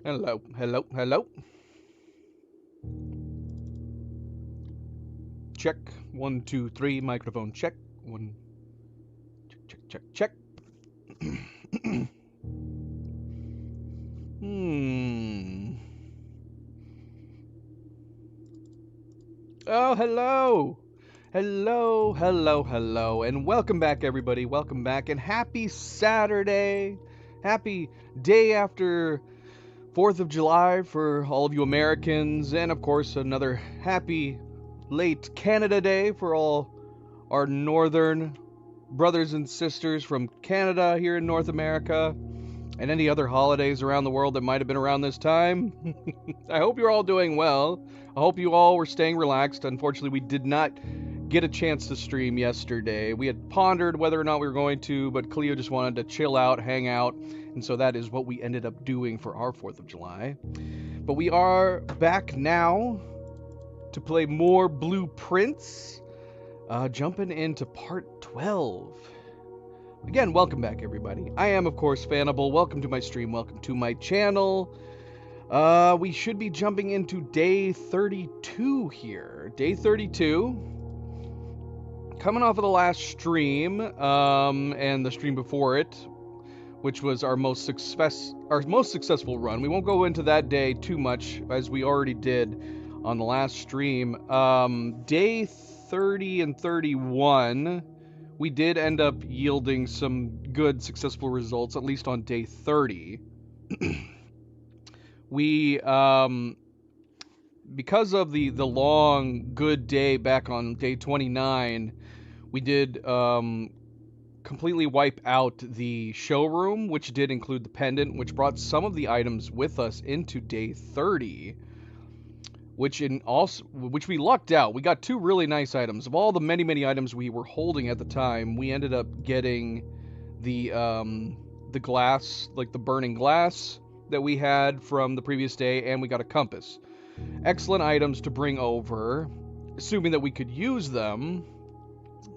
Hello, hello, hello. Check. 1, 2, 3. Microphone check. One. Check, check, check, check. Hmm. Oh, hello. Hello, hello, hello. And welcome back, everybody. Welcome back. And happy Saturday. Happy day after 4th of July for all of you Americans. And, of course, another happy late Canada Day for all our northern brothers and sisters from Canada here in North America, and any other holidays around the world that might have been around this time. I hope you're all doing well. I hope you all were staying relaxed. Unfortunately, we did not get a chance to stream yesterday. We had pondered whether or not we were going to, but Cleo just wanted to chill out, hang out, and so that is what we ended up doing for our 4th of July. But we are back now to play more Blueprints. Jumping into part 12. Again, welcome back, everybody. I am, of course, Fanable. Welcome to my stream. Welcome to my channel. We should be jumping into day 32 here. Day 32. Coming off of the last stream, and the stream before it, which was our most successful run. We won't go into that day too much, as we already did on the last stream. Day 30 and 31, we did end up yielding some good, successful results, at least on day 30. We, because of the long, good day back on day 29, we did completely wipe out the showroom, which did include the pendant, which brought some of the items with us into day 30. Which we lucked out. We got 2 really nice items. Of all the many items we were holding at the time, we ended up getting the glass, like the burning glass that we had from the previous day, and we got a compass. Excellent items to bring over, assuming that we could use them.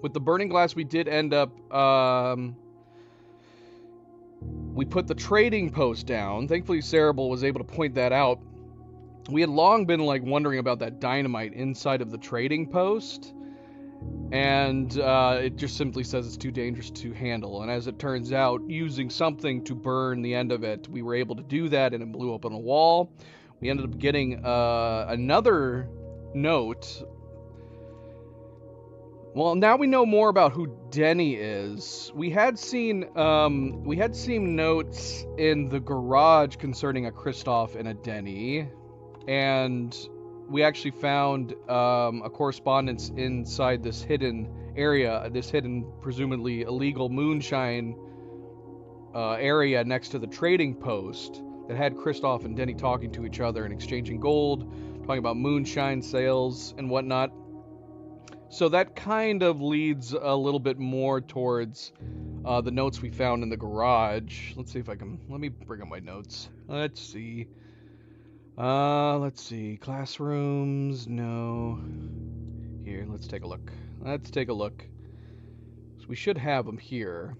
With the burning glass, we did end up we put the trading post down. Thankfully, Cerebral was able to point that out. We had long been wondering about that dynamite inside of the trading post, and it just simply says it's too dangerous to handle. And as it turns out, using something to burn the end of it, we were able to do that, and it blew up on a wall. We ended up getting another note. Well, now we know more about who Denny is. We had seen notes in the garage concerning a Kristoff and a Denny. And we actually found a correspondence inside this hidden area, this hidden, presumably illegal moonshine area next to the trading post that had Kristoff and Denny talking to each other and exchanging gold, talking about moonshine sales and whatnot. So that kind of leads a little bit more towards the notes we found in the garage. Let's see if I can... Let me bring up my notes. Let's see. Classrooms, no. Here, let's take a look. So we should have them here.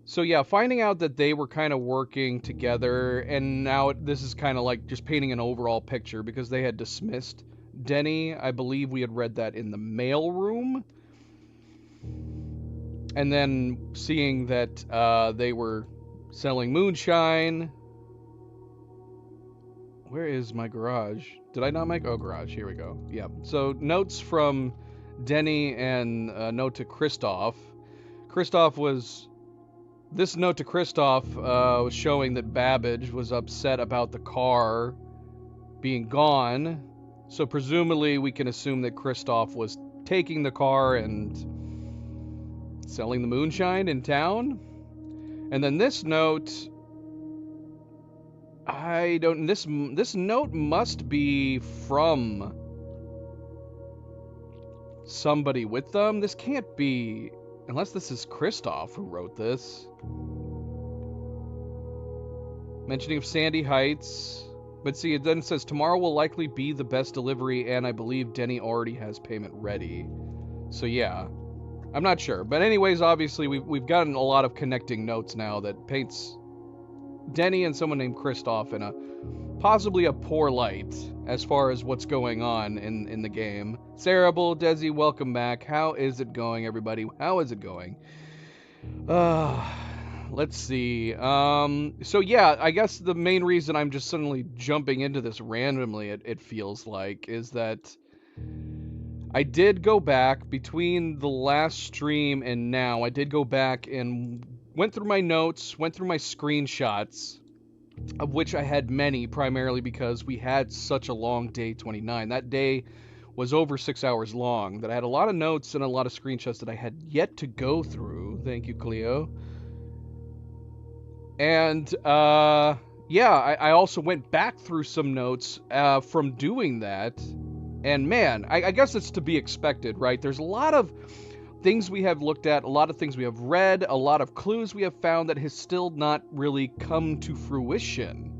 So yeah, finding out that they were kind of working together, and now this is kind of like just painting an overall picture because they had dismissed Denny. I believe we had read that in the mail room. And then seeing that they were selling moonshine. Where is my garage? Did I not make... Oh, garage. Here we go. Yeah. So, notes from Denny and a note to Kristoff. This note to Kristoff was showing that Babbage was upset about the car being gone. So, presumably, we can assume that Kristoff was taking the car and selling the moonshine in town. And then this note... This note must be from somebody with them. This can't be, unless this is Kristoff who wrote this. Mentioning of Sandy Heights. But see, it then says, tomorrow will likely be the best delivery, and I believe Denny already has payment ready. So yeah, I'm not sure. But anyways, obviously, we've gotten a lot of connecting notes now that paints Denny and someone named Kristoff in possibly a poor light as far as what's going on in the game. Cerebral, Desi, welcome back. How is it going, everybody? How is it going? Let's see. So yeah, I guess the main reason I'm just suddenly jumping into this randomly, it feels like, is that I did go back between the last stream and now. I did go back and went through my notes, went through my screenshots, of which I had many, primarily because we had such a long day 29. That day was over 6 hours long, that I had a lot of notes and a lot of screenshots that I had yet to go through. Thank you, Cleo. And, yeah, I also went back through some notes from doing that. And man, I guess it's to be expected, right? There's a lot of things we have looked at, a lot of things we have read, a lot of clues we have found that has still not really come to fruition.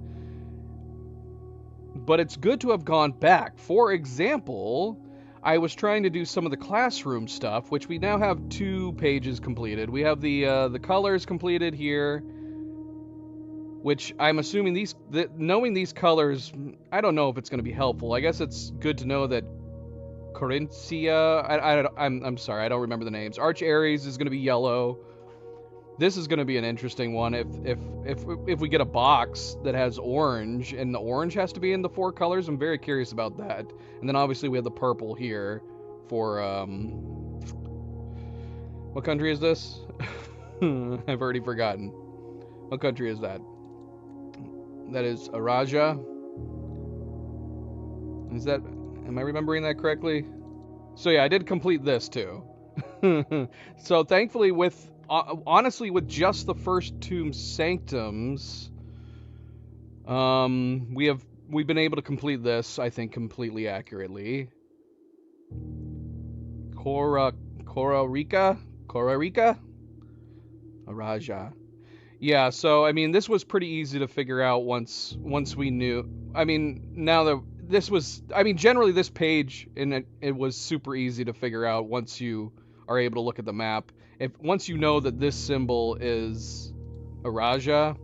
But it's good to have gone back. For example, I was trying to do some of the classroom stuff, which we now have 2 pages completed. We have the colors completed here, which I'm assuming knowing these colors, I don't know if it's going to be helpful. I guess it's good to know that Corinthia, I'm sorry, I don't remember the names. Arch Aries is going to be yellow. This is going to be an interesting one if we get a box that has orange, and the orange has to be in the 4 colors. I'm very curious about that. And then obviously we have the purple here for, what country is this? I've already forgotten. What country is that? That is Araja. Am I remembering that correctly? So yeah, I did complete this too. So thankfully honestly with just the first 2 sanctums, we've been able to complete this, I think, completely accurately. Cora Rica? Araja. Yeah, so I mean, this was pretty easy to figure out once we knew. I mean, now that this was, I mean, generally this page, and it was super easy to figure out once you are able to look at the map. Once you know that this symbol is Araja,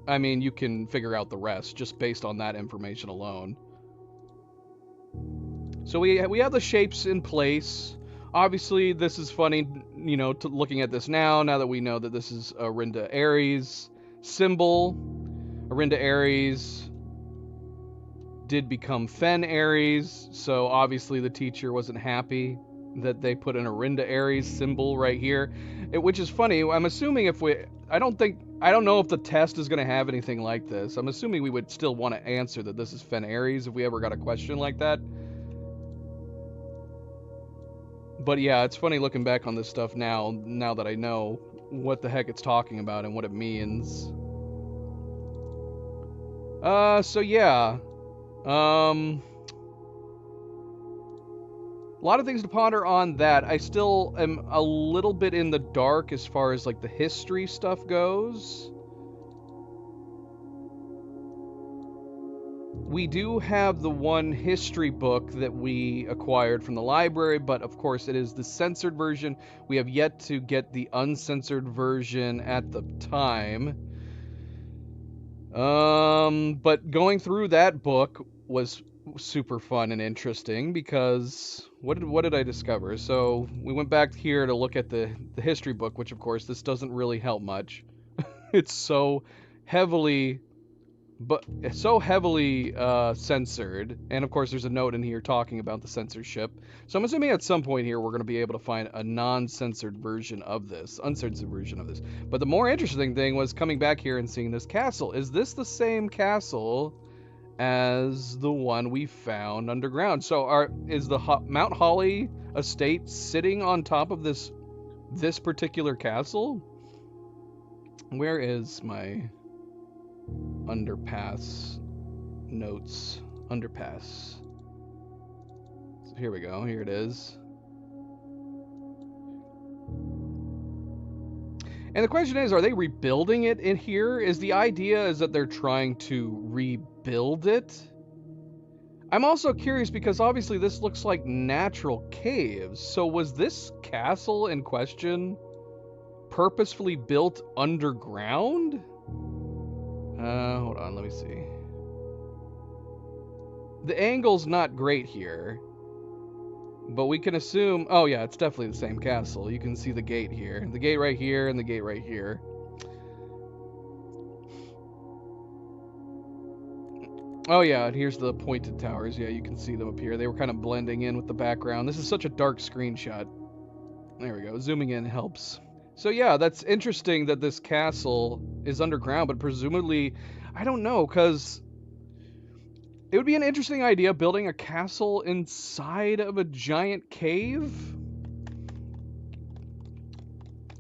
I mean, you can figure out the rest just based on that information alone. So we have the shapes in place. Obviously, this is funny, you know, looking at this now that we know that this is Orinda Aries symbol. Orinda Aries did become Fen Aries, so obviously the teacher wasn't happy that they put an Orinda Aries symbol right here, which is funny. I'm assuming I don't know if the test is going to have anything like this. I'm assuming we would still want to answer that this is Fen Aries if we ever got a question like that. But yeah, it's funny looking back on this stuff now that I know what the heck it's talking about and what it means. So yeah. A lot of things to ponder on that. I still am a little bit in the dark as far as like the history stuff goes. We do have the one history book that we acquired from the library, but of course it is the censored version. We have yet to get the uncensored version at the time. But going through that book was super fun and interesting because what did I discover? So we went back here to look at the history book, which of course this doesn't really help much. It's so heavily censored, and of course there's a note in here talking about the censorship. So I'm assuming at some point here we're going to be able to find a non-censored version of this, uncensored version of this. But the more interesting thing was coming back here and seeing this castle. Is this the same castle as the one we found underground? So is the Mount Holly estate sitting on top of this particular castle? Where is my underpass notes? Underpass. So here we go. Here it is. And the question is, are they rebuilding it in here? Is the idea is that they're trying to rebuild it? I'm also curious because obviously this looks like natural caves. So was this castle in question purposefully built underground? Hold on, let me see. The angle's not great here, but we can assume... Oh yeah, it's definitely the same castle. You can see the gate here. The gate right here and the gate right here. Oh yeah, and here's the pointed towers. Yeah, you can see them up here. They were kind of blending in with the background. This is such a dark screenshot. There we go. Zooming in helps. So yeah, that's interesting that this castle is underground, but presumably... I don't know, because... It would be an interesting idea building a castle inside of a giant cave.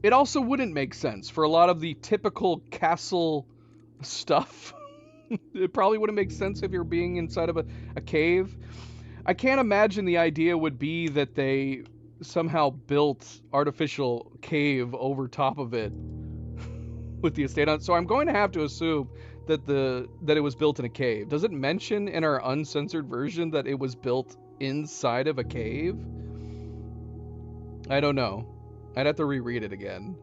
It also wouldn't make sense for a lot of the typical castle stuff. It probably wouldn't make sense if you're being inside of a cave. I can't imagine the idea would be that they somehow built artificial cave over top of it with the estate on. So I'm going to have to assume that it was built in a cave. Does it mention in our uncensored version that it was built inside of a cave? I don't know. I'd have to reread it again.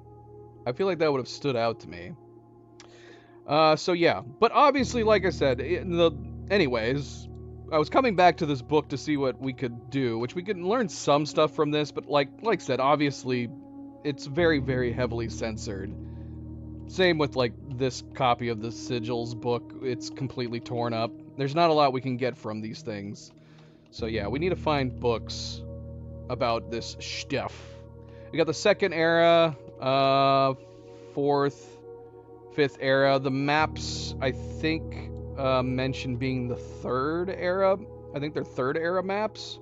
I feel like that would have stood out to me. So yeah, but obviously, like I said, anyways, I was coming back to this book to see what we could do, which we could learn some stuff from this, but like I said, obviously, it's very, very heavily censored. Same with like this copy of the Sigils book, it's completely torn up. There's not a lot we can get from these things. So yeah, we need to find books about this stuff. We got the second era, fourth, fifth era. The maps, I think, mentioned being the third era. I think they're third era maps.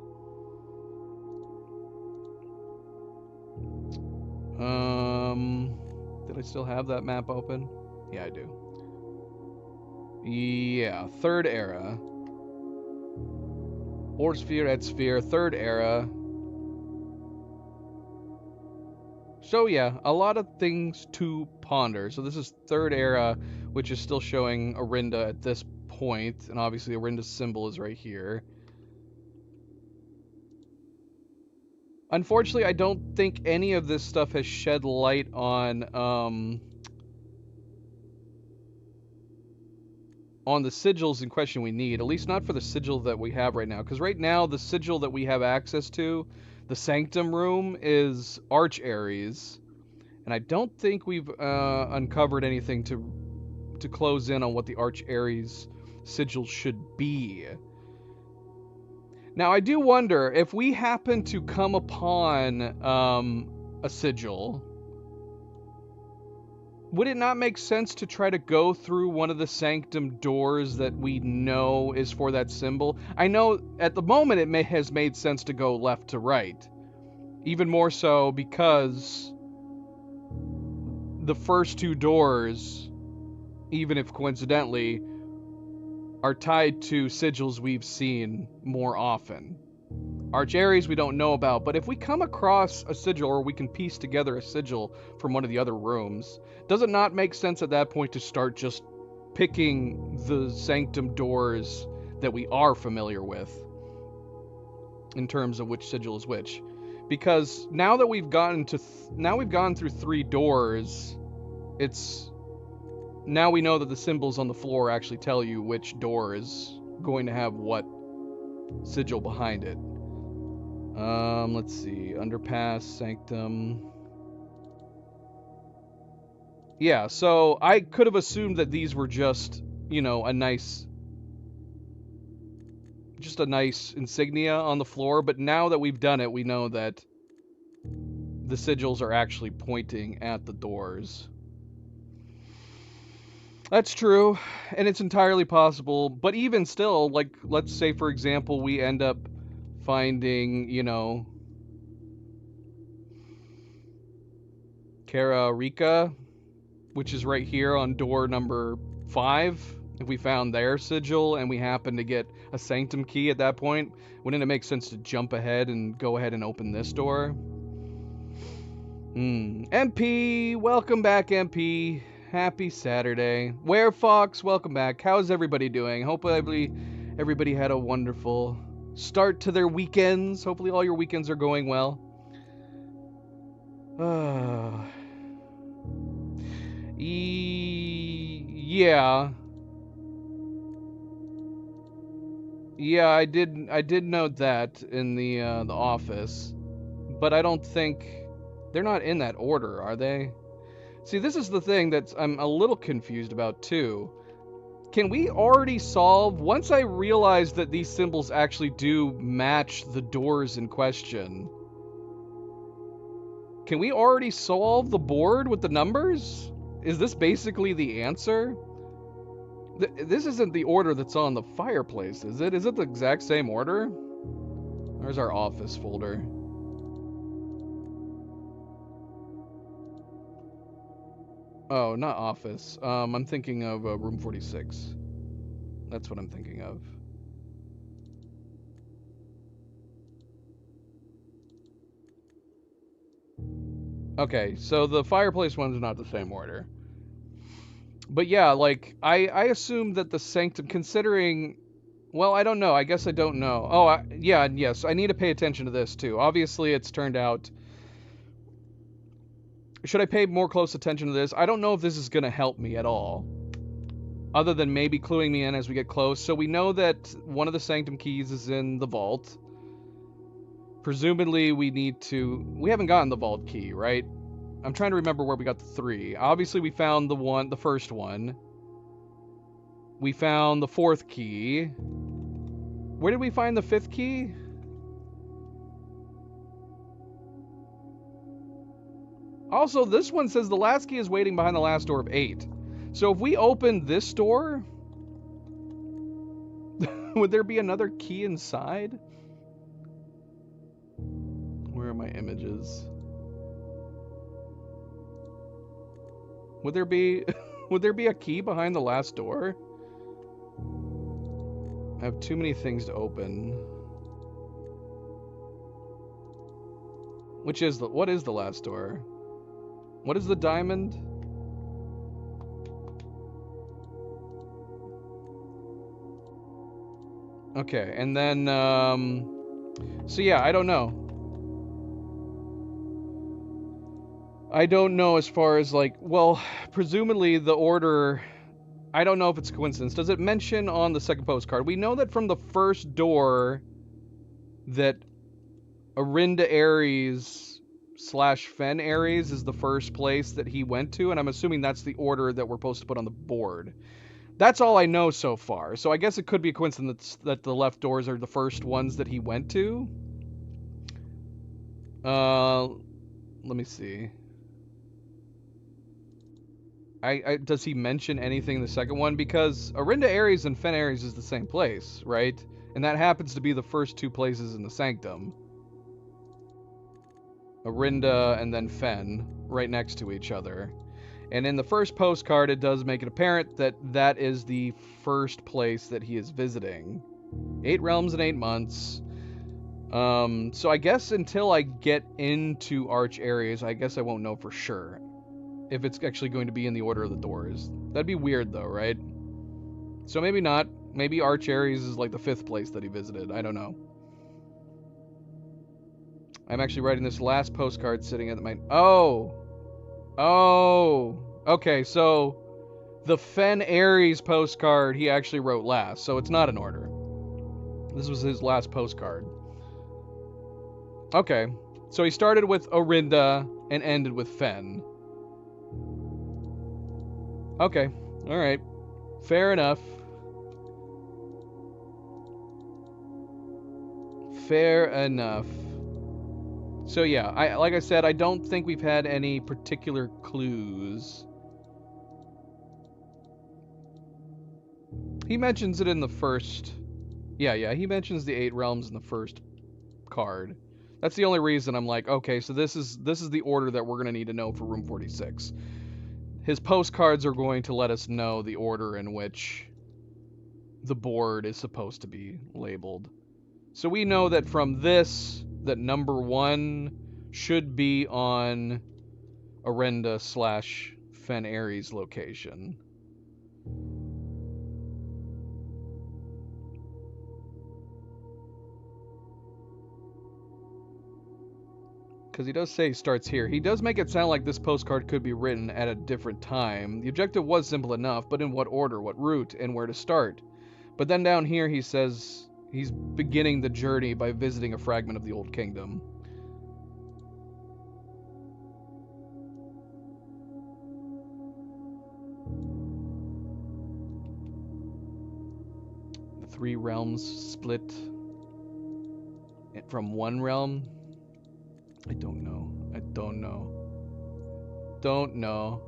Did I still have that map open? Yeah, I do. Yeah, third era. Or sphere at sphere, third era. So yeah, a lot of things to ponder. So this is third era, which is still showing Orinda at this point, and obviously Orinda's symbol is right here. Unfortunately, I don't think any of this stuff has shed light on the sigils in question we need, at least not for the sigil that we have right now, because right now the sigil that we have access to, the Sanctum Room, is Arch Ares, and I don't think we've uncovered anything to close in on what the Arch Ares sigil should be. Now, I do wonder, if we happen to come upon a sigil, would it not make sense to try to go through one of the sanctum doors that we know is for that symbol? I know at the moment it has made sense to go left to right. Even more so because the first two doors, even if coincidentally, are tied to sigils we've seen more often. Arch Ares we don't know about, but if we come across a sigil, or we can piece together a sigil from one of the other rooms, does it not make sense at that point to start just picking the sanctum doors that we are familiar with in terms of which sigil is which? Because now that we've gotten to now we've gone through 3 doors, now we know that the symbols on the floor actually tell you which door is going to have what sigil behind it. Let's see. Underpass, Sanctum. Yeah, so I could have assumed that these were just, you know, a nice insignia on the floor, but now that we've done it, we know that the sigils are actually pointing at the doors. That's true, and it's entirely possible, but even still, like, let's say, for example, we end up finding, you know, Kara Rika, which is right here on door number 5. If we found their sigil and we happen to get a sanctum key at that point, wouldn't it make sense to jump ahead and go ahead and open this door? MP, welcome back, MP. Happy Saturday. Werefox, welcome back. How's everybody doing? Hopefully everybody had a wonderful start to their weekends. Hopefully all your weekends are going well. Yeah. Yeah, I did note that in the office, but I don't think they're not in that order, are they? See, this is the thing that I'm a little confused about too. Can we already solve, once I realize that these symbols actually do match the doors in question, can we already solve the board with the numbers? Is this basically the answer? This isn't the order that's on the fireplace, is it? Is it the exact same order? There's our office folder. Oh, not office. I'm thinking of room 46. That's what I'm thinking of. Okay, so the fireplace one's not the same order. But yeah, like, I assume that the sanctum, considering, well, I don't know. I guess I don't know. Oh, yeah, yes, I need to pay attention to this too. Obviously, it's turned out. Should I pay more close attention to this? I don't know if this is going to help me at all, other than maybe cluing me in as we get close. So we know that one of the sanctum keys is in the vault. Presumably, we haven't gotten the vault key, right? I'm trying to remember where we got the 3. Obviously, we found the first one. We found the 4th key. Where did we find the 5th key? Also, this one says the last key is waiting behind the last door of 8. So if we open this door, would there be another key inside? Where are my images? Would there be a key behind the last door? I have too many things to open. What is the last door? What is the diamond? Okay, and then so yeah, I don't know. I don't know as far as like, well, presumably the order, I don't know if it's a coincidence. Does it mention on the second postcard? We know that from the first door that Orinda Ares / Fen Ares is the first place that he went to, and I'm assuming that's the order that we're supposed to put on the board. That's all I know so far. So I guess it could be a coincidence that the left doors are the first ones that he went to. Let me see. Does he mention anything in the second one? Because Orinda Ares and Fen Ares is the same place, right? And that happens to be the first 2 places in the sanctum. Orinda and then Fen, right next to each other. And in the first postcard, it does make it apparent that that is the first place that he is visiting. 8 realms in 8 months. So I guess until I get into Arch Ares, I guess I won't know for sure if it's actually going to be in the order of the doors. That'd be weird though, right? So maybe not. Maybe Arch Ares is like the 5th place that he visited. I don't know. I'm actually writing this last postcard sitting at my... Oh! Okay, so the Fen Ares postcard he actually wrote last, so it's not in order. This was his last postcard. Okay, so he started with Orinda and ended with Fen. Okay, alright. Fair enough. Fair enough. So yeah, like I said, I don't think we've had any particular clues. He mentions it in the first... Yeah, he mentions the 8 realms in the first card. That's the only reason I'm like, okay, so this is the order that we're going to need to know for room 46. His postcards are going to let us know the order in which the board is supposed to be labeled. So we know that from this, that number 1 should be on Orinda / Fen Ares location. Because he does say he starts here. He does make it sound like this postcard could be written at a different time. The objective was simple enough, but in what order, what route, and where to start. But then down here he says He's beginning the journey by visiting a fragment of the Old Kingdom. The three realms split from one realm. I don't know. I don't know. Don't know.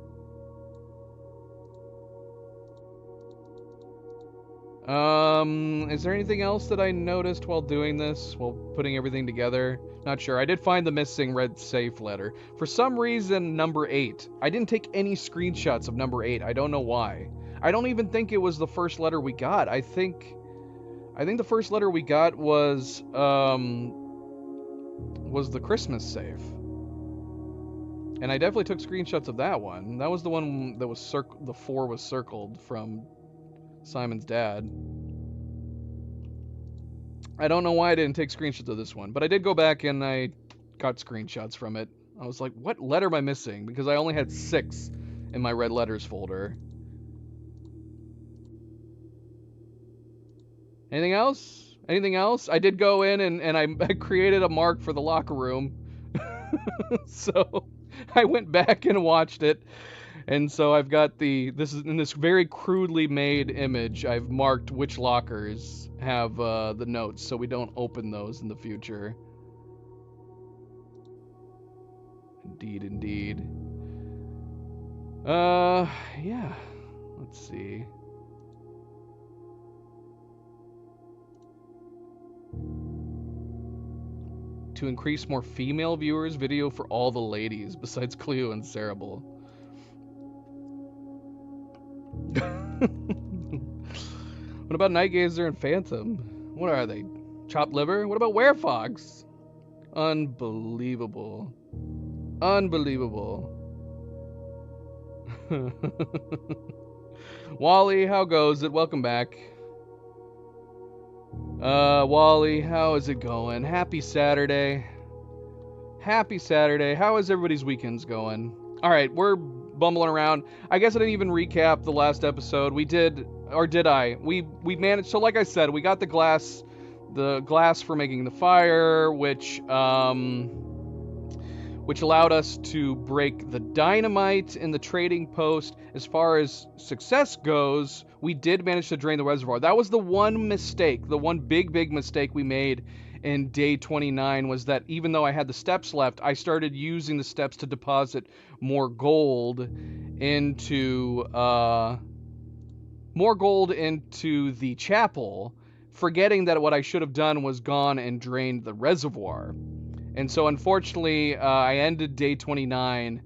Is there anything else that I noticed while doing this, while putting everything together? Not sure. I did find the missing red safe letter. For some reason, number 8. I didn't take any screenshots of number 8. I don't know why. I don't even think it was the first letter we got. I think the first letter we got was the Christmas safe. And I definitely took screenshots of that one. That was the one that was the 4 was circled from Simon's dad. I don't know why I didn't take screenshots of this one, but I did go back and I got screenshots from it. I was like, what letter am I missing? Because I only had 6 in my red letters folder. Anything else? Anything else? I did go in and I created a mark for the locker room. So I went back and watched it. And so I've got this is in this very crudely made image. I've marked which lockers have the notes so we don't open those in the future. Indeed, indeed. Yeah. Let's see. To increase more female viewers, video for all the ladies besides Cleo and Cerebral. What about Nightgazer and Phantom? What are they? Chopped liver? What about Werefox? Unbelievable. Unbelievable. Wally, how goes it? Welcome back. Wally, how is it going? Happy Saturday. Happy Saturday. How is everybody's weekends going? Alright, we're bumbling around. I guess I didn't even recap the last episode. We did, or did I? We managed, so like I said, we got the glass for making the fire, which allowed us to break the dynamite in the trading post. As far as success goes, we did manage to drain the reservoir. That was the one mistake, the one big mistake we made in day 29, was that even though I had the steps left, I started using the steps to deposit more gold into the chapel, forgetting that what I should have done was gone and drained the reservoir. And so unfortunately, I ended day 29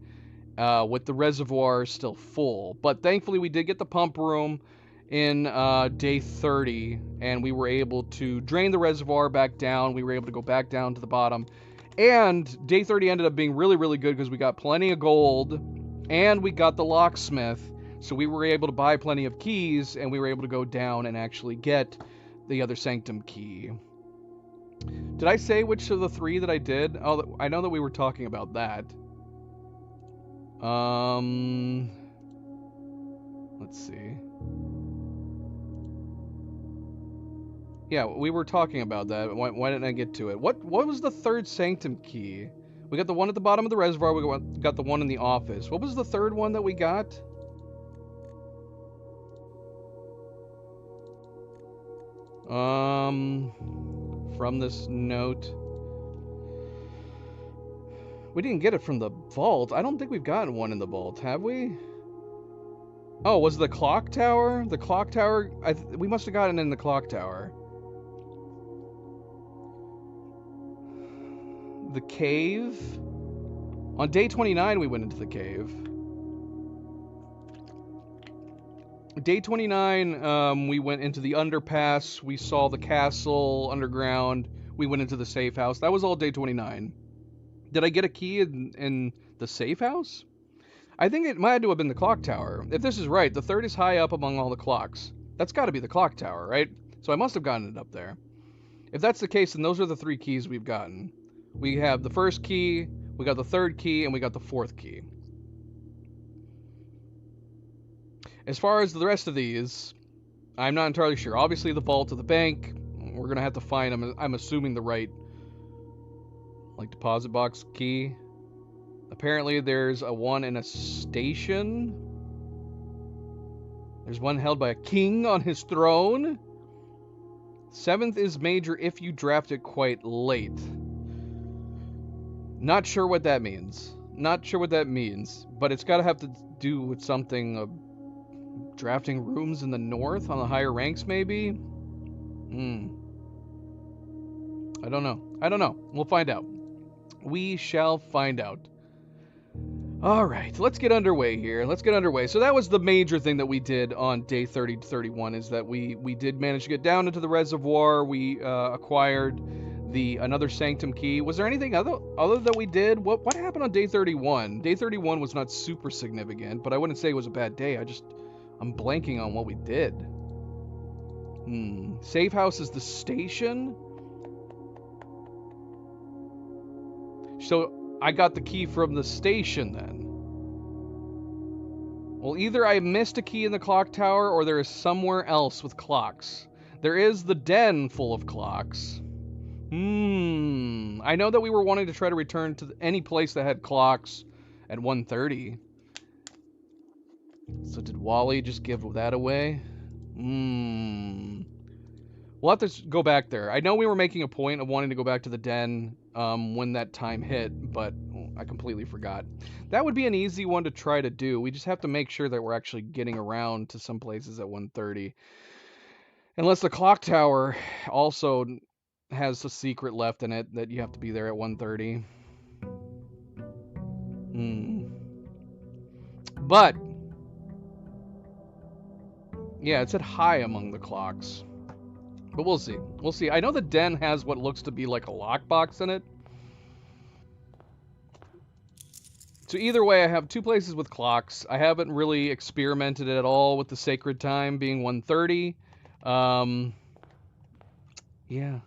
with the reservoir still full. But thankfully we did get the pump room in day 30, and we were able to drain the reservoir back down. We were able to go back down to the bottom. And day 30 ended up being really good because we got plenty of gold and we got the locksmith. So we were able to buy plenty of keys, and we were able to go down and actually get the other sanctum key. Did I say which of the 3 that I did? Oh, I know that we were talking about that. Let's see. Yeah, we were talking about that. Why didn't I get to it? What was the 3rd sanctum key? We got the one at the bottom of the reservoir. We got the one in the office. What was the 3rd one that we got? From this note. We didn't get it from the vault. I don't think we've gotten one in the vault, have we? Oh, was the clock tower? The clock tower? We must have gotten in the clock tower. The cave? On day 29, we went into the cave. Day 29, we went into the underpass. We saw the castle underground. We went into the safe house. That was all day 29. Did I get a key in the safe house? I think it might have been the clock tower. If this is right, the 3rd is high up among all the clocks. That's got to be the clock tower, right? So I must have gotten it up there. If that's the case, then those are the 3 keys we've gotten. We have the 1st key, we got the 3rd key, and we got the 4th key. As far as the rest of these, I'm not entirely sure. Obviously, the vault of the bank, We're gonna have to find, I'm assuming, the right, like, deposit box key. Apparently there's a one in a station. There's one held by a king on his throne. 7th is major if you draft it quite late. Not sure what that means. Not sure what that means, but it's got to have to do with something, drafting rooms in the north on the higher ranks, maybe? I don't know. I don't know. We'll find out. We shall find out. All right, let's get underway here. Let's get underway. So that was the major thing that we did on day 30 to 31, is that we did manage to get down into the reservoir. We acquired another sanctum key. Was there anything other that we did? What happened on day 31? Day 31 was not super significant, but I wouldn't say it was a bad day. I'm blanking on what we did. Safe house is the station. So I got the key from the station then. Well, either I missed a key in the clock tower or there is somewhere else with clocks. There is the den full of clocks. I know that we were wanting to try to return to any place that had clocks at 1:30. So did Wally just give that away? We'll have to go back there. I know we were making a point of wanting to go back to the den when that time hit, but I completely forgot. That would be an easy one to try to do. We just have to make sure that we're actually getting around to some places at 1:30. Unless the clock tower also has a secret left in it that you have to be there at 1:30. But yeah, it said high among the clocks. But we'll see. We'll see. I know the den has what looks to be like a lockbox in it. So either way, I have two places with clocks. I haven't really experimented at all with the sacred time being 1:30. Yeah.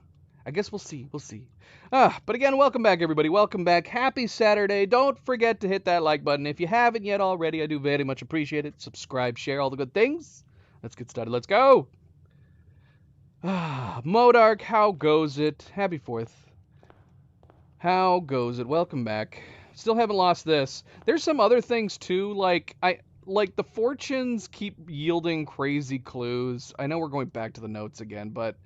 I guess we'll see. We'll see. But again, welcome back, everybody. Welcome back. Happy Saturday. Don't forget to hit that like button. If you haven't yet already, I do very much appreciate it. Subscribe, share, all the good things. Let's get started. Let's go. Modark, how goes it? Happy 4th. How goes it? Welcome back. Still haven't lost this. There's some other things too, like the fortunes keep yielding crazy clues. I know we're going back to the notes again, but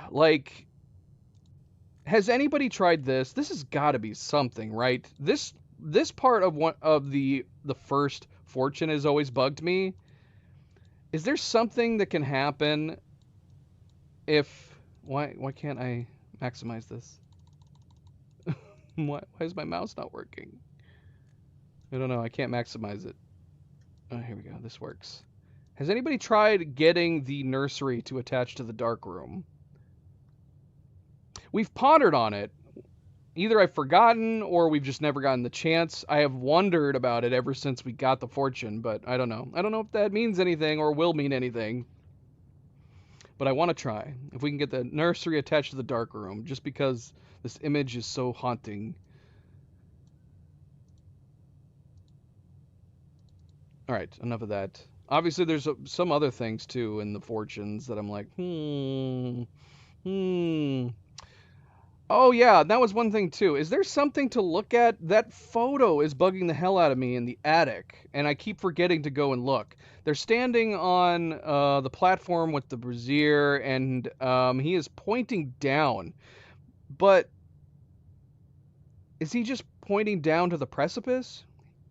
like, has anybody tried this? This has got to be something, right? This part of one of the first fortune has always bugged me. Is there something that can happen if why can't I maximize this? Why is my mouse not working? I don't know. I can't maximize it. Oh, here we go. This works. Has anybody tried getting the nursery to attach to the dark room? We've pondered on it. Either I've forgotten or we've just never gotten the chance. I have wondered about it ever since we got the fortune, but I don't know. I don't know if that means anything or will mean anything. But I want to try. If we can get the nursery attached to the dark room, just because this image is so haunting. All right, enough of that. Obviously, there's some other things, too, in the fortunes that I'm like, Oh, yeah, that was one thing, too. Is there something to look at? That photo is bugging the hell out of me in the attic, and I keep forgetting to go and look. They're standing on the platform with the brazier, and he is pointing down. But is he just pointing down to the precipice?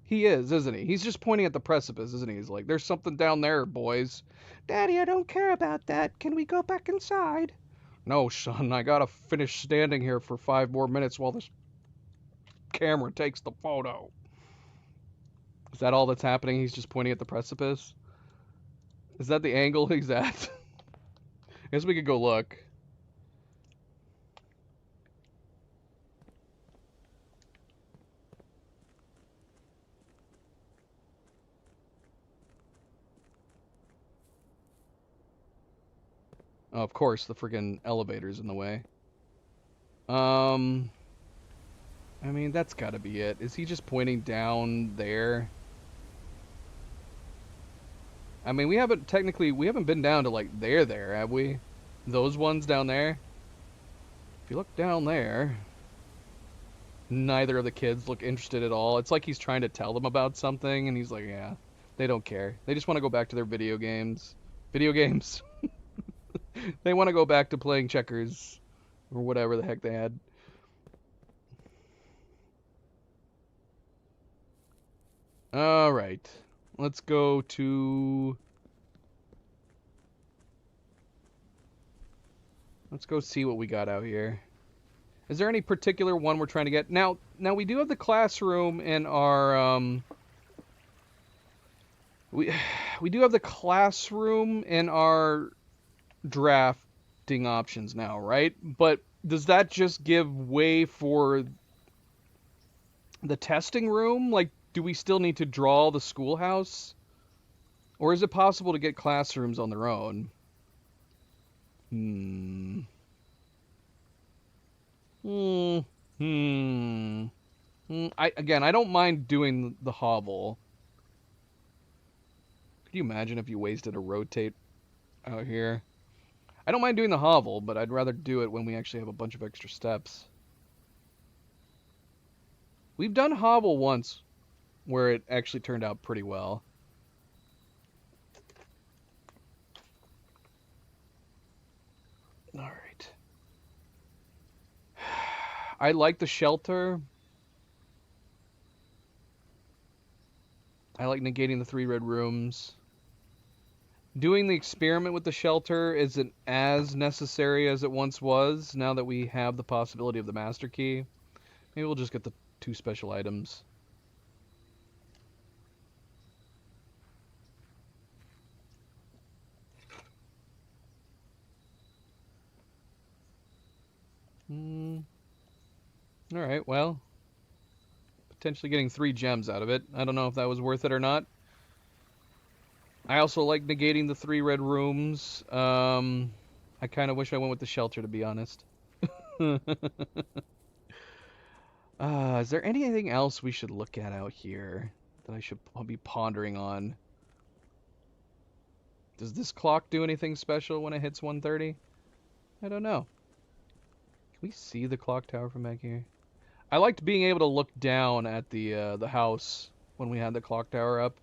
He is, isn't he? He's just pointing at the precipice, isn't he? He's like, there's something down there, boys. Daddy, I don't care about that. Can we go back inside? No, son, I gotta finish standing here for 5 more minutes while this camera takes the photo. Is that all that's happening? He's just pointing at the precipice? Is that the angle he's at? I guess we could go look. Oh, of course, the friggin' elevator's in the way. I mean, that's gotta be it. Is he just pointing down there? I mean, we haven't been down to, like, there, have we? Those ones down there. If you look down there, neither of the kids look interested at all. It's like he's trying to tell them about something, and he's like, yeah, they don't care. They just want to go back to their video games. Video games. They want to go back to playing checkers or whatever the heck they had. All right. Let's go to... Let's go see what we got out here. Is there any particular one we're trying to get? Now we do have the classroom in our... We do have the classroom in our drafting options now, right? But does that just give way for the testing room? Like, do we still need to draw the schoolhouse? Or is it possible to get classrooms on their own? I don't mind doing the hovel. Could you imagine if you wasted a rotate out here? I don't mind doing the hovel, but I'd rather do it when we actually have a bunch of extra steps. We've done hovel once where it actually turned out pretty well. All right. I like the shelter. I like negating the 3 red rooms. Doing the experiment with the shelter isn't as necessary as it once was, now that we have the possibility of the master key. Maybe we'll just get the 2 special items. Alright, well, potentially getting 3 gems out of it. I don't know if that was worth it or not. I also like negating the 3 red rooms. I kind of wish I went with the shelter, to be honest. Is there anything else we should look at out here that I should be pondering on? Does this clock do anything special when it hits 1:30? I don't know. Can we see the clock tower from back here? I liked being able to look down at the house when we had the clock tower up.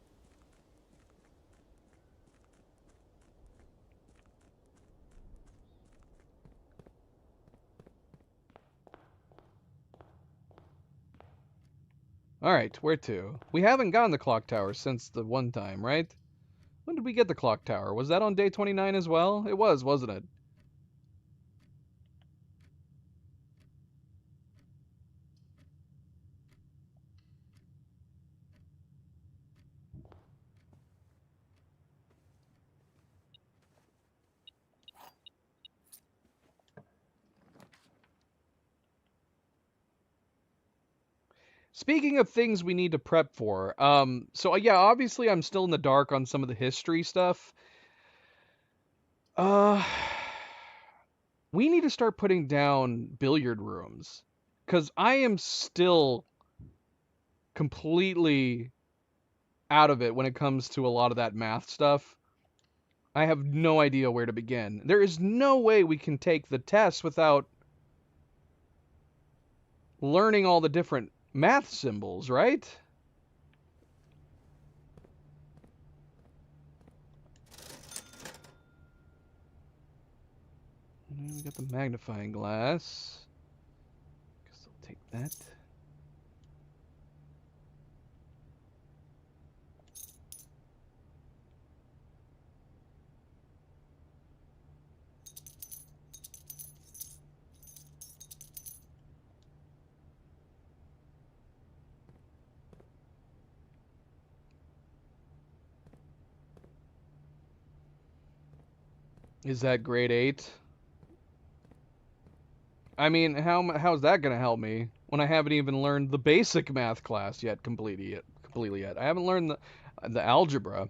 Alright, where to? We haven't gotten the clock tower since the one time, right? When did we get the clock tower? Was that on day 29 as well? It was, wasn't it? Speaking of things we need to prep for, so yeah, obviously I'm still in the dark on some of the history stuff. We need to start putting down billiard rooms, because I am still completely out of it when it comes to a lot of that math stuff. I have no idea where to begin. There is no way we can take the test without learning all the different math symbols, right? We got the magnifying glass. Guess I'll take that. Is that grade 8? I mean, how's that gonna help me when I haven't even learned the basic math class yet completely yet? I haven't learned the algebra.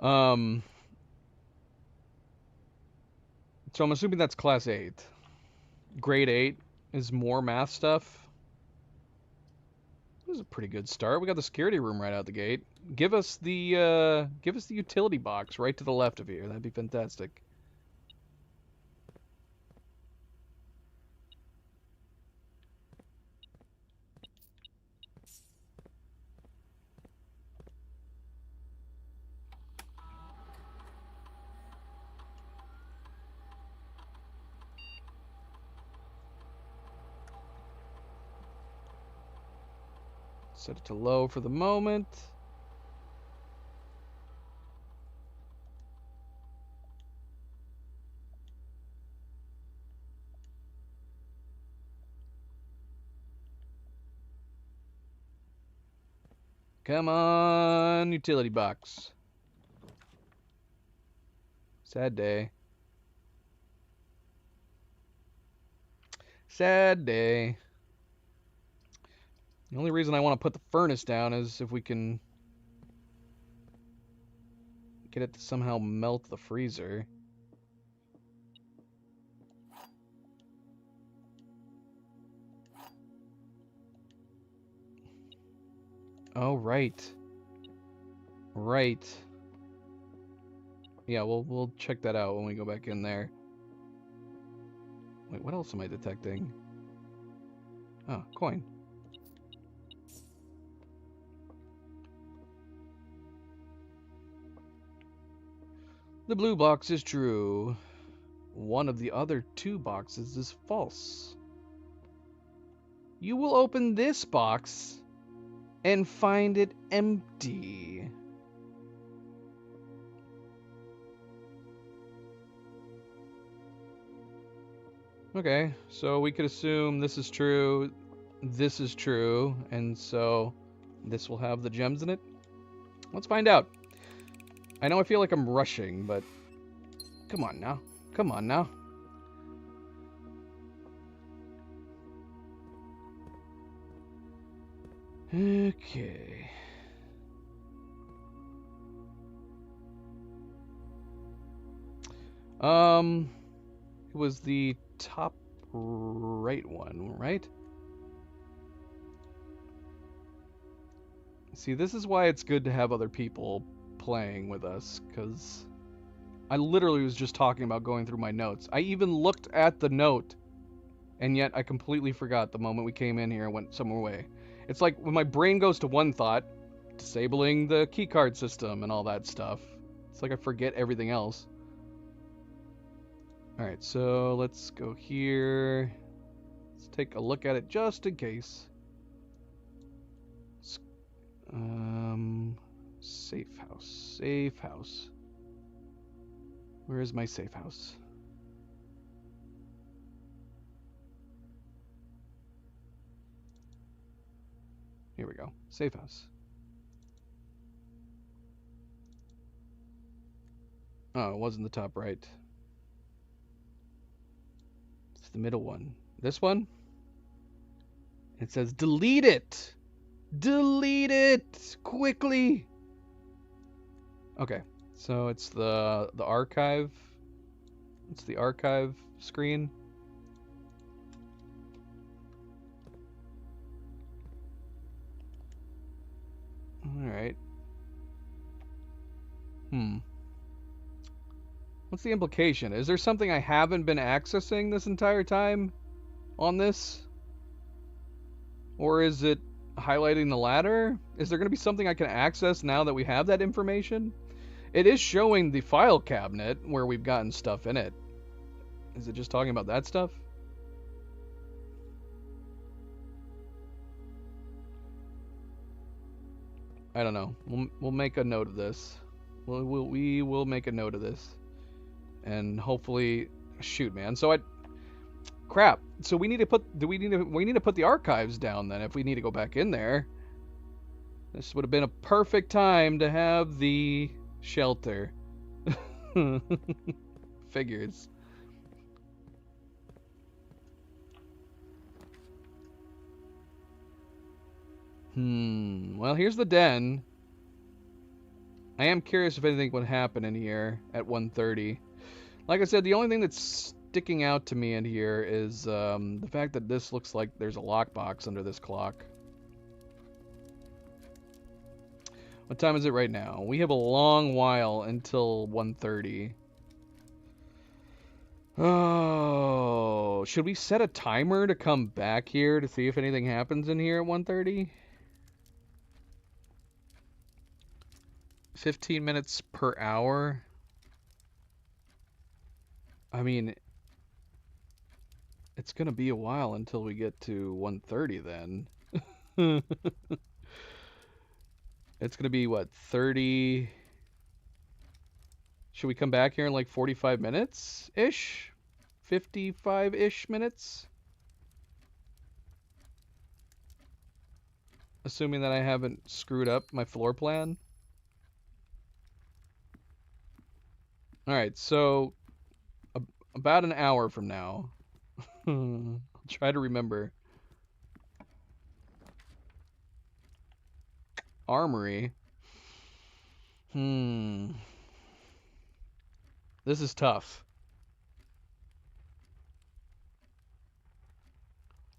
So I'm assuming that's class 8. Grade 8 is more math stuff. This is a pretty good start. We got the security room right out the gate. Give us the utility box right to the left of here. That'd be fantastic. Set it to low for the moment. Come on, utility box. Sad day. Sad day. The only reason I want to put the furnace down is if we can get it to somehow melt the freezer. Oh, right. Right. Yeah, we'll check that out when we go back in there. Wait, what else am I detecting? Oh, coin. The blue box is true. One of the other two boxes is false. You will open this box and find it empty. Okay, so we could assume this is true, and so this will have the gems in it. Let's find out. I know I feel like I'm rushing, but come on now. Come on now. Okay. It was the top right one, right? See, this is why it's good to have other people playing with us, because I literally was just talking about going through my notes. I even looked at the note, and yet I completely forgot the moment we came in here and went somewhere away. It's like when my brain goes to one thought, disabling the keycard system and all that stuff. It's like I forget everything else. Alright, so let's go here. Let's take a look at it just in case. Safe house. Safe house. Where is my safe house? Here we go. Safe house. Oh, it wasn't the top right. It's the middle one. This one? It says delete it! Delete it! Quickly! Okay, so it's the archive. It's the archive screen. Alright. What's the implication? Is there something I haven't been accessing this entire time on this? Or is it highlighting the ladder? Is there going to be something I can access now that we have that information? It is showing the file cabinet where we've gotten stuff in it. Is it just talking about that stuff? I don't know. We'll make a note of this. We will make a note of this. And hopefully, shoot, man. So crap. So we need to put we need to put the archives down then if we need to go back in there. This would have been a perfect time to have the shelter. Figures. Well, here's the den. I am curious if anything would happen in here at 1:30. Like I said, the only thing that's sticking out to me in here is the fact that this looks like there's a lockbox under this clock. What time is it right now? We have a long while until 1:30. Oh, should we set a timer to come back here to see if anything happens in here at 1:30? 15 minutes per hour? I mean, it's gonna be a while until we get to 1:30 then. It's gonna be what, 30? Should we come back here in like 45 minutes ish? 55-ish minutes? Assuming that I haven't screwed up my floor plan. Alright, so about an hour from now. I'll try to remember. Armory. This is tough.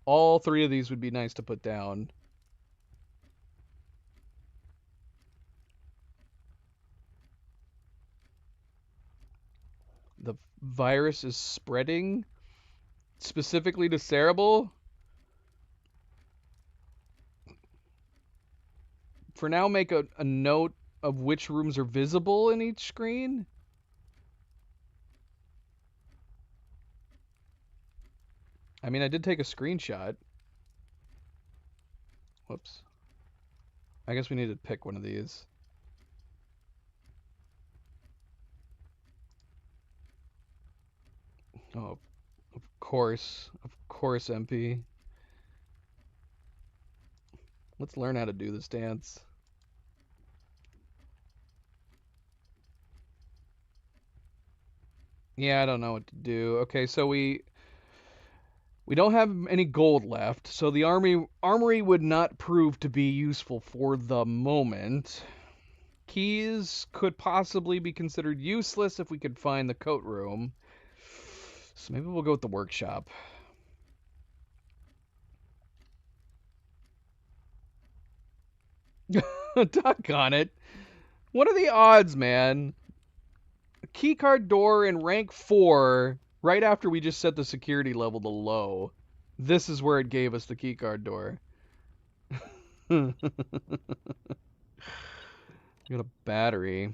All three of these would be nice to put down. The virus is spreading specifically to Cerebral. For now, make a note of which rooms are visible in each screen. I mean, I did take a screenshot. Whoops. I guess we need to pick one of these. Oh, of course, MP. Let's learn how to do this dance. Yeah, I don't know what to do. Okay, so we don't have any gold left, so the armory would not prove to be useful for the moment. Keys could possibly be considered useless if we could find the coat room. So maybe we'll go with the workshop. Doggone it. What are the odds, man? A keycard door in rank 4 right after we just set the security level to low. This is where it gave us the keycard door. Got a battery.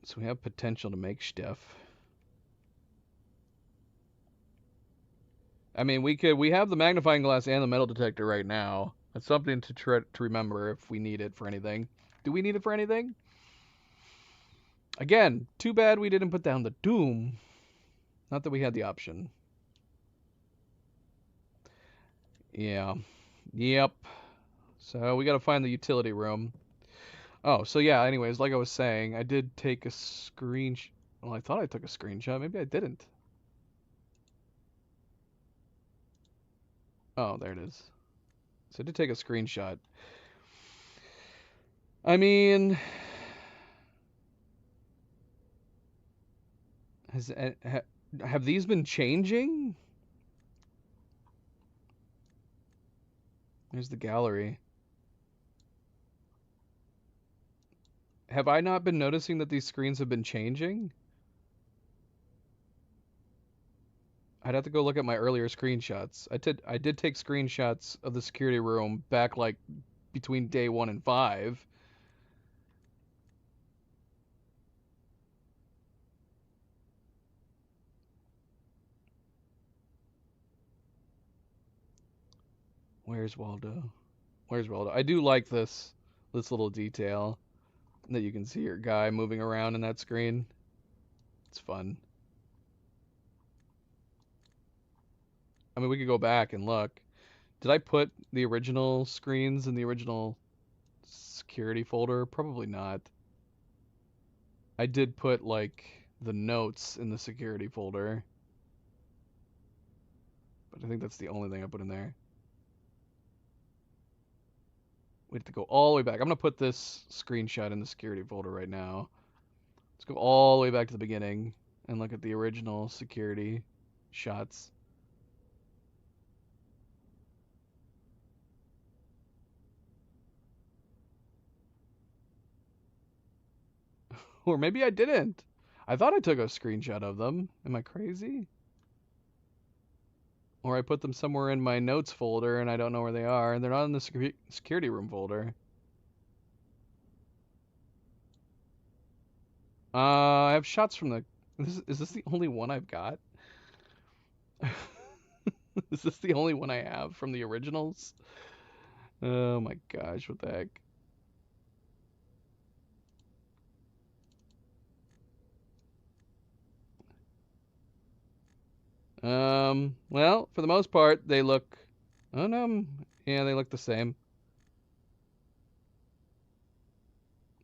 So we have potential to make stuff. I mean, we have the magnifying glass and the metal detector right now. That's something to try to remember if we need it for anything. Do we need it for anything? Again, too bad we didn't put down the Doom. Not that we had the option. Yeah. Yep. So we got to find the utility room. Oh, so yeah, anyways, like I was saying, I did take a screenshot. Well, I thought I took a screenshot. Maybe I didn't. Oh, there it is. So I did take a screenshot. I mean, have these been changing? There's the gallery. Have I not been noticing that these screens have been changing? I'd have to go look at my earlier screenshots. I did take screenshots of the security room back like between day 1 and 5. Where's Waldo? Where's Waldo? I do like this little detail that you can see your guy moving around in that screen. It's fun. I mean, we could go back and look. Did I put the original screens in the original security folder? Probably not. I did put like the notes in the security folder, but I think that's the only thing I put in there. We have to go all the way back. I'm gonna put this screenshot in the security folder right now. Let's go all the way back to the beginning and look at the original security shots. Or maybe I didn't. I thought I took a screenshot of them. Am I crazy? Or I put them somewhere in my notes folder and I don't know where they are. And they're not in the security room folder. I have shots from the... Is this the only one I've got? Is this the only one I have from the originals? Oh my gosh, what the heck? Well, for the most part, they look. Oh no, yeah, they look the same.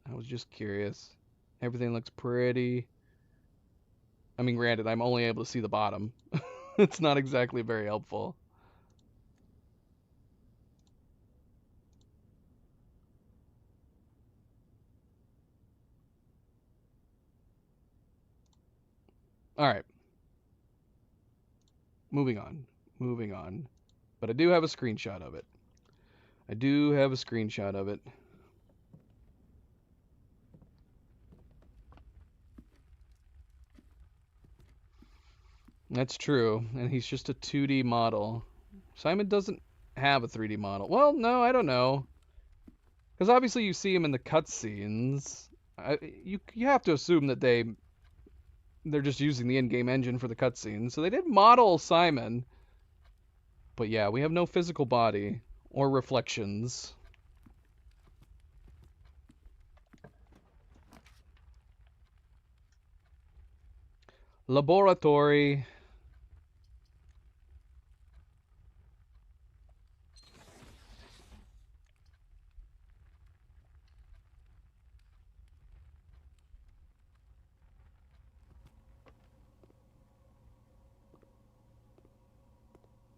I was just curious. Everything looks pretty. I mean, granted, I'm only able to see the bottom. It's not exactly very helpful. All right, moving on. Moving on. But I do have a screenshot of it. I do have a screenshot of it. That's true, and he's just a 2D model. Simon doesn't have a 3D model. Well, no, I don't know. Because obviously you see him in the cutscenes. You have to assume that they're just using the in-game engine for the cutscenes. So they did model Simon. But yeah, we have no physical body or reflections. Laboratory.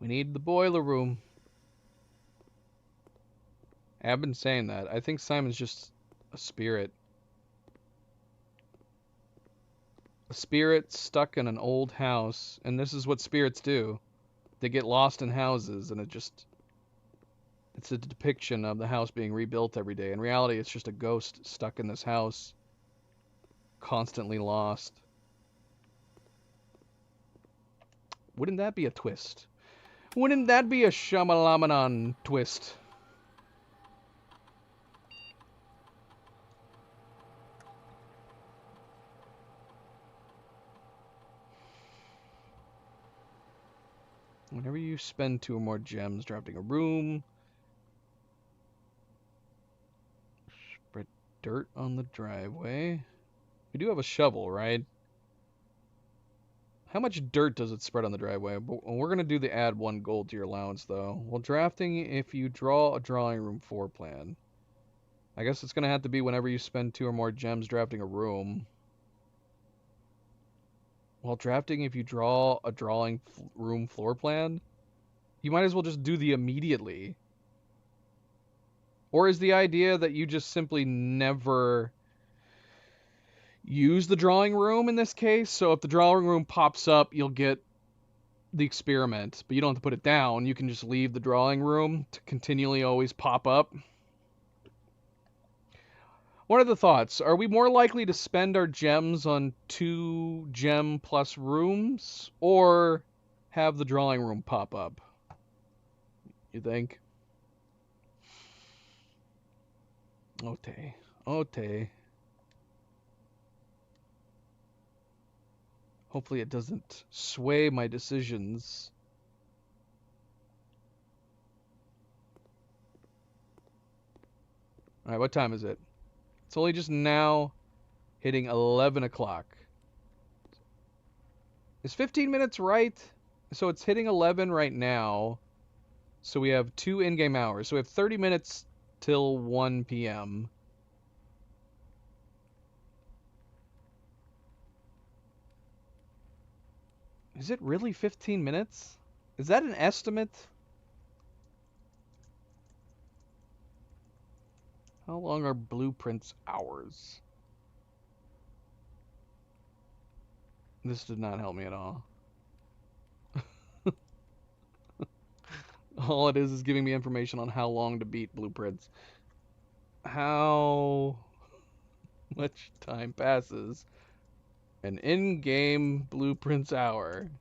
We need the boiler room. I've been saying that. I think Simon's just a spirit. A spirit stuck in an old house, and this is what spirits do. They get lost in houses, and it's a depiction of the house being rebuilt every day. In reality, it's just a ghost stuck in this house, constantly lost. Wouldn't that be a twist? Wouldn't that be a Shyamalamanan twist? Whenever you spend 2 or more gems drafting a room, spread dirt on the driveway. We do have a shovel, right? How much dirt does it spread on the driveway? We're going to do the add 1 gold to your allowance, though. While drafting, if you draw a drawing room floor plan. I guess it's going to have to be whenever you spend 2 or more gems drafting a room. While drafting, if you draw a drawing room floor plan, you might as well just do the immediately. Or is the idea that you just simply never use the drawing room in this case? So if the drawing room pops up, you'll get the experiment, but you don't have to put it down. You can just leave the drawing room to continually always pop up. What are the thoughts? Are we more likely to spend our gems on 2 gem plus rooms or have the drawing room pop up? You think? Ote. Ote. Hopefully it doesn't sway my decisions. Alright, what time is it? It's only just now hitting 11 o'clock. Is 15 minutes right? So it's hitting 11 right now. So we have 2 in-game hours. So we have 30 minutes till 1 p.m. Is it really 15 minutes? Is that an estimate? How long are blueprints hours? This did not help me at all. All it is giving me information on how long to beat blueprints. How much time passes? An in-game blueprints hour.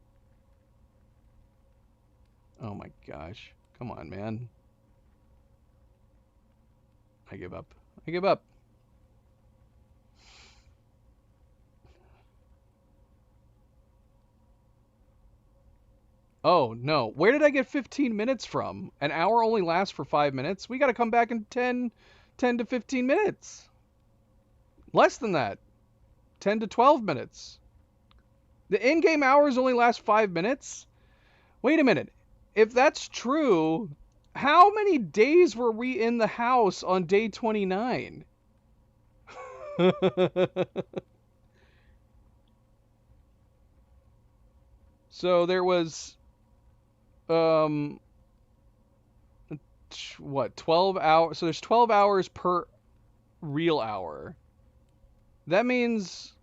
Oh my gosh. Come on, man. I give up. I give up. Oh, no. Where did I get 15 minutes from? An hour only lasts for 5 minutes? We gotta come back in 10 to 15 minutes. Less than that. 10 to 12 minutes. The in-game hours only last 5 minutes? Wait a minute. If that's true, how many days were we in the house on day 29? So there was um what, 12 hours? So there's 12 hours per real hour. That means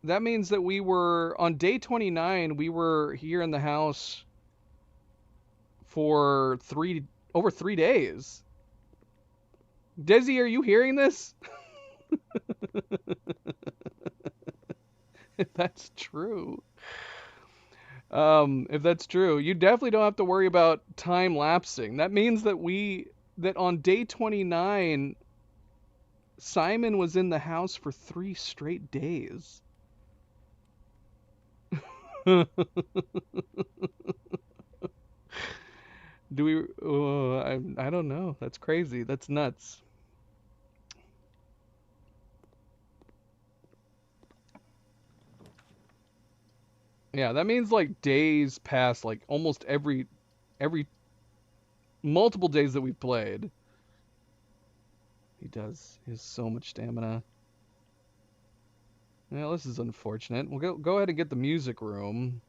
that we were on day 29, we were here in the house for over 3 days. Desi, are you hearing this? If that's true. If that's true, you definitely don't have to worry about time lapsing. That means that on day 29, Simon was in the house for 3 straight days. Do we? I don't know. That's crazy. That's nuts. Yeah, that means like days pass, like almost every multiple days that we've played. He does. He has so much stamina. Well, this is unfortunate. We'll go ahead and get the music room,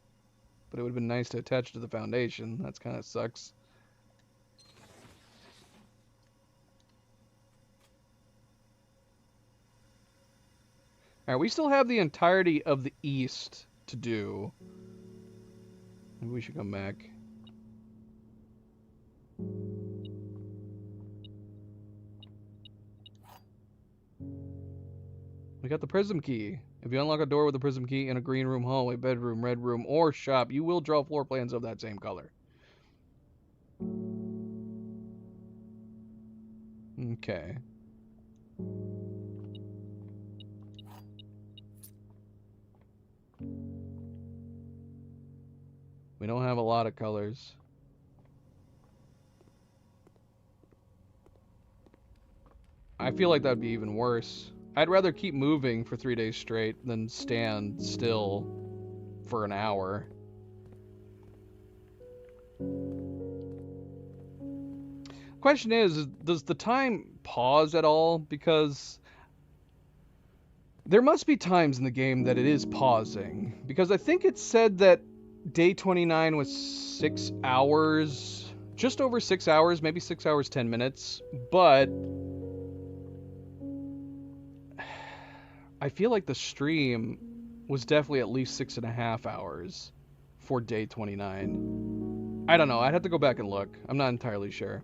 but it would have been nice to attach to the foundation. That's kind of sucks. All right, we still have the entirety of the east to do. Maybe we should come back. We got the prism key. If you unlock a door with the prism key in a green room, hallway, bedroom, red room, or shop, you will draw floor plans of that same color. Okay. We don't have a lot of colors. I feel like that'd be even worse. I'd rather keep moving for 3 days straight than stand still for an hour. Question is, does the time pause at all? Because there must be times in the game that it is pausing. Because I think it said that day 29 was 6 hours, just over 6 hours, maybe 6 hours 10 minutes. But I feel like the stream was definitely at least 6.5 hours for day 29. I don't know. I'd have to go back and look. I'm not entirely sure.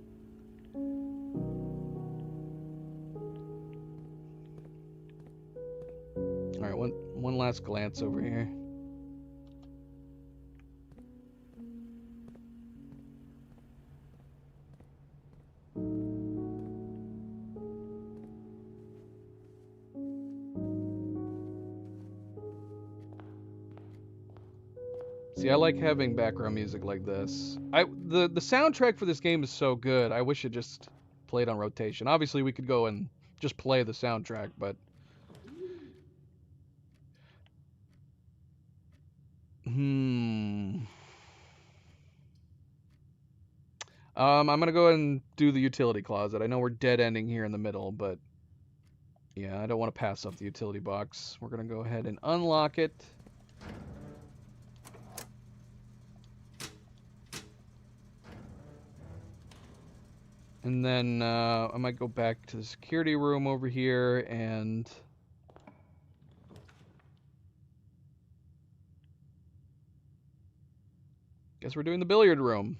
All right, one last glance over here. See, I like having background music like this. The soundtrack for this game is so good. I wish it just played on rotation. Obviously, we could go and just play the soundtrack, but I'm gonna go ahead and do the utility closet. I know we're dead ending here in the middle, but yeah, I don't want to pass up the utility box. We're gonna go ahead and unlock it. And then I might go back to the security room over here and guess we're doing the billiard room.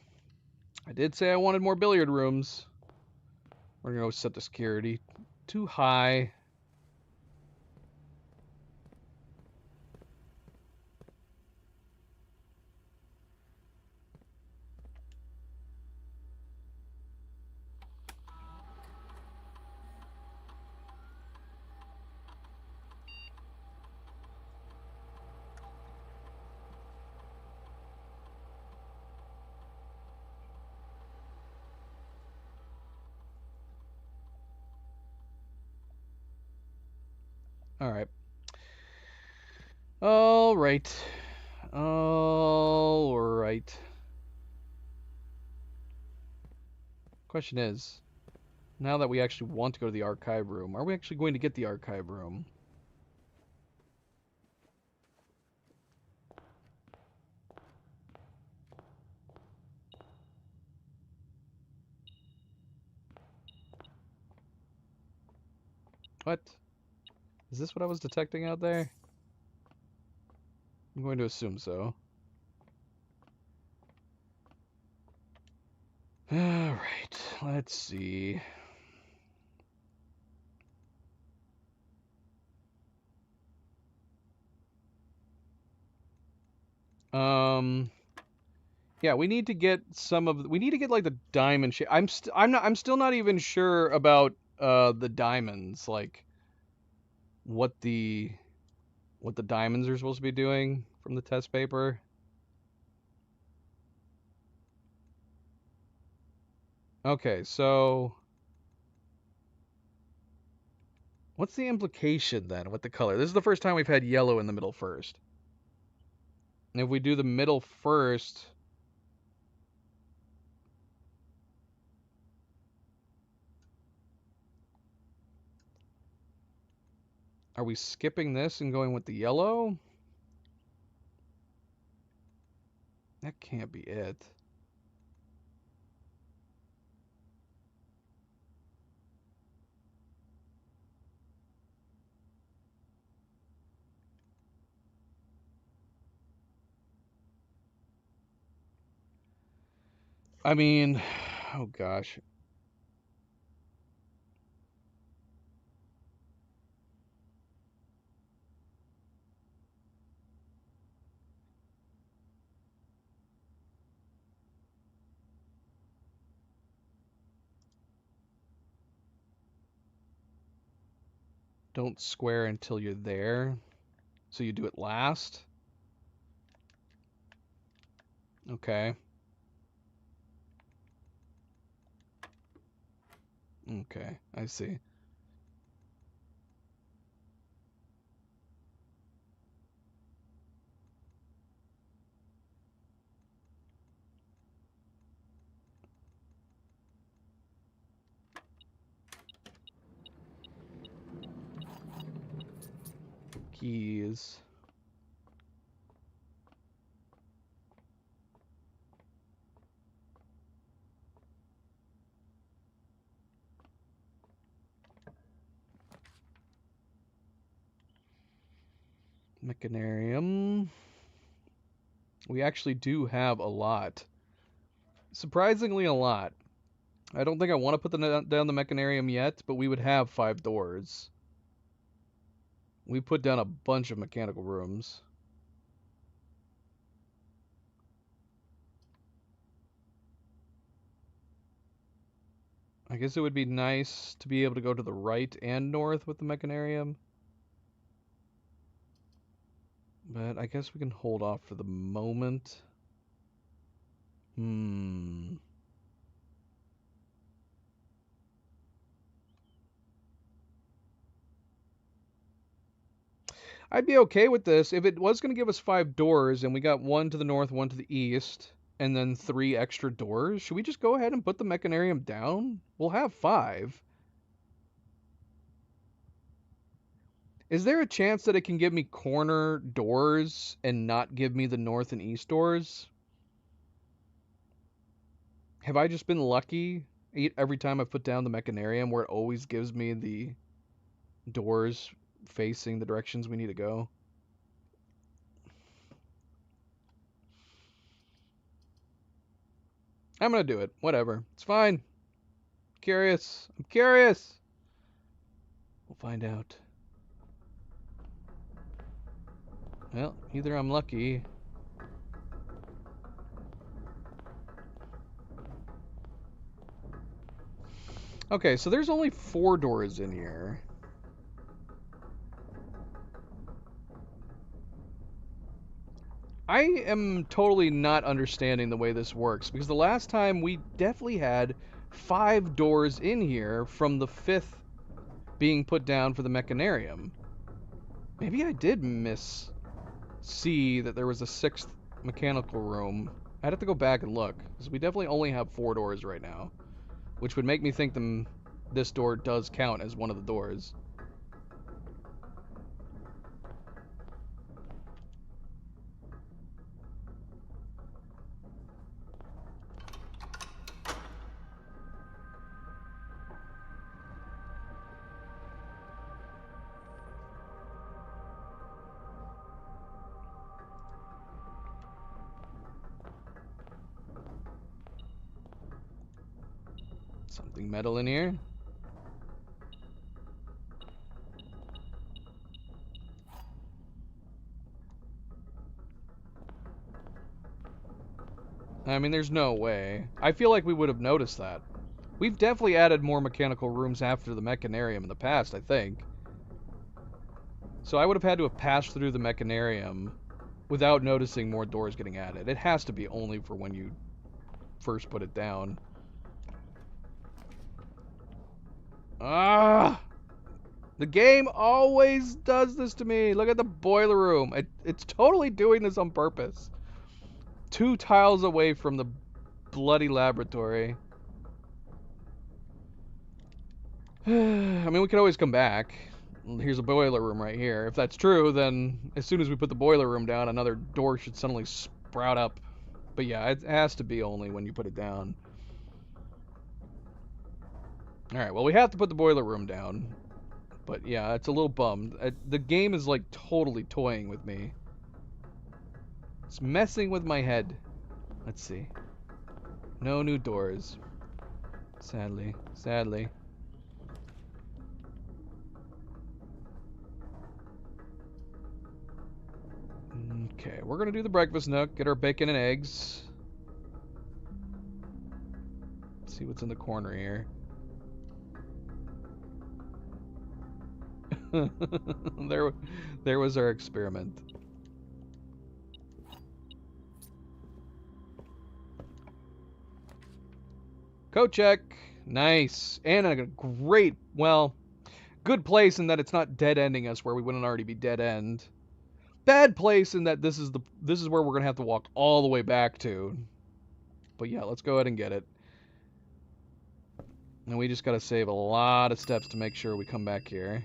I did say I wanted more billiard rooms. We're gonna go set the security too high. All right. All right. All right. Question is, now that we actually want to go to the archive room, are we actually going to get the archive room? What? Is this what I was detecting out there? I'm going to assume so. Alright, let's see. Yeah, we need to get we need to get like the diamond shape. I'm still not even sure about the diamonds, like what the diamonds are supposed to be doing from the test paper. Okay, so what's the implication then with the color? This is the first time we've had yellow in the middle first. And if we do the middle first, are we skipping this and going with the yellow? That can't be it. I mean, oh gosh. Don't square until you're there. So you do it last? Okay. Okay, I see. Keys. Mechanarium. We actually do have a lot. Surprisingly a lot. I don't think I want to put down the Mechanarium yet, but we would have 5 doors. We put down a bunch of mechanical rooms. I guess it would be nice to be able to go to the right and north with the Mechanarium. But I guess we can hold off for the moment. I'd be okay with this if it was going to give us 5 doors and we got 1 to the north, 1 to the east, and then 3 extra doors. Should we just go ahead and put the Mechanarium down? We'll have 5. Is there a chance that it can give me corner doors and not give me the north and east doors? Have I just been lucky every time I've put down the Mechanarium where it always gives me the doors facing the directions we need to go? I'm gonna do it. Whatever. It's fine. Curious. I'm curious. We'll find out. Well, either I'm lucky. Okay, so there's only 4 doors in here. I am totally not understanding the way this works because the last time we definitely had 5 doors in here from the 5th being put down for the Mechanarium. Maybe I did see that there was a 6th mechanical room. I'd have to go back and look, because we definitely only have 4 doors right now, which would make me think this door does count as one of the doors. Something metal in here. I mean, there's no way. I feel like we would have noticed that. We've definitely added more mechanical rooms after the mechanarium in the past, I think. So I would have had to have passed through the mechanarium without noticing more doors getting added. It has to be only for when you first put it down. Ah! The game always does this to me. Look at the boiler room. It's totally doing this on purpose. 2 tiles away from the bloody laboratory. I mean, we could always come back. Here's a boiler room right here. If that's true, then as soon as we put the boiler room down, another door should suddenly sprout up. But yeah, it has to be only when you put it down. Alright, well, we have to put the boiler room down. But yeah, it's a little bummed. The game is like totally toying with me. It's messing with my head. Let's see. No new doors. Sadly. Sadly. Okay, we're gonna do the breakfast nook, get our bacon and eggs. Let's see what's in the corner here. there was our experiment. Code check. Nice. And a great, well, good place in that it's not dead ending us where we wouldn't already be dead end. Bad place in that this is where we're gonna have to walk all the way back to. But yeah, let's go ahead and get it. And we just gotta save a lot of steps to make sure we come back here.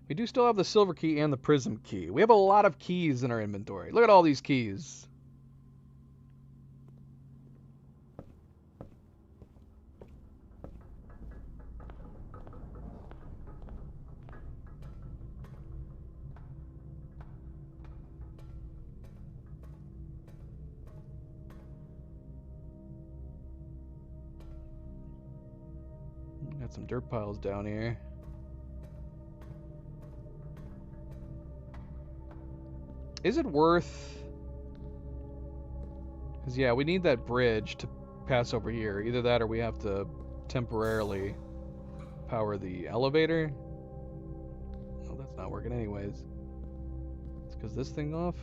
We do still have the silver key and the prism key. We have a lot of keys in our inventory. Look at all these keys. Got some dirt piles down here. Is it worth... Because, yeah, we need that bridge to pass over here. Either that or we have to temporarily power the elevator. Oh, that's not working anyways. It's because this thing off?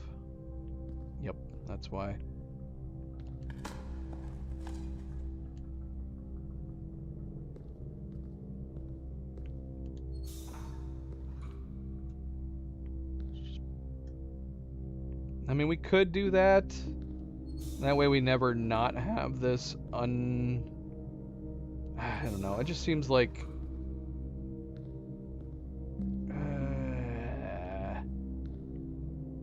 Yep, that's why. I mean, we could do that. That way we never not have this I don't know. It just seems like...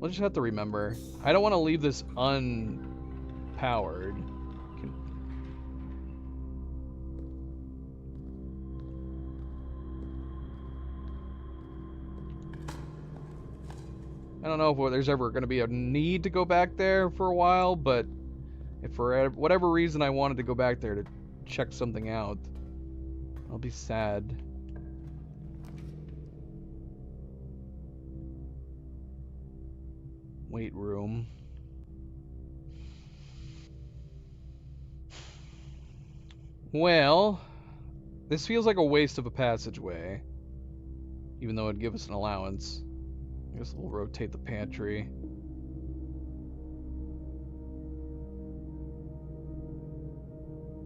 we'll just have to remember. I don't want to leave this unpowered. I don't know if there's ever going to be a need to go back there for a while, but if for whatever reason I wanted to go back there to check something out, I'll be sad. Weight room. Well, this feels like a waste of a passageway, even though it'd give us an allowance. I guess we'll rotate the pantry.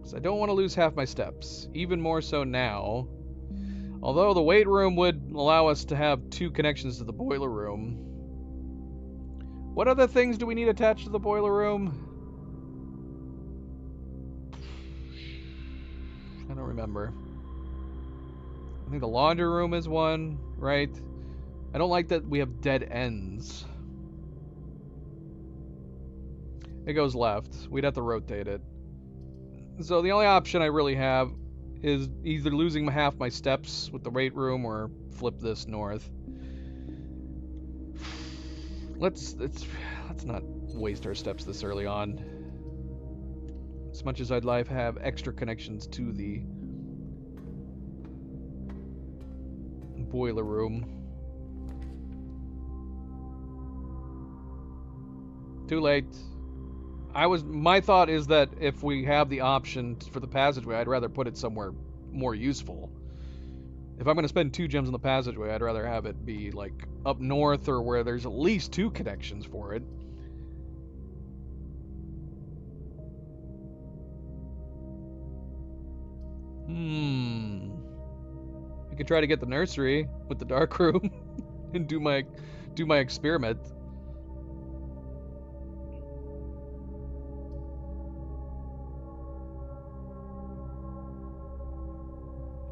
Because I don't want to lose half my steps. Even more so now. Although the weight room would allow us to have 2 connections to the boiler room. What other things do we need attached to the boiler room? I don't remember. I think the laundry room is one, right? I don't like that we have dead ends. It goes left. We'd have to rotate it. So the only option I really have is either losing half my steps with the weight room or flip this north. Let's not waste our steps this early on. As much as I'd like to have extra connections to the boiler room. Too late. My thought is that if we have the option for the passageway, I'd rather put it somewhere more useful. If I'm going to spend 2 gems on the passageway, I'd rather have it be like up north or where there's at least 2 connections for it. We could try to get the nursery with the dark room and do my experiment.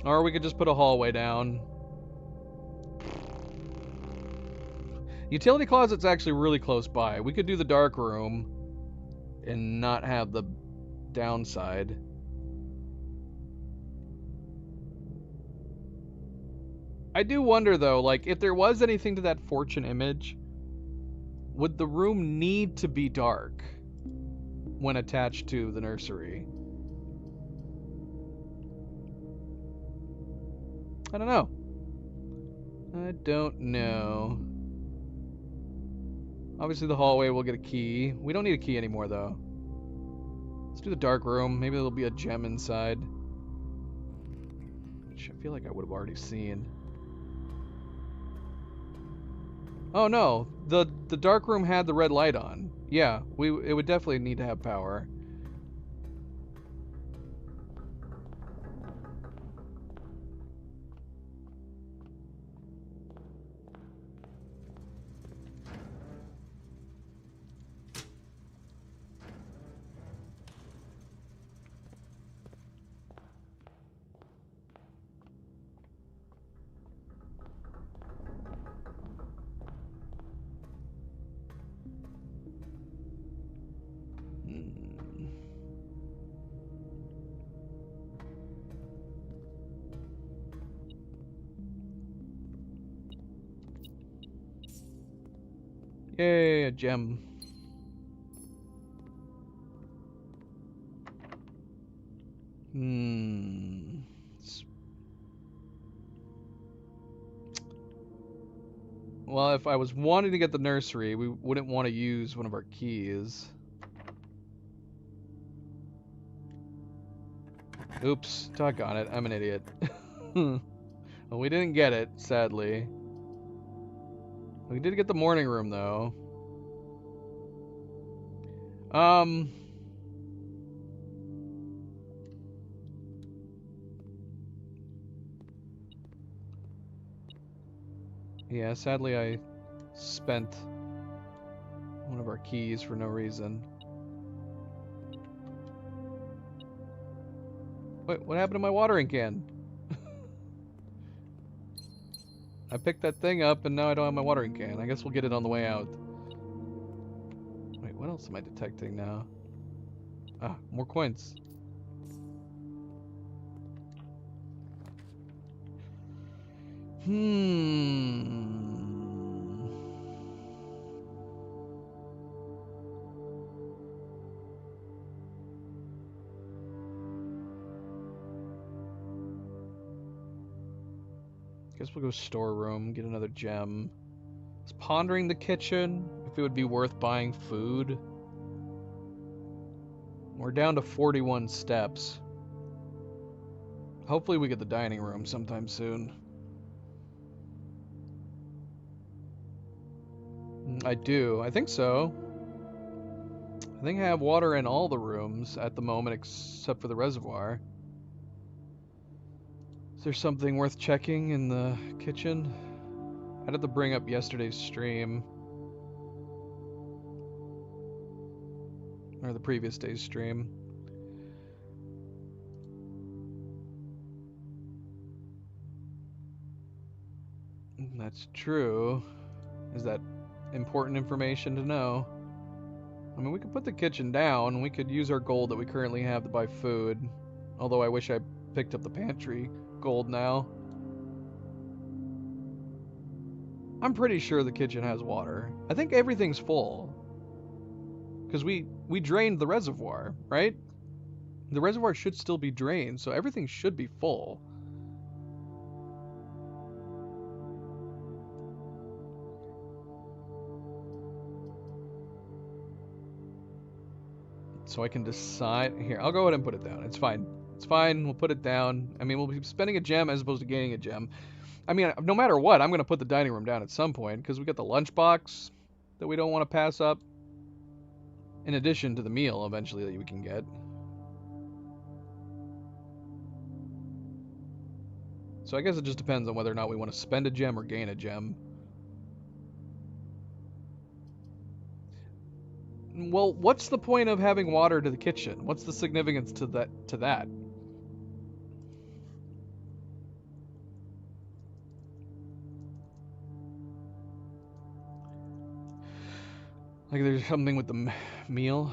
Or we could just put a hallway down. Utility closet's actually really close by. We could do the dark room and not have the downside. I do wonder though, like, if there was anything to that fortune image, would the room need to be dark when attached to the nursery? I don't know. I don't know. Obviously the hallway will get a key. We don't need a key anymore though. Let's do the dark room. Maybe there'll be a gem inside. Which I feel like I would have already seen. Oh no, the dark room had the red light on. Yeah, it would definitely need to have power. Yay, a gem. Well, if I was wanting to get the nursery, we wouldn't want to use one of our keys. Oops, doggone it, I'm an idiot. Well, we didn't get it, sadly. We did get the morning room, though. Yeah, sadly I spent one of our keys for no reason. Wait, what happened to my watering can? I picked that thing up and now I don't have my watering can. I guess we'll get it on the way out. Wait, what else am I detecting now? Ah, more coins. Guess we'll go storeroom, get another gem. I was pondering the kitchen, if it would be worth buying food. We're down to 41 steps. Hopefully we get the dining room sometime soon. I do. I think so. I think I have water in all the rooms at the moment except for the reservoir. Is there something worth checking in the kitchen? I'd have to bring up yesterday's stream. Or the previous day's stream. That's true. Is that important information to know? I mean, we could put the kitchen down. We could use our gold that we currently have to buy food. Although I wish I picked up the pantry gold now. I'm pretty sure the kitchen has water. I think everything's full. Because we drained the reservoir, right? The reservoir should still be drained, so everything should be full. So I can decide. Here, I'll go ahead and put it down. It's fine. It's fine. We'll put it down. I mean, we'll be spending a gem as opposed to gaining a gem. I mean, no matter what, I'm going to put the dining room down at some point because we got the lunchbox that we don't want to pass up. In addition to the meal eventually that we can get. So I guess it just depends on whether or not we want to spend a gem or gain a gem. Well, what's the point of having water to the kitchen? What's the significance to that? Like there's something with the meal?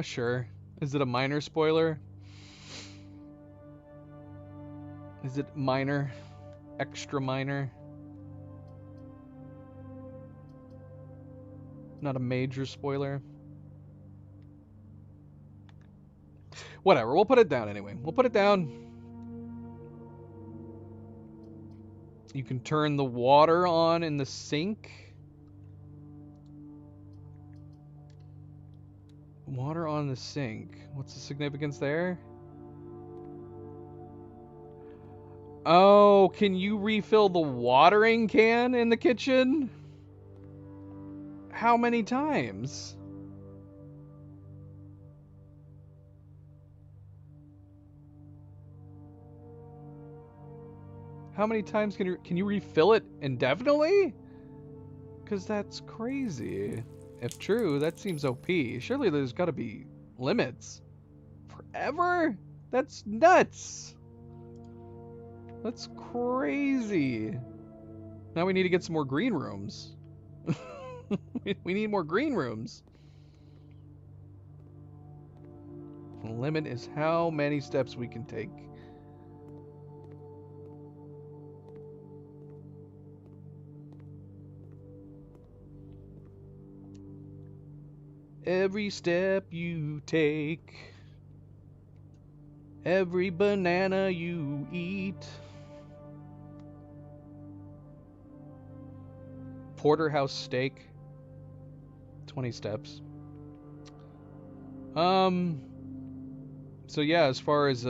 Sure. Is it a minor spoiler? Is it minor? Extra minor? Not a major spoiler? Whatever, we'll put it down anyway. We'll put it down. You can turn the water on in the sink. Water on the sink. What's the significance there? Oh, can you refill the watering can in the kitchen? How many times? How many times can you refill it indefinitely? Because that's crazy. If true, that seems OP. Surely there's got to be limits. Forever? That's nuts. That's crazy. Now we need to get some more green rooms. We need more green rooms. The limit is how many steps we can take. Every step you take, every banana you eat. Porterhouse steak, 20 steps. So yeah, as far as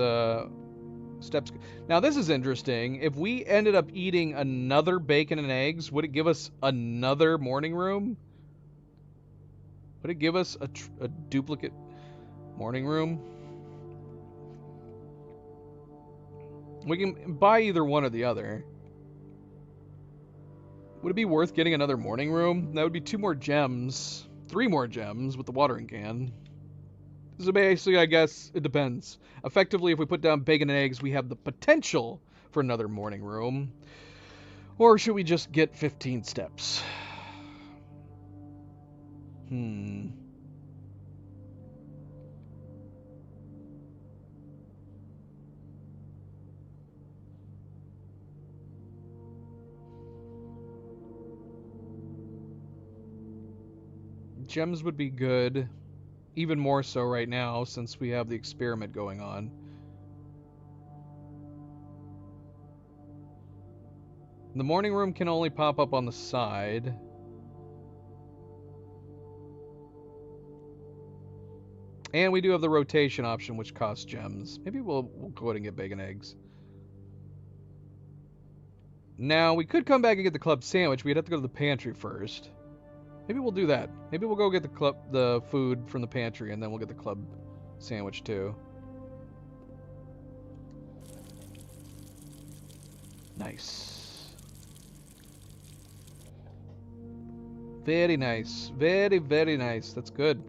steps. Now this is interesting. If we ended up eating another bacon and eggs, would it give us another morning room? Would it give us a duplicate morning room? We can buy either one or the other. Would it be worth getting another morning room? That would be 2 more gems. 3 more gems with the watering can. So basically, I guess, it depends. Effectively, if we put down bacon and eggs, we have the potential for another morning room. Or should we just get 15 steps? Gems would be good. Even more so right now, since we have the experiment going on. The morning room can only pop up on the side. And we do have the rotation option, which costs gems. Maybe we'll go ahead and get bacon eggs. Now, we could come back and get the club sandwich. We'd have to go to the pantry first. Maybe we'll do that. Maybe we'll go get the food from the pantry, and then we'll get the club sandwich too. Nice. Very nice. Very, very nice. That's good.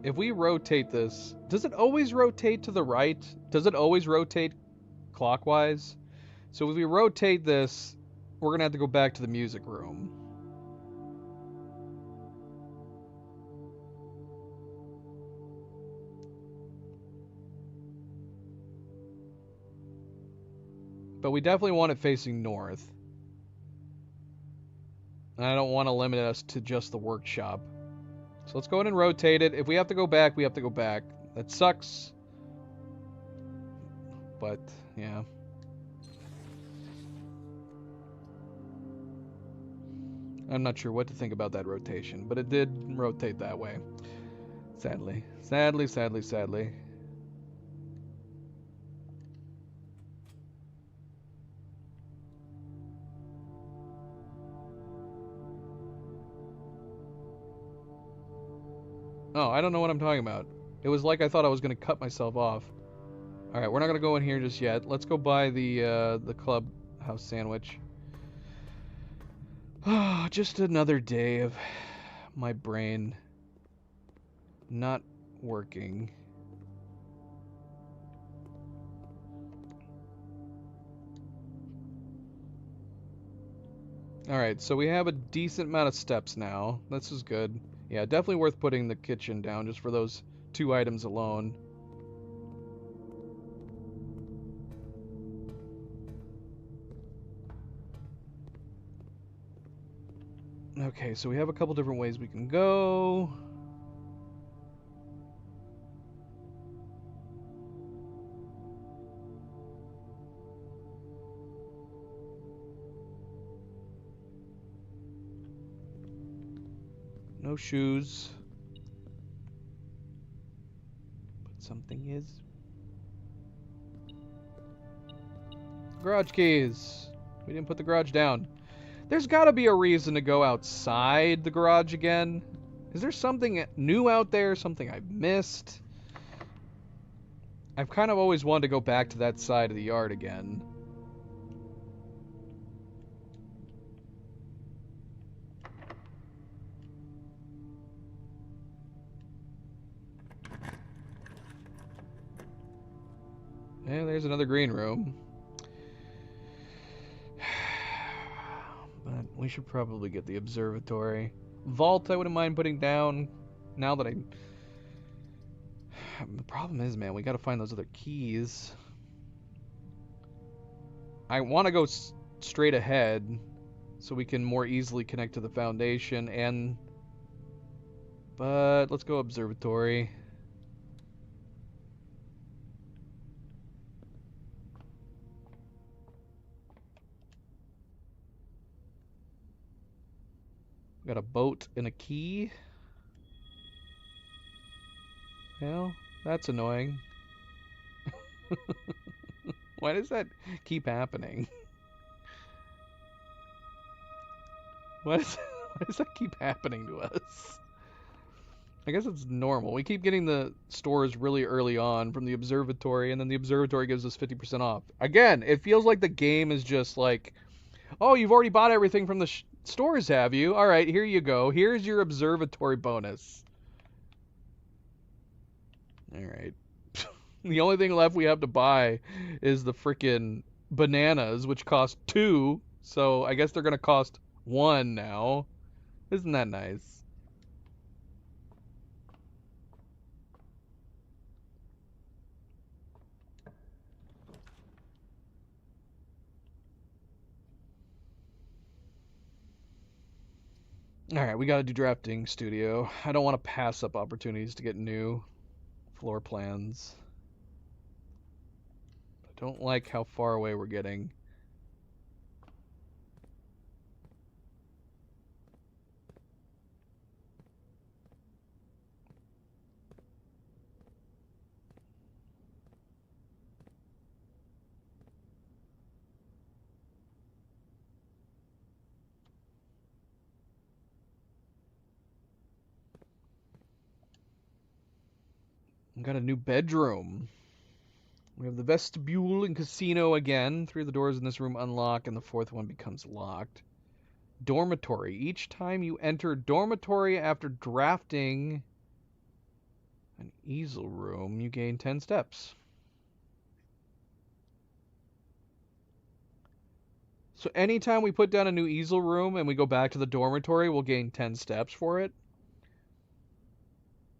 If we rotate this, does it always rotate to the right? Does it always rotate clockwise? So if we rotate this, we're going to have to go back to the music room. But we definitely want it facing north. And I don't want to limit us to just the workshop. So let's go ahead and rotate it. If we have to go back, we have to go back. That sucks. But, yeah. I'm not sure what to think about that rotation, but it did rotate that way. Sadly. Sadly, sadly, sadly. Oh, I don't know what I'm talking about. It was like I thought I was going to cut myself off. Alright, we're not going to go in here just yet. Let's go buy the clubhouse sandwich. Oh, just another day of my brain not working. Alright, so we have a decent amount of steps now. This is good. Yeah, definitely worth putting the kitchen down just for those 2 items alone. Okay, so we have a couple different ways we can go. No shoes. But something is. Garage keys. We didn't put the garage down. There's got to be a reason to go outside the garage again. Is there something new out there? Something I've missed? I've kind of always wanted to go back to that side of the yard again. Yeah, there's another green room. But we should probably get the observatory. Vault I wouldn't mind putting down now that I... The problem is, man, we gotta find those other keys. I want to go straight ahead so we can more easily connect to the foundation and... But let's go observatory. Got a boat and a key. Well, that's annoying. Why does that keep happening? Why does that keep happening to us? I guess it's normal. We keep getting the stores really early on from the observatory, and then the observatory gives us 50% off. Again, it feels like the game is just like, oh, you've already bought everything from the stores, have you? All right, here you go. Here's your observatory bonus. All right. The only thing left we have to buy is the frickin' bananas, which cost 2, so I guess they're gonna cost 1 now. Isn't that nice? Alright, we gotta do drafting studio. I don't want to pass up opportunities to get new floor plans. I don't like how far away we're getting. We got a new bedroom. We have the vestibule and casino again. 3 of the doors in this room unlock, and the 4th one becomes locked. Dormitory. Each time you enter dormitory after drafting an easel room, you gain 10 steps. So anytime we put down a new easel room and we go back to the dormitory, we'll gain 10 steps for it.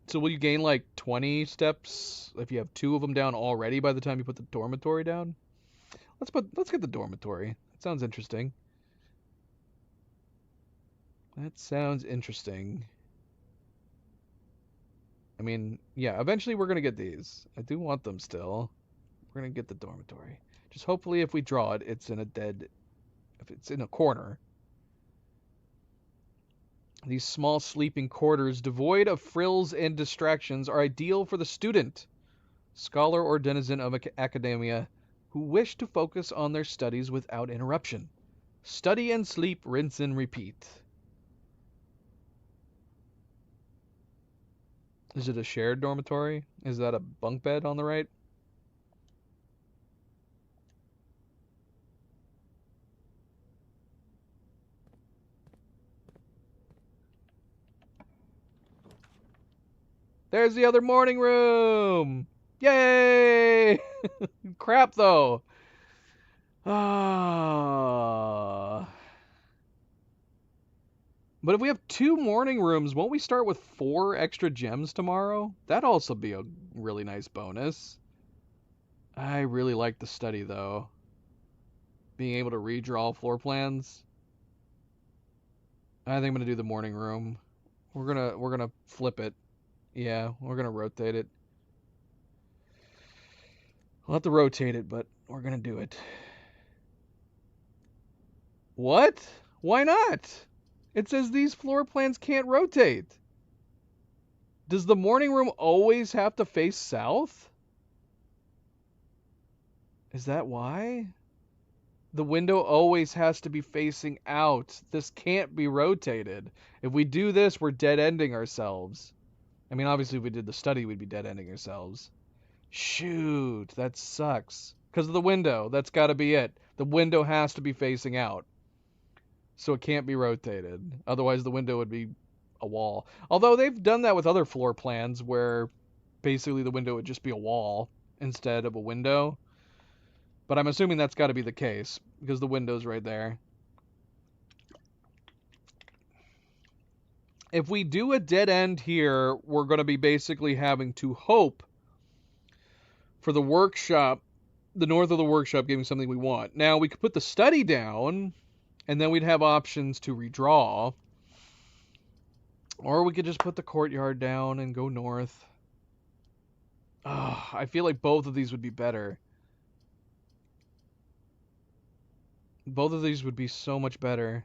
So will you gain like 20 steps if you have 2 of them down already by the time you put the dormitory down? Let's get the dormitory. That sounds interesting. That sounds interesting. I mean, yeah, eventually we're going to get these. I do want them still. We're going to get the dormitory. Just hopefully if we draw it, it's in a dead... If it's in a corner. These small sleeping quarters, devoid of frills and distractions, are ideal for the student, scholar or denizen of academia who wish to focus on their studies without interruption. Study and sleep, rinse and repeat. Is it a shared dormitory? Is that a bunk bed on the right? There's the other morning room! Yay! Crap, though. Ah. But if we have 2 morning rooms, won't we start with 4 extra gems tomorrow? That'd also be a really nice bonus. I really like the study, though. Being able to redraw floor plans. I think I'm gonna do the morning room. We're gonna flip it. Yeah, we're gonna rotate it. We'll have to rotate it, but we're gonna do it. What? Why not? It says these floor plans can't rotate. Does the morning room always have to face south? Is that why? The window always has to be facing out. This can't be rotated. If we do this, we're dead-ending ourselves. I mean, obviously, if we did the study, we'd be dead-ending ourselves. Shoot, that sucks. Because of the window. That's got to be it. The window has to be facing out. So it can't be rotated. Otherwise, the window would be a wall. Although they've done that with other floor plans where basically the window would just be a wall instead of a window. But I'm assuming that's got to be the case because the window's right there. If we do a dead end here, we're going to be basically having to hope for the workshop, the north of the workshop, giving something we want. Now, we could put the study down, and then we'd have options to redraw. Or we could just put the courtyard down and go north. I feel like both of these would be better. Both of these would be so much better.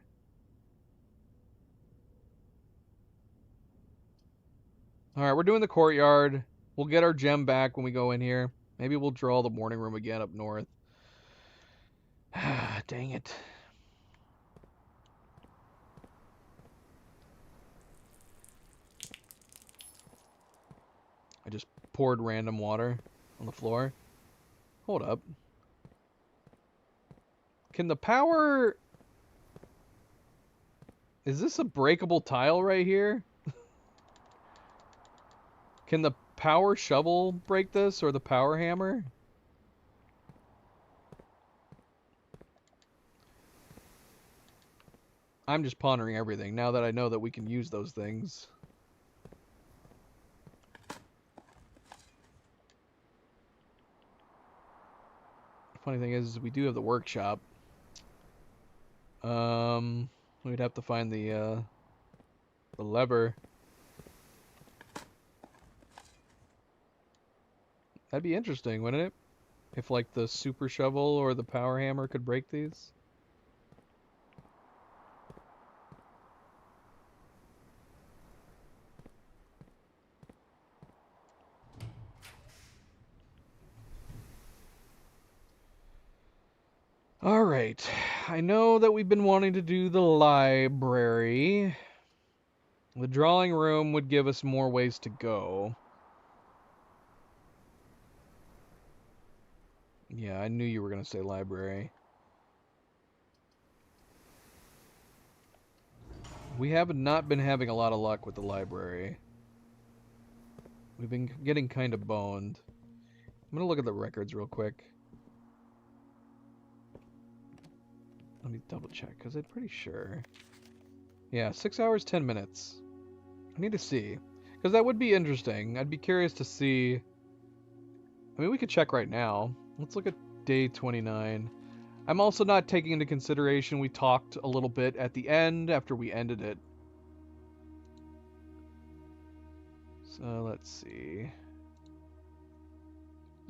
Alright, we're doing the courtyard. We'll get our gem back when we go in here. Maybe we'll draw the morning room again up north. Dang it. I just poured random water on the floor. Hold up. Can the power... Is this a breakable tile right here? Can the power shovel break this, or the power hammer? I'm just pondering everything now that I know that we can use those things. Funny thing is, we do have the workshop. We'd have to find the lever. That'd be interesting, wouldn't it? If like the super shovel or the power hammer could break these. All right. I know that we've been wanting to do the library. The drawing room would give us more ways to go. Yeah, I knew you were going to say library. We have not been having a lot of luck with the library. We've been getting kind of boned. I'm going to look at the records real quick. Let me double check, because I'm pretty sure. Yeah, 6 hours, 10 minutes. I need to see. Because that would be interesting. I'd be curious to see. I mean, we could check right now. Let's look at day 29. I'm also not taking into consideration we talked a little bit at the end after we ended it. So let's see.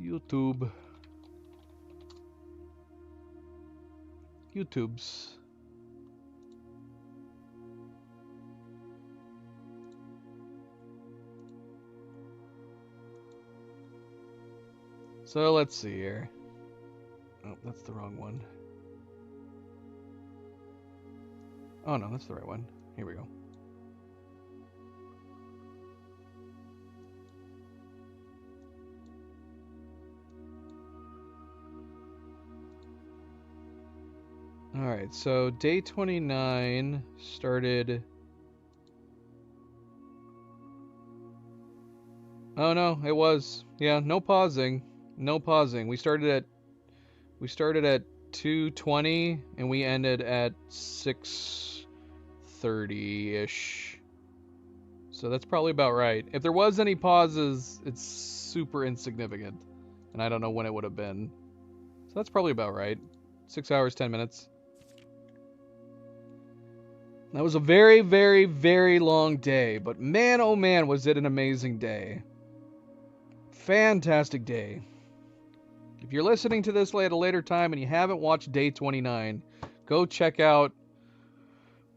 YouTubes. So let's see here. Oh, that's the wrong one. Oh no, that's the right one. Here we go. Alright, so day 29 started... Oh no, it was. Yeah, no pausing. No pausing. We started at 2:20 and we ended at 6:30-ish. So that's probably about right. If there was any pauses, it's super insignificant. And I don't know when it would have been. So that's probably about right. 6 hours, 10 minutes. That was a very, very, very long day. But man, oh man, was it an amazing day. Fantastic day. If you're listening to this at a later time and you haven't watched day 29, go check out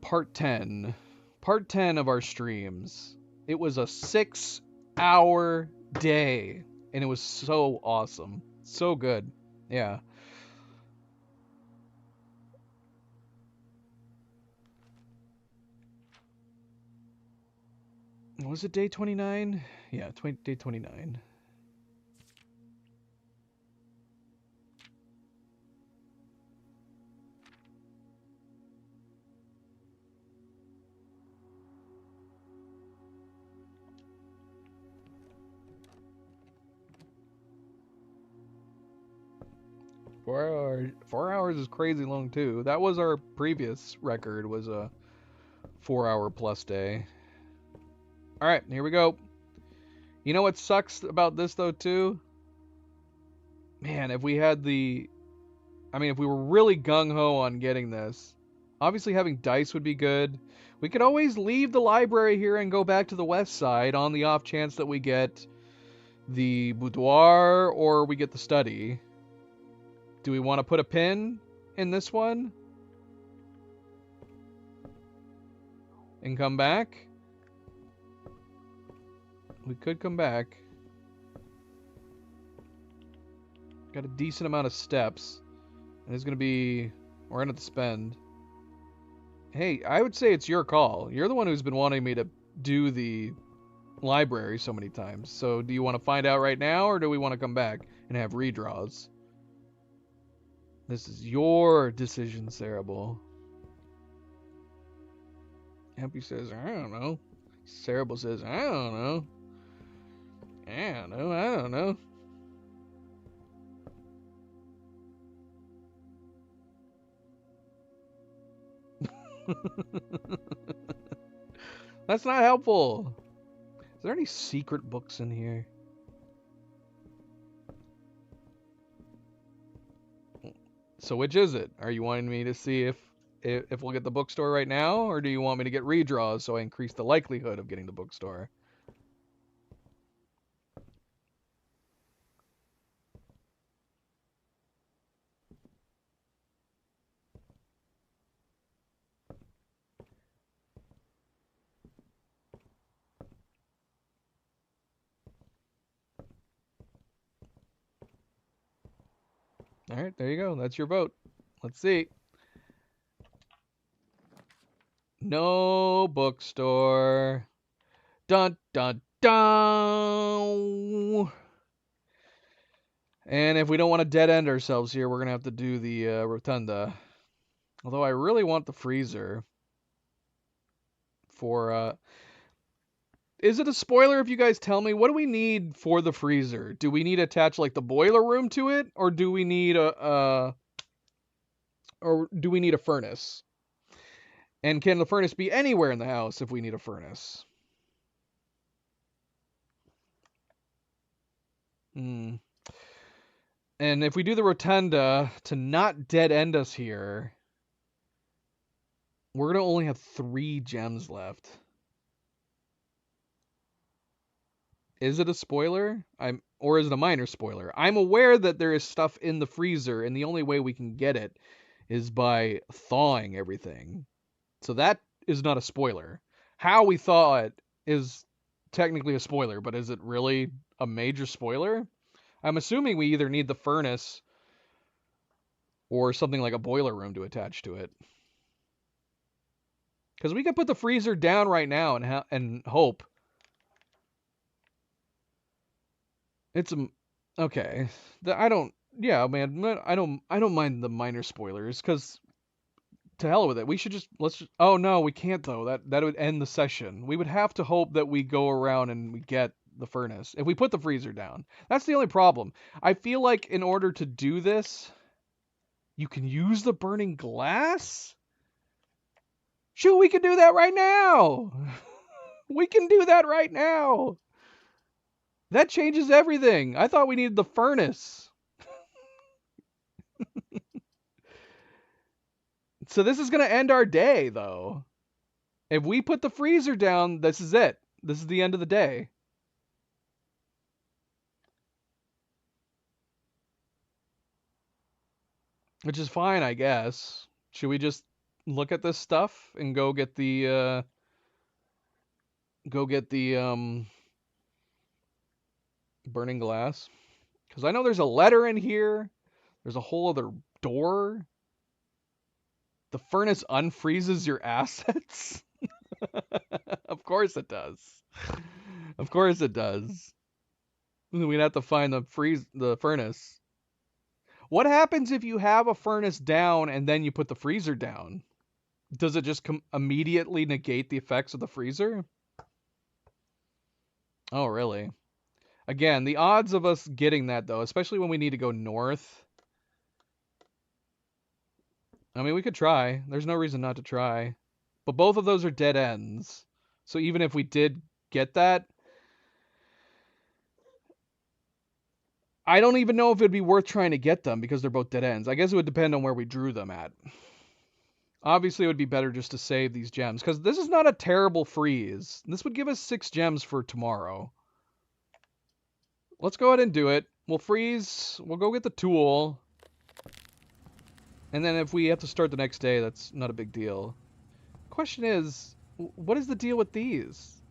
part 10. Part 10 of our streams. It was a 6-hour day, and it was so awesome. So good. Yeah. Was it day 29? Yeah, day 29. Four hours is crazy long too. That was our previous record, was a 4-hour plus day. All right, here we go. You know what sucks about this though too? Man, if we had the... I mean, if we were really gung-ho on getting this, obviously having dice would be good. We could always leave the library here and go back to the west side on the off chance that we get the boudoir or we get the study. Do we want to put a pin in this one? And come back? We could come back. Got a decent amount of steps. And it's going to be... We're going to have to spend... Hey, I would say it's your call. You're the one who's been wanting me to do the library so many times. So do you want to find out right now, or do we want to come back and have redraws? This is your decision, Cerebral. Happy says, I don't know. Cerebral says, I don't know. I don't know. That's not helpful. Is there any secret books in here? So which is it? Are you wanting me to see if we'll get the bookstore right now, or do you want me to get redraws so I increase the likelihood of getting the bookstore? All right, there you go. That's your vote. Let's see. No bookstore. Dun dun dun. And if we don't want to dead end ourselves here, we're gonna have to do the rotunda. Although I really want the freezer for. Is it a spoiler if you guys tell me what do we need for the freezer? Do we need to attach like the boiler room to it, or do we need a furnace? And can the furnace be anywhere in the house if we need a furnace? Hmm. And if we do the rotunda to not dead end us here, we're gonna only have 3 gems left. Is it a spoiler? Or is it a minor spoiler? I'm aware that there is stuff in the freezer, and the only way we can get it is by thawing everything. So that is not a spoiler. How we thaw it is technically a spoiler, but is it really a major spoiler? I'm assuming we either need the furnace or something like a boiler room to attach to it. Because we could put the freezer down right now and hope. It's a okay. I don't. Yeah, man. I don't mind the minor spoilers because to hell with it. We should let's. Oh no, we can't though. That would end the session. We would have to hope that we go around and we get the furnace if we put the freezer down. That's the only problem. I feel like in order to do this, you can use the burning glass. Shoot, we can do that right now. We can do that right now. That changes everything. I thought we needed the furnace. So this is going to end our day, though. If we put the freezer down, this is it. This is the end of the day. Which is fine, I guess. Should we just look at this stuff and go get the burning glass? Because I know there's a letter in here. There's a whole other door. The furnace unfreezes your assets. Of course it does. Of course it does. We'd have to find the furnace. What happens if you have a furnace down and then you put the freezer down? Does it just immediately negate the effects of the freezer? Oh, really? Again, the odds of us getting that, though, especially when we need to go north. I mean, we could try. There's no reason not to try. But both of those are dead ends. So even if we did get that, I don't even know if it'd be worth trying to get them because they're both dead ends. I guess it would depend on where we drew them at. Obviously, it would be better just to save these gems because this is not a terrible freeze. This would give us 6 gems for tomorrow. Let's go ahead and do it. We'll freeze. We'll go get the tool. And then if we have to start the next day, that's not a big deal. Question is, what is the deal with these?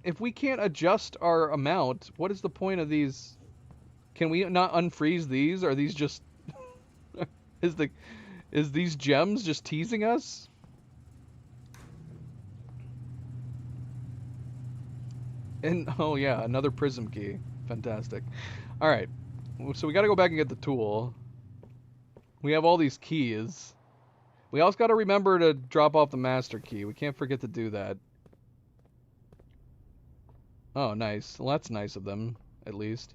If we can't adjust our amount, what is the point of these? Can we not unfreeze these? Are these just... Is these gems just teasing us? And, oh yeah, another prism key. Fantastic. Alright, so we gotta go back and get the tool. We have all these keys. We also gotta remember to drop off the master key. We can't forget to do that. Oh, nice. Well, that's nice of them, at least.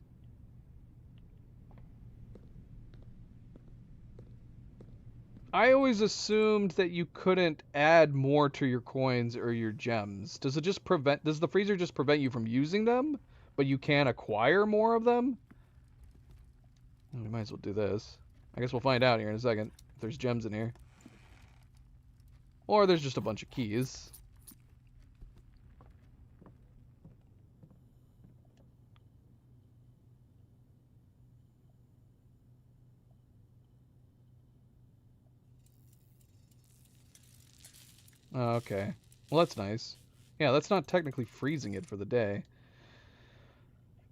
I always assumed that you couldn't add more to your coins or your gems. Does the freezer just prevent you from using them, but you can acquire more of them? We might as well do this. I guess we'll find out here in a second if there's gems in here. Or there's just a bunch of keys. Oh, okay. Well, that's nice. Yeah, that's not technically freezing it for the day.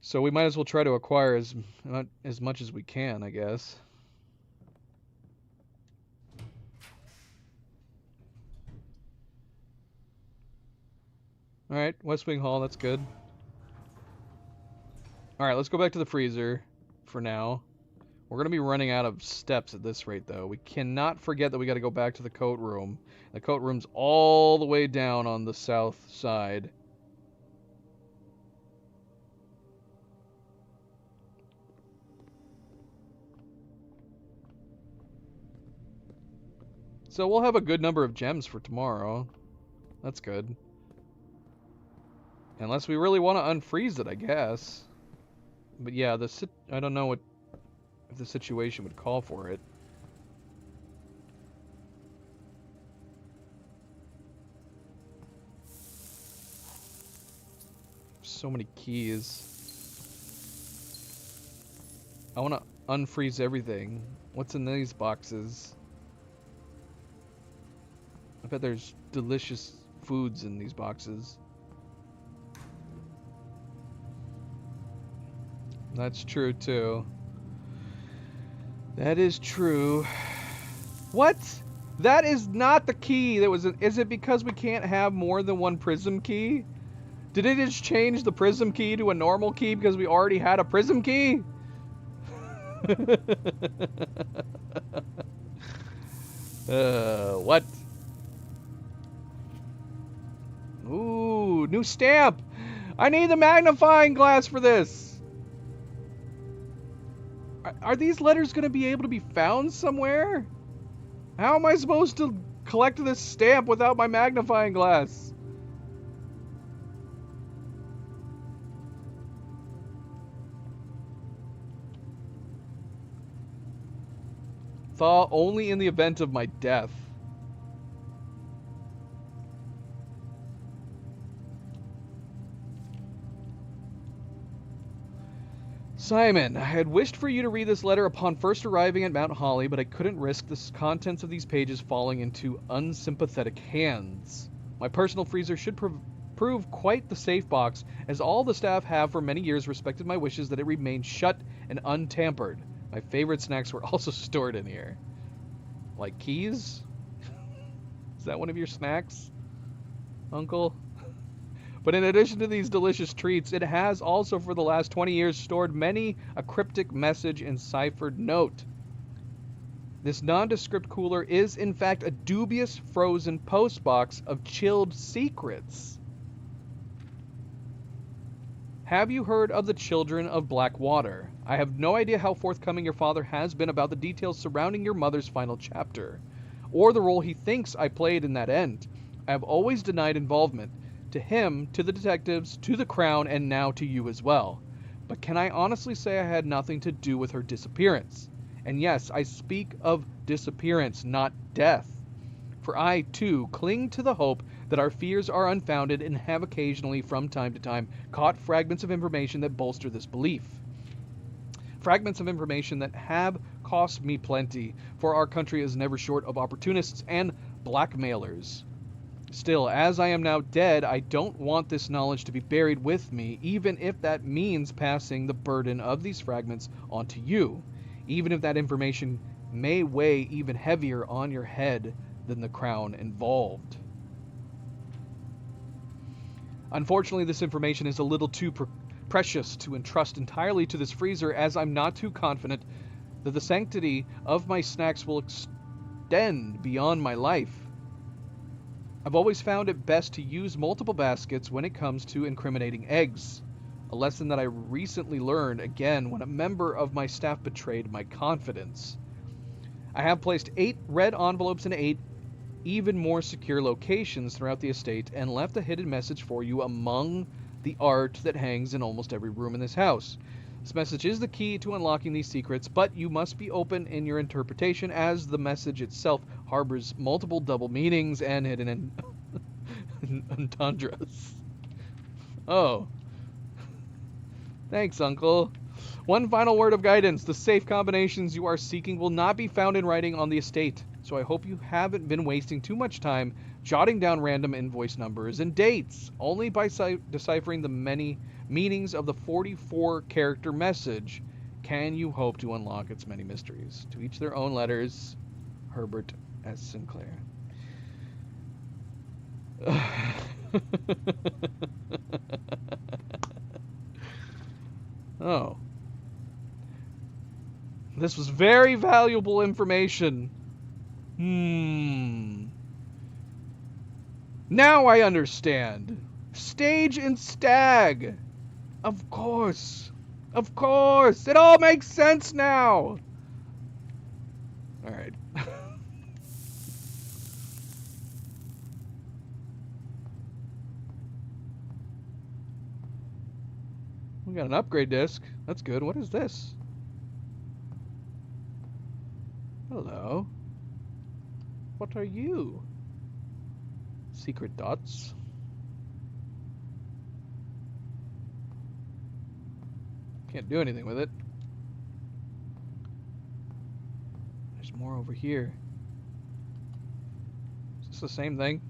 So we might as well try to acquire as much as we can, I guess. Alright, West Wing Hall, that's good. Alright, let's go back to the freezer for now. We're going to be running out of steps at this rate, though. We cannot forget that we got to go back to the coat room. The coat room's all the way down on the south side. So we'll have a good number of gems for tomorrow. That's good. Unless we really want to unfreeze it, I guess. But yeah, I don't know if the situation would call for it. So many keys. I want to unfreeze everything. What's in these boxes? I bet there's delicious foods in these boxes. That's true, too. That is true. What? That is not the key that was... Is it because we can't have more than one prism key? Did it just change the prism key to a normal key because we already had a prism key? What? Ooh, new stamp! I need the magnifying glass for this! Are these letters going to be able to be found somewhere? How am I supposed to collect this stamp without my magnifying glass? Thaw only in the event of my death. Simon, I had wished for you to read this letter upon first arriving at Mount Holly, but I couldn't risk the contents of these pages falling into unsympathetic hands. My personal freezer should prove quite the safe box, as all the staff have for many years respected my wishes that it remain shut and untampered. My favorite snacks were also stored in here. Like keys? Is that one of your snacks, Uncle? But in addition to these delicious treats, it has also for the last 20 years stored many a cryptic message and ciphered note. This nondescript cooler is in fact a dubious frozen postbox of chilled secrets. Have you heard of the Children of Blackwater? I have no idea how forthcoming your father has been about the details surrounding your mother's final chapter, or the role he thinks I played in that end. I have always denied involvement. To him, to the detectives, to the Crown, and now to you as well. But can I honestly say I had nothing to do with her disappearance? And yes, I speak of disappearance, not death. For I, too, cling to the hope that our fears are unfounded and have occasionally, from time to time, caught fragments of information that bolster this belief. Fragments of information that have cost me plenty, for our country is never short of opportunists and blackmailers. Still, as I am now dead, I don't want this knowledge to be buried with me, even if that means passing the burden of these fragments onto you, even if that information may weigh even heavier on your head than the Crown involved. Unfortunately, this information is a little too precious to entrust entirely to this freezer, as I'm not too confident that the sanctity of my snacks will extend beyond my life. I've always found it best to use multiple baskets when it comes to incriminating eggs. A lesson that I recently learned again when a member of my staff betrayed my confidence. I have placed 8 red envelopes in 8 even more secure locations throughout the estate and left a hidden message for you among the art that hangs in almost every room in this house. This message is the key to unlocking these secrets, but you must be open in your interpretation as the message itself harbors multiple double meanings and hidden entendres. Oh, thanks, Uncle. One final word of guidance. The safe combinations you are seeking will not be found in writing on the estate, so I hope you haven't been wasting too much time jotting down random invoice numbers and dates. Only by deciphering the many meanings of the 44-character message can you hope to unlock its many mysteries. To each their own letters, Herbert S. Sinclair. Oh. This was very valuable information. Now I understand. Stage and stag. Of course. Of course. It all makes sense now. All right. We got an upgrade disc. That's good. What is this? Hello. What are you? Secret dots. Can't do anything with it. There's more over here. Is this the same thing?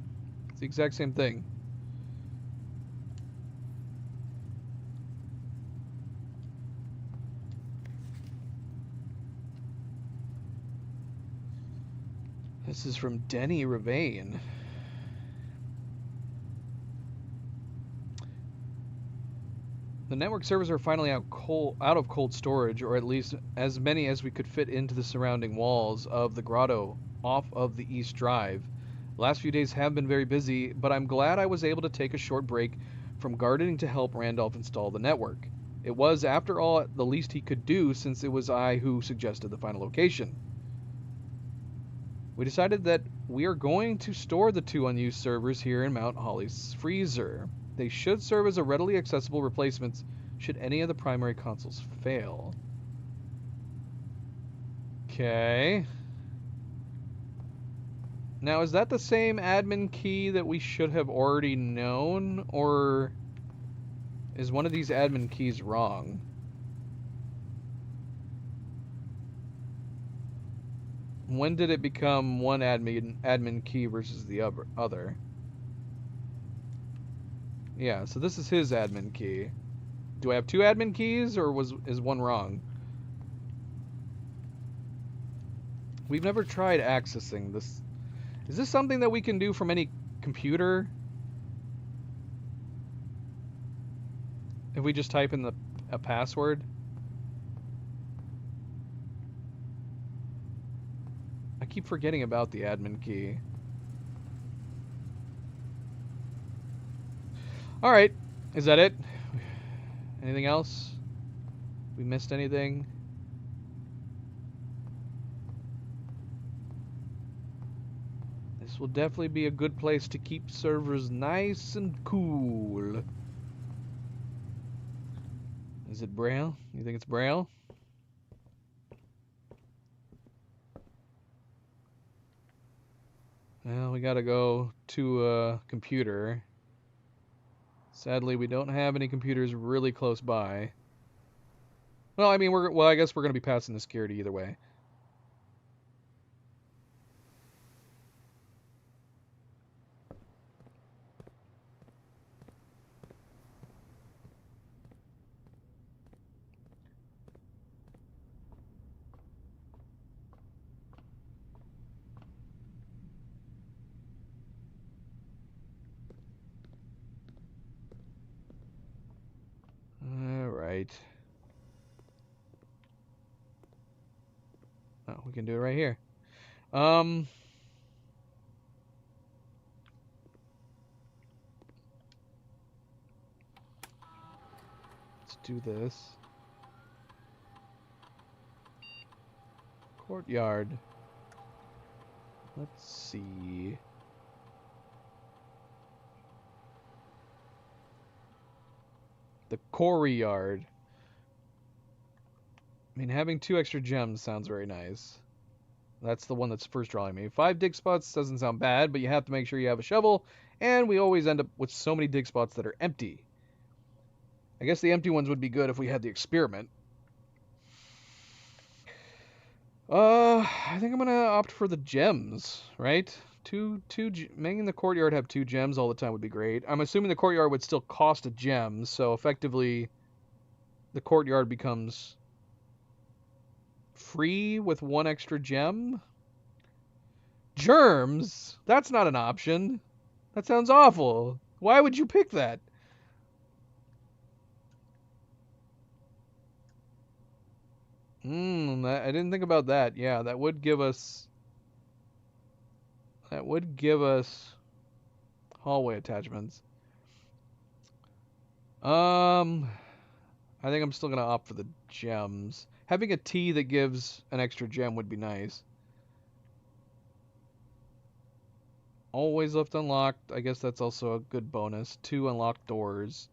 It's the exact same thing. This is from Denny Ravane. The network servers are finally out of cold storage, or at least as many as we could fit into the surrounding walls of the grotto off of the East Drive. The last few days have been very busy, but I'm glad I was able to take a short break from gardening to help Randolph install the network. It was, after all, the least he could do since it was I who suggested the final location. We decided that we are going to store the 2 unused servers here in Mount Holly's freezer. They should serve as a readily accessible replacements should any of the primary consoles fail. Okay. Now, is that the same admin key that we should have already known, or is one of these admin keys wrong? When did it become one admin key versus the other? Yeah, so this is his admin key. Do I have 2 admin keys, or is one wrong? We've never tried accessing this. Is this something that we can do from any computer? If we just type in a password? I keep forgetting about the admin key. Alright, is that it? Anything else? We missed anything? This will definitely be a good place to keep servers nice and cool. Is it Braille? You think it's Braille? Well, we gotta go to a computer. Sadly, we don't have any computers really close by. Well, I mean, I guess we're gonna be passing the security either way. Alright. Oh, we can do it right here. do this. Courtyard. Let's see. The quarry yard. I mean, having 2 extra gems sounds very nice. That's the one that's first drawing me. 5 dig spots doesn't sound bad, but you have to make sure you have a shovel, and we always end up with so many dig spots that are empty. I guess the empty ones would be good if we had the experiment. I think I'm gonna opt for the gems, right? Making the courtyard have 2 gems all the time would be great. I'm assuming the courtyard would still cost a gem, so effectively the courtyard becomes free with 1 extra gem. Germs? That's not an option. That sounds awful. Why would you pick that? I didn't think about that. Yeah, that would give us hallway attachments. I think I'm still gonna opt for the gems. Having a T that gives an extra gem would be nice. Always left unlocked. I guess that's also a good bonus. 2 unlocked doors.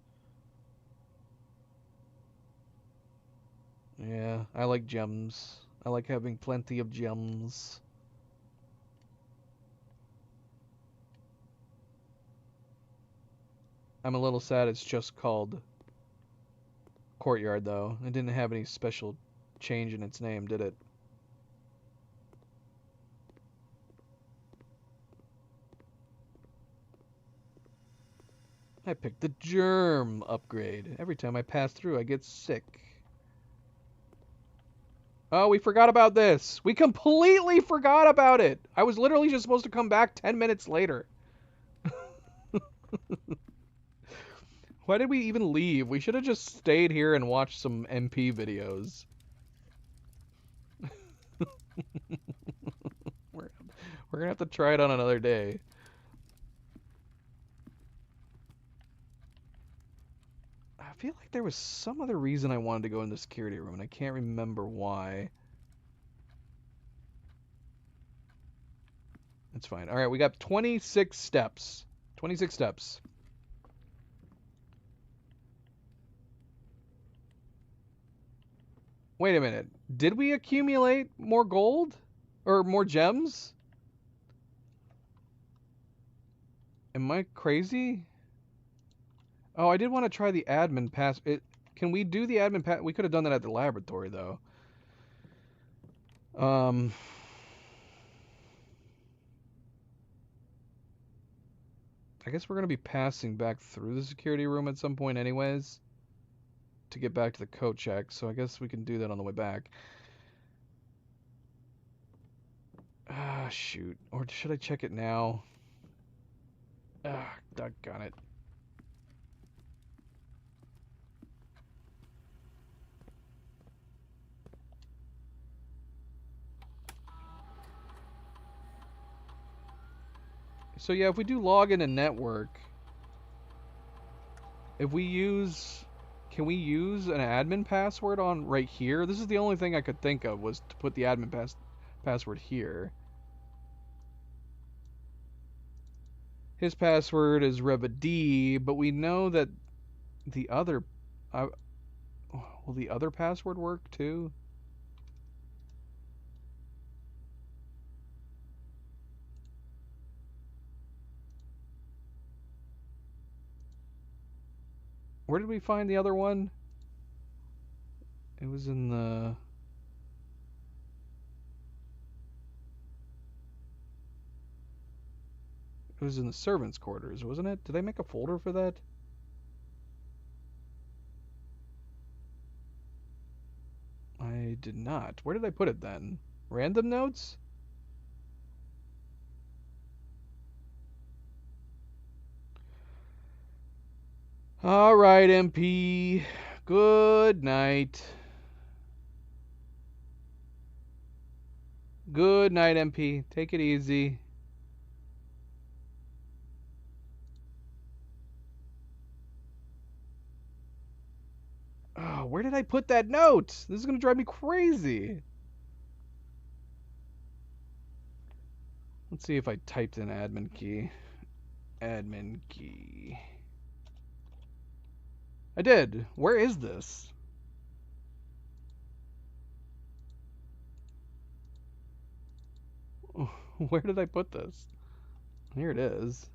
Yeah, I like gems. I like having plenty of gems. I'm a little sad it's just called Courtyard, though. It didn't have any special change in its name, did it? I picked the germ upgrade. Every time I pass through, I get sick. Oh, we forgot about this. We completely forgot about it. I was literally just supposed to come back 10 minutes later. Why did we even leave? We should have just stayed here and watched some MP videos. We're gonna have to try it on another day. I feel like there was some other reason I wanted to go in the security room, and I can't remember why. It's fine. All right, we got 26 steps. 26 steps. Wait a minute. Did we accumulate more gold? Or more gems? Am I crazy? Oh, I did want to try the admin pass. Can we do the admin pass? We could have done that at the laboratory, though. I guess we're going to be passing back through the security room at some point anyways to get back to the coat check, so I guess we can do that on the way back. Ah, shoot. Or should I check it now? Ah, doggone it. So yeah, if we do log in a network, if we use... Can we use an admin password on right here? This is the only thing I could think of was to put the admin password here. His password is RevaD, but we know that the other... will the other password work too? Where did we find the other one? It was in the... It was in the servants' quarters, wasn't it? Did I make a folder for that? I did not. Where did I put it then? Random notes? All right, MP. Good night. Good night, MP. Take it easy. did I put that note? This is gonna drive me crazy. Let's see if I typed in admin key. Admin key. I did. Where is this? Where did I put this? Here it is.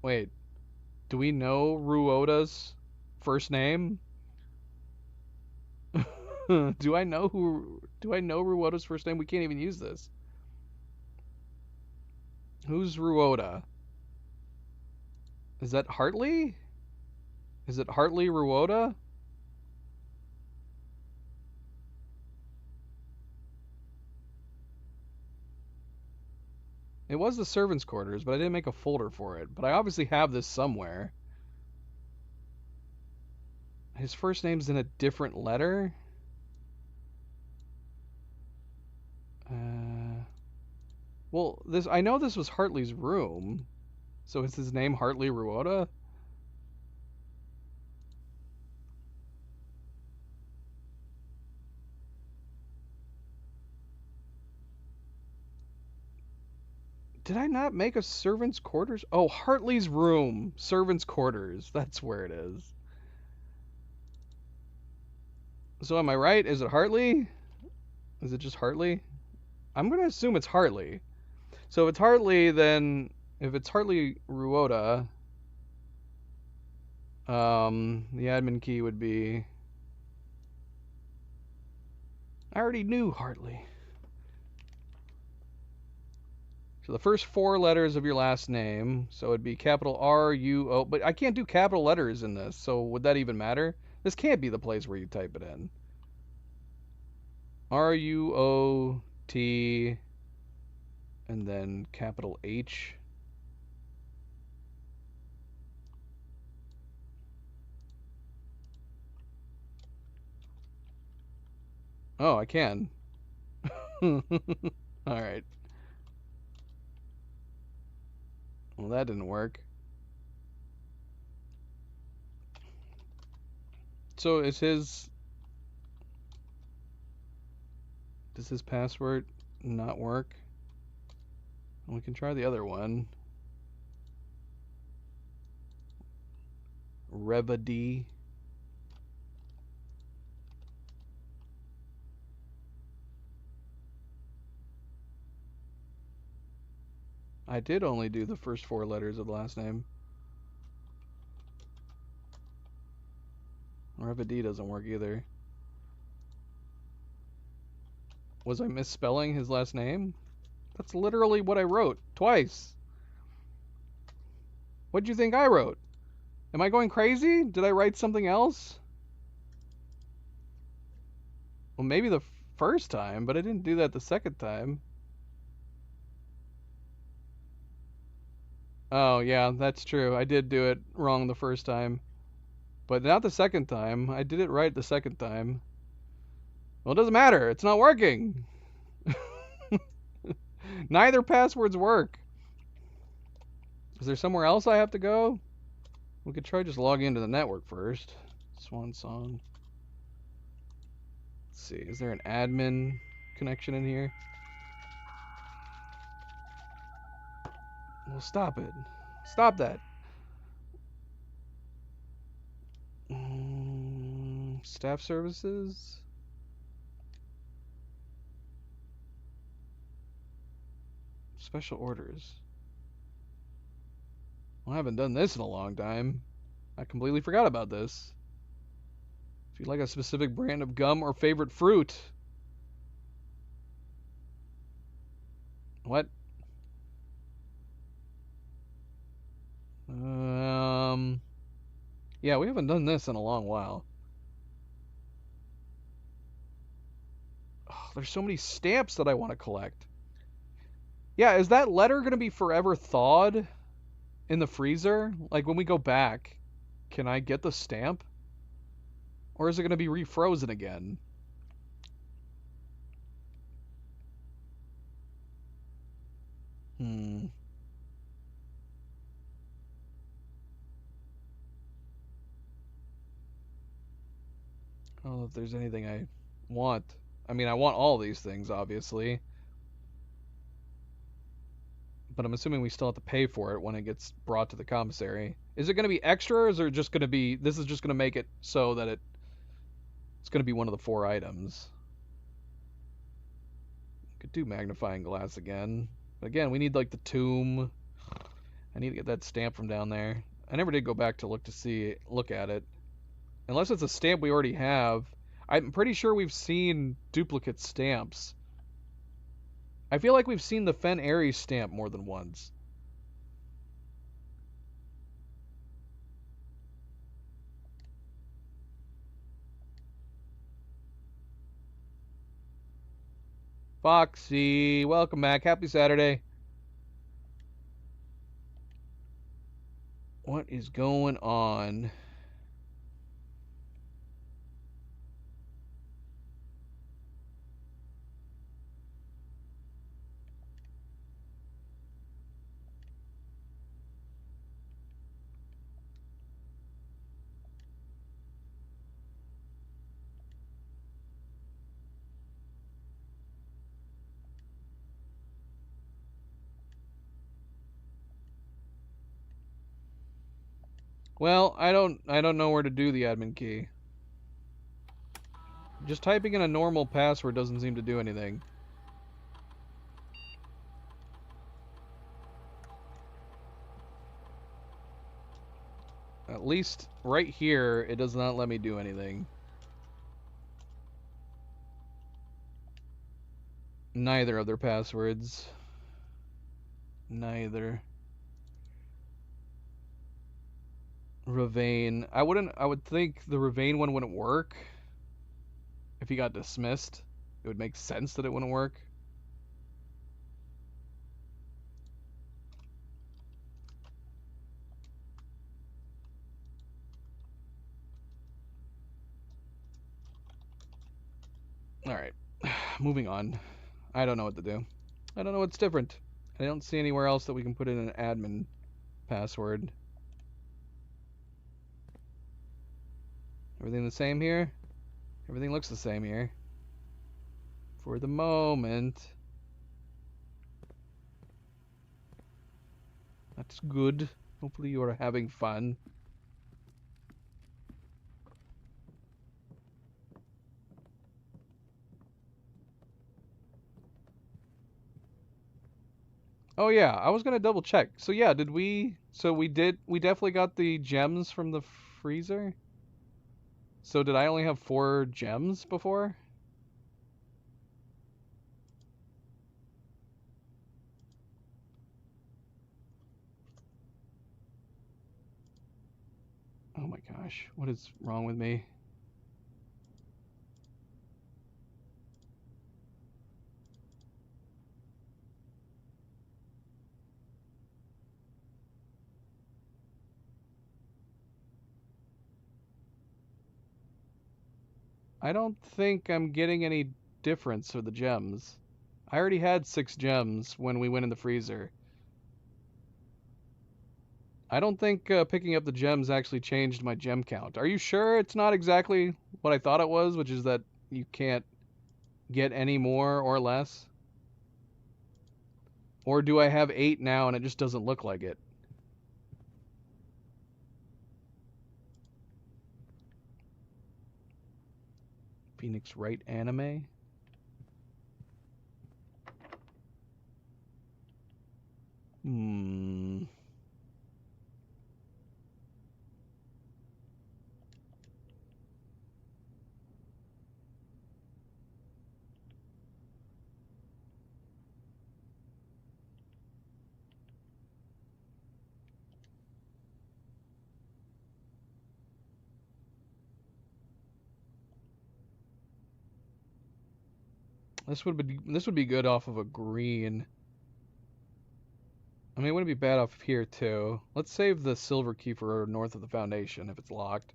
Wait, do we know Ruoda's first name? Do I know Ruoda's first name? We can't even use this. Who's Ruoda? Is that Hartley? Is it Hartley Ruoda? It was the servants' quarters, but I didn't make a folder for it. But I obviously have this somewhere. His first name's in a different letter? Well, I know this was Hartley's room. So is his name Hartley Ruoda? Did I not make a servant's quarters? Oh, Hartley's room. Servant's quarters. That's where it is. So am I right? Is it Hartley? Is it just Hartley? I'm going to assume it's Hartley. So if it's Hartley, then if it's Hartley Ruoda, the admin key would be... I already knew Hartley. So the first 4 letters of your last name, so it'd be capital R-U-O, but I can't do capital letters in this, so would that even matter? This can't be the place where you type it in. R-U-O-T, and then capital H. Oh, I can. Alright. Well, that didn't work. So is his... Does his password not work? We can try the other one. Revady. I did only do the first 4 letters of the last name. Revady doesn't work either. Was I misspelling his last name? That's literally what I wrote. Twice. What'd you think I wrote? Am I going crazy? Did I write something else? Well, maybe the first time, but I didn't do that the second time. Oh, yeah, that's true. I did do it wrong the first time. But not the second time. I did it right the second time. Well, it doesn't matter. It's not working. Neither passwords work. Is there somewhere else I have to go? We could try just logging into the network first. Swan Song. Let's see. Is there an admin connection in here? Well, stop it. Stop that. Staff services? Special orders. Well, I haven't done this in a long time. I completely forgot about this. If you like a specific brand of gum or favorite fruit. What? Yeah, we haven't done this in a long while. Oh, there's so many stamps that I want to collect. Yeah, is that letter going to be forever thawed in the freezer? Like when we go back, can I get the stamp? Or is it going to be refrozen again? Hmm. I don't know if there's anything I want. I mean, I want all these things, obviously. But I'm assuming we still have to pay for it when it gets brought to the commissary. Is it going to be extra, or is it just going to be... This is just going to make it so that it's going to be one of the 4 items. Could do magnifying glass again. But again, we need, like, the tomb. I need to get that stamp from down there. I never did go back to look at it. Unless it's a stamp we already have. I'm pretty sure we've seen duplicate stamps. I feel like we've seen the Fen Ares stamp more than once. Foxy, welcome back. Happy Saturday. What is going on? Well, I don't know where to do the admin key. Just typing in a normal password doesn't seem to do anything. At least right here, it does not let me do anything. Neither of their passwords. Neither. Ravane. I would think the Ravane one wouldn't work. If he got dismissed, it would make sense that it wouldn't work. Alright. Moving on. I don't know what to do. I don't know what's different. I don't see anywhere else that we can put in an admin password. Everything the same here? Everything looks the same here. For the moment. That's good. Hopefully you are having fun. Oh yeah, I was gonna double check. So yeah, we definitely got the gems from the freezer? So did I only have 4 gems before? Oh my gosh, what is wrong with me? I don't think I'm getting any difference with the gems. I already had 6 gems when we went in the freezer. I don't think picking up the gems actually changed my gem count. Are you sure it's not exactly what I thought it was, which is that you can't get any more or less? Or do I have 8 now and it just doesn't look like it? Phoenix Wright anime? Hmm. This would be good off of a green. I mean, it wouldn't be bad off here too. Let's save the silver key for north of the foundation if it's locked.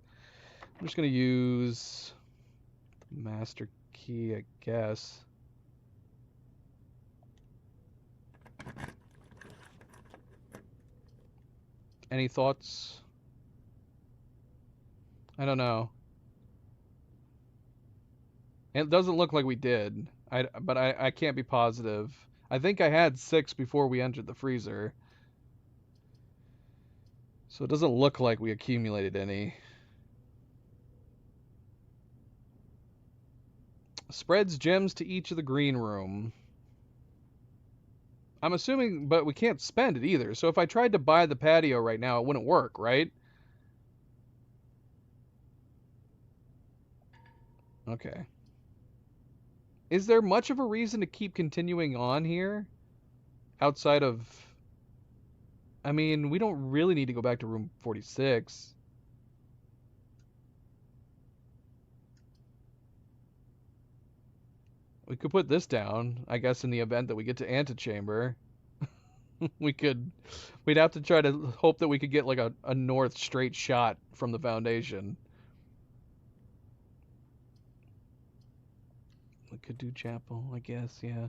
I'm just going to use the master key, I guess. Any thoughts? I don't know. It doesn't look like we did. But I can't be positive. I think I had 6 before we entered the freezer. So it doesn't look like we accumulated any. Spreads gems to each of the green room. I'm assuming, but we can't spend it either. So if I tried to buy the patio right now, it wouldn't work, right? Okay. Is there much of a reason to keep continuing on here? Outside of... I mean, we don't really need to go back to room 46. We could put this down, I guess, in the event that we get to antechamber. We'd have to try to hope that we could get like a north straight shot from the foundation. We could do chapel, I guess, yeah.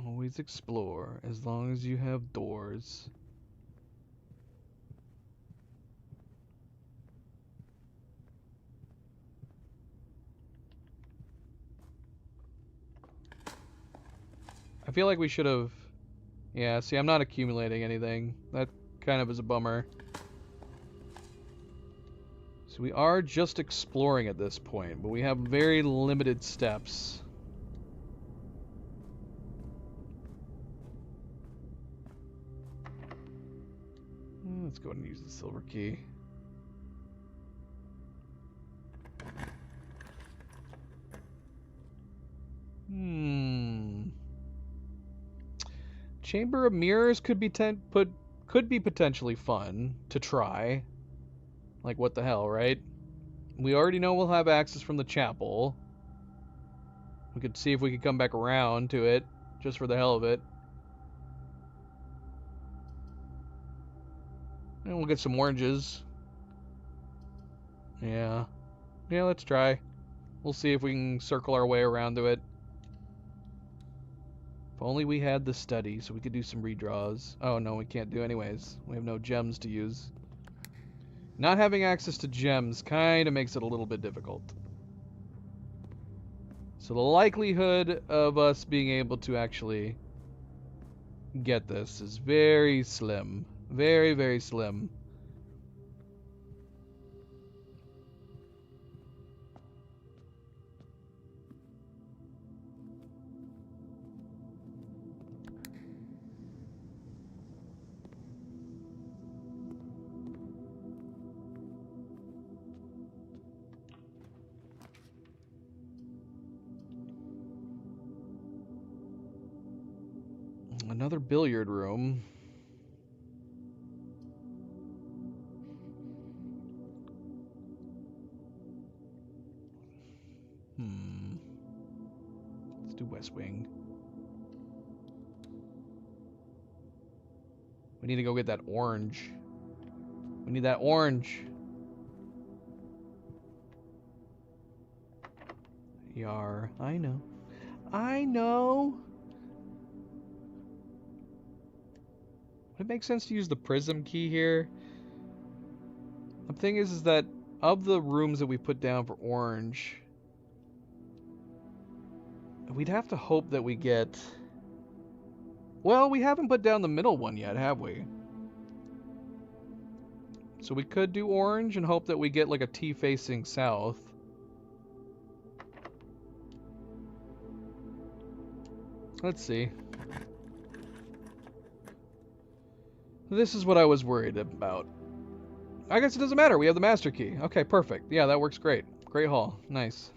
Always explore, as long as you have doors. I feel like we should have... Yeah, see, I'm not accumulating anything. That kind of is a bummer. So we are just exploring at this point, but we have very limited steps. Let's go ahead and use the silver key. Chamber of Mirrors could be potentially fun to try. Like, what the hell, right? We already know we'll have access from the chapel. We could see if we could come back around to it, just for the hell of it. And we'll get some oranges. Yeah. Yeah, let's try. We'll see if we can circle our way around to it. If only we had the study so we could do some redraws. Oh, no, we can't do anyways. We have no gems to use. Not having access to gems kind of makes it a little bit difficult. So the likelihood of us being able to actually get this is very slim. Very, very slim. Another billiard room. Let's do West Wing. We need to go get that orange. We need that orange. Yar. I know. I know. Would it make sense to use the prism key here? The thing is that of the rooms that we put down for orange, we'd have to hope that we get... Well, we haven't put down the middle one yet, have we? So we could do orange and hope that we get like a T facing south. Let's see. This is what I was worried about. I guess it doesn't matter. We have the master key. Okay, perfect. Yeah, that works great. Great haul. Nice.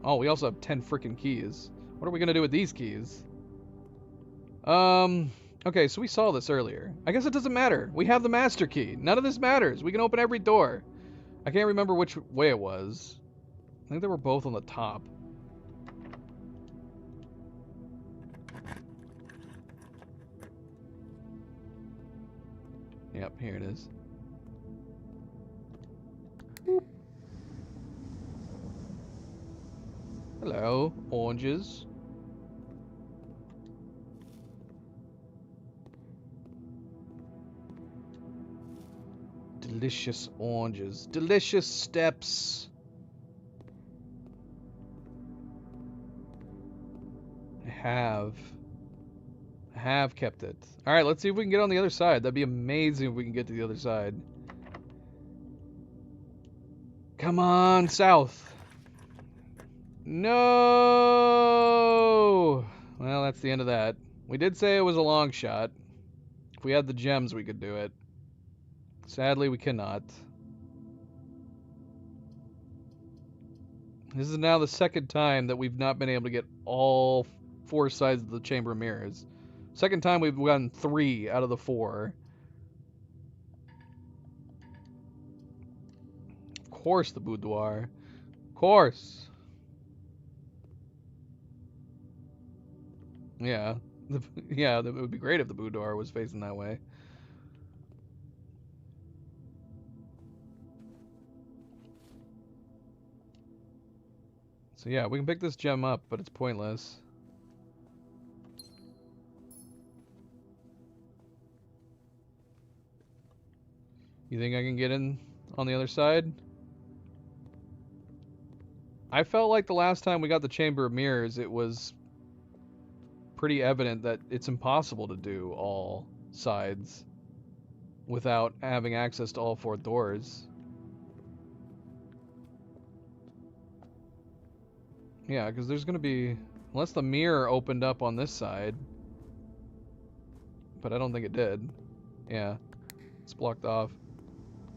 Oh, we also have 10 freaking keys. What are we going to do with these keys? Okay, so we saw this earlier. I guess it doesn't matter. We have the master key. None of this matters. We can open every door. I can't remember which way it was. I think they were both on the top. Yep, here it is. Hello, oranges. Delicious oranges. Delicious steps. I have kept it. Alright, let's see if we can get on the other side. That'd be amazing if we can get to the other side. Come on, south. No! Well, that's the end of that. We did say it was a long shot. If we had the gems, we could do it. Sadly, we cannot. This is now the second time that we've not been able to get all 4 sides of the Chamber of Mirrors. Second time we've gotten 3 out of the 4. Of course, the boudoir. Of course. Yeah. Yeah, it would be great if the boudoir was facing that way. So yeah, we can pick this gem up, but it's pointless. You think I can get in on the other side? I felt like the last time we got the Chamber of Mirrors, it was pretty evident that it's impossible to do all sides without having access to all 4 doors. Yeah, because there's going to be... Unless the mirror opened up on this side. But I don't think it did. Yeah. It's blocked off.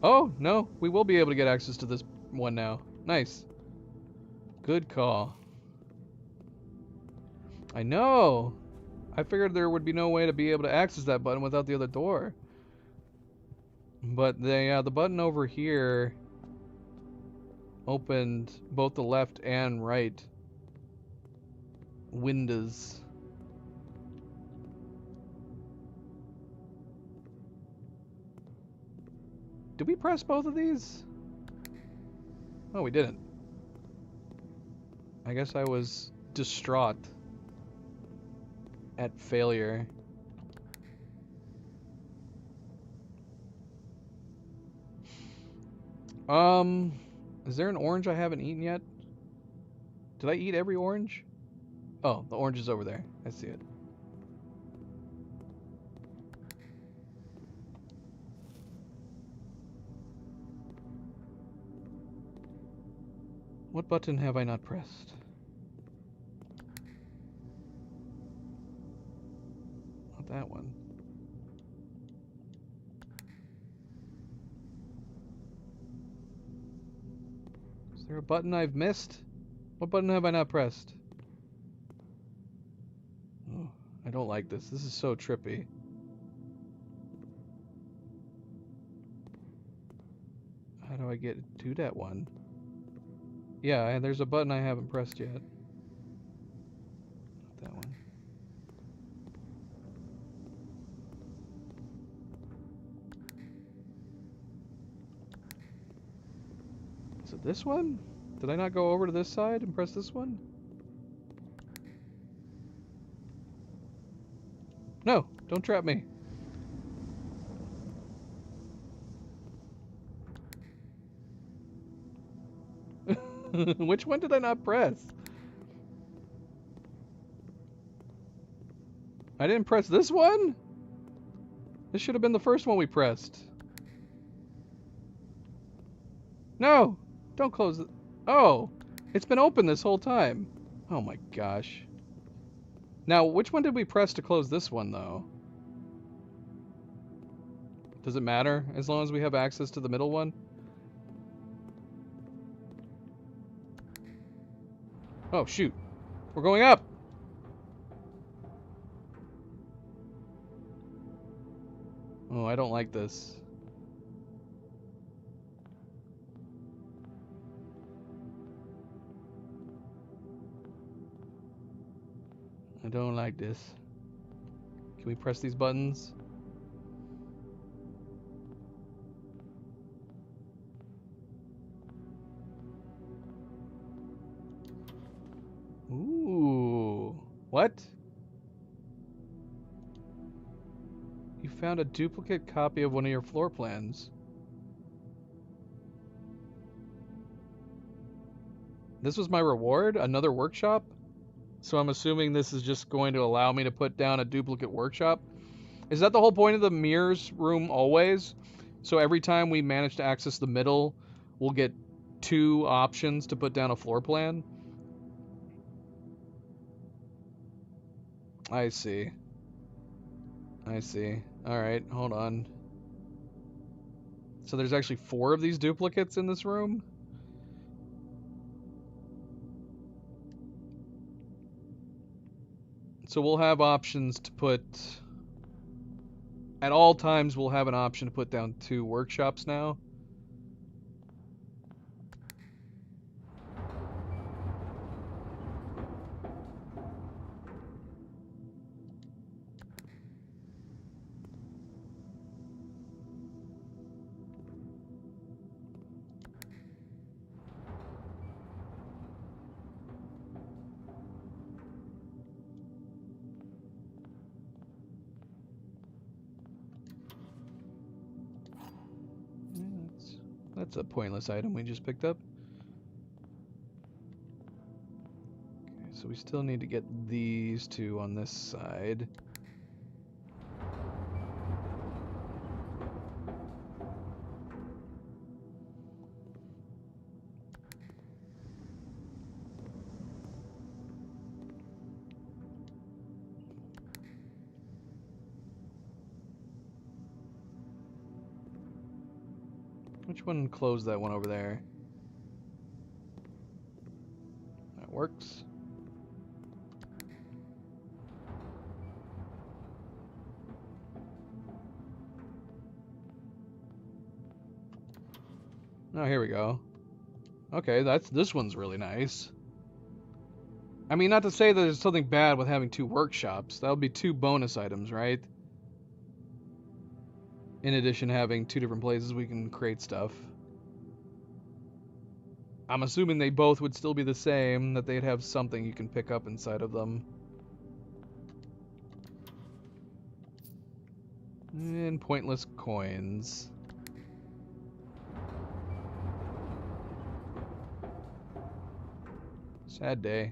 Oh, no. We will be able to get access to this one now. Nice. Good call. I know! I figured there would be no way to be able to access that button without the other door. But the button over here opened both the left and right windows. Did we press both of these? Oh, we didn't. I guess I was distraught at failure. Is there an orange I haven't eaten yet? Did I eat every orange? Oh, the orange is over there. I see it. What button have I not pressed? Not that one. Is there a button I've missed? What button have I not pressed? Oh, I don't like this. This is so trippy. How do I get to that one? Yeah, and there's a button I haven't pressed yet. Not that one. Is it this one? Did I not go over to this side and press this one? No, don't trap me. Which one did I not press? I didn't press this one? This should have been the first one we pressed. No! Don't close it. Oh! It's been open this whole time. Oh my gosh. Now, which one did we press to close this one, though? Does it matter as long as we have access to the middle one? Oh, shoot. We're going up! Oh, I don't like this. I don't like this. Can we press these buttons? What? You found a duplicate copy of one of your floor plans. This was my reward? Another workshop? So I'm assuming this is just going to allow me to put down a duplicate workshop? Is that the whole point of the mirrors room always? So every time we manage to access the middle, we'll get 2 options to put down a floor plan? I see. I see. Alright, hold on. So there's actually 4 of these duplicates in this room? So we'll have options to put... At all times, we'll have an option to put down 2 workshops now. That's a pointless item we just picked up. Okay, so we still need to get these 2 on this side. Which one closed that one over there? That works. Oh, here we go. Okay, this one's really nice. I mean, not to say that there's something bad with having 2 workshops. That would be 2 bonus items, right? In addition to having 2 different places we can create stuff. I'm assuming they both would still be the same, that they'd have something you can pick up inside of them. And pointless coins. Sad day.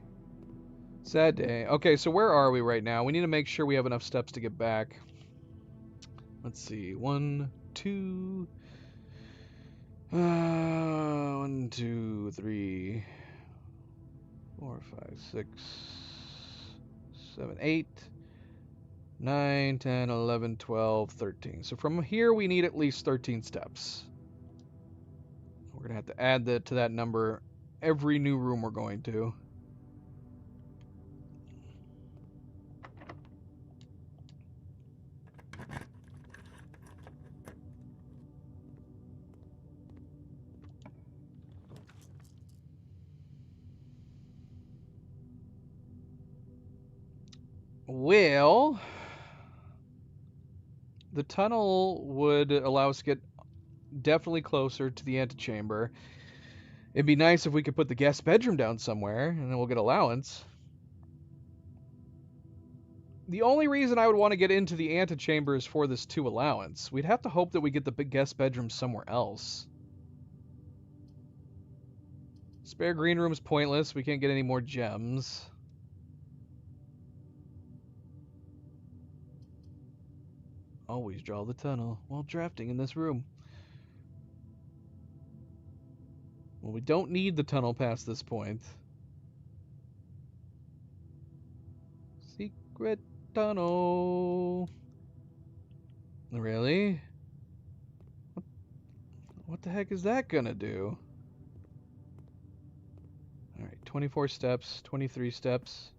Sad day. Okay, so where are we right now? We need to make sure we have enough steps to get back. Let's see. 1, 2... 1, 2, 3, 4, 5, 6, 7, 8, 9, 10, 11, 12, 13. So from here we need at least 13 steps. We're going to have to add that to that number every new room we're going to. Well, the tunnel would allow us to get definitely closer to the antechamber. It'd be nice if we could put the guest bedroom down somewhere, and then we'll get allowance. The only reason I would want to get into the antechamber is for this 2 allowance. We'd have to hope that we get the big guest bedroom somewhere else. Spare green room is pointless. We can't get any more gems. Always draw the tunnel while drafting in this room. Well, we don't need the tunnel past this point. Secret tunnel. Really? What the heck is that gonna do? Alright, 24 steps, 23 steps.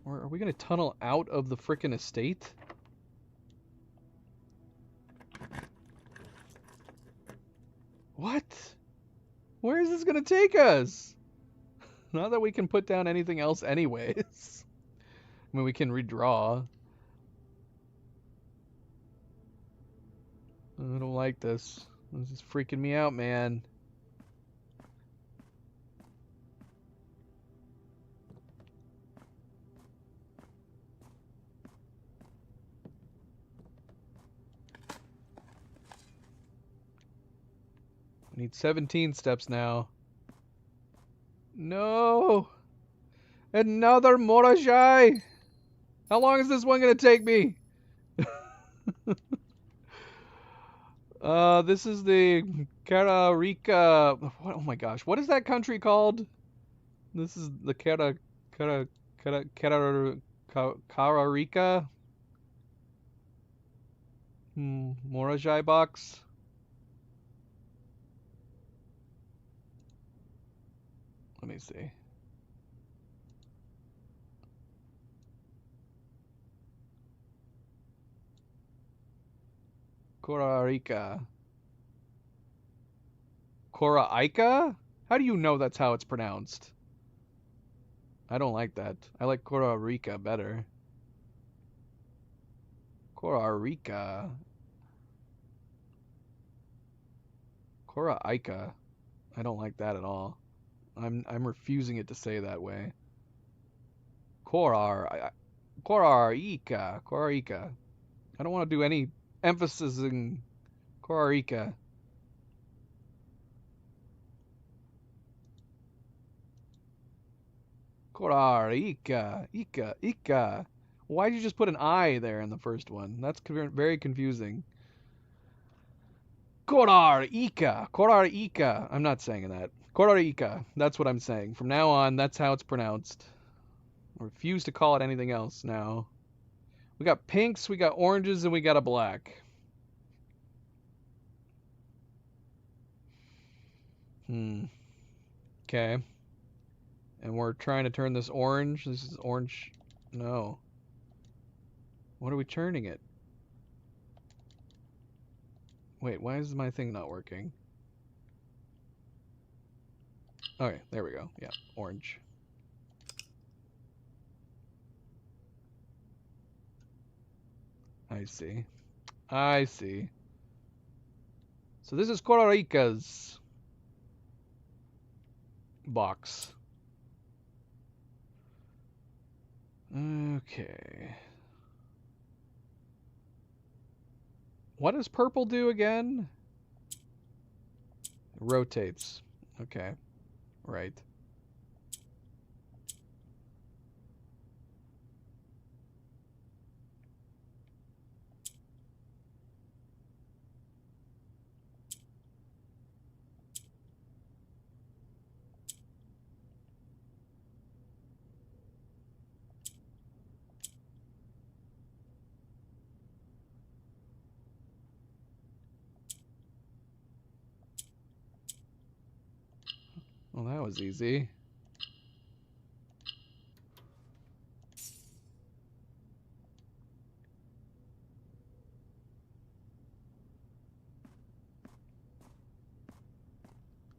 Or are we gonna tunnel out of the frickin' estate? What? Where is this gonna take us? Not that we can put down anything else anyways. I mean, we can redraw. I don't like this. This is freaking me out, man. I need 17 steps now. No! Another Morajai! How long is this one gonna take me? This is the Cararica. What? Oh my gosh, what is that country called? This is the Cararica Morajai box. Let me see. Korarica. Koraica? How do you know that's how it's pronounced? I don't like that. I like Korarica better. Korarica. Koraica. I don't like that at all. I'm refusing it to say that way. Korarica. Korarica. I don't want to do any emphasis in Korarica. Korarica. Ika. Why'd you just put an I there in the first one? That's very confusing. Korarica. Korarica. I'm not saying that. Korarica. That's what I'm saying. From now on, that's how it's pronounced. I refuse to call it anything else now. We got pinks, we got oranges, and we got a black. Okay. And we're trying to turn this orange. This is orange. No. What are we turning it? Wait, why is my thing not working? Okay, there we go. Yeah, orange. I see. I see. So this is Korarica's box. Okay. What does purple do again? It rotates. Okay. Right. Well, that was easy.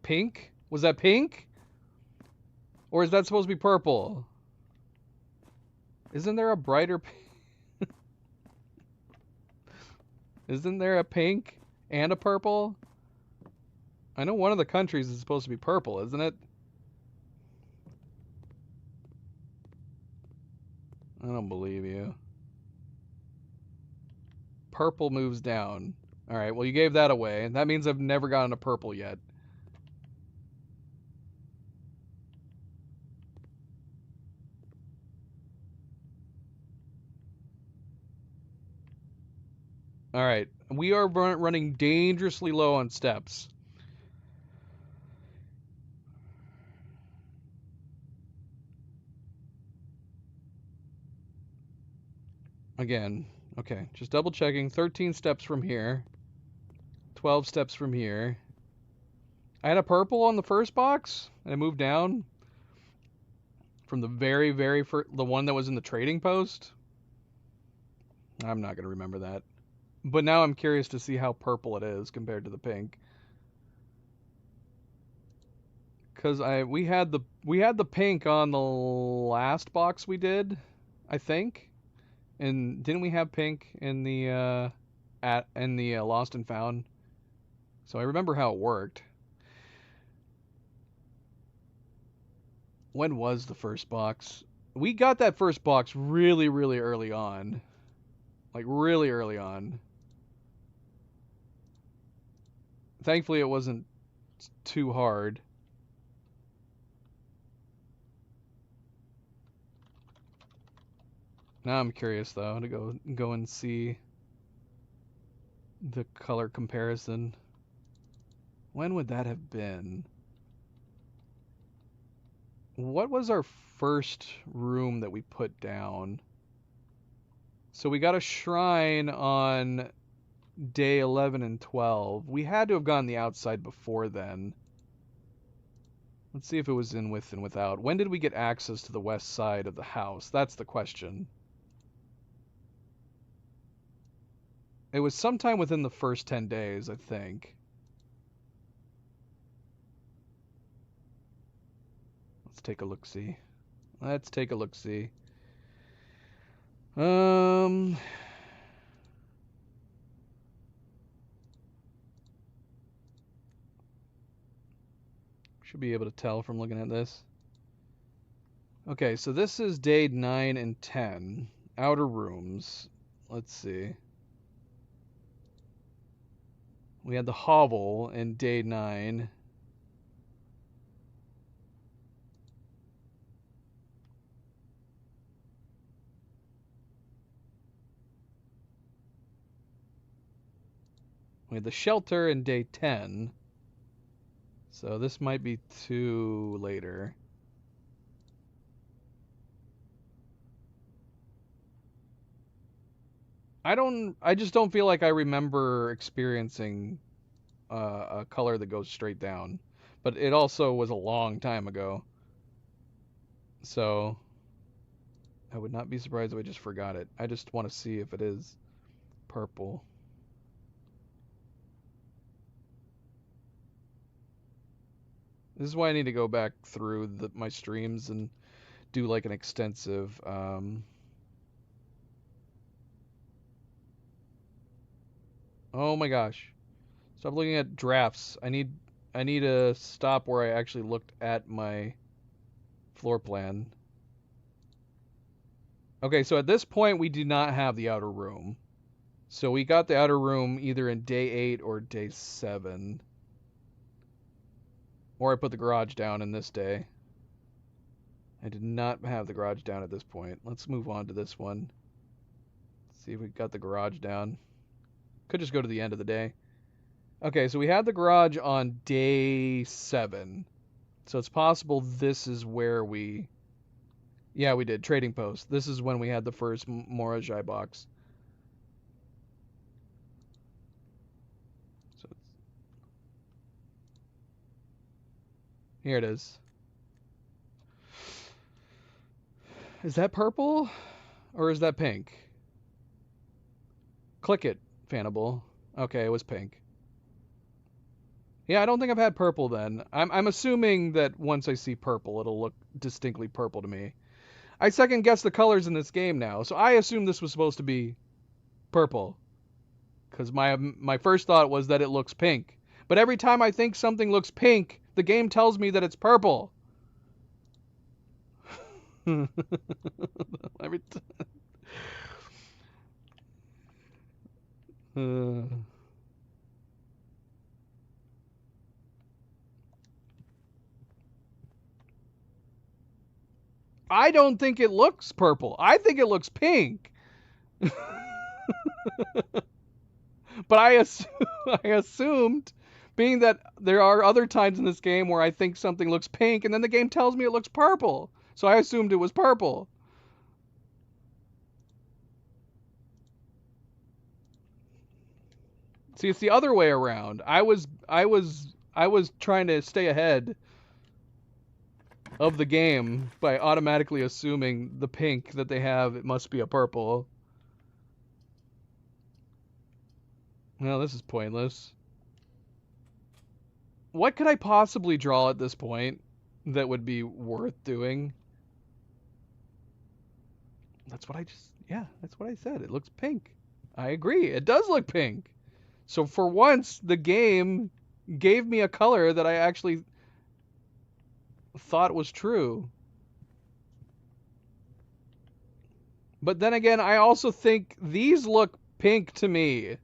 Pink? Was that pink? Or is that supposed to be purple? Isn't there a brighter pink? Isn't there a pink and a purple? I know one of the countries is supposed to be purple, isn't it? I don't believe you. Purple moves down. Alright, well you gave that away. That means I've never gotten a purple yet. Alright, we are running dangerously low on steps. Again, okay, just double checking. 13 steps from here. 12 steps from here. I had a purple on the first box, and I moved down from the very first, the one that was in the trading post. I'm not going to remember that. But now I'm curious to see how purple it is compared to the pink. Cuz we had the pink on the last box we did, I think. And didn't we have pink in the Lost and Found? So I remember how it worked. When was the first box? We got that first box really early on. Like really early on. Thankfully it wasn't too hard. Now I'm curious though to go and see the color comparison. When would that have been? What was our first room that we put down? So we got a shrine on day 11 and 12. We had to have gone the outside before then. Let's see if it was in with and without. When did we get access to the west side of the house? That's the question. It was sometime within the first 10 days, I think. Let's take a look-see. Let's take a look-see. Should be able to tell from looking at this. Okay, so this is day 9 and 10. Outer rooms. Let's see. We had the hovel in day 9. We had the shelter in day 10. So this might be too later. I just don't feel like I remember experiencing a color that goes straight down. But it also was a long time ago. So I would not be surprised if I just forgot it. I just want to see if it is purple. This is why I need to go back through my streams and do like an extensive oh my gosh. Stop looking at drafts. I need to stop where I actually looked at my floor plan. Okay, so at this point we do not have the outer room. So we got the outer room either in day 8 or day 7. Or I put the garage down in this day. I did not have the garage down at this point. Let's move on to this one. See if we got the garage down. Could just go to the end of the day. Okay, so we had the garage on day 7. So it's possible this is where we... Yeah, we did. Trading post. This is when we had the first Morajai box. So here it is. Is that purple? Or is that pink? Click it, Fanable. Okay, it was pink. Yeah, I don't think I've had purple then. I'm assuming that once I see purple, it'll look distinctly purple to me. I second guess the colors in this game now, so I assume this was supposed to be purple. Because my first thought was that it looks pink. But every time I think something looks pink, the game tells me that it's purple. Every time. I don't think it looks purple. I think it looks pink. But I assumed, being that there are other times in this game where I think something looks pink and then the game tells me it looks purple. So I assumed it was purple. See, it's the other way around. I was trying to stay ahead of the game by automatically assuming the pink that they have, it must be a purple. Well, this is pointless. What could I possibly draw at this point that would be worth doing? That's what I said. It looks pink. I agree. It does look pink. So for once, the game gave me a color that I actually thought was true. But then again, I also think these look pink to me.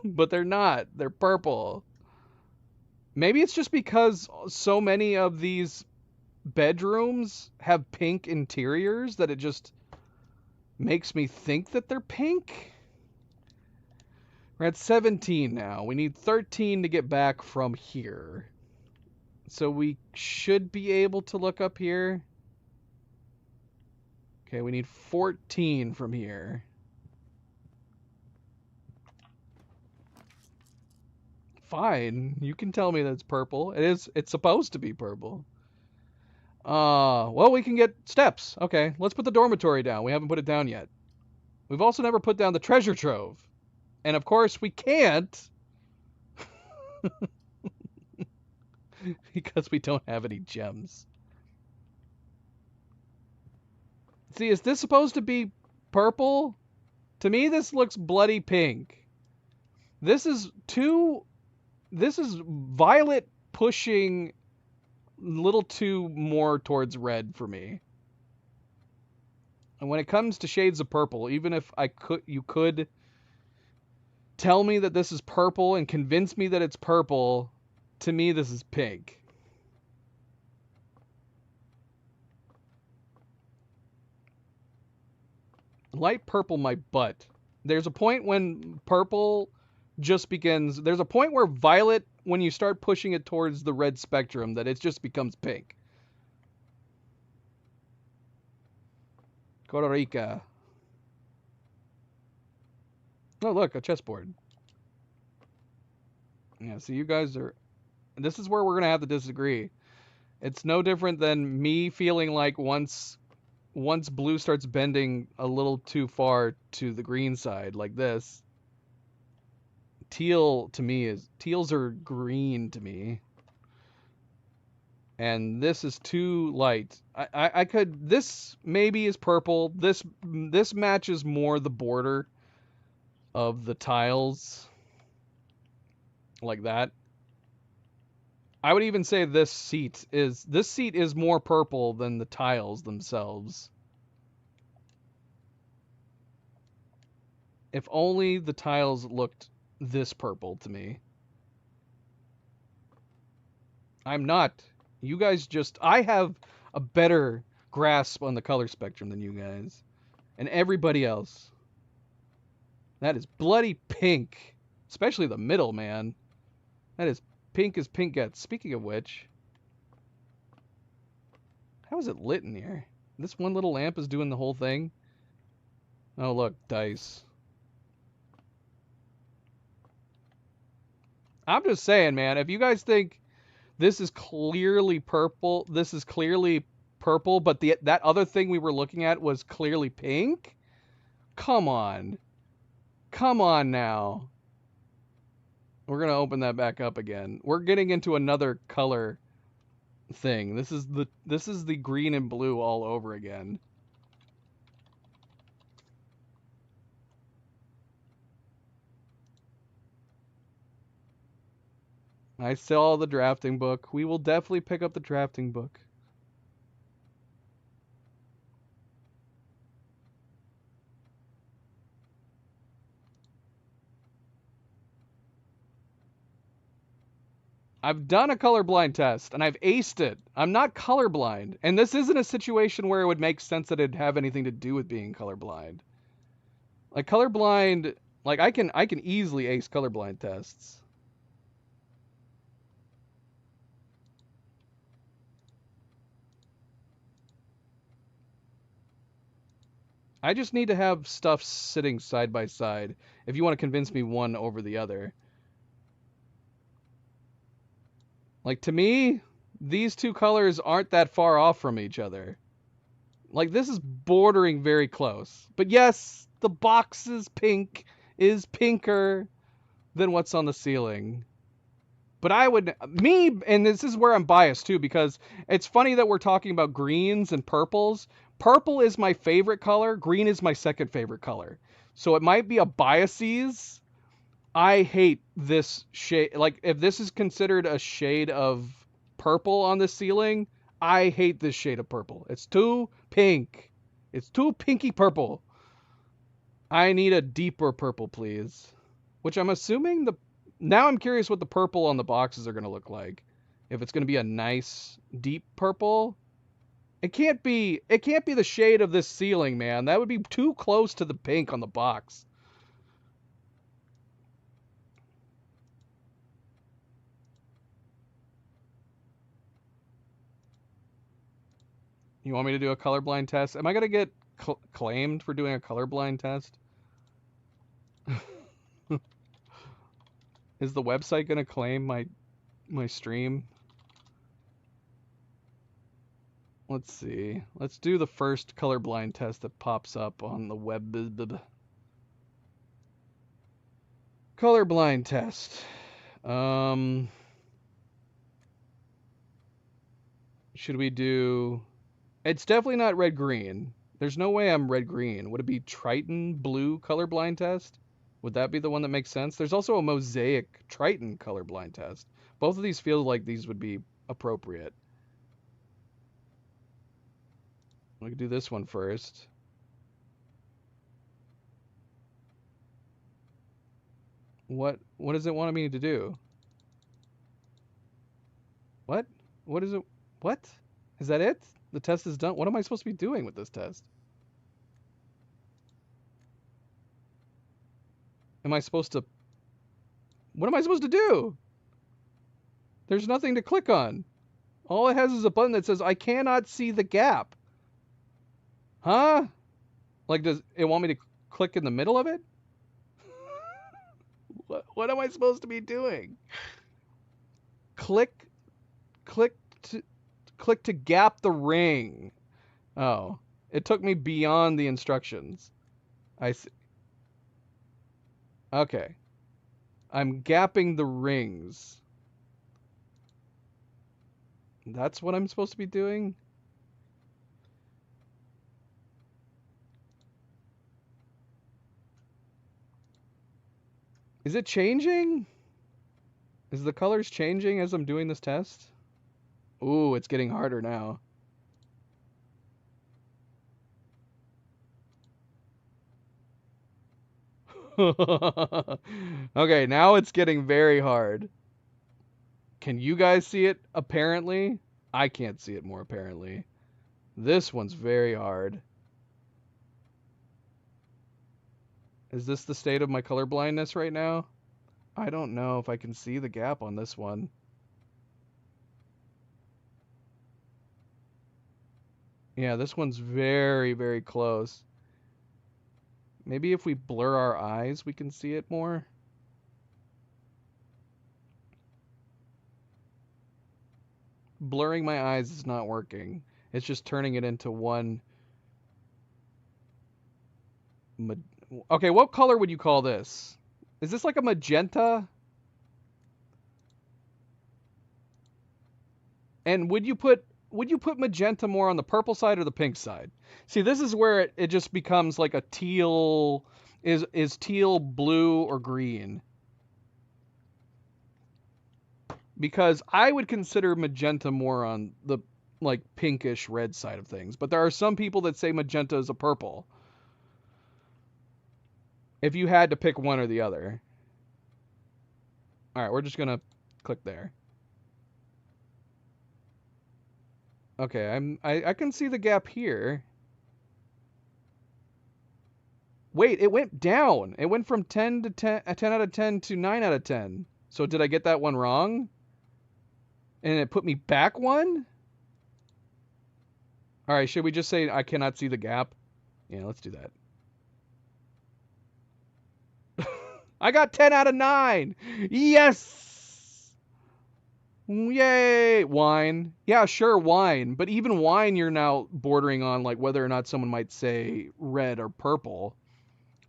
But they're not. They're purple. Maybe it's just because so many of these bedrooms have pink interiors that it just makes me think that they're pink. We're at 17 now. We need 13 to get back from here. So we should be able to look up here. Okay, we need 14 from here. Fine, you can tell me that it's purple. It's supposed to be purple. Well, we can get steps. Okay, let's put the dormitory down. We haven't put it down yet. We've also never put down the treasure trove. And of course, we can't because we don't have any gems. See, is this supposed to be purple? To me, this looks bloody pink. This is violet pushing a little too more towards red for me. And when it comes to shades of purple, even if you could tell me that this is purple and convince me that it's purple, to me this is pink. Light purple my butt. There's a point when purple just begins. There's a point where violet, when you start pushing it towards the red spectrum, that it just becomes pink. Costa Rica. Oh, look, a chessboard. Yeah, so you guys are... This is where we're going to have to disagree. It's no different than me feeling like once blue starts bending a little too far to the green side, like this, teals are green to me. And this is too light. This maybe is purple. This matches more the border of the tiles, like that. I would even say this seat is more purple than the tiles themselves. If only the tiles looked this purple to me. I'm not. You guys I have a better grasp on the color spectrum than you guys. And everybody else. That is bloody pink. Especially the middle, man. That is pink as pink gets. Speaking of which, how is it lit in here? This one little lamp is doing the whole thing. Oh, look, dice. I'm just saying, man, if you guys think this is clearly purple, but that other thing we were looking at was clearly pink, come on. Come on now. We're going to open that back up again. We're getting into another color thing. This is the green and blue all over again. I saw the drafting book. We will definitely pick up the drafting book. I've done a colorblind test, and I've aced it. I'm not colorblind. And this isn't a situation where it would make sense that it'd have anything to do with being colorblind. Like, colorblind... Like, I can easily ace colorblind tests. I just need to have stuff sitting side by side if you want to convince me one over the other. Like, to me, these two colors aren't that far off from each other. Like, this is bordering very close. But yes, the box is pinker than what's on the ceiling. But and this is where I'm biased too, because it's funny that we're talking about greens and purples. Purple is my favorite color. Green is my second favorite color. So it might be a biases. I hate this shade. Like, if this is considered a shade of purple on the ceiling, I hate this shade of purple. It's too pink. It's too pinky purple. I need a deeper purple, please. Which I'm assuming Now I'm curious what the purple on the boxes are going to look like. If it's going to be a nice deep purple. It can't be the shade of this ceiling, man. That would be too close to the pink on the box. You want me to do a colorblind test? Am I going to get claimed for doing a colorblind test? Is the website going to claim my stream? Let's see. Let's do the first colorblind test that pops up on the web. Colorblind test. Should we do... It's definitely not red-green. There's no way I'm red-green. Would it be Triton blue colorblind test? Would that be the one that makes sense? There's also a Mosaic Triton colorblind test. Both of these feel like these would be appropriate. We could do this one first. What does it want me to do? What? What is it? What? Is that it? The test is done? What am I supposed to be doing with this test? Am I supposed to... What am I supposed to do? There's nothing to click on. All it has is a button that says, I cannot see the gap. Huh? Like, does it want me to click in the middle of it? What am I supposed to be doing? Click to gap the ring. Oh, it took me beyond the instructions. I see. Okay. I'm gapping the rings. That's what I'm supposed to be doing? Is it changing? Is the colors changing as I'm doing this test? Ooh, it's getting harder now. Okay, now it's getting very hard. Can you guys see it apparently? I can't see it more apparently. This one's very hard. Is this the state of my color blindness right now? I don't know if I can see the gap on this one. Yeah, this one's very, very close. Maybe if we blur our eyes, we can see it more. Blurring my eyes is not working. It's just turning it into one. Okay, what color would you call this? Is this like a magenta? And would you put magenta more on the purple side or the pink side? See, this is where it just becomes like a teal. Is teal blue or green? Because I would consider magenta more on the like pinkish red side of things. But there are some people that say magenta is a purple. If you had to pick one or the other. All right, we're just going to click there. Okay, I can see the gap here. Wait, it went down. It went from 10 to 10 out of 10 to 9 out of 10. So did I get that one wrong? And it put me back one? All right, should we just say I cannot see the gap? Yeah, let's do that. I got 10 out of 9. Yes! Yay! Wine. Yeah, sure, wine. But even wine, you're now bordering on like whether or not someone might say red or purple.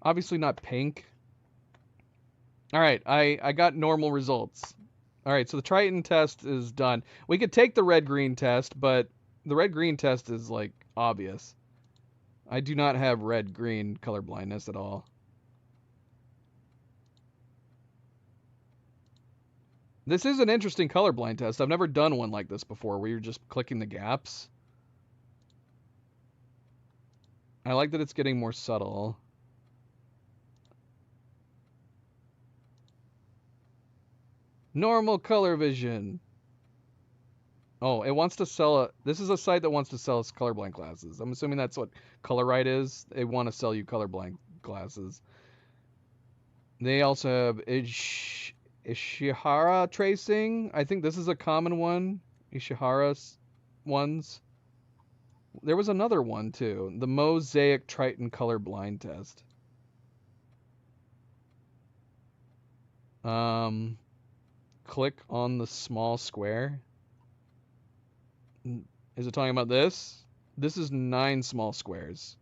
Obviously not pink. All right, I got normal results. All right, so the Triton test is done. We could take the red-green test, but the red-green test is like obvious. I do not have red-green color blindness at all. This is an interesting colorblind test. I've never done one like this before where you're just clicking the gaps. I like that it's getting more subtle. Normal color vision. Oh, it wants to sell a. This is a site that wants to sell us colorblind glasses. I'm assuming that's what Colorite is. They want to sell you colorblind glasses. They also have Ishihara tracing. I think this is a common one. Ishihara's ones. There was another one too. The Mosaic Triton colorblind test. Click on the small square. Is it talking about this? This is 9 small squares.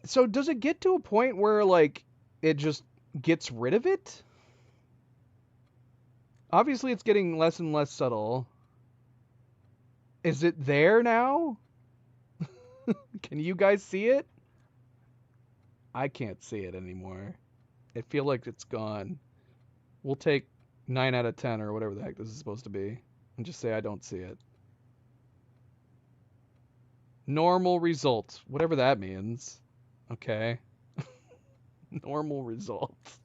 So does it get to a point where like it just gets rid of it? Obviously it's getting less and less subtle. Is it there now? Can you guys see it? I can't see it anymore. I feel like it's gone. We'll take 9 out of 10 or whatever the heck this is supposed to be and just say I don't see it. Normal results, whatever that means. Okay. Normal results.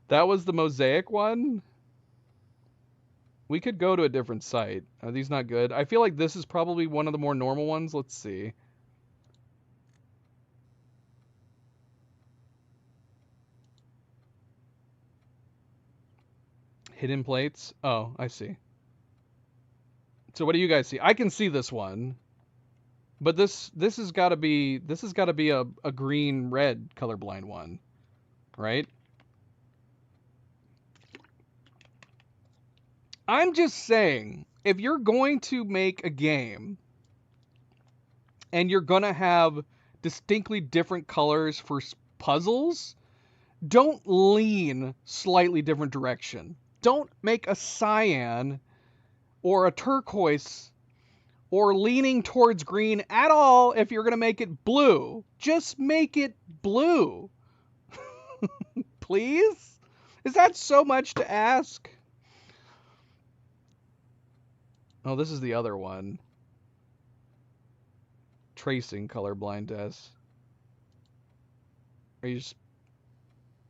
That was the Mosaic one? We could go to a different site. Are these not good? I feel like this is probably one of the more normal ones. Let's see. Hidden plates? Oh, I see. So what do you guys see? I can see this one. But this has got to be a green red colorblind one, right? I'm just saying, if you're going to make a game and you're going to have distinctly different colors for puzzles, don't lean slightly different direction. Don't make a cyan or a turquoise or leaning towards green at all if you're going to make it blue. Just make it blue. Please? Is that so much to ask? Oh, this is the other one. Tracing colorblind test. Are you just...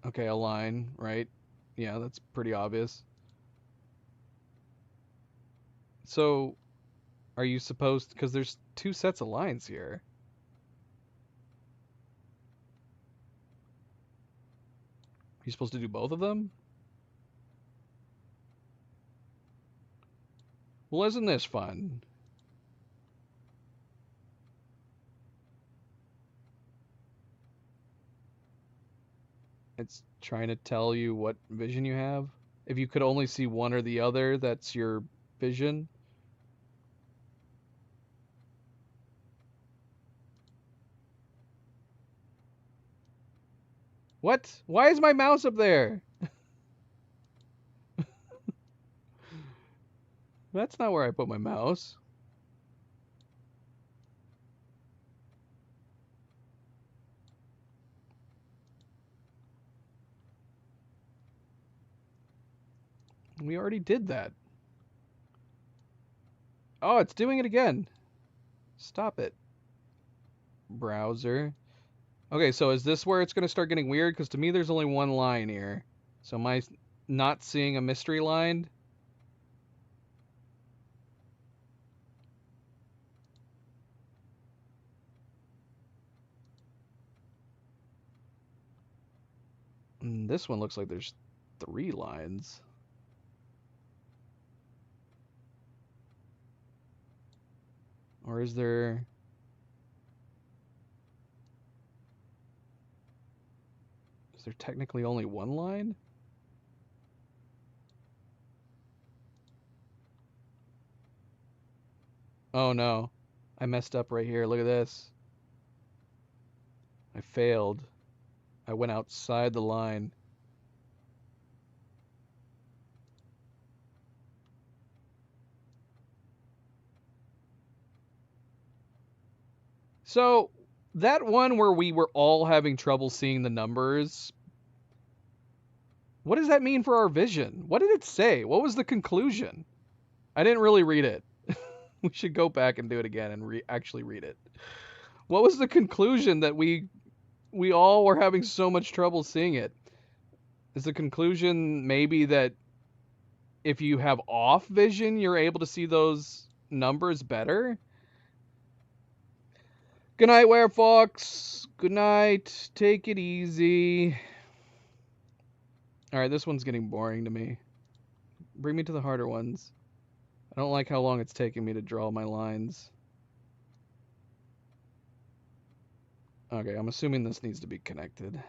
Okay, a line, right? Yeah, that's pretty obvious. So, are you supposed... Because there's 2 sets of lines here. Are you supposed to do both of them? Well, isn't this fun? It's trying to tell you what vision you have. If you could only see one or the other, that's your vision. What? Why is my mouse up there? That's not where I put my mouse. We already did that. Oh, it's doing it again. Stop it. Browser. Okay, so is this where it's going to start getting weird? Because to me, there's only one line here. So am I not seeing a mystery line? This one looks like there's 3 lines. Or is there... Is there technically only 1 line? Oh no. I messed up right here. Look at this. I failed. I went outside the line. So, that one where we were all having trouble seeing the numbers, what does that mean for our vision? What did it say? What was the conclusion? I didn't really read it. We should go back and do it again and actually read it. What was the conclusion that we all were having so much trouble seeing it? Is the conclusion maybe that if you have off vision, you're able to see those numbers better? Good night, Werefox. Good night. Take it easy. All right, this one's getting boring to me. Bring me to the harder ones. I don't like how long it's taking me to draw my lines. Okay, I'm assuming this needs to be connected.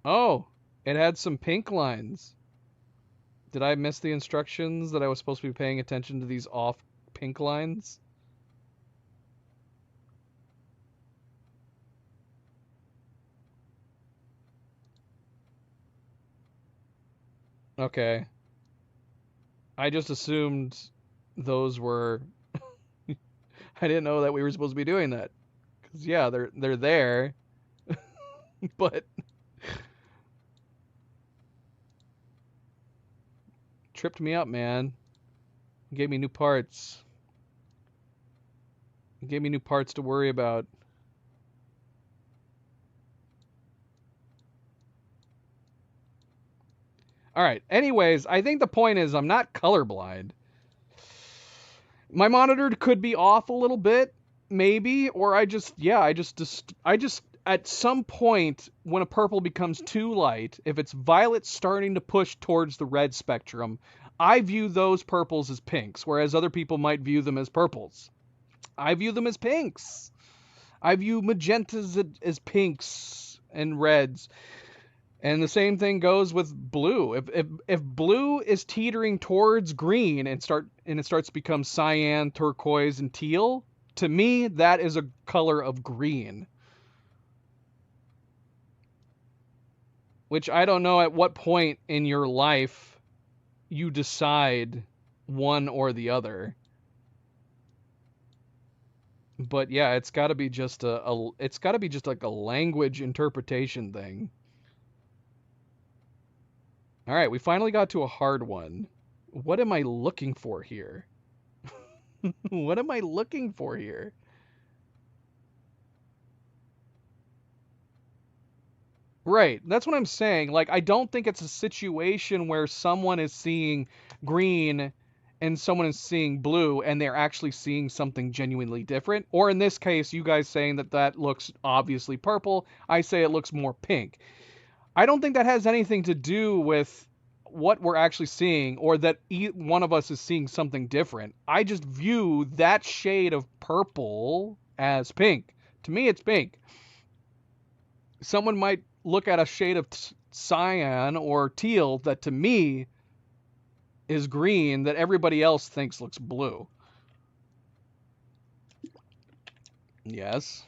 Oh, it had some pink lines. Did I miss the instructions that I was supposed to be paying attention to these off pink lines? Okay. I just assumed those were I didn't know that we were supposed to be doing that. 'Cause yeah, they're there. But tripped me up, man. Gave me new parts. Gave me new parts to worry about. All right. Anyways, I think the point is I'm not colorblind. My monitor could be off a little bit, maybe, or I just at some point when a purple becomes too light, if it's violet starting to push towards the red spectrum, I view those purples as pinks, whereas other people might view them as purples. I view them as pinks. I view magentas as pinks and reds. And the same thing goes with blue. If blue is teetering towards green and it starts to become cyan, turquoise, and teal, to me that is a color of green. Which I don't know at what point in your life you decide one or the other. But yeah, it's got to be just it's got to be just like a language interpretation thing. All right, we finally got to a hard one. What am I looking for here? What am I looking for here? Right, that's what I'm saying. Like, I don't think it's a situation where someone is seeing green and someone is seeing blue and they're actually seeing something genuinely different. Or in this case, you guys saying that that looks obviously purple, I say it looks more pink. I don't think that has anything to do with what we're actually seeing or that one of us is seeing something different. I just view that shade of purple as pink. To me, it's pink. Someone might look at a shade of cyan or teal that to me is green that everybody else thinks looks blue. Yes,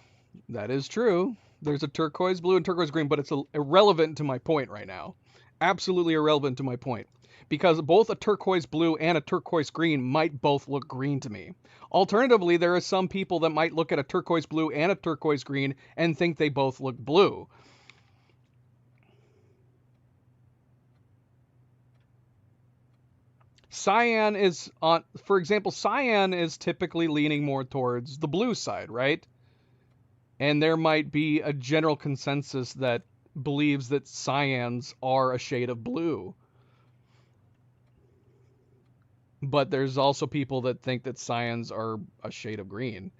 that is true. There's a turquoise blue and turquoise green, but it's irrelevant to my point right now. Absolutely irrelevant to my point. Because both a turquoise blue and a turquoise green might both look green to me. Alternatively, there are some people that might look at a turquoise blue and a turquoise green and think they both look blue. Cyan is for example, cyan is typically leaning more towards the blue side, right? And there might be a general consensus that believes that cyans are a shade of blue. But there's also people that think that cyans are a shade of green.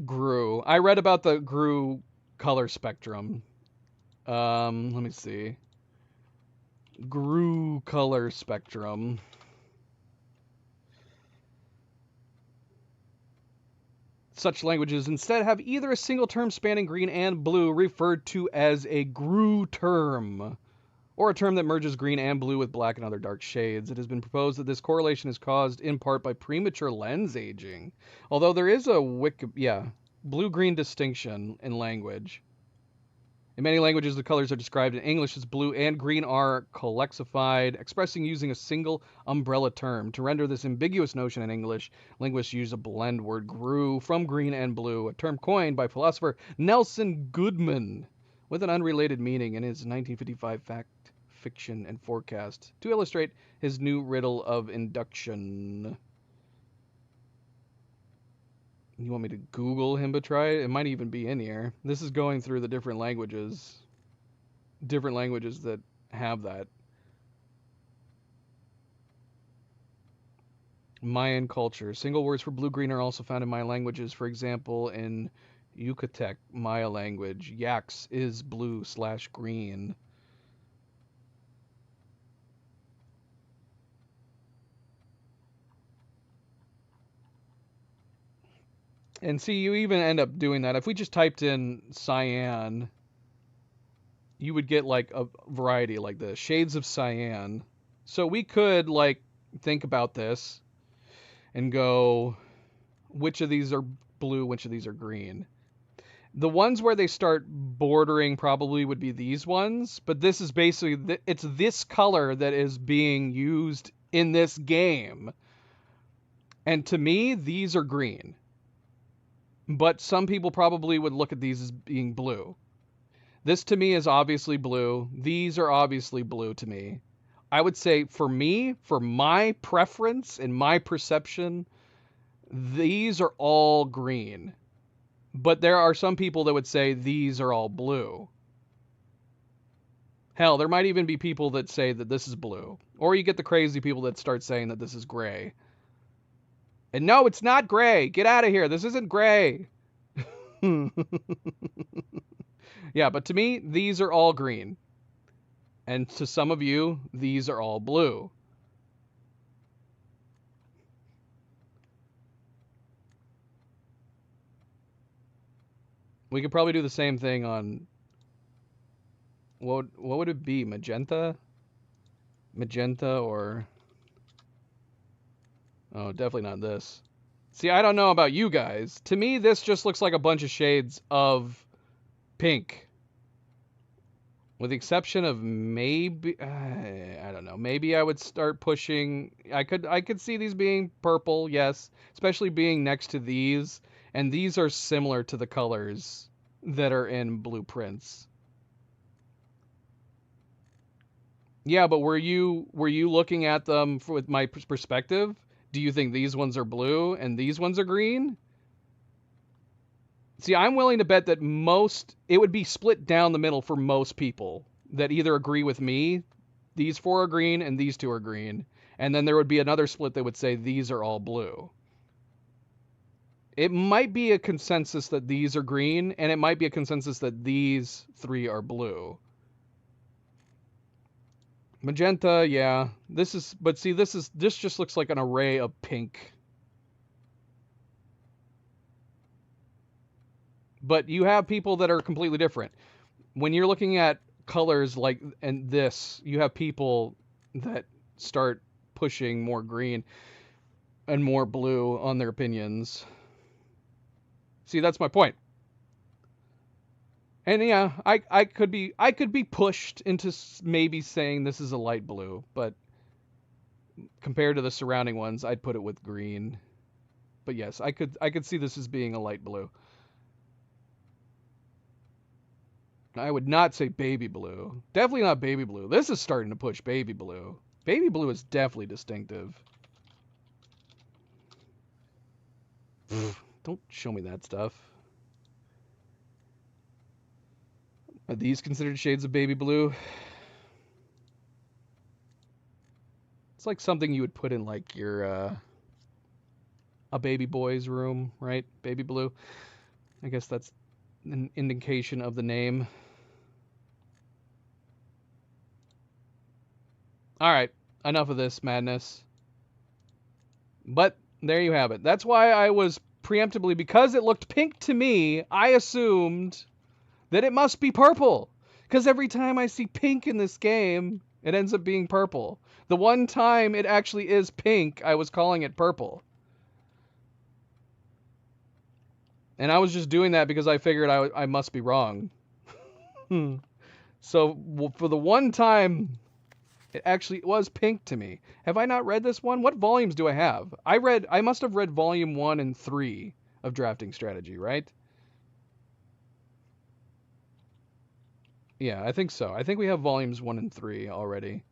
GRU. I read about the GRU color spectrum. Let me see. GRU color spectrum. Such languages instead have either a single term spanning green and blue referred to as a GRU term, or a term that merges green and blue with black and other dark shades. It has been proposed that this correlation is caused in part by premature lens aging, although there is a blue-green distinction in language. In many languages, the colors are described in English as blue and green are collexified, expressing using a single umbrella term. To render this ambiguous notion in English, linguists use a blend word grew from green and blue, a term coined by philosopher Nelson Goodman with an unrelated meaning in his 1955 Fact, Fiction, and Forecast to illustrate his new riddle of induction. You want me to Google Himbatrite? It might even be in here. This is going through the different languages that have that. Mayan culture. Single words for blue-green are also found in Mayan languages. For example, in Yucatec Maya language, yaks is blue/green. And see, you even end up doing that. If we just typed in cyan, you would get like a variety, like the shades of cyan. So we could like think about this and go, which of these are blue, which of these are green. The ones where they start bordering probably would be these ones, but this is basically, it's this color that is being used in this game. And to me, these are green. But some people probably would look at these as being blue. This to me is obviously blue. These are obviously blue to me. I would say for me, for my preference and my perception, these are all green. But there are some people that would say these are all blue. Hell, there might even be people that say that this is blue. Or you get the crazy people that start saying that this is gray. And no, it's not gray. Get out of here. This isn't gray. Yeah, but to me, these are all green. And to some of you, these are all blue. We could probably do the same thing on, what would it be? Magenta? Magenta or, oh, definitely not this. See, I don't know about you guys. To me, this just looks like a bunch of shades of pink. With the exception of maybe, I don't know. Maybe I would start pushing. I could see these being purple, yes, especially being next to these, and these are similar to the colors that are in blueprints. Yeah, but were you looking at them with my perspective? Do you think these ones are blue and these ones are green? See, I'm willing to bet that it would be split down the middle for most people that either agree with me, these four are green and these two are green, and then there would be another split that would say these are all blue. It might be a consensus that these are green, and it might be a consensus that these three are blue. Magenta, yeah. But see, this just looks like an array of pink. But you have people that are completely different. When you're looking at colors like, and this, you have people that start pushing more green and more blue on their opinions. See, that's my point. And yeah, I could be pushed into maybe saying this is a light blue, but compared to the surrounding ones, I'd put it with green. But yes, I could see this as being a light blue. I would not say baby blue. Definitely not baby blue. This is starting to push baby blue. Baby blue is definitely distinctive. Don't show me that stuff. Are these considered shades of baby blue? It's like something you would put in like your a baby boy's room, right? Baby blue. I guess that's an indication of the name. All right, enough of this madness. But there you have it. That's why I was preemptively, because it looked pink to me, I assumed that it must be purple. Because every time I see pink in this game, it ends up being purple. The one time it actually is pink, I was calling it purple. And I was just doing that because I figured I must be wrong. So for the one time, it actually was pink to me. Have I not read this one? What volumes do I have? I must have read volume 1 and 3 of Drafting Strategy, right? Yeah, I think so. I think we have volumes 1 and 3 already.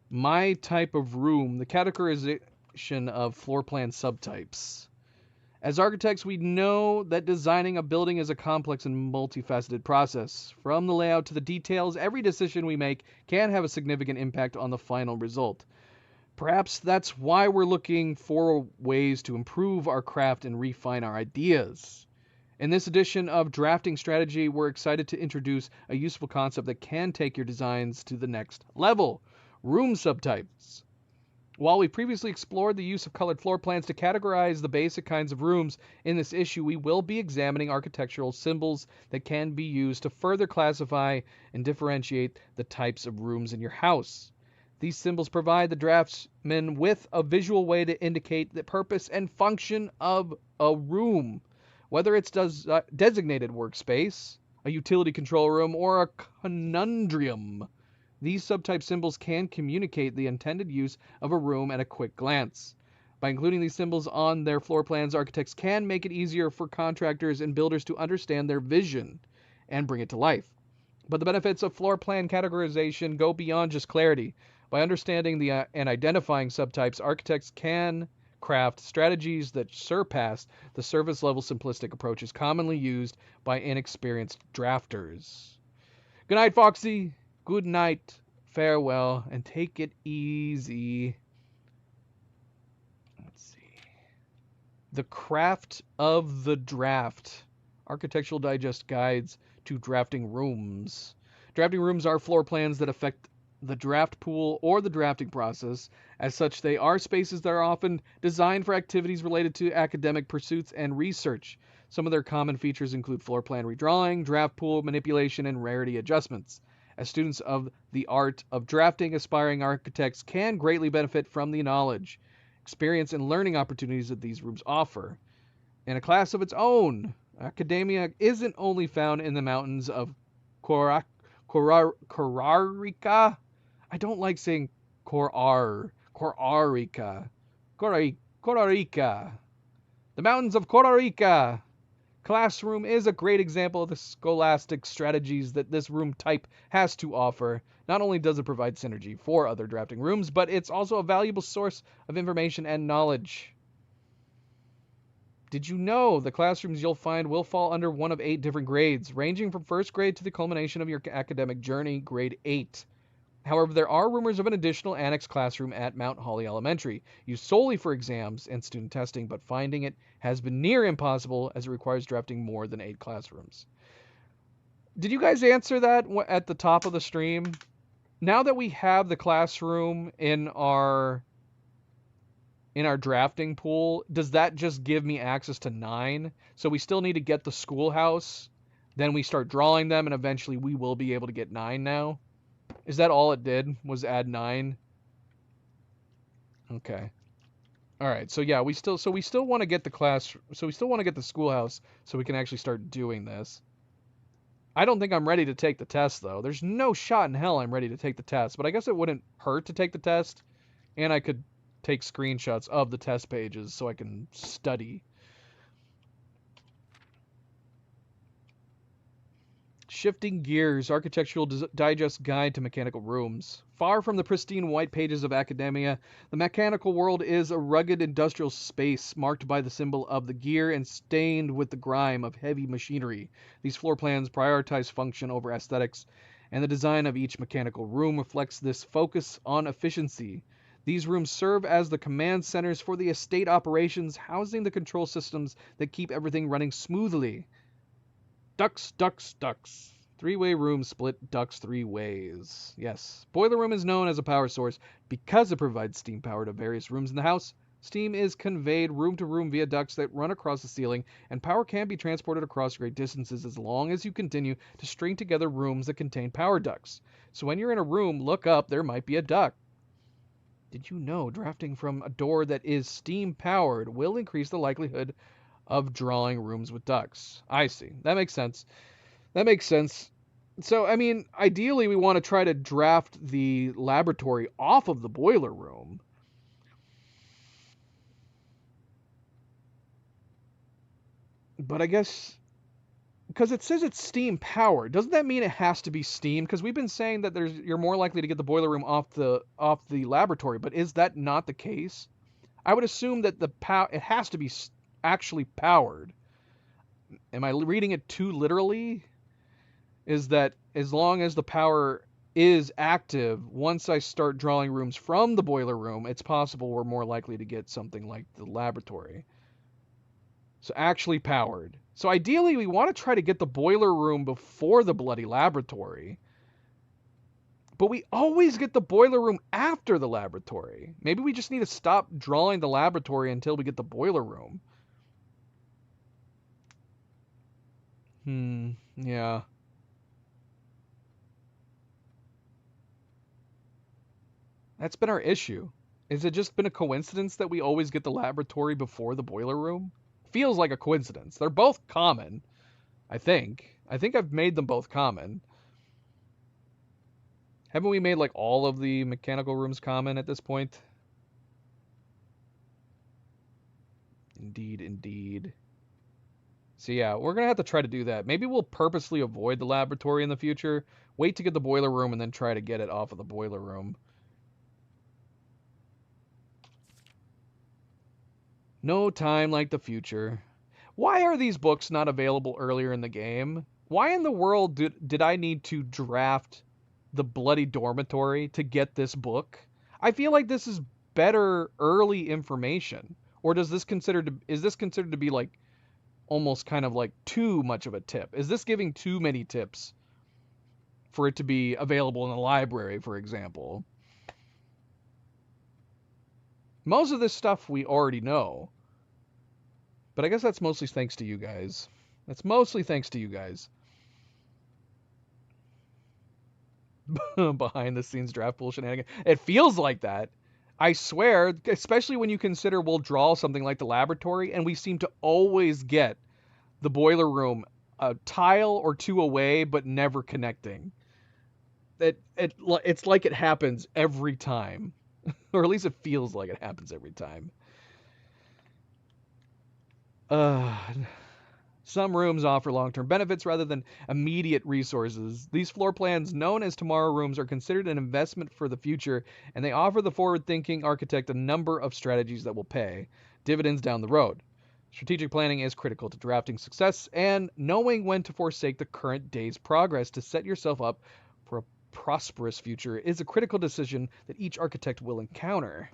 My type of room, the categorization of floor plan subtypes. As architects, we know that designing a building is a complex and multifaceted process. From the layout to the details, every decision we make can have a significant impact on the final result. Perhaps that's why we're looking for ways to improve our craft and refine our ideas. In this edition of Drafting Strategy, we're excited to introduce a useful concept that can take your designs to the next level: room subtypes. While we previously explored the use of colored floor plans to categorize the basic kinds of rooms, in this issue we will be examining architectural symbols that can be used to further classify and differentiate the types of rooms in your house. These symbols provide the draftsman with a visual way to indicate the purpose and function of a room, whether it's designated workspace, a utility control room, or a conundrum. These subtype symbols can communicate the intended use of a room at a quick glance. By including these symbols on their floor plans, architects can make it easier for contractors and builders to understand their vision and bring it to life. But the benefits of floor plan categorization go beyond just clarity. By understanding and identifying subtypes, architects can craft strategies that surpass the surface level simplistic approaches commonly used by inexperienced drafters. Good night, Foxy. Good night. Farewell, and take it easy. Let's see. The Craft of the Draft. Architectural Digest Guides to Drafting Rooms. Drafting rooms are floor plans that affect the draft pool or the drafting process. As such, they are spaces that are often designed for activities related to academic pursuits and research. Some of their common features include floor plan redrawing, draft pool manipulation, and rarity adjustments. As students of the art of drafting, aspiring architects can greatly benefit from the knowledge, experience, and learning opportunities that these rooms offer. In a class of its own, academia isn't only found in the mountains of Korarica. I don't like saying Korarica. Korarica. The mountains of Korarica. Classroom is a great example of the scholastic strategies that this room type has to offer. Not only does it provide synergy for other drafting rooms, but it's also a valuable source of information and knowledge. Did you know the classrooms you'll find will fall under one of 8 different grades, ranging from first grade to the culmination of your academic journey, grade 8. However, there are rumors of an additional annex classroom at Mount Holly Elementary, used solely for exams and student testing, but finding it has been near impossible as it requires drafting more than 8 classrooms. Did you guys answer that at the top of the stream? Now that we have the classroom in our drafting pool, does that just give me access to 9? So we still need to get the schoolhouse, then we start drawing them, and eventually we will be able to get 9 now? Is that all it did, was add 9? Okay. All right. So yeah, we still want to get the schoolhouse so we can actually start doing this. I don't think I'm ready to take the test though. There's no shot in hell I'm ready to take the test, but I guess it wouldn't hurt to take the test, and I could take screenshots of the test pages so I can study. Shifting Gears, Architectural Digest Guide to Mechanical Rooms. Far from the pristine white pages of academia, the mechanical world is a rugged industrial space marked by the symbol of the gear and stained with the grime of heavy machinery. These floor plans prioritize function over aesthetics, and the design of each mechanical room reflects this focus on efficiency. These rooms serve as the command centers for the estate operations, housing the control systems that keep everything running smoothly. Ducts, ducts, ducts. 3-way room split ducts 3 ways. Yes. Boiler room is known as a power source because it provides steam power to various rooms in the house. Steam is conveyed room to room via ducts that run across the ceiling, and power can be transported across great distances as long as you continue to string together rooms that contain power ducts. So when you're in a room, look up, there might be a duct. Did you know drafting from a door that is steam powered will increase the likelihood of drawing rooms with ducts. I see. That makes sense. That makes sense. So, I mean, ideally, we want to try to draft the laboratory off of the boiler room. But I guess because it says it's steam powered, doesn't that mean it has to be steam? Because we've been saying that you're more likely to get the boiler room off the laboratory, but is that not the case? I would assume that it has to be actually powered. Am I reading it too literally? Is that as long as the power is active, once I start drawing rooms from the boiler room, it's possible we're more likely to get something like the laboratory. So actually powered. So ideally, we want to try to get the boiler room before the bloody laboratory. But we always get the boiler room after the laboratory. Maybe we just need to stop drawing the laboratory until we get the boiler room. Yeah. That's been our issue. Has it just been a coincidence that we always get the laboratory before the boiler room? Feels like a coincidence. They're both common, I think. I think I've made them both common. Haven't we made like all of the mechanical rooms common at this point? Indeed, indeed. So yeah, we're going to have to try to do that. Maybe we'll purposely avoid the laboratory in the future, wait to get the boiler room, and then try to get it off of the boiler room. No time like the future. Why are these books not available earlier in the game? Why in the world did I need to draft the Bloody Dormitory to get this book? I feel like this is better early information. Or is this considered to be like almost kind of like too much of a tip? Is this giving too many tips for it to be available in the library, for example? Most of this stuff we already know. But I guess that's mostly thanks to you guys. That's mostly thanks to you guys. Behind the scenes draft pool shenanigans. It feels like that. I swear, especially when you consider we'll draw something like the laboratory and we seem to always get the boiler room a tile or two away but never connecting. It's like it happens every time. Or at least it feels like it happens every time. Some rooms offer long-term benefits rather than immediate resources. These floor plans, known as tomorrow rooms, are considered an investment for the future, and they offer the forward-thinking architect a number of strategies that will pay dividends down the road. Strategic planning is critical to drafting success, and knowing when to forsake the current day's progress to set yourself up for a prosperous future is a critical decision that each architect will encounter.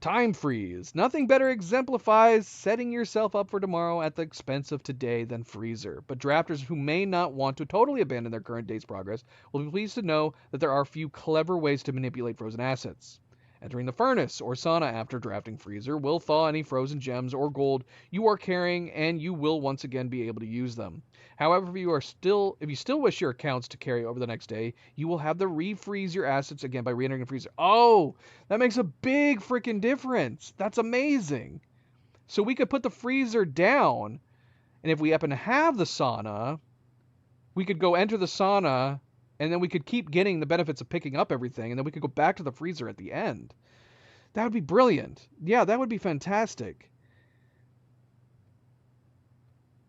Time freeze. Nothing better exemplifies setting yourself up for tomorrow at the expense of today than freezer. But drafters who may not want to totally abandon their current day's progress will be pleased to know that there are a few clever ways to manipulate frozen assets. Entering the furnace or sauna after drafting freezer will thaw any frozen gems or gold you are carrying, and you will once again be able to use them. However, if you still wish your accounts to carry over the next day, you will have to refreeze your assets again by re-entering the freezer. Oh, that makes a big freaking difference. That's amazing. So we could put the freezer down, and if we happen to have the sauna, we could go enter the sauna, and then we could keep getting the benefits of picking up everything, and then we could go back to the freezer at the end. That would be brilliant. Yeah, that would be fantastic.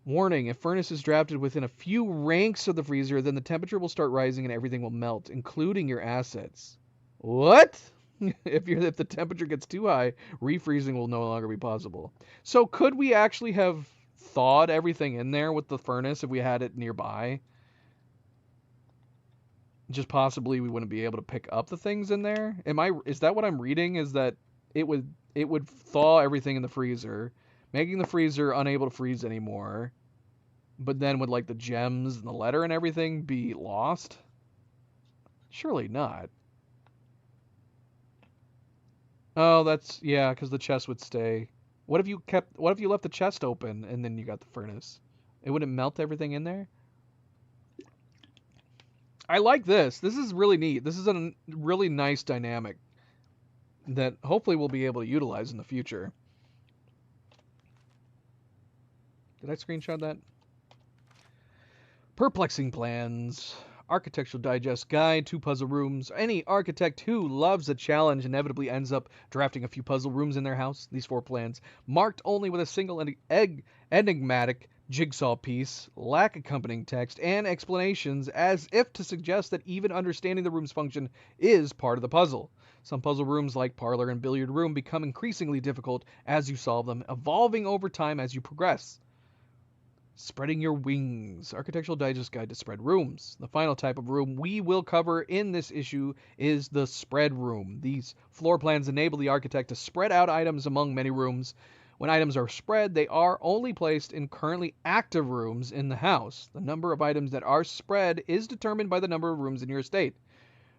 Warning, if furnace is drafted within a few ranks of the freezer, then the temperature will start rising and everything will melt, including your assets. What? If the temperature gets too high, refreezing will no longer be possible. So could we actually have thawed everything in there with the furnace if we had it nearby? Just possibly we wouldn't be able to pick up the things in there? Is that what I'm reading? Is that it would thaw everything in the freezer, making the freezer unable to freeze anymore, but then would like the gems and the letter and everything be lost? Surely not. Oh, that's yeah, because the chest would stay. What if you left the chest open and then you got the furnace? It wouldn't melt everything in there? I like this. This is really neat. This is a really nice dynamic that hopefully we'll be able to utilize in the future. Did I screenshot that? Perplexing plans. Architectural Digest Guide to Puzzle Rooms. Any architect who loves a challenge inevitably ends up drafting a few puzzle rooms in their house. These 4 plans, marked only with a single enigmatic jigsaw piece, lack accompanying text and explanations, as if to suggest that even understanding the room's function is part of the puzzle. Some puzzle rooms, like parlor and billiard room, become increasingly difficult as you solve them, evolving over time as you progress. Spreading your wings. Architectural Digest Guide to Spread Rooms. The final type of room we will cover in this issue is the spread room. These floor plans enable the architect to spread out items among many rooms. When items are spread, they are only placed in currently active rooms in the house. The number of items that are spread is determined by the number of rooms in your estate.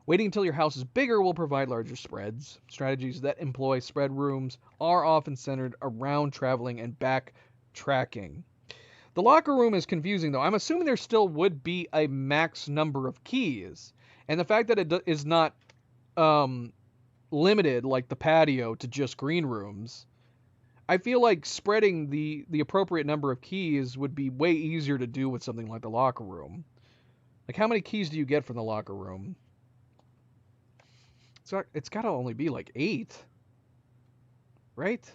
Waiting until your house is bigger will provide larger spreads. Strategies that employ spread rooms are often centered around traveling and backtracking. The locker room is confusing, though. I'm assuming there still would be a max number of keys. And the fact that it is not limited, like the patio, to just green rooms, I feel like spreading the appropriate number of keys would be way easier to do with something like the locker room. Like, how many keys do you get from the locker room? It's got to only be like 8. Right?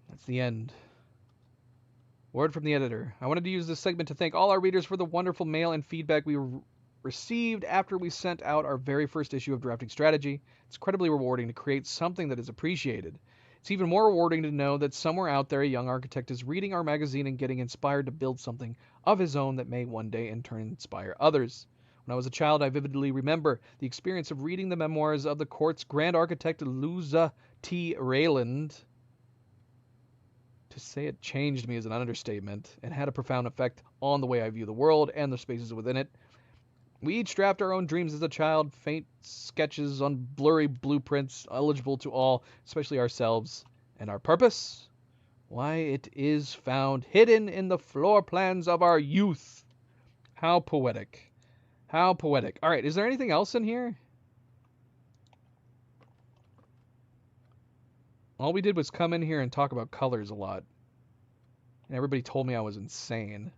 That's the end. Word from the editor. I wanted to use this segment to thank all our readers for the wonderful mail and feedback we received after we sent out our very first issue of Drafting Strategy. It's incredibly rewarding to create something that is appreciated. It's even more rewarding to know that somewhere out there a young architect is reading our magazine and getting inspired to build something of his own that may one day in turn inspire others. When I was a child, I vividly remember the experience of reading the memoirs of the court's grand architect Louisa T. Rayland. To say it changed me is an understatement, and had a profound effect on the way I view the world and the spaces within it. We each draft our own dreams as a child, faint sketches on blurry blueprints, eligible to all, especially ourselves. And our purpose? Why, it is found hidden in the floor plans of our youth. How poetic. How poetic. All right, is there anything else in here? All we did was come in here and talk about colors a lot. And everybody told me I was insane.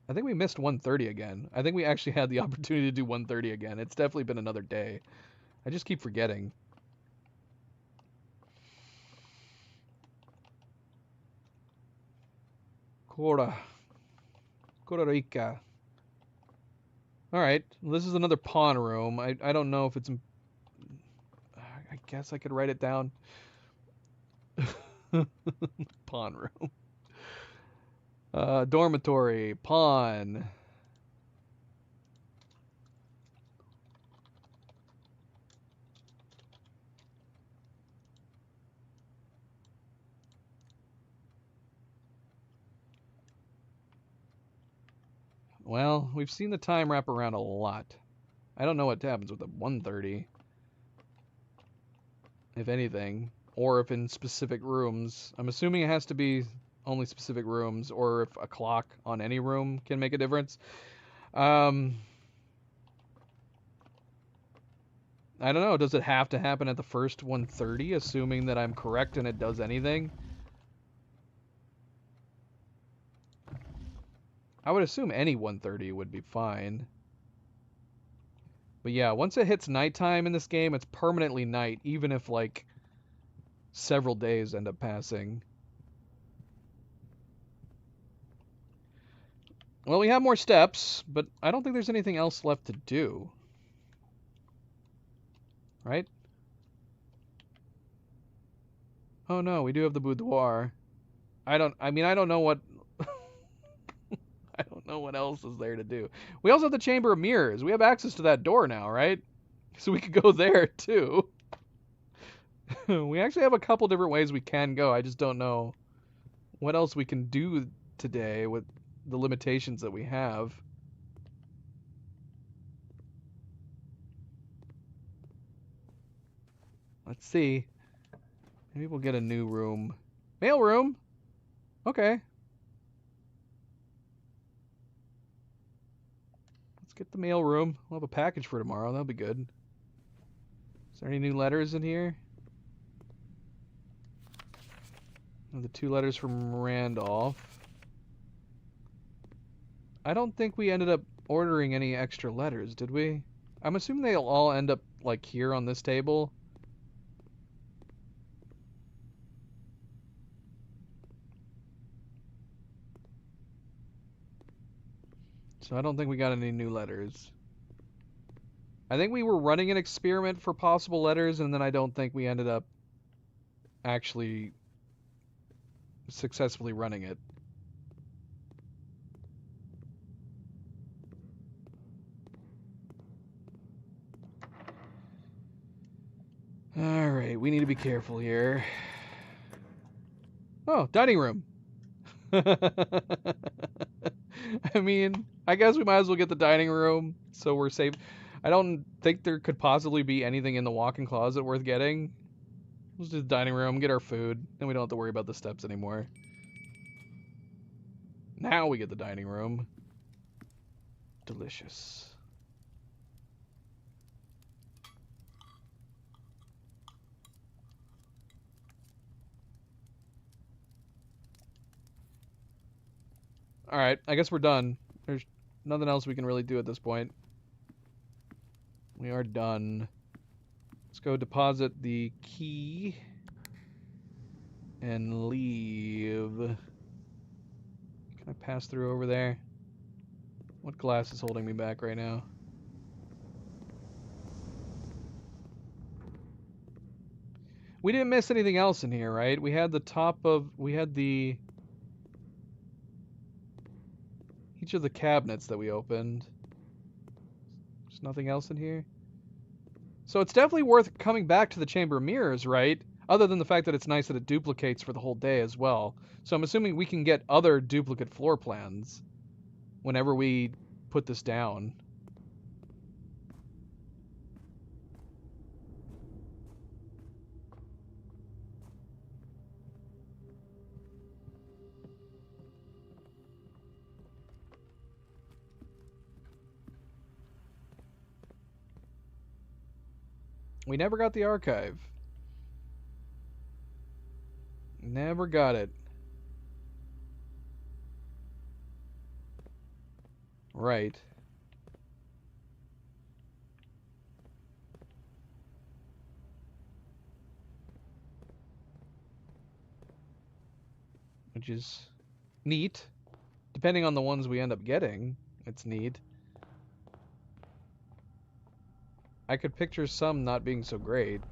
I think we missed 130 again. I think we actually had the opportunity to do 130 again. It's definitely been another day. I just keep forgetting. Costa Rica. Alright, this is another pawn room. I don't know if it's... I guess I could write it down. Pawn room. Dormitory. Pawn. Well, we've seen the time wrap around a lot. I don't know what happens with the 130. If anything. Or if in specific rooms. I'm assuming it has to be only specific rooms, or if a clock on any room can make a difference. I don't know. Does it have to happen at the first 130, assuming that I'm correct and it does anything? I would assume any 130 would be fine. But yeah, once it hits nighttime in this game, it's permanently night, even if, like, several days end up passing. Well, we have more steps, but I don't think there's anything else left to do. Right? Oh no, we do have the boudoir. I don't know what... I don't know what else is there to do. We also have the Chamber of Mirrors. We have access to that door now, right? So we could go there, too. We actually have a couple different ways we can go. I just don't know what else we can do today with the limitations that we have. Let's see. Maybe we'll get a new room. Mail room? Okay. the mail room. We'll have a package for tomorrow. That'll be good. Is there any new letters in here? The 2 letters from Randolph. I don't think we ended up ordering any extra letters, did we? I'm assuming they'll all end up, like, here on this table. So I don't think we got any new letters. I think we were running an experiment for possible letters, and then I don't think we ended up actually successfully running it. Alright, we need to be careful here. Oh, dining room. I mean, I guess we might as well get the dining room so we're safe. I don't think there could possibly be anything in the walk-in closet worth getting. Let's just dining room, get our food, then we don't have to worry about the steps anymore. Now we get the dining room. Delicious. Alright, I guess we're done. There's nothing else we can really do at this point. We are done. Let's go deposit the key and leave. Can I pass through over there? What glass is holding me back right now? We didn't miss anything else in here, right? We had the each of the cabinets that we opened. There's nothing else in here. So it's definitely worth coming back to the Chamber of Mirrors, right? Other than the fact that it's nice that it duplicates for the whole day as well. So I'm assuming we can get other duplicate floor plans whenever we put this down. We never got the archive. Never got it. Right. Which is neat. Depending on the ones we end up getting, it's neat. I could picture some not being so great.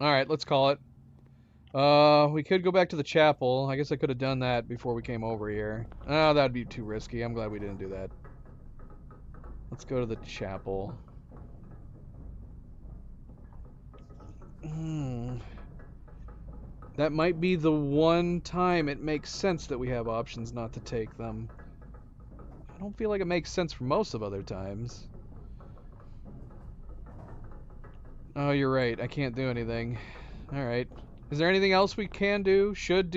Alright, let's call it. We could go back to the chapel. I guess I could have done that before we came over here. Oh, that'd be too risky. I'm glad we didn't do that. Let's go to the chapel. That might be the one time it makes sense that we have options not to take them. I don't feel like it makes sense for most of other times. Oh, you're right. I can't do anything. Alright. Is there anything else we can do, should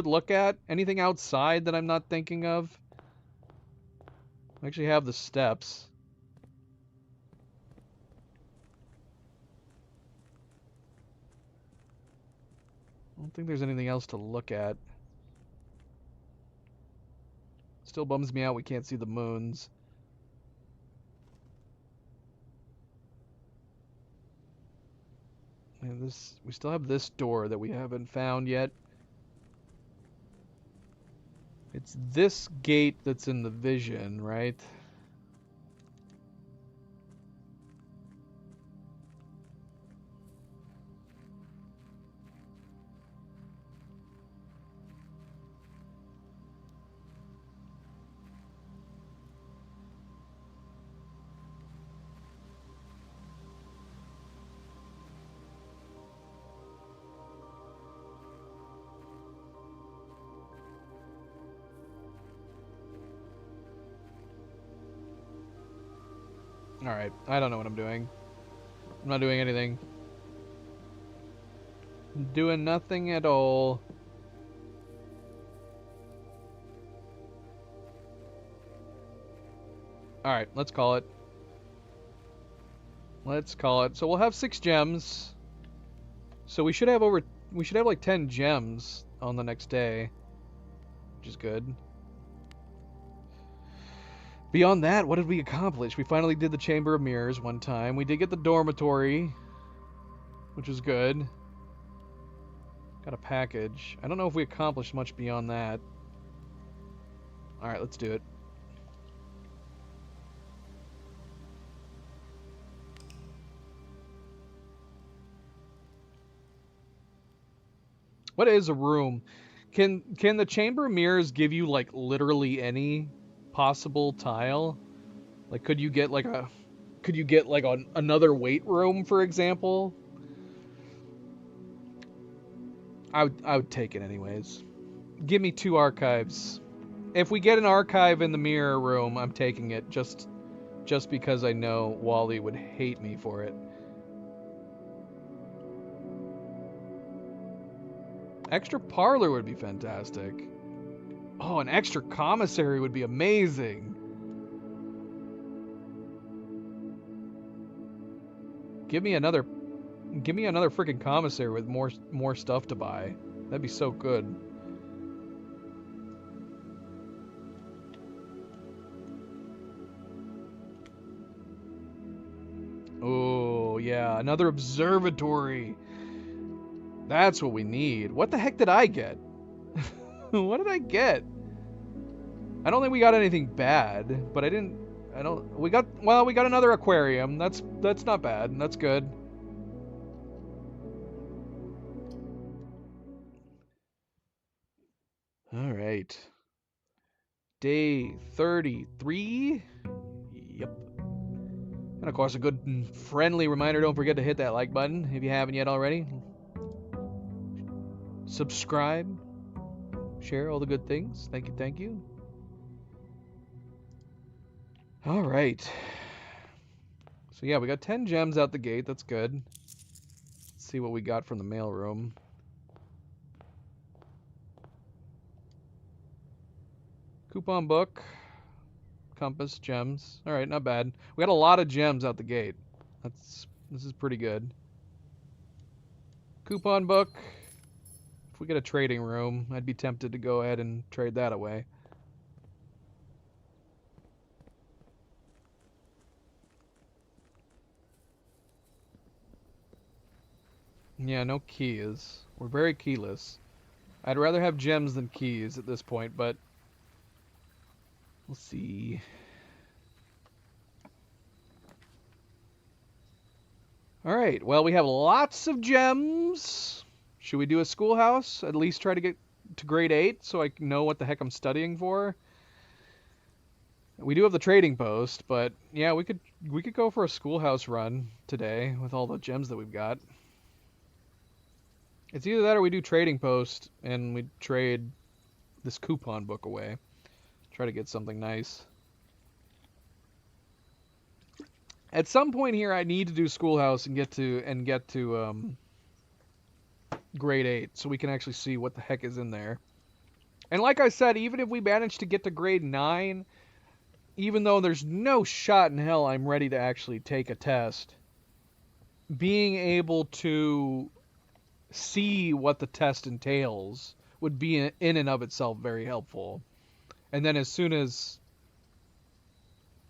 look at? Anything outside that I'm not thinking of? I actually have the steps. I don't think there's anything else to look at. Still bums me out we can't see the moons. And we still have this door that we haven't found yet. It's this gate that's in the vision, right? Alright, I don't know what I'm doing. I'm not doing anything. Doing nothing at all. Alright, let's call it. Let's call it. So we'll have 6 gems. So we should have like 10 gems on the next day, which is good. Beyond that, what did we accomplish? We finally did the Chamber of Mirrors one time. We did get the dormitory, which was good. Got a package. I don't know if we accomplished much beyond that. Alright, let's do it. What is a room? Can the Chamber of Mirrors give you like literally any possible tile? Like could you get like another weight room, for example? I would take it anyways. Give me 2 archives. If we get an archive in the mirror room, I'm taking it just because I know Wally would hate me for it. Extra parlor would be fantastic. Oh, an extra commissary would be amazing. Give me another freaking commissary with more stuff to buy. That'd be so good. Oh, yeah, another observatory. That's what we need. What the heck did I get? What did I get? I don't think we got anything bad, but we got another aquarium. That's not bad. That's good. All right. Day 33. Yep. And of course, a good friendly reminder, don't forget to hit that like button if you haven't yet already. Subscribe. Share all the good things. Thank you, thank you. All right. So yeah, we got 10 gems out the gate. That's good. Let's see what we got from the mailroom. Coupon book. Compass, gems. All right, not bad. We got a lot of gems out the gate. This is pretty good. Coupon book. If we get a trading room, I'd be tempted to go ahead and trade that away. Yeah, no keys. We're very keyless. I'd rather have gems than keys at this point, but we'll see. All right, well, we have lots of gems. Should we do a schoolhouse? At least try to get to grade 8 so I know what the heck I'm studying for. We do have the trading post, but yeah, we could go for a schoolhouse run today with all the gems that we've got. It's either that or we do trading post and we trade this coupon book away. Try to get something nice. At some point here, I need to do schoolhouse and get to grade 8 so we can actually see what the heck is in there. And like I said, even if we manage to get to grade 9, even though there's no shot in hell I'm ready to actually take a test, being able to see what the test entails would be in and of itself very helpful. And then as soon as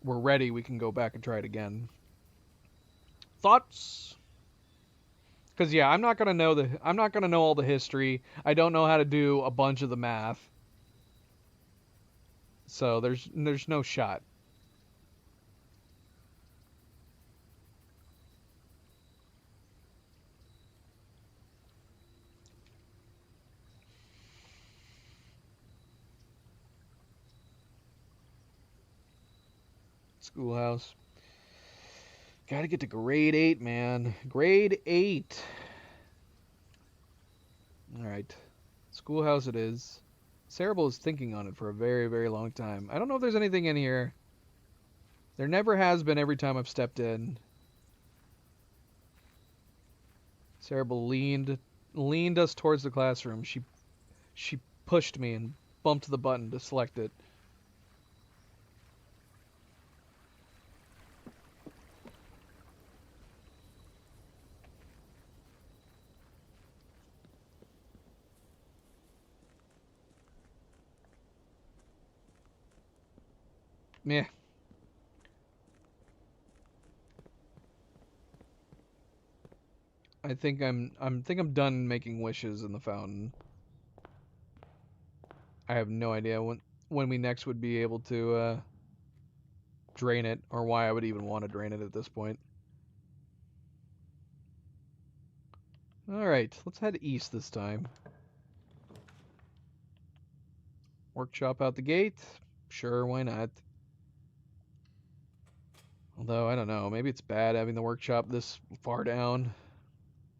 we're ready, we can go back and try it again. Thoughts? Because yeah, I'm not gonna know all the history. I don't know how to do a bunch of the math. So there's no shot. Schoolhouse. Gotta get to grade 8, man. Grade 8. Alright. Schoolhouse it is. Cerebral is thinking on it for a very, very long time. I don't know if there's anything in here. There never has been every time I've stepped in. Cerebral leaned us towards the classroom. She pushed me and bumped the button to select it. Meh. I think I'm done making wishes in the fountain. I have no idea when we next would be able to drain it, or why I would even want to drain it at this point. Alright, let's head east this time. Workshop out the gate? Sure, why not? Although, I don't know, maybe it's bad having the workshop this far down.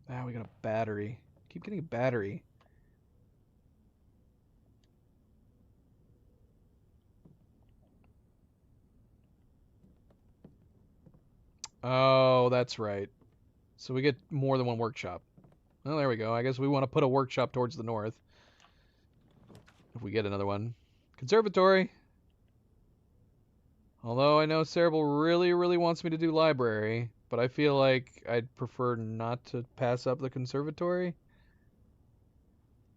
Ah, we got a battery. Keep getting a battery. Oh, that's right. So we get more than one workshop. Well, there we go. I guess we want to put a workshop towards the north. If we get another one. Conservatory. Although I know Cerebral really, really wants me to do library, but I feel like I'd prefer not to pass up the conservatory.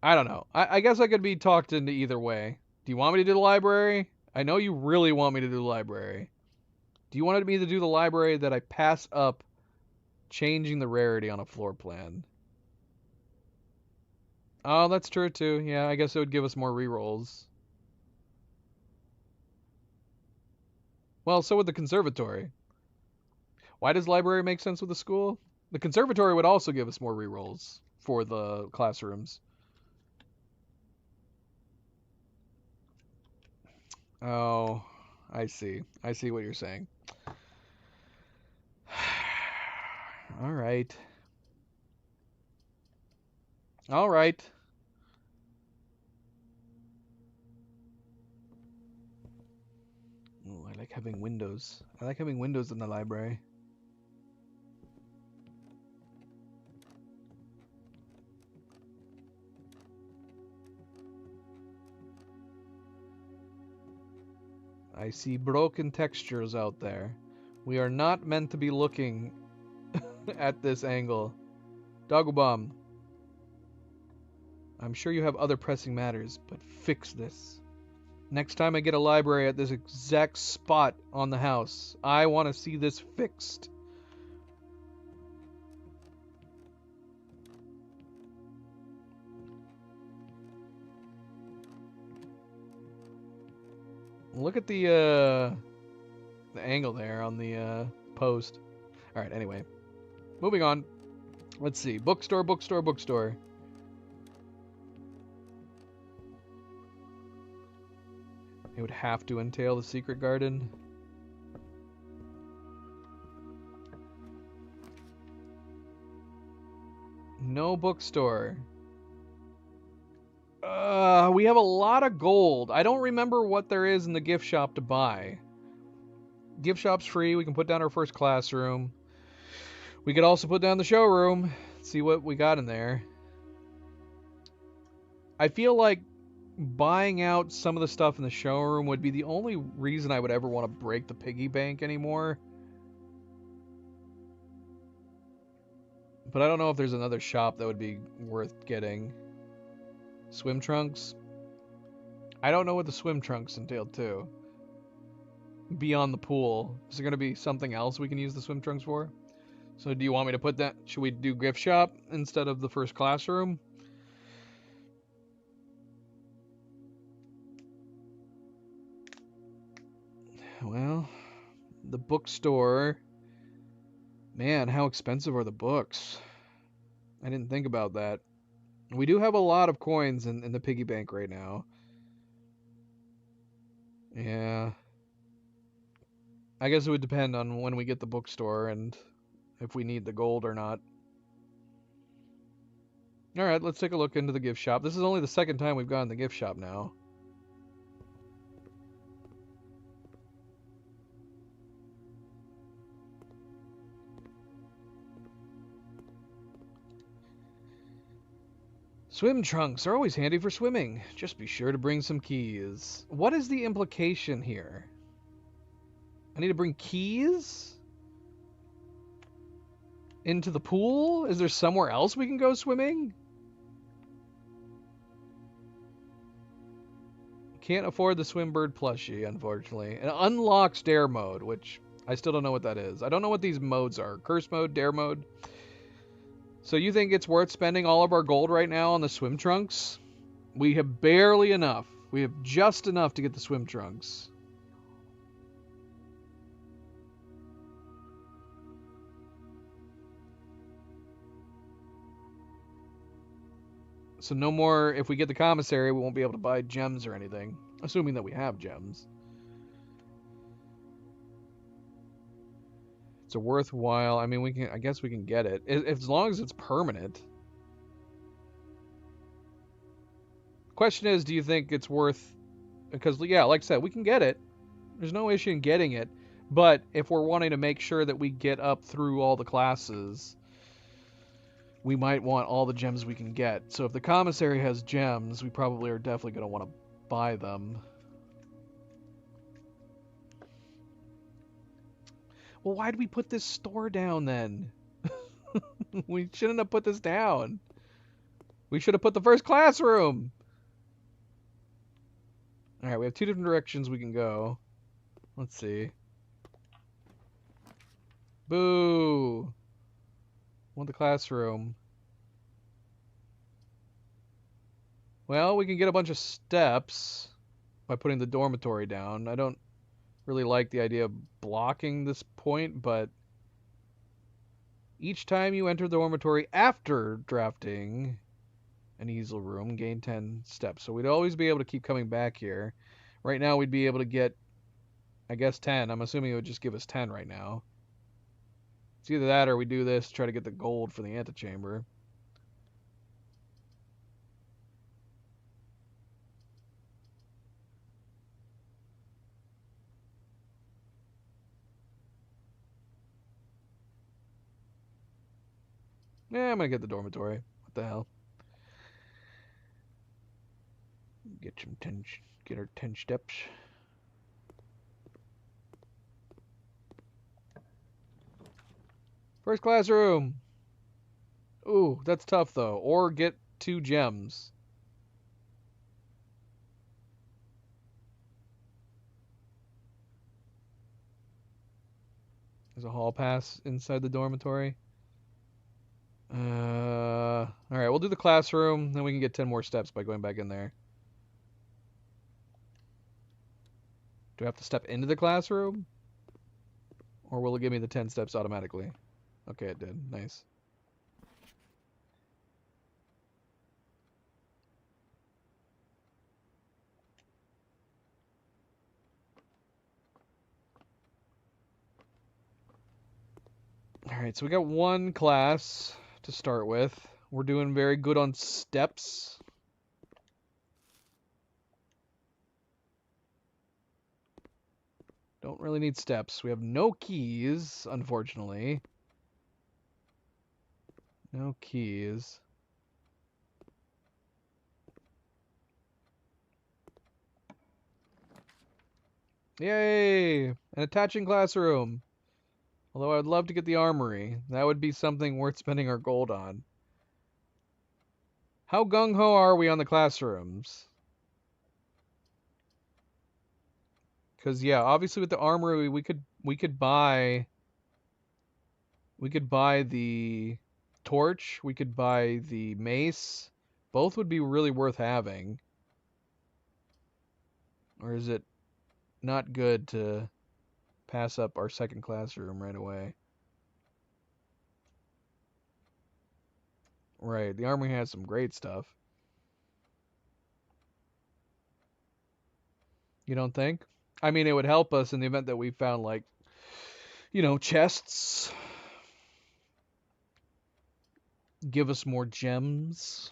I don't know. I guess I could be talked into either way. Do you want me to do the library? I know you really want me to do the library. Do you want me to do the library that I pass up changing the rarity on a floor plan? Oh, that's true too. Yeah, I guess it would give us more rerolls. Well, so would the conservatory. Why does library make sense with the school? The conservatory would also give us more rerolls for the classrooms. Oh, I see. I see what you're saying. All right. All right. Ooh, I like having windows. I like having windows in the library. I see broken textures out there. We are not meant to be looking at this angle. Dogobomb, I'm sure you have other pressing matters, but fix this. Next time I get a library at this exact spot on the house, I want to see this fixed. Look at the angle there on the post. All right, anyway. Moving on. Let's see. Bookstore, bookstore, bookstore. It would have to entail the secret garden. No bookstore. We have a lot of gold. I don't remember what there is in the gift shop to buy. Gift shop's free. We can put down our first classroom. We could also put down the showroom. See what we got in there. I feel like buying out some of the stuff in the showroom would be the only reason I would ever want to break the piggy bank anymore. But I don't know if there's another shop that would be worth getting. Swim trunks? I don't know what the swim trunks entailed too. Beyond the pool. Is there going to be something else we can use the swim trunks for? So do you want me to put that? Should we do gift shop instead of the first classroom? Well, the bookstore. Man, how expensive are the books? I didn't think about that. We do have a lot of coins in the piggy bank right now. Yeah. I guess it would depend on when we get the bookstore and if we need the gold or not. Alright, let's take a look into the gift shop. This is only the second time we've gone to the gift shop now. Swim trunks are always handy for swimming. Just be sure to bring some keys. What is the implication here? I need to bring keys? Into the pool? Is there somewhere else we can go swimming? Can't afford the Swimbird plushie, unfortunately. It unlocks dare mode, which I still don't know what that is. I don't know what these modes are. Curse mode, dare mode. So you think it's worth spending all of our gold right now on the swim trunks? We have barely enough. We have just enough to get the swim trunks. So no more, if we get the commissary, we won't be able to buy gems or anything. Assuming that we have gems. It's a worthwhile, I mean, I guess we can get it. As long as it's permanent. Question is, do you think it's worth, because yeah, like I said, we can get it. There's no issue in getting it. But if we're wanting to make sure that we get up through all the classes, we might want all the gems we can get. So if the commissary has gems, we probably are definitely going to want to buy them. Well, why did we put this store down then? We shouldn't have put this down. We should have put the first classroom. All right, we have two different directions we can go. Let's see. Boo. Want the classroom. Well, we can get a bunch of steps by putting the dormitory down. I don't really like the idea of blocking this point, but each time you enter the dormitory after drafting an easel room, gain 10 steps. So we'd always be able to keep coming back here. Right now we'd be able to get, I guess, 10. I'm assuming it would just give us 10 right now. It's either that or we do this to try to get the gold for the antechamber. Yeah, I'm gonna get the dormitory. What the hell? Get our 10 steps. First classroom. Ooh, that's tough though. Or get 2 gems. There's a hall pass inside the dormitory. All right, we'll do the classroom, then we can get 10 more steps by going back in there. Do I have to step into the classroom? Or will it give me the 10 steps automatically? Okay, it did. Nice. All right, so we got one class to start with. We're doing very good on steps. Don't really need steps. We have no keys, unfortunately. No keys. Yay! An attaching classroom. Although I would love to get the armory. That would be something worth spending our gold on. How gung-ho are we on the classrooms? Because yeah, obviously with the armory we could buy the torch, we could buy the mace. Both would be really worth having. Or is it not good to pass up our second classroom right away? Right, the armory has some great stuff. You don't think? I mean, it would help us in the event that we found, like, you know, chests. Give us more gems.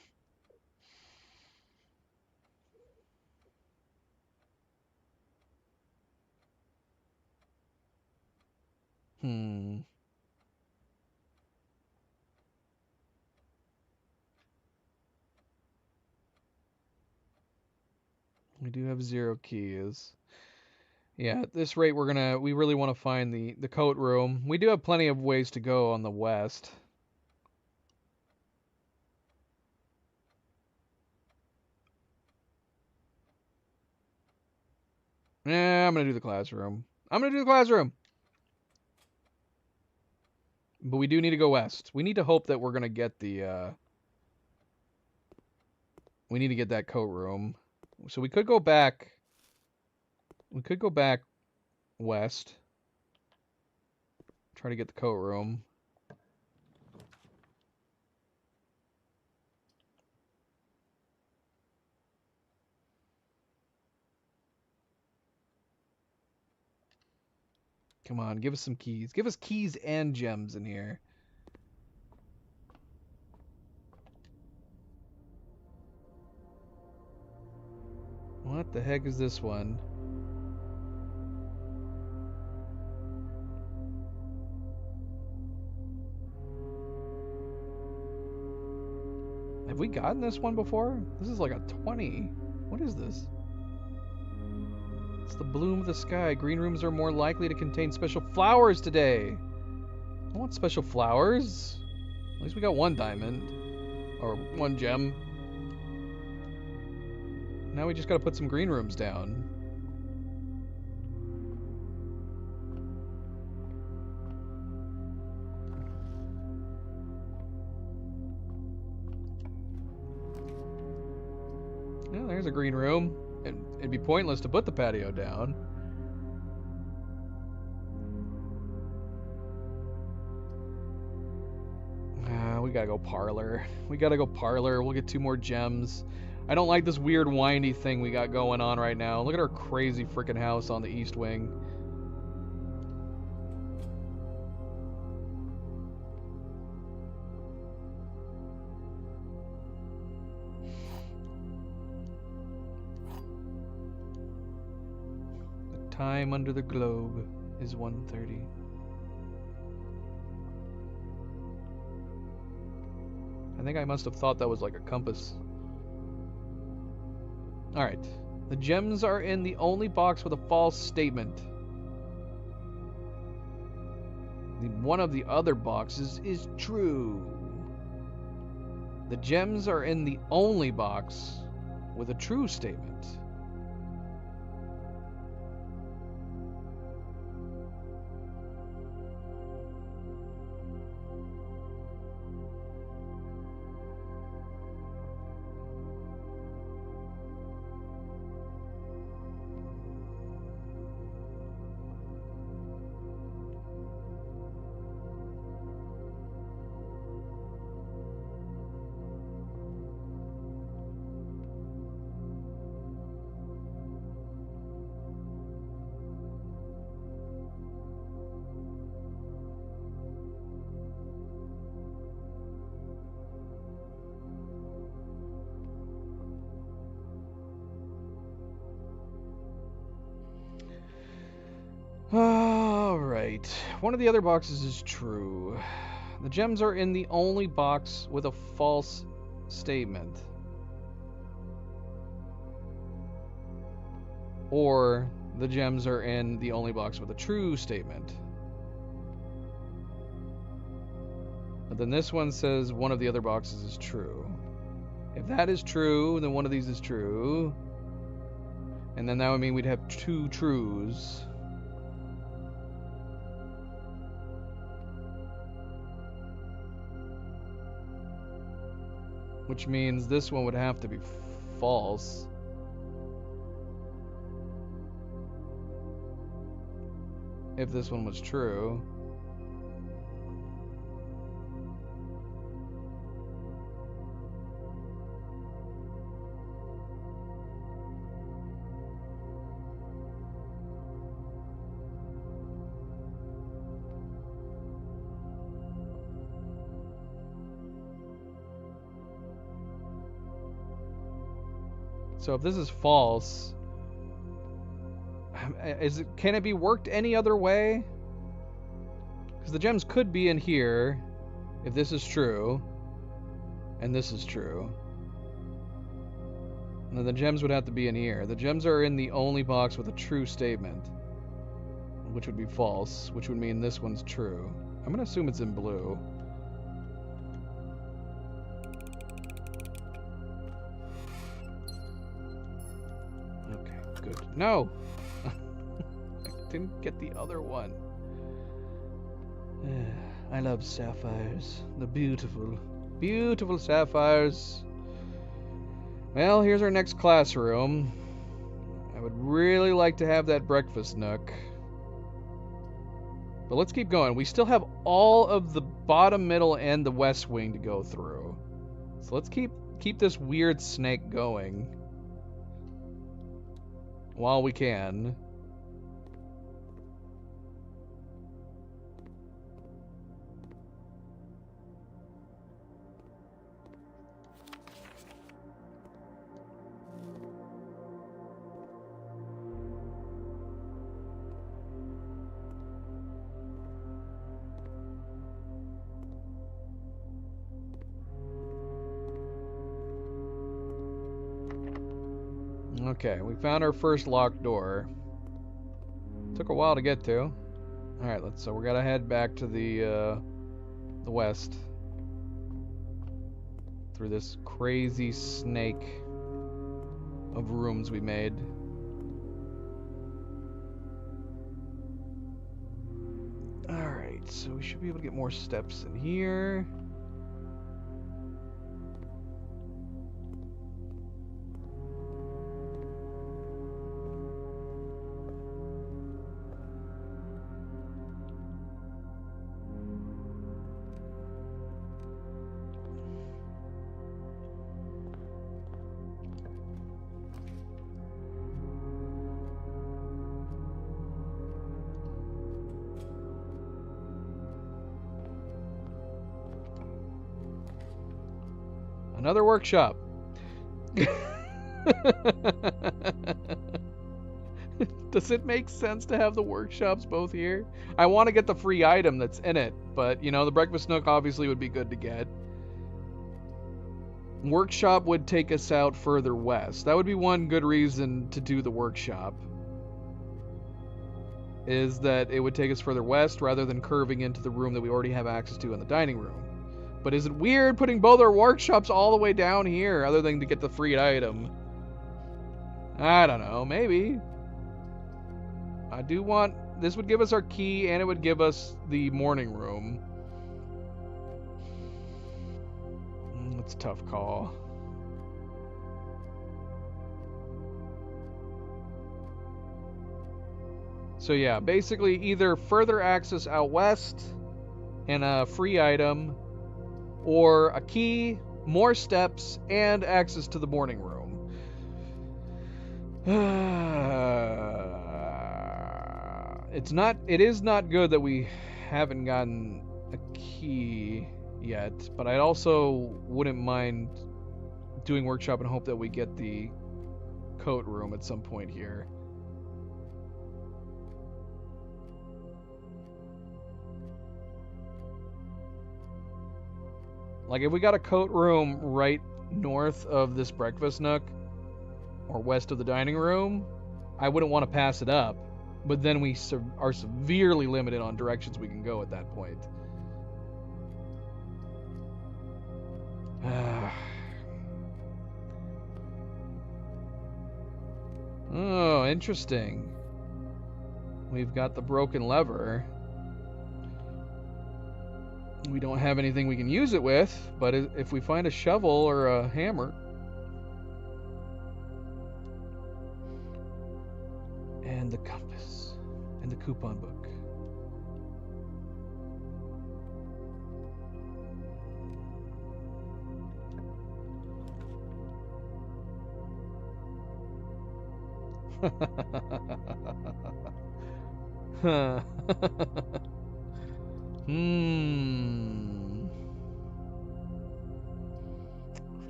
Hmm. We do have 0 keys. Yeah, at this rate we really want to find the coat room. We do have plenty of ways to go on the west. Yeah, I'm gonna do the classroom. But we do need to go west. We need to hope that we're gonna get the we need to get that coat room. So we could go back. We could go back west. Try to get the coat room. Come on, give us some keys. Give us keys and gems in here. What the heck is this one? Have we gotten this one before? This is like a 20. What is this? It's the bloom of the sky. Green rooms are more likely to contain special flowers today. I want special flowers. At least we got 1 diamond. Or 1 gem. Now we just gotta put some green rooms down. Yeah, there's a green room. It'd be pointless to put the patio down. We gotta go parlor. We gotta go parlor. We'll get 2 more gems. I don't like this weird windy thing we got going on right now. Look at our crazy freaking house on the east wing. The time under the globe is 1:30. I think I must have thought that was like a compass. Alright. The gems are in the only box with a false statement. One of the other boxes is true. The gems are in the only box with a true statement. Alright. One of the other boxes is true. The gems are in the only box with a false statement. Or the gems are in the only box with a true statement. But then this one says one of the other boxes is true. If that is true, then one of these is true. And then that would mean we'd have 2 trues. Which means this one would have to be false. If this one was true. So if this is false, can it be worked any other way? Because the gems could be in here if this is true, and this is true. And then the gems would have to be in here. The gems are in the only box with a true statement, which would be false, which would mean this one's true. I'm going to assume it's in blue. Okay, good. No! I didn't get the other one. I love sapphires. The beautiful, beautiful sapphires. Well, here's our next classroom. I would really like to have that breakfast nook. But let's keep going. We still have all of the bottom, middle, and the west wing to go through. So let's keep this weird snake going while we can. Okay, we found our first locked door. Took a while to get to. All right, so we're gonna head back to the west through this crazy snake of rooms we made. All right, so we should be able to get more steps in here. Another workshop. Does it make sense to have the workshops both here? I want to get the free item that's in it, but, you know, the breakfast nook obviously would be good to get. Workshop would take us out further west. That would be one good reason to do the workshop. Is that it would take us further west rather than curving into the room that we already have access to in the dining room. But is it weird putting both our workshops all the way down here other than to get the free item? I don't know, maybe. I do want... This would give us our key and it would give us the morning room. It's a tough call. So yeah, basically either further access out west and a free item, or a key, more steps, and access to the morning room. It is not good that we haven't gotten a key yet, but I also wouldn't mind doing workshop and hope that we get the coat room at some point here. Like, if we got a coat room right north of this breakfast nook, or west of the dining room, I wouldn't want to pass it up. But then we are severely limited on directions we can go at that point. Oh, interesting. We've got the broken lever. We don't have anything we can use it with, but if we find a shovel or a hammer... And the compass. And the coupon book.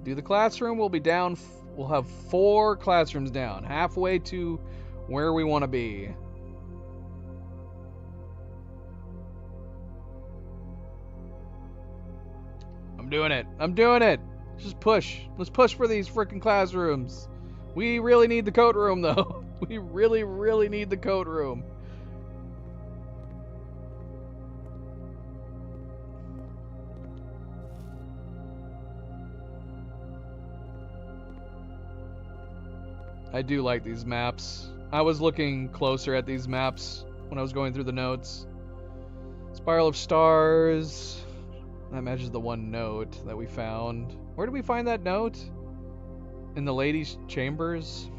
Do the classroom, we'll be down. We'll have 4 classrooms down, halfway to where we want to be. I'm doing it. I'm doing it. Just push. Let's push for these freaking classrooms. We really need the coat room, though. We really, really need the coat room. I do like these maps. I was looking closer at these maps when I was going through the notes. Spiral of Stars. That matches the one note that we found. Where did we find that note? In the ladies' chambers?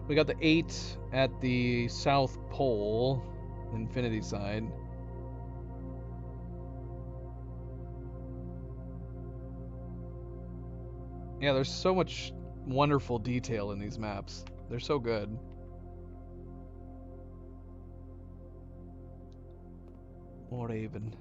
We got the 8 at the South Pole, Infinity side. Yeah, there's so much wonderful detail in these maps. They're so good. Raven.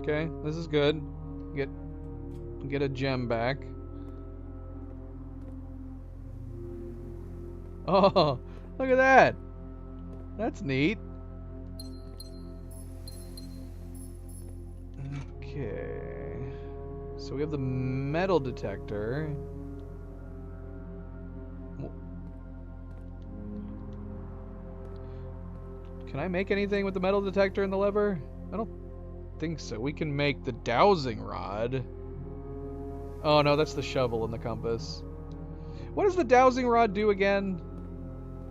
Okay, this is good. Get a gem back. Oh, look at that. That's neat. Okay. So we have the metal detector. Can I make anything with the metal detector and the lever? I don't think so. We can make the dowsing rod. Oh no, that's the shovel and the compass. What does the dowsing rod do again?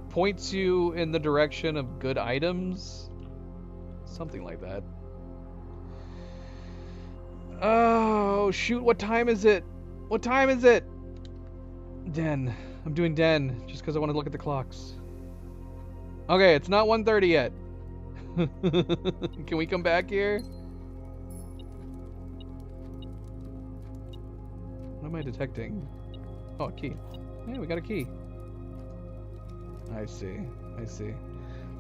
Points you in the direction of good items? Something like that. Oh, shoot, what time is it? What time is it? Den. I'm doing den, just because I want to look at the clocks. Okay, it's not 1:30 yet. Can we come back here? What am I detecting? Oh, a key. Yeah, we got a key. I see. I see.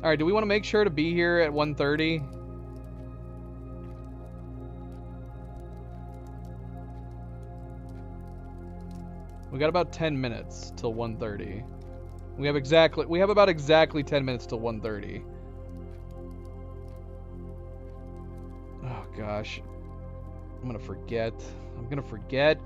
Alright, do we want to make sure to be here at 1:30? We got about 10 minutes till 1:30. We have about exactly 10 minutes till 1:30. Oh gosh. I'm gonna forget. I'm gonna forget.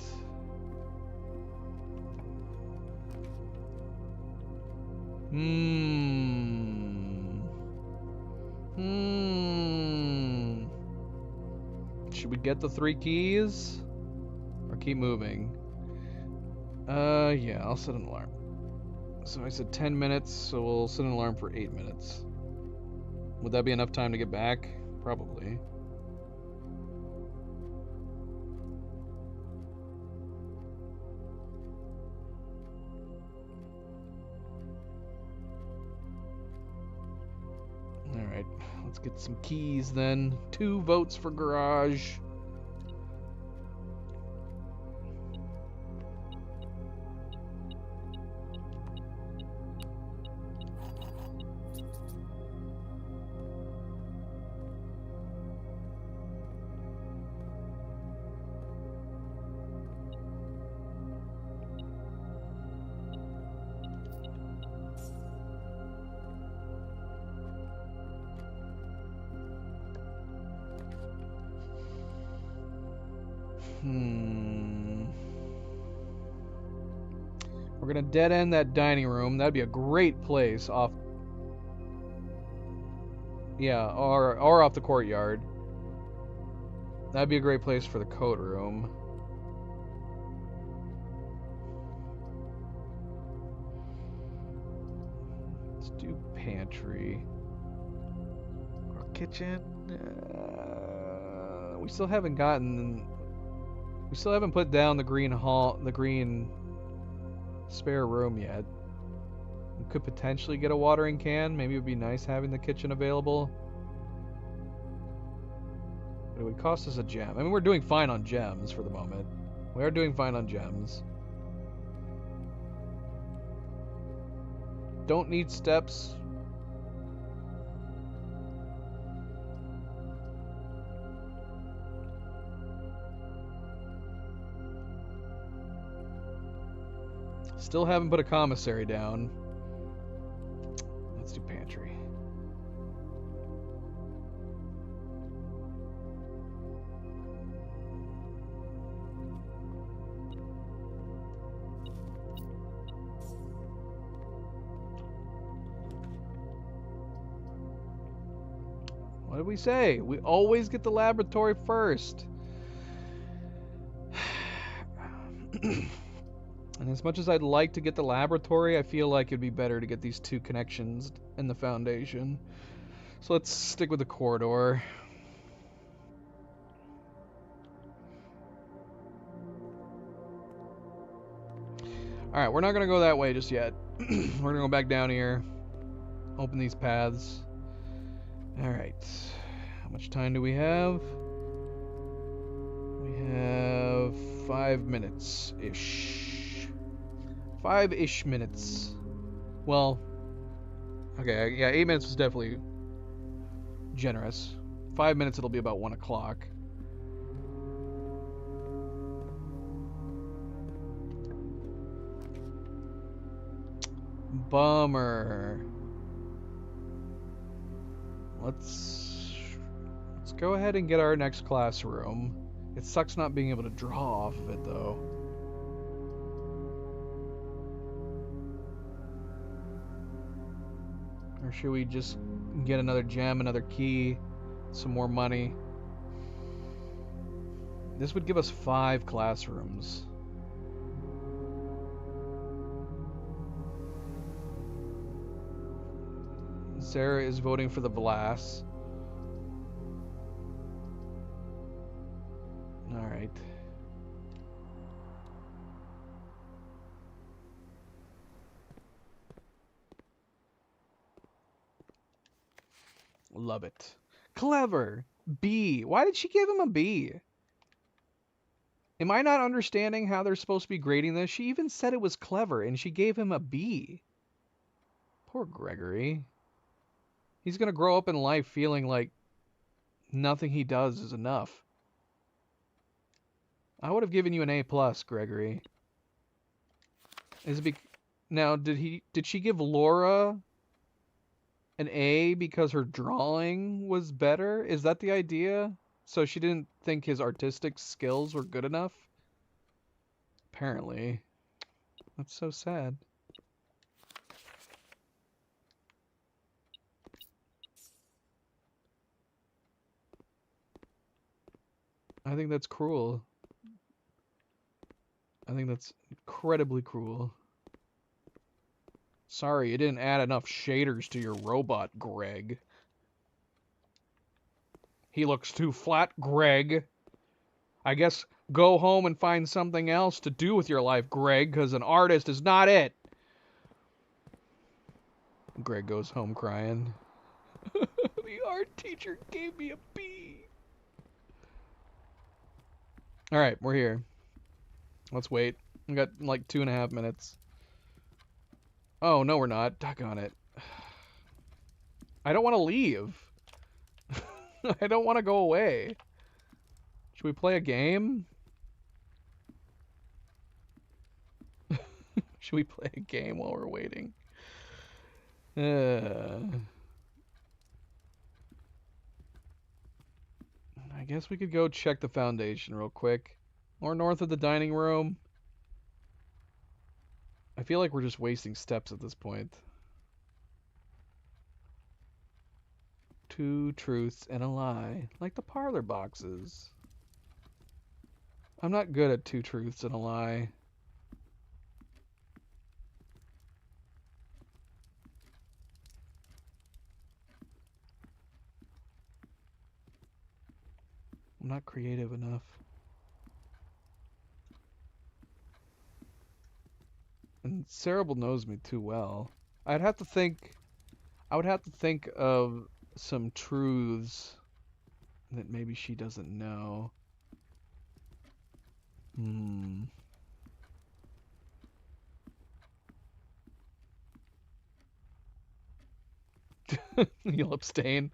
Should we get the 3 keys? Or keep moving? Yeah, I'll set an alarm. So I said 10 minutes, so we'll set an alarm for 8 minutes. Would that be enough time to get back? Probably. Alright, let's get some keys then. 2 votes for garage. We're gonna dead end that dining room. That'd be a great place off. Yeah, or off the courtyard. That'd be a great place for the coat room. Let's do pantry or kitchen. We still haven't gotten. We still haven't put down the green hall, the green spare room yet. We could potentially get a watering can. Maybe it would be nice having the kitchen available. But it would cost us a gem. I mean, we're doing fine on gems for the moment. We are doing fine on gems. Don't need steps. Still haven't put a commissary down. Let's do pantry. What did we say? We always get the laboratory first. And as much as I'd like to get the laboratory, I feel like it'd be better to get these two connections in the foundation. So let's stick with the corridor. Alright, we're not going to go that way just yet. We're going to go back down here. Open these paths. Alright. How much time do we have? We have 5 minutes-ish. 5-ish minutes. Well, okay, yeah, 8 minutes was definitely generous. 5 minutes, it'll be about 1 o'clock. Bummer. Let's go ahead and get our next classroom. It sucks not being able to draw off of it, though. Or should we just get another gem, another key, some more money? This would give us 5 classrooms. Sarah is voting for the Vlas. Alright. Love it. Clever. B. Why did she give him a B? Am I not understanding how they're supposed to be grading this? She even said it was clever, and she gave him a B. Poor Gregory. He's going to grow up in life feeling like nothing he does is enough. I would have given you an A+, Gregory. Is it now, did she give Laura an A because her drawing was better? Is that the idea? So she didn't think his artistic skills were good enough? Apparently. That's so sad. I think that's cruel. I think that's incredibly cruel. Sorry, you didn't add enough shaders to your robot, Greg. He looks too flat, Greg. I guess go home and find something else to do with your life, Greg, because an artist is not it. Greg goes home crying. The art teacher gave me a B. Alright, we're here. Let's wait. We got like 2.5 minutes. Oh, no, we're not. Doggone it. I don't want to leave. I don't want to go away. Should we play a game? Should we play a game while we're waiting? I guess we could go check the foundation real quick. Or north of the dining room. I feel like we're just wasting steps at this point. 2 truths and a lie. Like the parlor boxes. I'm not good at 2 truths and a lie. I'm not creative enough. And Cerebral knows me too well. I would have to think of some truths that maybe she doesn't know. Hmm. You'll abstain.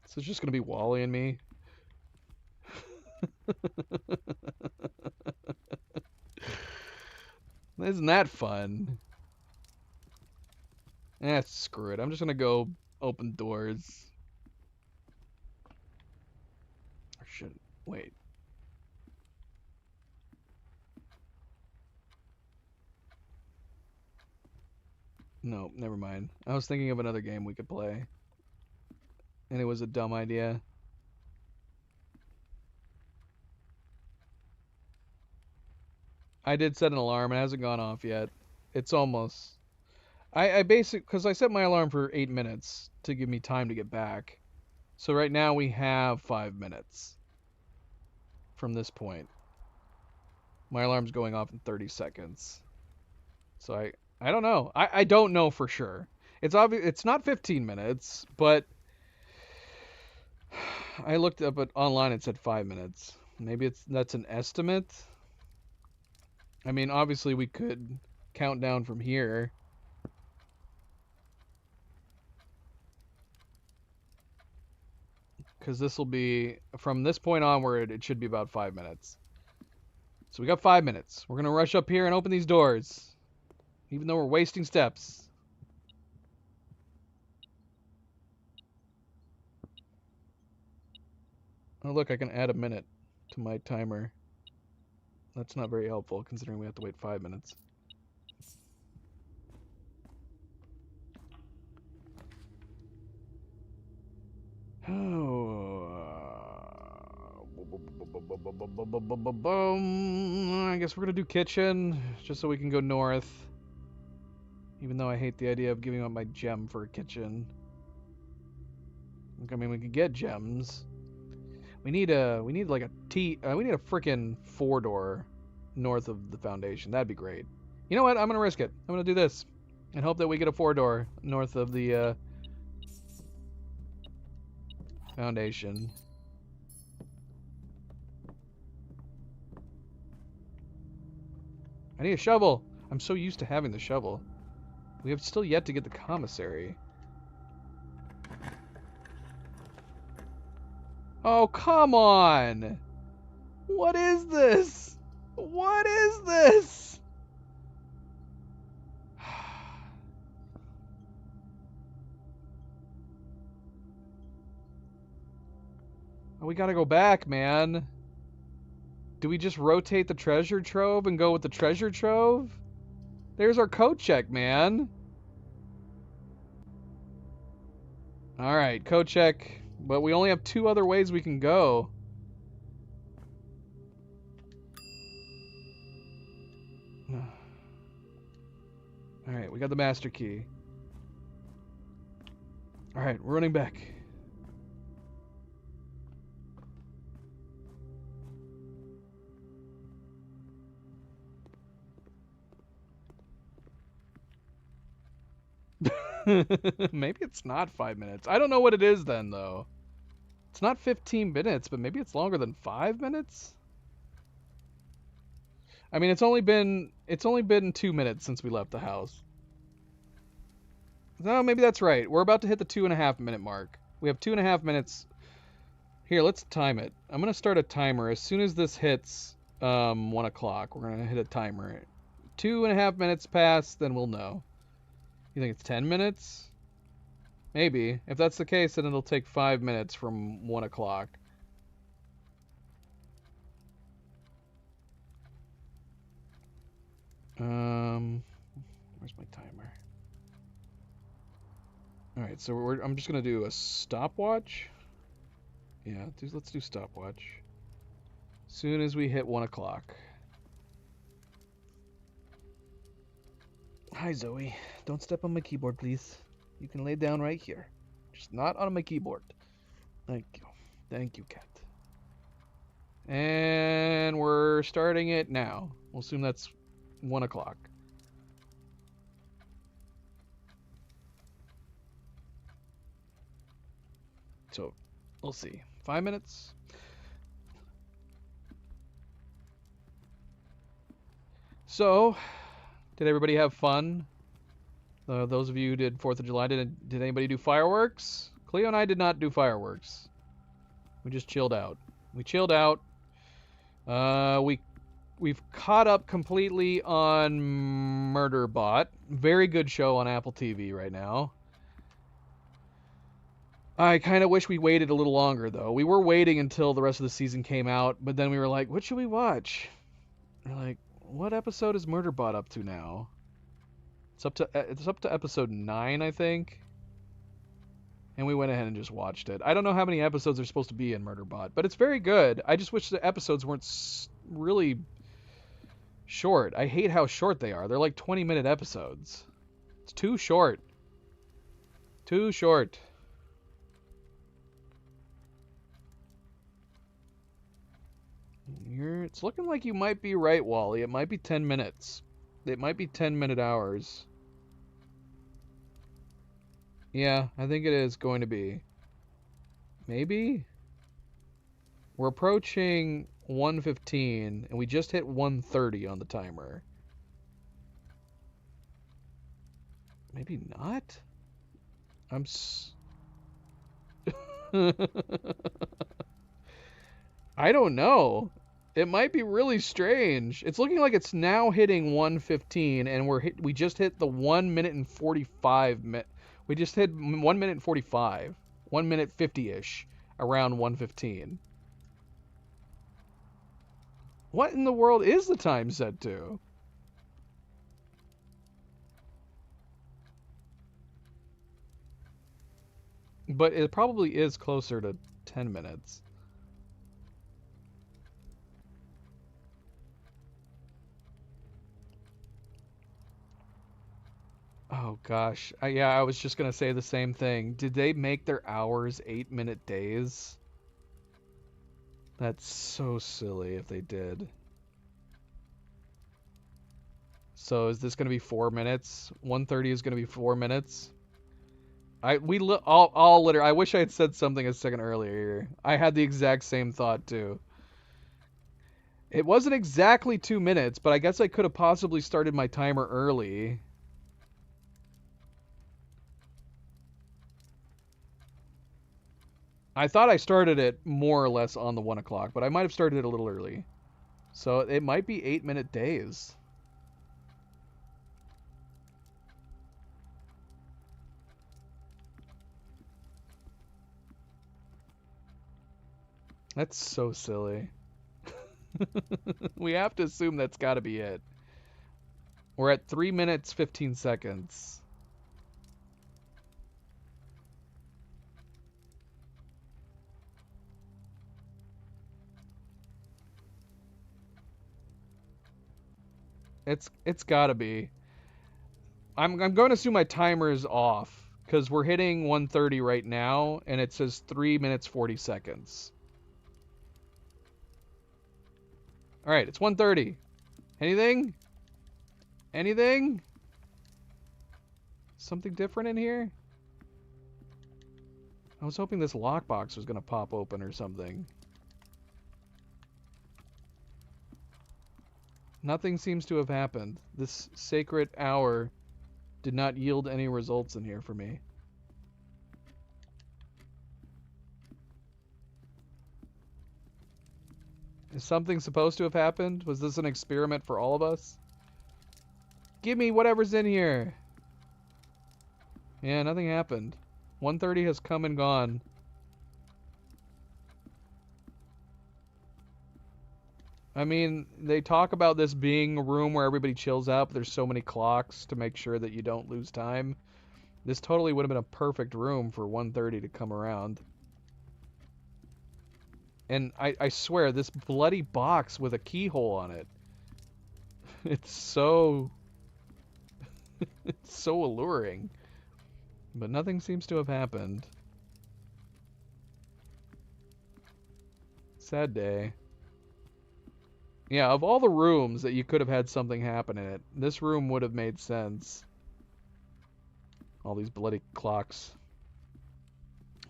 So it's just gonna be Wally and me. Isn't that fun? Eh, screw it. I'm just gonna go open doors. Or should wait. No, never mind. I was thinking of another game we could play, and it was a dumb idea. I did set an alarm. It hasn't gone off yet. It's almost. Because I set my alarm for 8 minutes to give me time to get back. So right now we have 5 minutes from this point. My alarm's going off in 30 seconds. So I don't know. I don't know for sure. It's obvious it's not 15 minutes, but I looked up it online. It said 5 minutes. Maybe that's an estimate. I mean, obviously we could count down from here. Because this will be from this point onward. It should be about 5 minutes. So we got 5 minutes. We're gonna rush up here and open these doors, even though we're wasting steps. Oh look, I can add a minute to my timer. That's not very helpful considering we have to wait 5 minutes. I guess we're gonna do kitchen just so we can go north. Even though I hate the idea of giving up my gem for a kitchen. I mean, we could get gems. We need like a we need a freaking 4-door north of the foundation. That'd be great. You know what? I'm gonna risk it. I'm gonna do this and hope that we get a 4-door north of the foundation. I need a shovel. I'm so used to having the shovel. We have still yet to get the commissary. Oh, come on! What is this? What is this? Oh, we gotta go back, man. Do we just rotate the treasure trove and go with the treasure trove? There's our code check, man. Alright, code check. But we only have 2 other ways we can go. Alright, we got the master key. Alright, we're running back. Maybe it's not 5 minutes. I don't know what it is then, though. It's not 15 minutes, but maybe it's longer than 5 minutes? I mean, it's only been 2 minutes since we left the house. No, maybe that's right. We're about to hit the 2.5 minute mark. We have 2.5 minutes. Here, let's time it. I'm gonna start a timer. As soon as this hits 1 o'clock, we're gonna hit a timer. 2.5 minutes pass, then we'll know. You think it's 10 minutes? Maybe. If that's the case, then it'll take 5 minutes from 1 o'clock. Where's my timer? Alright, so I'm just gonna do a stopwatch. Yeah, let's do stopwatch. Soon as we hit 1 o'clock. Hi, Zoe. Don't step on my keyboard, please. You can lay down right here. Just not on my keyboard. Thank you. Thank you, cat. And we're starting it now. We'll assume that's 1 o'clock. So, we'll see. 5 minutes? So, did everybody have fun? Those of you who did 4th of July, did anybody do fireworks? Cleo and I did not do fireworks. We just chilled out. We chilled out. We've caught up completely on Murderbot. Very good show on Apple TV right now. I kind of wish we waited a little longer, though. We were waiting until the rest of the season came out, but then we were like, what should we watch? We're like, what episode is Murderbot up to now? It's up to episode 9, I think. And we went ahead and just watched it. I don't know how many episodes are supposed to be in Murderbot, but it's very good. I just wish the episodes weren't really short. I hate how short they are. They're like 20-minute episodes. It's too short. Too short. It's looking like you might be right, Wally. It might be 10 minutes. It might be 10-minute hours. Yeah, I think it is going to be. Maybe? We're approaching 1:15, and we just hit 1:30 on the timer. Maybe not? I don't know. It might be really strange. It's looking like it's now hitting 1:15, and we just hit the 1 minute and 45 minute. We just hit 1 minute and 45, 1 minute 50-ish, around 1:15. What in the world is the time set to? But it probably is closer to 10 minutes. Oh gosh. Yeah, I was just gonna say the same thing. Did they make their hours 8-minute days? That's so silly if they did. So is this gonna be 4 minutes? 1:30 is gonna be 4 minutes? I wish I had said something a second earlier. I had the exact same thought too. It wasn't exactly 2 minutes, but I guess I could have possibly started my timer early. I thought I started it more or less on the 1 o'clock, but I might have started it a little early. So it might be 8-minute days. That's so silly. We have to assume that's got to be it. We're at 3 minutes, 15 seconds. It's got to be. I'm going to assume my timer is off because we're hitting 1:30 right now, and it says 3 minutes 40 seconds. All right, it's 1:30. Anything? Anything? Something different in here? I was hoping this lockbox was going to pop open or something. Nothing seems to have happened. This sacred hour did not yield any results in here for me. Is something supposed to have happened? Was this an experiment for all of us? Give me whatever's in here. Yeah, nothing happened. 1:30 has come and gone. I mean, they talk about this being a room where everybody chills out, but there's so many clocks to make sure that you don't lose time. This totally would have been a perfect room for 1:30 to come around. And I swear, this bloody box with a keyhole on it. It's so... it's so alluring. But nothing seems to have happened. Sad day. Yeah, of all the rooms that you could have had something happen in it, this room would have made sense. All these bloody clocks.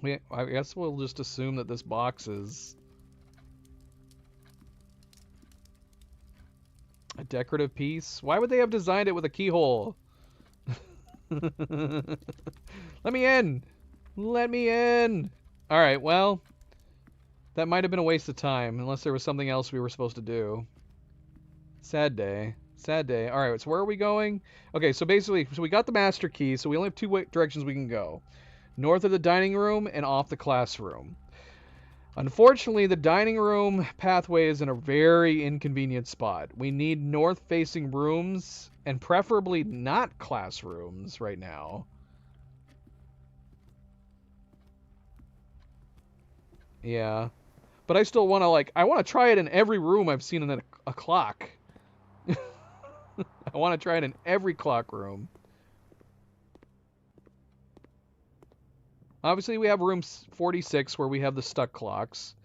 I guess we'll just assume that this box is a decorative piece. Why would they have designed it with a keyhole? Let me in! Let me in! Alright, well, that might have been a waste of time, unless there was something else we were supposed to do. Sad day. Sad day. Alright, so where are we going? Okay, so basically, we got the master key, so we only have two directions we can go. North of the dining room and off the classroom. Unfortunately, the dining room pathway is in a very inconvenient spot. We need north-facing rooms, and preferably not classrooms right now. Yeah. But I still want to, I want to try it in every room I've seen in a clock. I want to try it in every clock room. Obviously, we have room 46 where we have the stuck clocks.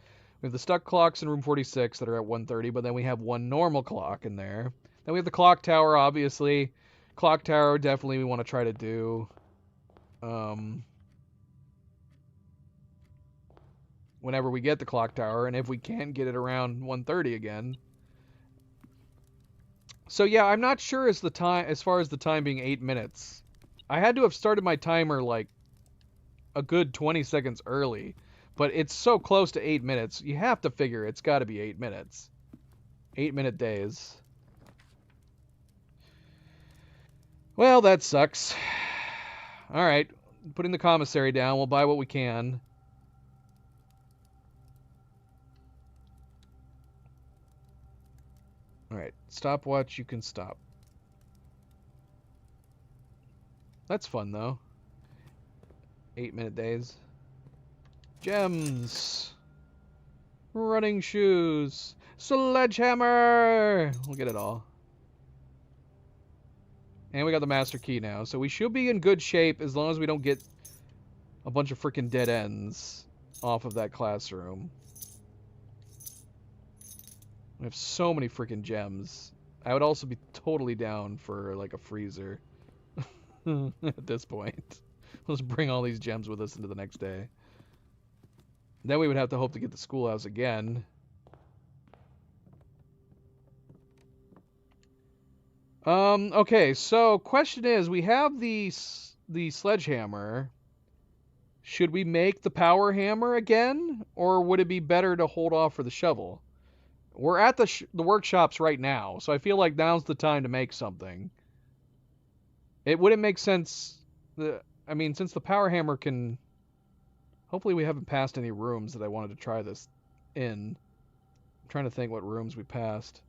We have the stuck clocks in room 46 that are at 1:30, but then we have one normal clock in there. Then we have the clock tower, obviously. Clock tower, definitely we want to try to do. Whenever we get the clock tower, and if we can't get it around 1:30 again. So yeah, I'm not sure as far as the time being 8 minutes. I had to have started my timer like a good 20 seconds early, but it's so close to 8 minutes. You have to figure it's got to be 8 minutes. 8-minute days. Well, that sucks. All right, putting the commissary down. We'll buy what we can. All right, stopwatch. You can stop. That's fun though. 8-minute days. Gems. Running shoes. Sledgehammer. We'll get it all. And we got the master key now, so we should be in good shape as long as we don't get a bunch of freaking dead ends off of that classroom. We have so many freaking gems. I would also be totally down for like a freezer at this point. Let's bring all these gems with us into the next day. Then we would have to hope to get the schoolhouse again. Okay, so question is, we have the sledgehammer. Should we make the power hammer again, or would it be better to hold off for the shovel? We're at the workshops right now, so I feel like now's the time to make something. It wouldn't make sense. I mean, since the power hammer can... Hopefully we haven't passed any rooms that I wanted to try this in. I'm trying to think what rooms we passed.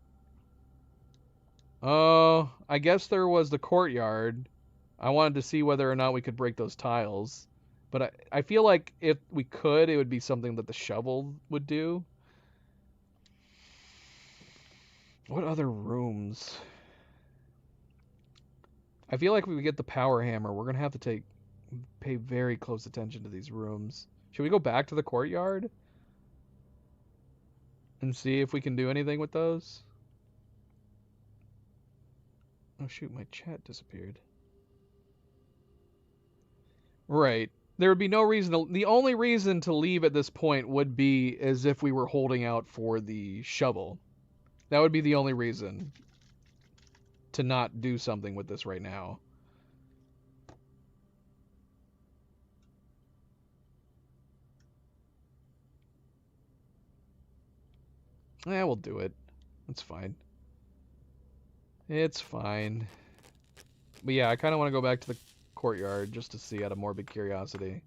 Oh, I guess there was the courtyard. I wanted to see whether or not we could break those tiles. But I feel like if we could, it would be something that the shovel would do. What other rooms? I feel like if we get the power hammer, we're going to have to pay very close attention to these rooms. Should we go back to the courtyard? And see if we can do anything with those? Oh shoot, my chat disappeared. Right. There would be no reason the only reason to leave at this point would be as if we were holding out for the shovel. That would be the only reason to not do something with this right now. Yeah, we'll do it. It's fine. It's fine. But yeah, I kind of want to go back to the courtyard just to see out of morbid curiosity.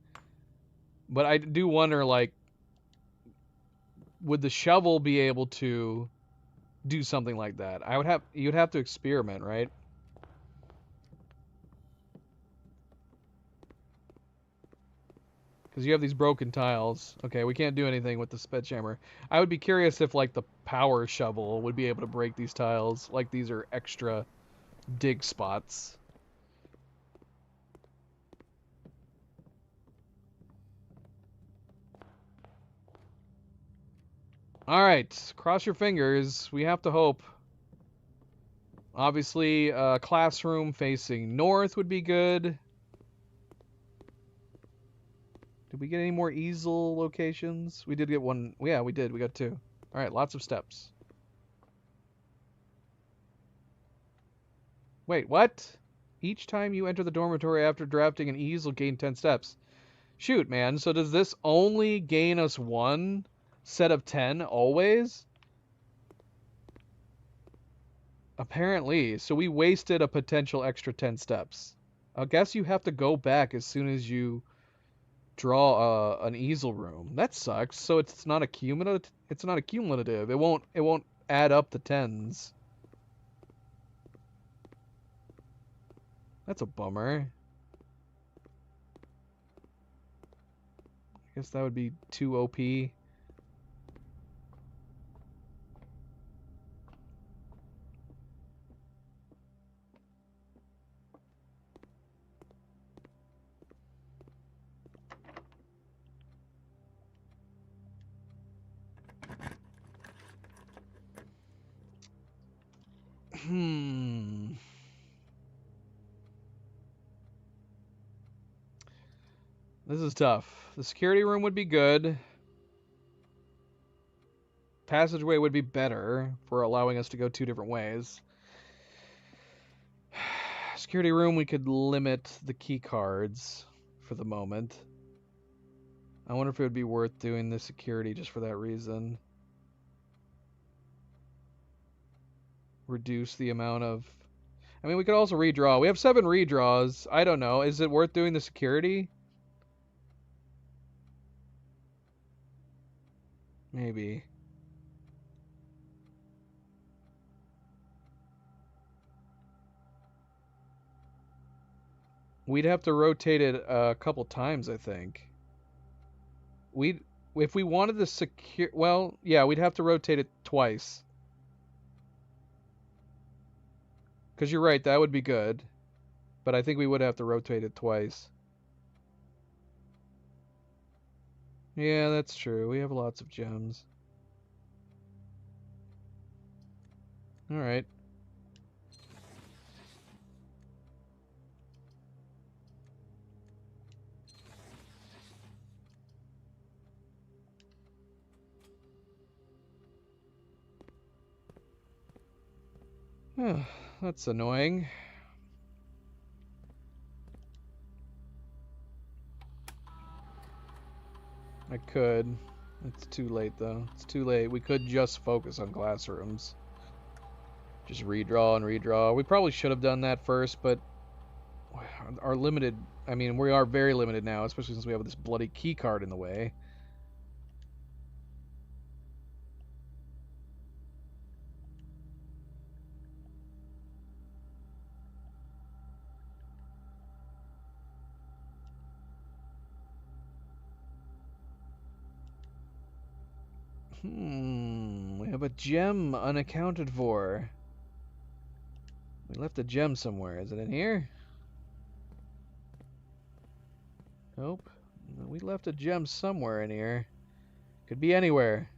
But I do wonder, like, would the shovel be able to do something like that? You'd have to experiment, right? Because you have these broken tiles. Okay, we can't do anything with the sledgehammer. I would be curious if, like, the power shovel would be able to break these tiles. Like, these are extra dig spots. Alright, cross your fingers. We have to hope. Obviously, classroom facing north would be good. Did we get any more easel locations? We did get one. Yeah, we did. We got 2. All right, lots of steps. Wait, what? Each time you enter the dormitory after drafting an easel, gain 10 steps. Shoot, man. So does this only gain us 1 set of 10 always? Apparently. So we wasted a potential extra 10 steps. I guess you have to go back as soon as you draw an easel room. That sucks. So it's not accumulative. It's not accumulative. It won't add up the 10s. That's a bummer. I guess that would be too OP. This is tough. The security room would be good. Passageway would be better for allowing us to go 2 different ways. Security room, we could limit the key cards for the moment. I wonder if it would be worth doing the security just for that reason. Reduce the amount of... I mean, we could also redraw. We have 7 redraws. I don't know. Is it worth doing the security? Maybe. We'd have to rotate it a couple times, I think. If we wanted to secure... Well, yeah, we'd have to rotate it twice. Because you're right, that would be good. But I think we would have to rotate it twice. Yeah, that's true. We have lots of gems. Alright. That's annoying. I could. It's too late, though. It's too late. We could just focus on classrooms. Just redraw and redraw. We probably should have done that first, but our limited... I mean, we are very limited now, especially since we have this bloody key card in the way. We have a gem unaccounted for. We left a gem somewhere. Is it in here? Nope. We left a gem somewhere in here. Could be anywhere.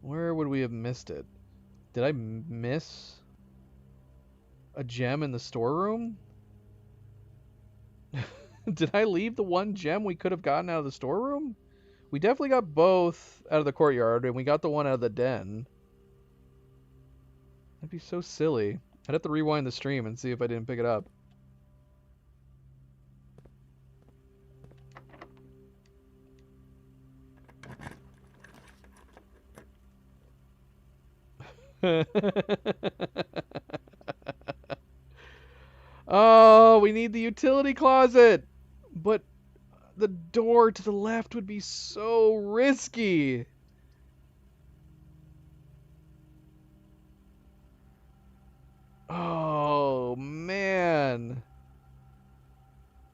Where would we have missed it? Did I miss a gem in the storeroom? Did I leave the one gem we could have gotten out of the storeroom? We definitely got both out of the courtyard, and we got the one out of the den. That'd be so silly. I'd have to rewind the stream and see if I didn't pick it up. Oh, we need the utility closet! But the door to the left would be so risky. Oh, man.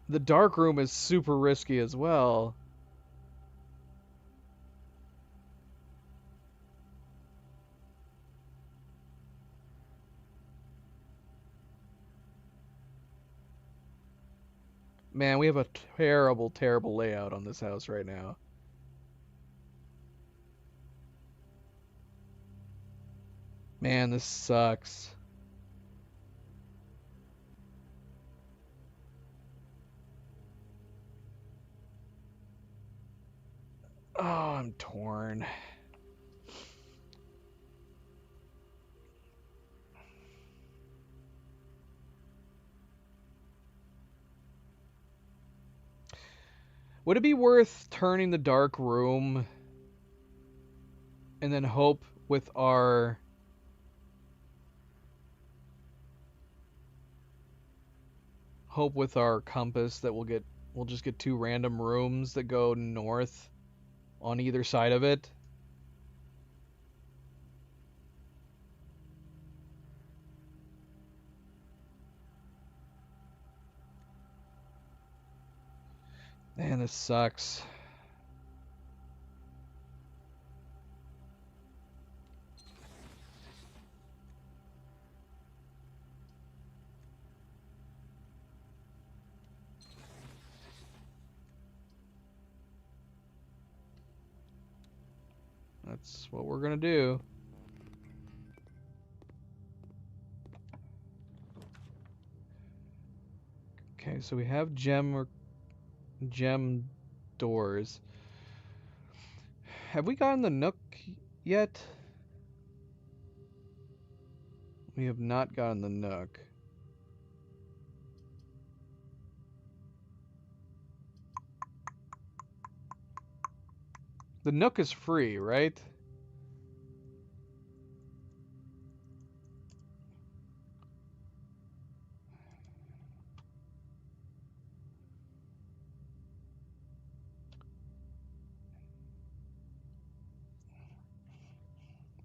The dark room is super risky as well. Man, we have a terrible, terrible layout on this house right now. Man, this sucks. I'm torn. Would it be worth turning the dark room and then hope with our compass that we'll just get 2 random rooms that go north on either side of it? Man, this sucks. That's what we're gonna do. Okay, so we have gem doors. Have we gotten the Nook yet? We have not gotten the Nook. The Nook is free, right?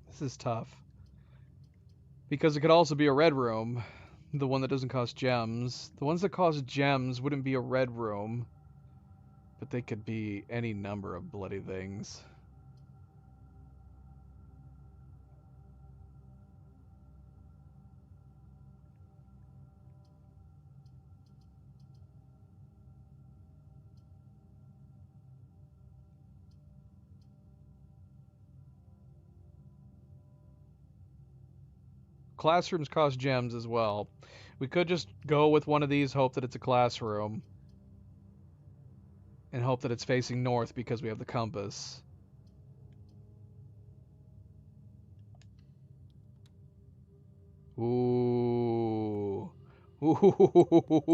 This is tough. Because it could also be a red room. The one that doesn't cost gems. The ones that cost gems wouldn't be a red room. But they could be any number of bloody things. Classrooms cost gems as well. We could just go with one of these, hope that it's a classroom. And hope that it's facing north because we have the compass. Ooh. Ooh.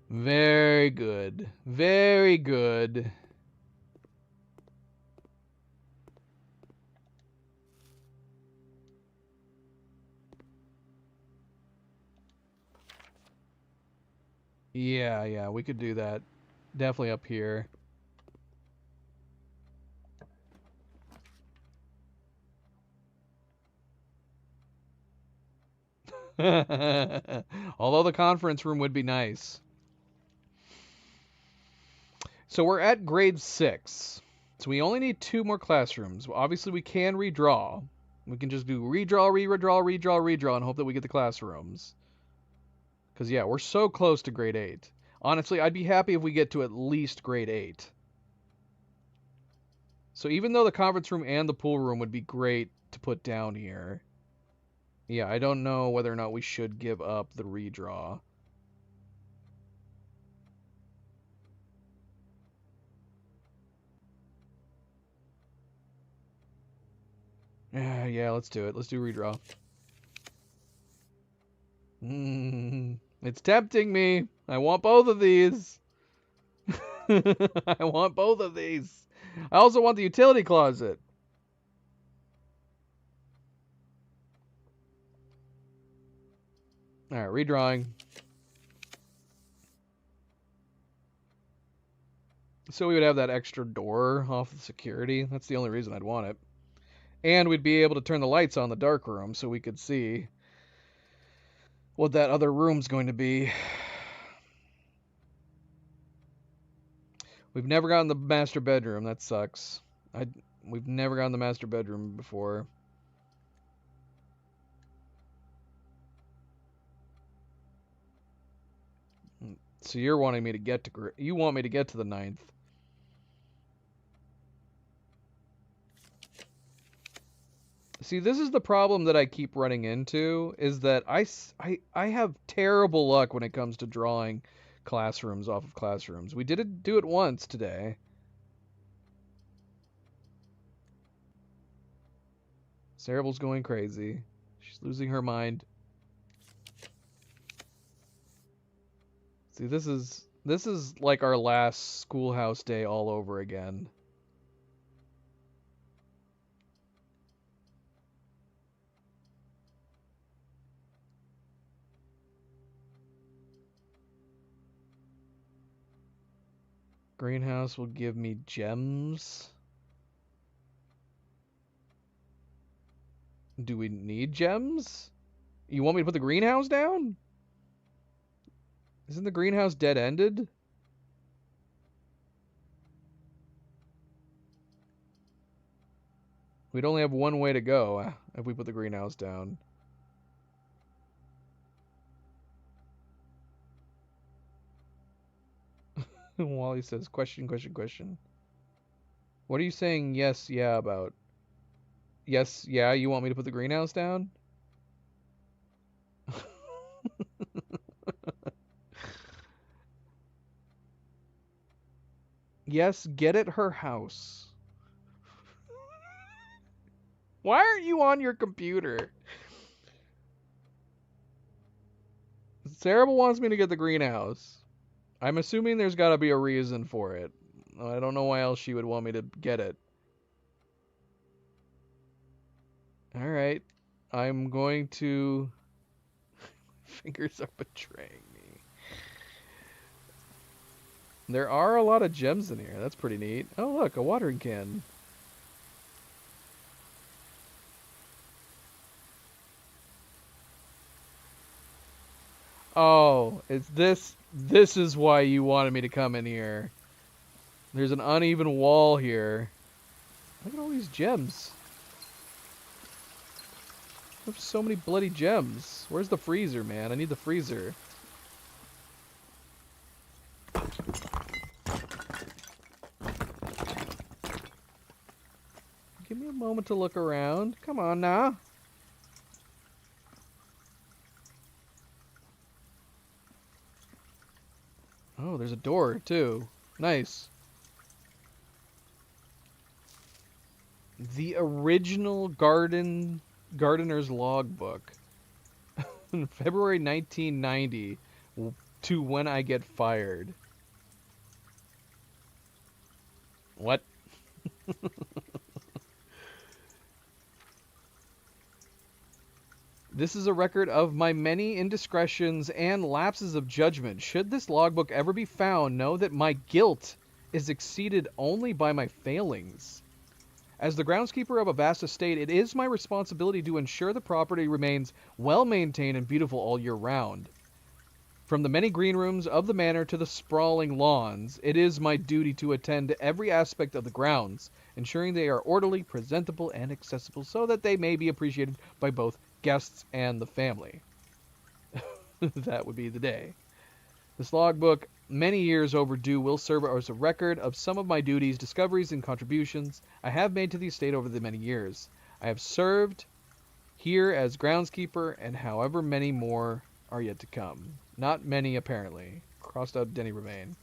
Very good. Very good. Yeah, we could do that. Definitely up here. Although the conference room would be nice. So we're at grade 6. So we only need 2 more classrooms. Obviously, we can redraw. We can just do redraw, redraw, and hope that we get the classrooms. Because, yeah, we're so close to grade 8. Honestly, I'd be happy if we get to at least grade 8. So even though the conference room and the pool room would be great to put down here, yeah, I don't know whether or not we should give up the redraw. Yeah, let's do it. Let's do redraw. It's tempting me. I want both of these. I want both of these. I also want the utility closet. All right, redrawing. So we would have that extra door off the security. That's the only reason I'd want it. And we'd be able to turn the lights on the dark room so we could see what that other room's going to be. We've never gotten the master bedroom. That sucks. We've never gotten the master bedroom before. So you're wanting me to get to... You want me to get to the 9th. See, this is the problem that I keep running into, is that I have terrible luck when it comes to drawing classrooms off of classrooms. We did do it once today. Cerebal's going crazy. She's losing her mind. See, this is like our last schoolhouse day all over again. Greenhouse will give me gems. Do we need gems? You want me to put the greenhouse down? Isn't the greenhouse dead-ended? We'd only have one way to go if we put the greenhouse down. Wally says, question, question, question. What are you saying yes, yeah about? Yes, yeah, you want me to put the greenhouse down? Yes, get at her house. Why aren't you on your computer? Cerebral wants me to get the greenhouse. I'm assuming there's got to be a reason for it. I don't know why else she would want me to get it. Alright. I'm going to... Fingers are betraying me. There are a lot of gems in here. That's pretty neat. Oh, look, a watering can. Oh, it's this. This is why you wanted me to come in here. There's an uneven wall here. Look at all these gems. There's so many bloody gems. Where's the freezer, man? I need the freezer. Give me a moment to look around. Come on now. Oh, there's a door, too. Nice. The original Gardener's Logbook. February 1990 to when I get fired. What? This is a record of my many indiscretions and lapses of judgment. Should this logbook ever be found, know that my guilt is exceeded only by my failings. As the groundskeeper of a vast estate, it is my responsibility to ensure the property remains well maintained and beautiful all year round. From the many green rooms of the manor to the sprawling lawns, it is my duty to attend to every aspect of the grounds, ensuring they are orderly, presentable, and accessible so that they may be appreciated by both guests and the family. That would be the day. This logbook, many years overdue, will serve as a record of some of my duties, discoveries, and contributions I have made to the estate over the many years. I have served here as groundskeeper, and however many more are yet to come. Not many, apparently. Crossed out Denny Remain.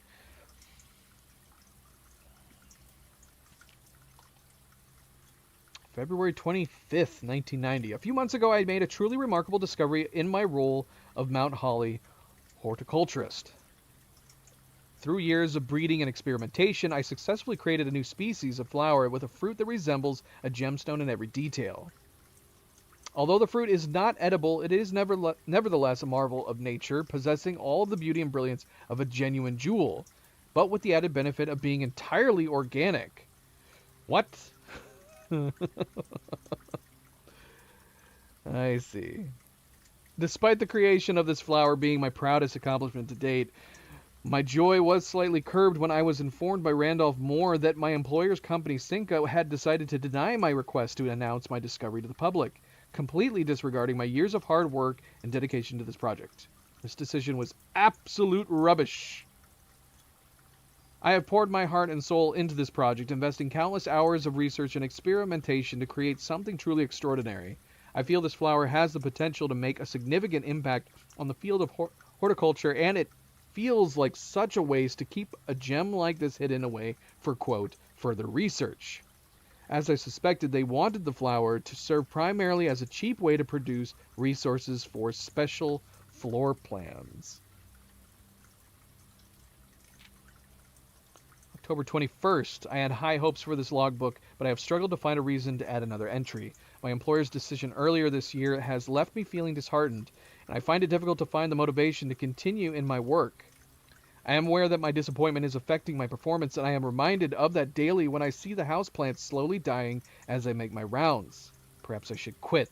February 25th, 1990. A few months ago, I made a truly remarkable discovery in my role of Mount Holly horticulturist. Through years of breeding and experimentation, I successfully created a new species of flower with a fruit that resembles a gemstone in every detail. Although the fruit is not edible, it is nevertheless a marvel of nature, possessing all of the beauty and brilliance of a genuine jewel, but with the added benefit of being entirely organic. What? I see. Despite the creation of this flower being my proudest accomplishment to date, my joy was slightly curbed when I was informed by Randolph Moore that my employer's company, Cinco, had decided to deny my request to announce my discovery to the public, completely disregarding my years of hard work and dedication to this project. This decision was absolute rubbish. I have poured my heart and soul into this project, investing countless hours of research and experimentation to create something truly extraordinary. I feel this flower has the potential to make a significant impact on the field of horticulture, and it feels like such a waste to keep a gem like this hidden away for, quote, further research. As I suspected, they wanted the flour to serve primarily as a cheap way to produce resources for special floor plans. October 21st. I had high hopes for this logbook, but I have struggled to find a reason to add another entry. My employer's decision earlier this year has left me feeling disheartened, and I find it difficult to find the motivation to continue in my work. I am aware that my disappointment is affecting my performance, and I am reminded of that daily when I see the houseplants slowly dying as I make my rounds. Perhaps I should quit.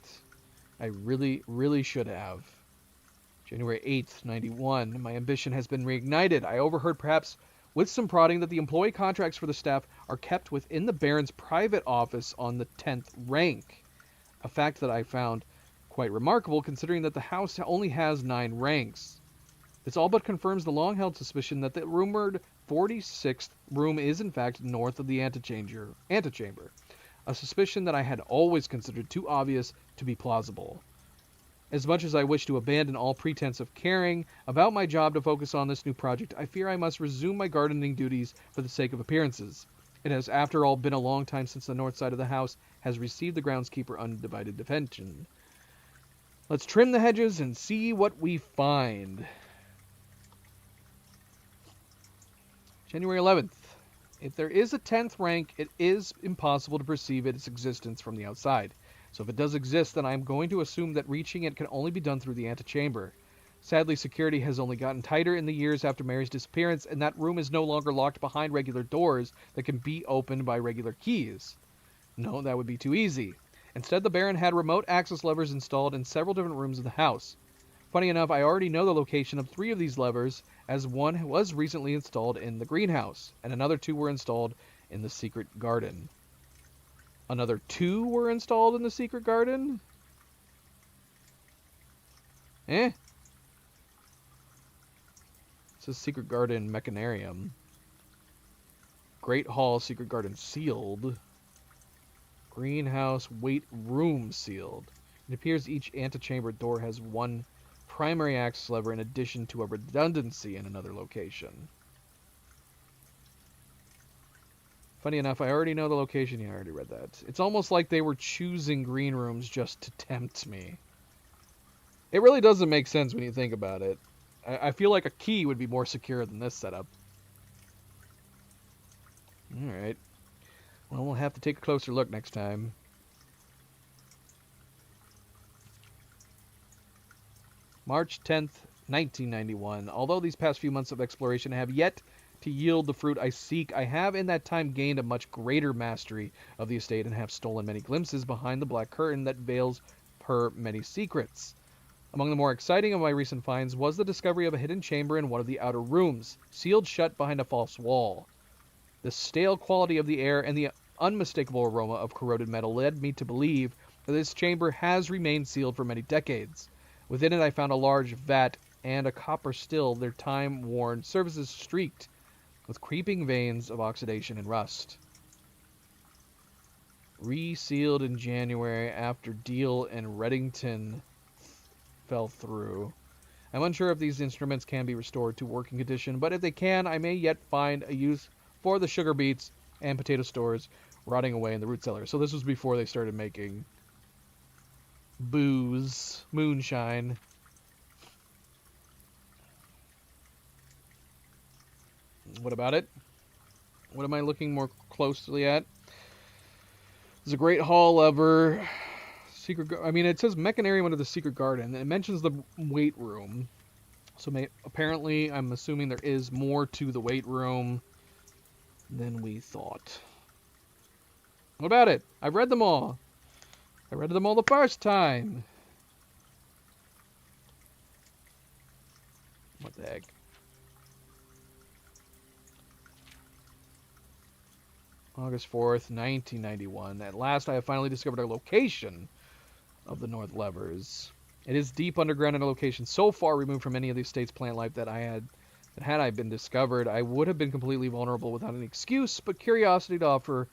I really, really should have. January 8th, 91. My ambition has been reignited. I overheard, perhaps with some prodding, that the employee contracts for the staff are kept within the Baron's private office on the 10th rank. A fact that I found quite remarkable, considering that the house only has 9 ranks. This all but confirms the long-held suspicion that the rumored 46th room is in fact north of the antechamber, a suspicion that I had always considered too obvious to be plausible. As much as I wish to abandon all pretense of caring about my job to focus on this new project, I fear I must resume my gardening duties for the sake of appearances. It has, after all, been a long time since the north side of the house has received the groundskeeper undivided attention. Let's trim the hedges and see what we find. January 11th. If there is a 10th rank, it is impossible to perceive its existence from the outside. So if it does exist, then I am going to assume that reaching it can only be done through the antechamber. Sadly, security has only gotten tighter in the years after Mary's disappearance, and that room is no longer locked behind regular doors that can be opened by regular keys. No, that would be too easy. Instead, the Baron had remote access levers installed in several different rooms of the house. Funny enough, I already know the location of 3 of these levers, as one was recently installed in the greenhouse, and another 2 were installed in the secret garden. Another 2 were installed in the secret garden? It says secret garden mechanarium. Great hall, secret garden sealed. Greenhouse, weight room sealed. It appears each antechamber door has 1 primary access lever in addition to a redundancy in another location. Funny enough, I already know the location. Yeah, I already read that. It's almost like they were choosing green rooms just to tempt me. It really doesn't make sense when you think about it. I feel like a key would be more secure than this setup. Alright. Well, we'll have to take a closer look next time. March 10th, 1991. Although these past few months of exploration have yet to yield the fruit I seek, I have in that time gained a much greater mastery of the estate and have stolen many glimpses behind the black curtain that veils her many secrets. Among the more exciting of my recent finds was the discovery of a hidden chamber in one of the outer rooms, sealed shut behind a false wall. The stale quality of the air and the unmistakable aroma of corroded metal led me to believe that this chamber has remained sealed for many decades. Within it I found a large vat and a copper still, their time-worn surfaces streaked with creeping veins of oxidation and rust. Resealed in January after deal in Reddington fell through. I'm unsure if these instruments can be restored to working condition, but if they can, I may yet find a use for the sugar beets and potato stores rotting away in the root cellar. So this was before they started making booze, moonshine. What about it? What am I looking more closely at? There's a great hall lever. It says mechanarium under the secret garden. It mentions the weight room. So apparently, I'm assuming there is more to the weight room than we thought. What about it? I've read them all. I read them all the first time. What the heck? August 4th, 1991. At last, I have finally discovered a location of the North Levers. It is deep underground in a location so far removed from any of the estate's plant life that had I been discovered, I would have been completely vulnerable without an excuse but curiosity to offer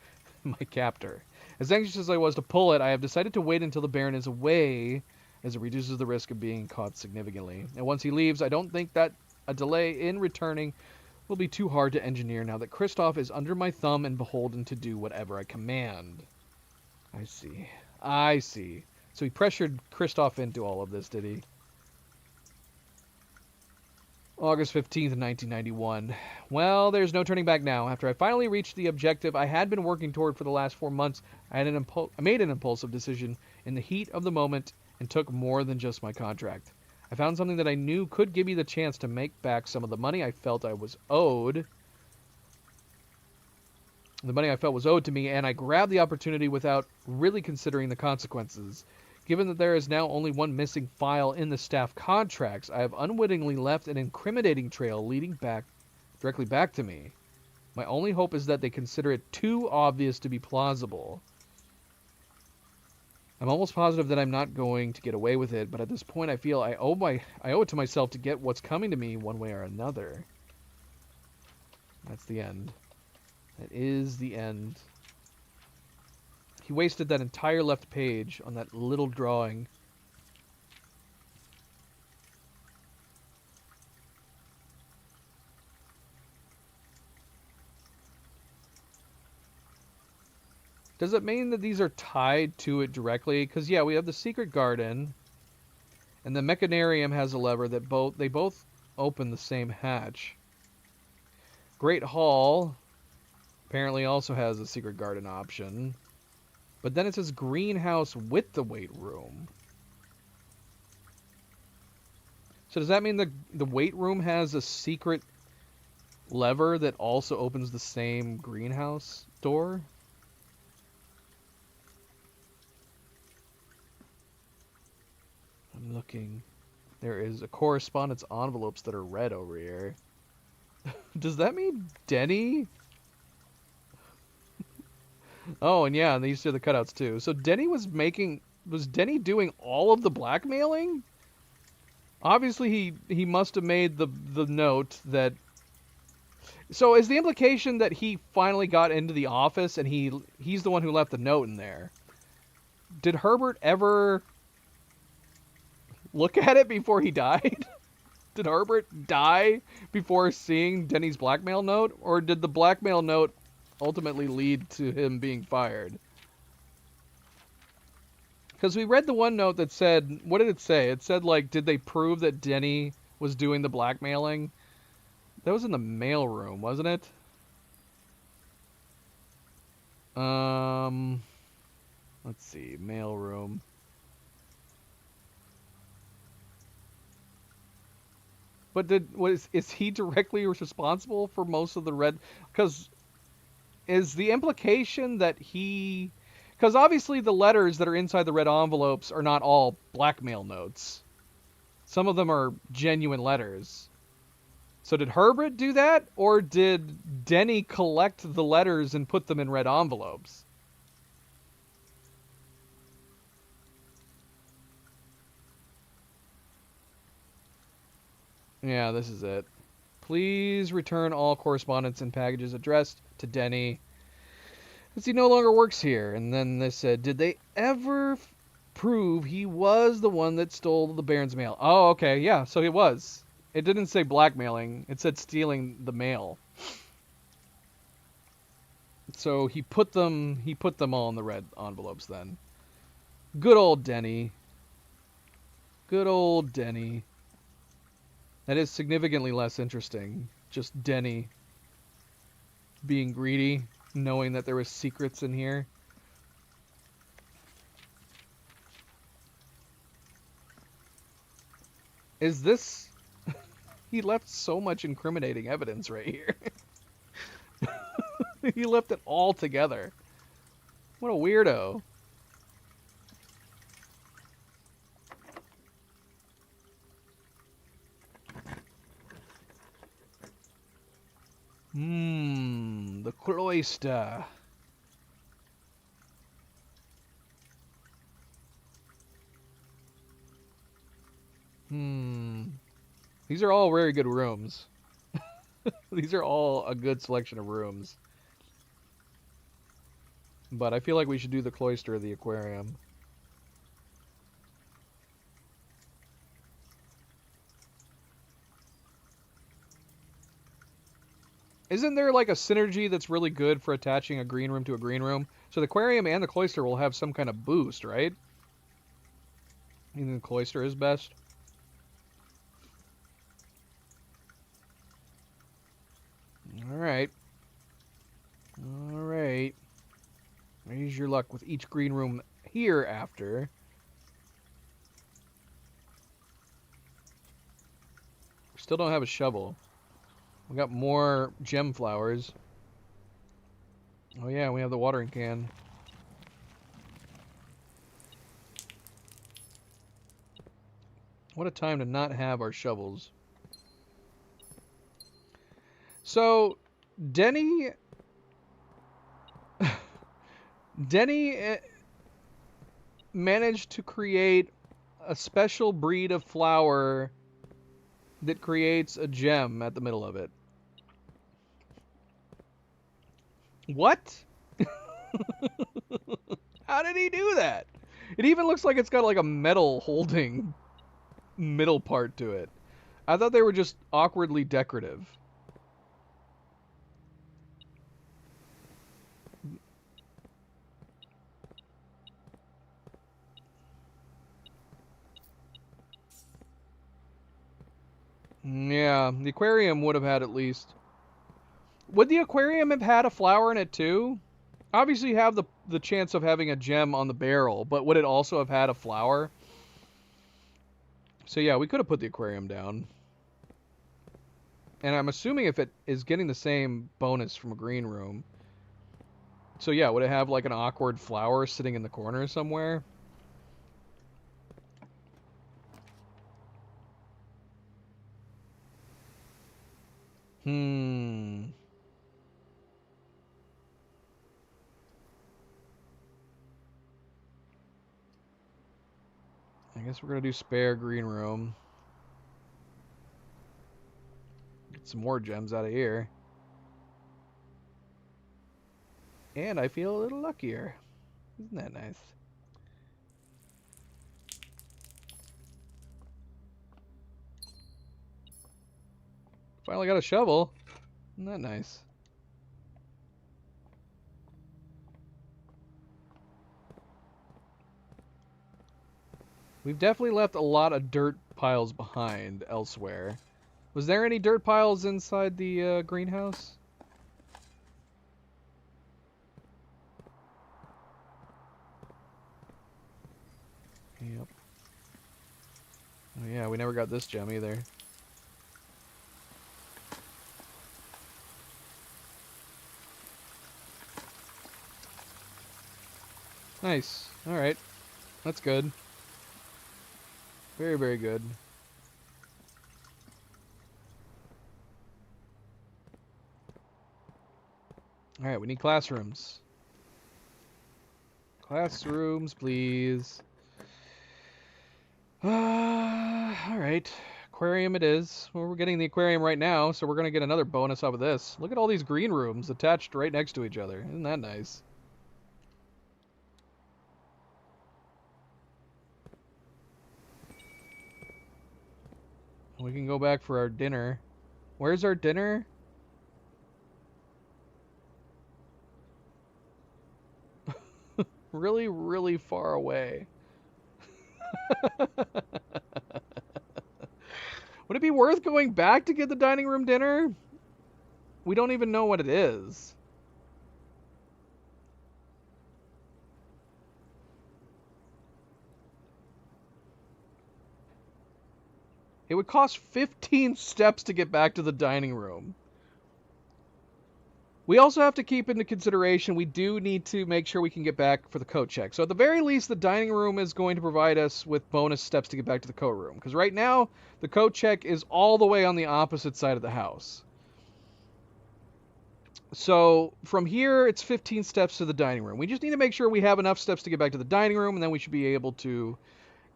my captor. As anxious as I was to pull it, I have decided to wait until the Baron is away, as it reduces the risk of being caught significantly. And once he leaves, I don't think that a delay in returning will be too hard to engineer now that Kristoff is under my thumb and beholden to do whatever I command. I see. I see. So he pressured Kristoff into all of this, did he? August 15th, 1991. Well, there's no turning back now. After I finally reached the objective I had been working toward for the last 4 months, I made an impulsive decision in the heat of the moment and took more than just my contract. I found something that I knew could give me the chance to make back some of the money I felt I was owed. The money I felt was owed to me, and I grabbed the opportunity without really considering the consequences. Given that there is now only one missing file in the staff contracts, I have unwittingly left an incriminating trail leading directly back to me. My only hope is that they consider it too obvious to be plausible. I'm almost positive that I'm not going to get away with it, but at this point I feel I owe it to myself to get what's coming to me one way or another. That's the end. That is the end. He wasted that entire left page on that little drawing. Does it mean that these are tied to it directly? Because, yeah, we have the secret garden, and the mechanarium has a lever that they both open the same hatch. Great Hall apparently also has a secret garden option. But then it says greenhouse with the weight room. So does that mean the weight room has a secret lever that also opens the same greenhouse door? I'm looking. There is a correspondence envelopes that are red over here. Does that mean Denny? Oh, and yeah, and these are the cutouts too. So Denny was Denny doing all of the blackmailing? Obviously he must have made the note that. So is the implication that he finally got into the office and he's the one who left the note in there? Did Herbert ever look at it before he died? Did Herbert die before seeing Denny's blackmail note, or did the blackmail note ultimately lead to him being fired? Because we read the one note that said, what did it say? It said, like, did they prove that Denny was doing the blackmailing? That was in the mailroom, wasn't it? Let's see, mailroom. But is he directly responsible for most of the red? Because is the implication that he... Because obviously the letters that are inside the red envelopes are not all blackmail notes. Some of them are genuine letters. So did Herbert do that? Or did Denny collect the letters and put them in red envelopes? Yeah, this is it. Please return all correspondence and packages addressed to Denny, as he no longer works here. And then they said, did they ever prove he was the one that stole the Baron's mail? Oh, okay, yeah, so he was. It didn't say blackmailing. It said stealing the mail. So he put them all in the red envelopes then. Good old Denny. Good old Denny. That is significantly less interesting. Just Denny being greedy, knowing that there was secrets in here. Is this... He left so much incriminating evidence right here. He left it all together. What a weirdo. The cloister. These are all very good rooms. These are all a good selection of rooms. But I feel like we should do the cloister of the aquarium. Isn't there like a synergy that's really good for attaching a green room to a green room? So the aquarium and the cloister will have some kind of boost, right? You think the cloister is best? Alright. Alright. Raise your luck with each green room hereafter. Still don't have a shovel. We got more gem flowers. Oh yeah, we have the watering can. What a time to not have our shovels. So, Denny managed to create a special breed of flower that creates a gem at the middle of it. What? How did he do that? It even looks like it's got like a metal holding middle part to it. I thought they were just awkwardly decorative. Yeah, the aquarium would have had at least. Would the aquarium have had a flower in it too? Obviously, you have the chance of having a gem on the barrel, but would it also have had a flower? So yeah, we could have put the aquarium down. And I'm assuming if it is getting the same bonus from a green room. So yeah, would it have like an awkward flower sitting in the corner somewhere? Hmm. I guess we're gonna do spare green room. Get some more gems out of here. And I feel a little luckier. Isn't that nice? Finally got a shovel. Isn't that nice? We've definitely left a lot of dirt piles behind elsewhere. Was there any dirt piles inside the greenhouse? Yep. Oh yeah, we never got this gem either. Nice. Alright. That's good. Very, very good. Alright, we need classrooms. Classrooms, please. Alright. Aquarium it is. Well, we're getting the aquarium right now, so we're going to get another bonus off of this. Look at all these green rooms attached right next to each other. Isn't that nice? We can go back for our dinner. Where's our dinner? Really, really far away. Would it be worth going back to get the dining room dinner? We don't even know what it is. It would cost 15 steps to get back to the dining room. We also have to keep into consideration we do need to make sure we can get back for the coat check. So at the very least, the dining room is going to provide us with bonus steps to get back to the coat room. Because right now, the coat check is all the way on the opposite side of the house. So from here, it's 15 steps to the dining room. We just need to make sure we have enough steps to get back to the dining room, and then we should be able to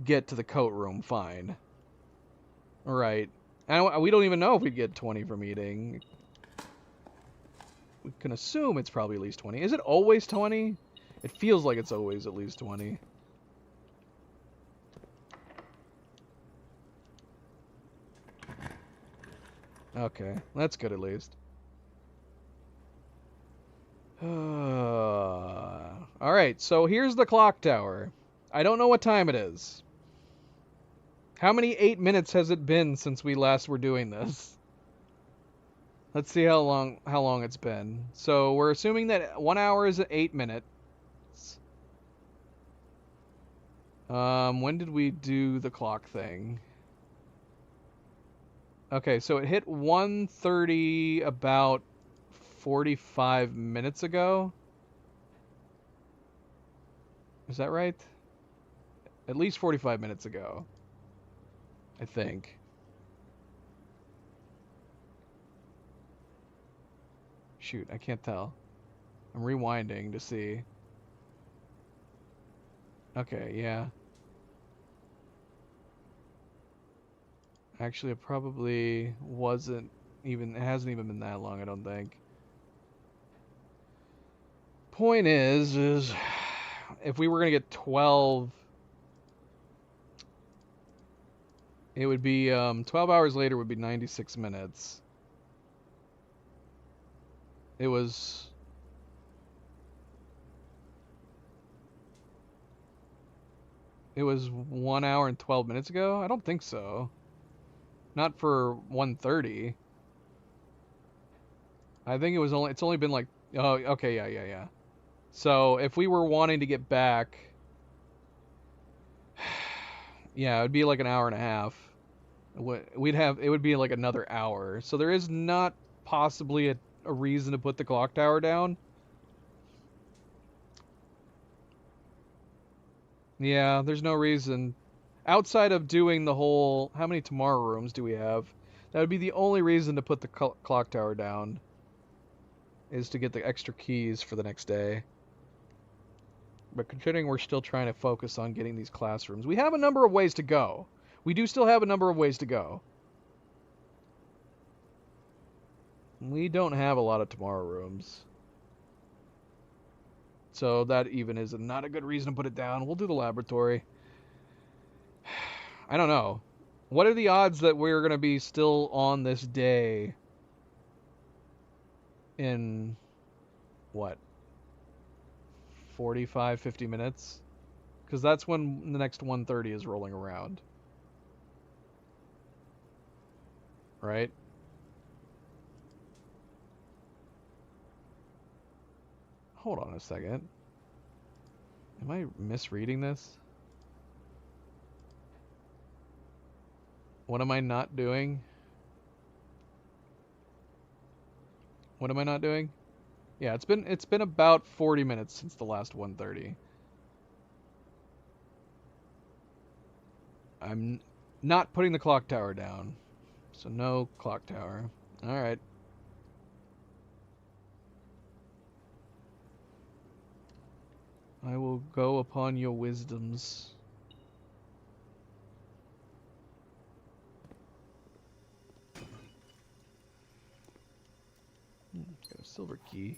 get to the coat room fine. All right. And we don't even know if we'd get 20 from eating. We can assume it's probably at least 20. Is it always 20? It feels like it's always at least 20. Okay, that's good at least. Alright, so here's the clock tower. I don't know what time it is. How many 8 minutes has it been since we last were doing this? Let's see how long it's been. So we're assuming that 1 hour is 8 minutes. When did we do the clock thing? Okay, so it hit 1:30 about 45 minutes ago. Is that right? At least 45 minutes ago, I think. Shoot, I can't tell. I'm rewinding to see. Okay, yeah. Actually, it probably wasn't even, it hasn't even been that long, I don't think. Point is if we were going to get 12, it would be 12 hours later would be 96 minutes. It was 1 hour and 12 minutes ago? I don't think so. Not for 1:30. I think it's only been like, oh, okay, yeah. So if we were wanting to get back, yeah, it would be like an hour and a half. It would be like another hour. So there is not possibly a reason to put the clock tower down. Yeah, there's no reason. Outside of doing the whole, how many tomorrow rooms do we have? That would be the only reason to put the clock tower down, is to get the extra keys for the next day. But considering we're still trying to focus on getting these classrooms, we have a number of ways to go. We do still have a number of ways to go. We don't have a lot of tomorrow rooms. So that even is not a good reason to put it down. We'll do the laboratory. I don't know. What are the odds that we're going to be still on this day in, what, 45, 50 minutes? Because that's when the next 1:30 is rolling around. Right? Hold on a second. Am I misreading this? What am I not doing? What am I not doing? Yeah, it's been about 40 minutes since the last 1:30. I'm not putting the clock tower down. So no clock tower. All right. I will go upon your wisdoms. Got a silver key.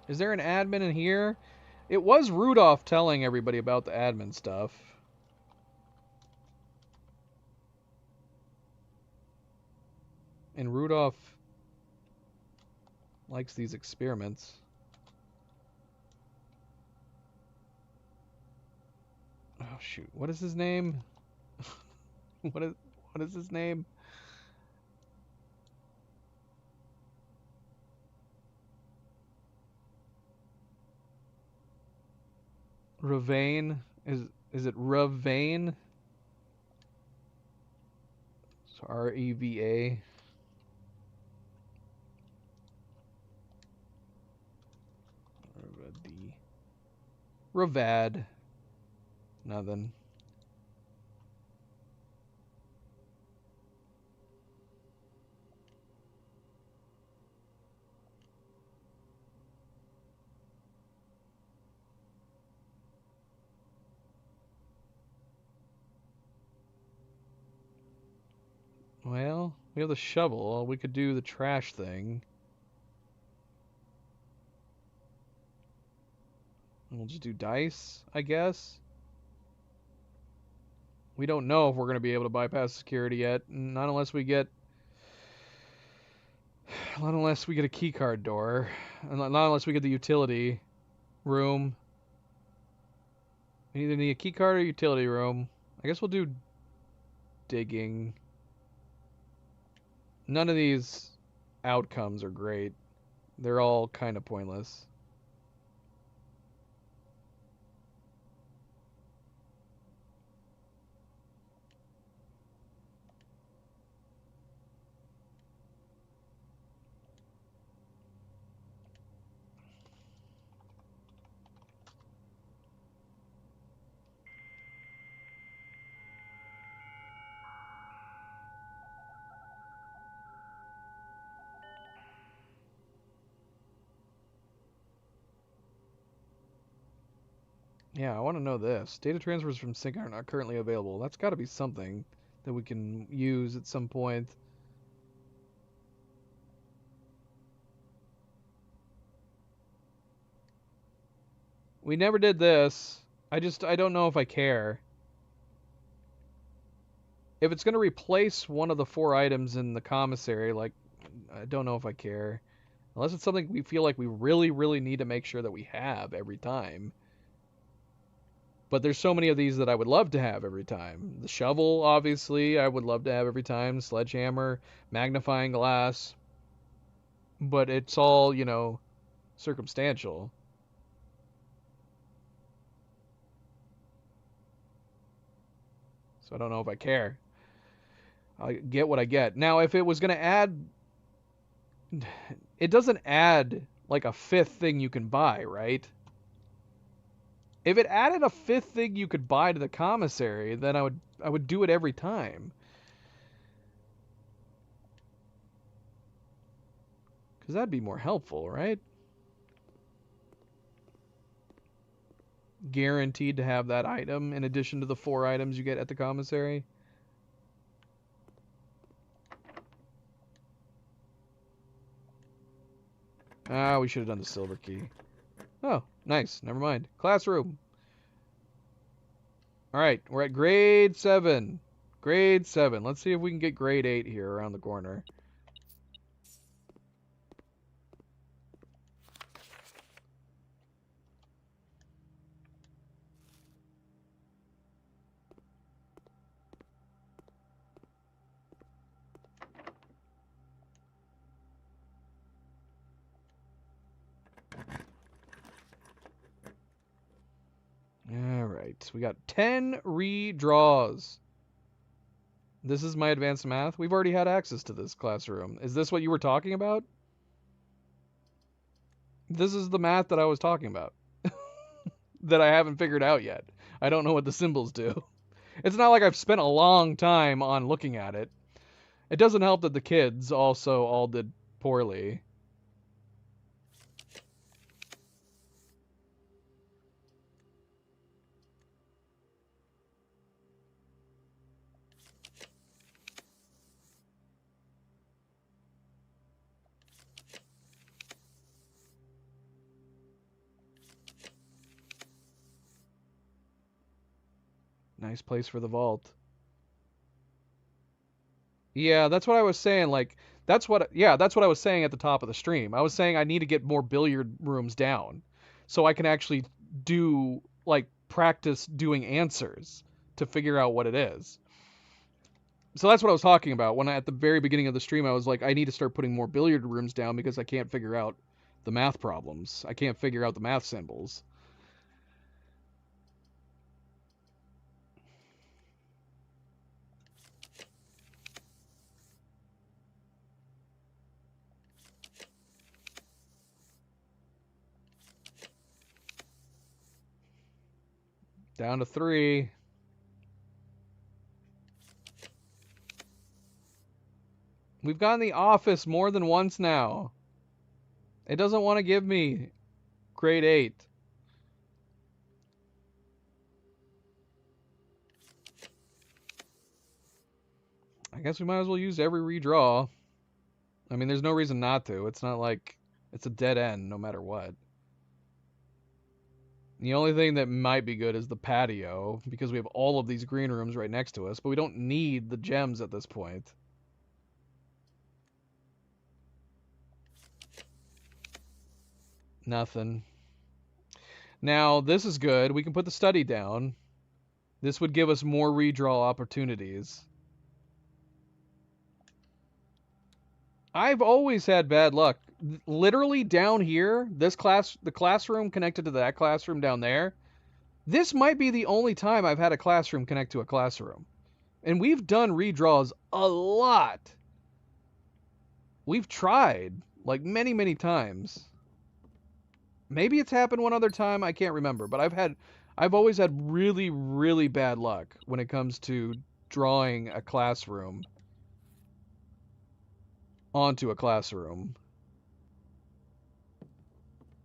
Is there an admin in here? It was Rudolph telling everybody about the admin stuff. And Rudolph likes these experiments. Oh shoot, what is his name? what is his name? Ravane? Is it Ravane? So R-E-V-A. Ravad. Nothing. Well, we have the shovel. We could do the trash thing. We'll just do dice, I guess. We don't know if we're going to be able to bypass security yet. Not unless we get a key card door. Not unless we get the utility room. We either need a key card or utility room. I guess we'll do digging. None of these outcomes are great. They're all kind of pointless. Yeah, I want to know this. Data transfers from sync are not currently available. That's got to be something that we can use at some point. We never did this. I don't know if I care. If it's going to replace one of the 4 items in the commissary, like, I don't know if I care. Unless it's something we feel like we really, really need to make sure that we have every time. But there's so many of these that I would love to have every time. The shovel, obviously, I would love to have every time. Sledgehammer, magnifying glass. But it's all, circumstantial. So I don't know if I care. I get what I get. Now, if it was going to add... It doesn't add, like, a 5th thing you can buy, right? If it added a 5th thing you could buy to the commissary, then I would do it every time. Because that'd be more helpful, right? Guaranteed to have that item in addition to the 4 items you get at the commissary. Ah, we should have done the silver key. Oh, nice. Never mind. Classroom. Alright, we're at grade 7. Grade 7. Let's see if we can get grade 8 here around the corner. Alright, we got 10 redraws. This is my advanced math. We've already had access to this classroom. Is this what you were talking about? This is the math that I was talking about. That I haven't figured out yet. I don't know what the symbols do. It's not like I've spent a long time on looking at it. It doesn't help that the kids also all did poorly. Nice place for the vault. Yeah, that's what I was saying. Like, that's what I was saying at the top of the stream. I was saying I need to get more billiard rooms down so I can actually do, like, practice doing answers to figure out what it is. So that's what I was talking about when at the very beginning of the stream I was like, I need to start putting more billiard rooms down because I can't figure out the math problems. I can't figure out the math symbols. Down to 3. We've gotten the office more than once now. It doesn't want to give me grade 8. I guess we might as well use every redraw. I mean, there's no reason not to. It's not like it's a dead end no matter what. The only thing that might be good is the patio, because we have all of these green rooms right next to us, but we don't need the gems at this point. Nothing. Now, this is good. We can put the study down. This would give us more redraw opportunities. I've always had bad luck. Literally down here, the classroom connected to that classroom down there, this might be the only time I've had a classroom connect to a classroom. And we've done redraws a lot. We've tried, like, many, many times. Maybe it's happened one other time, I can't remember, but I've always had really, really bad luck when it comes to drawing a classroom onto a classroom.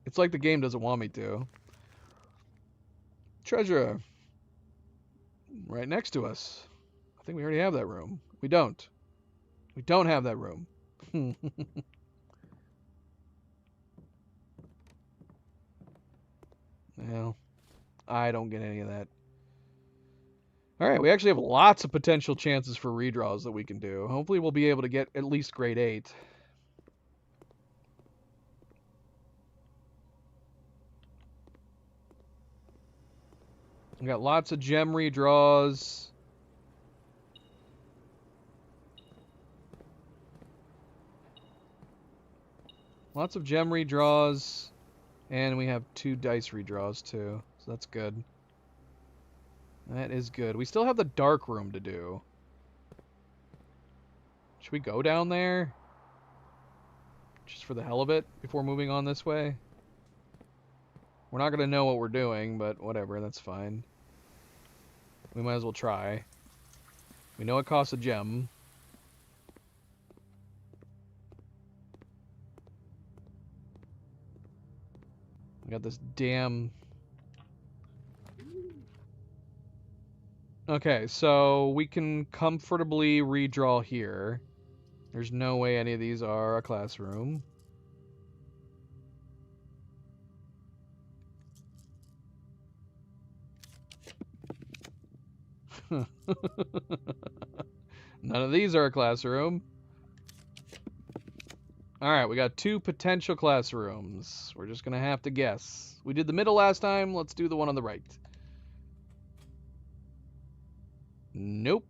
It's like the game doesn't want me to. Treasure. Right next to us. I think we already have that room. We don't. We don't have that room. Well, I don't get any of that. Alright, we actually have lots of potential chances for redraws that we can do. Hopefully we'll be able to get at least grade 8. We got lots of gem redraws. Lots of gem redraws. And we have 2 dice redraws too. So that's good. That is good. We still have the dark room to do. Should we go down there? Just for the hell of it before moving on this way? We're not going to know what we're doing, but whatever, that's fine. We might as well try. We know it costs a gem. We got this damn... Okay, so we can comfortably redraw here. There's no way any of these are a classroom. None of these are a classroom. Alright, we got 2 potential classrooms. We're just gonna have to guess. We did the middle last time, let's do the one on the right. Nope.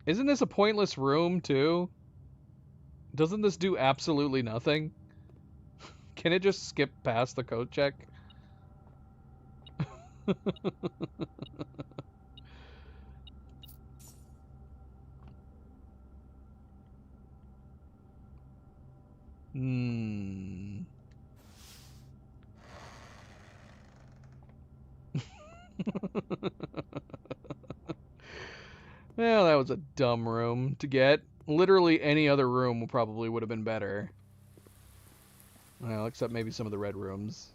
Isn't this a pointless room, too? Doesn't this do absolutely nothing? Can it just skip past the code check? Well, that was a dumb room to get. Literally any other room probably would have been better. Well, except maybe some of the red rooms.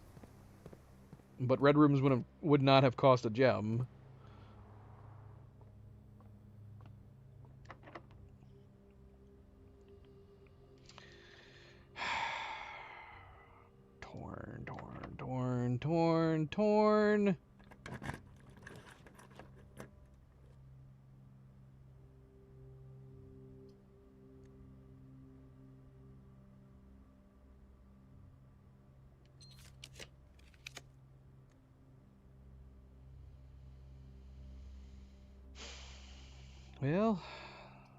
But red rooms would not have cost a gem. Torn, torn, torn, torn, torn. Well,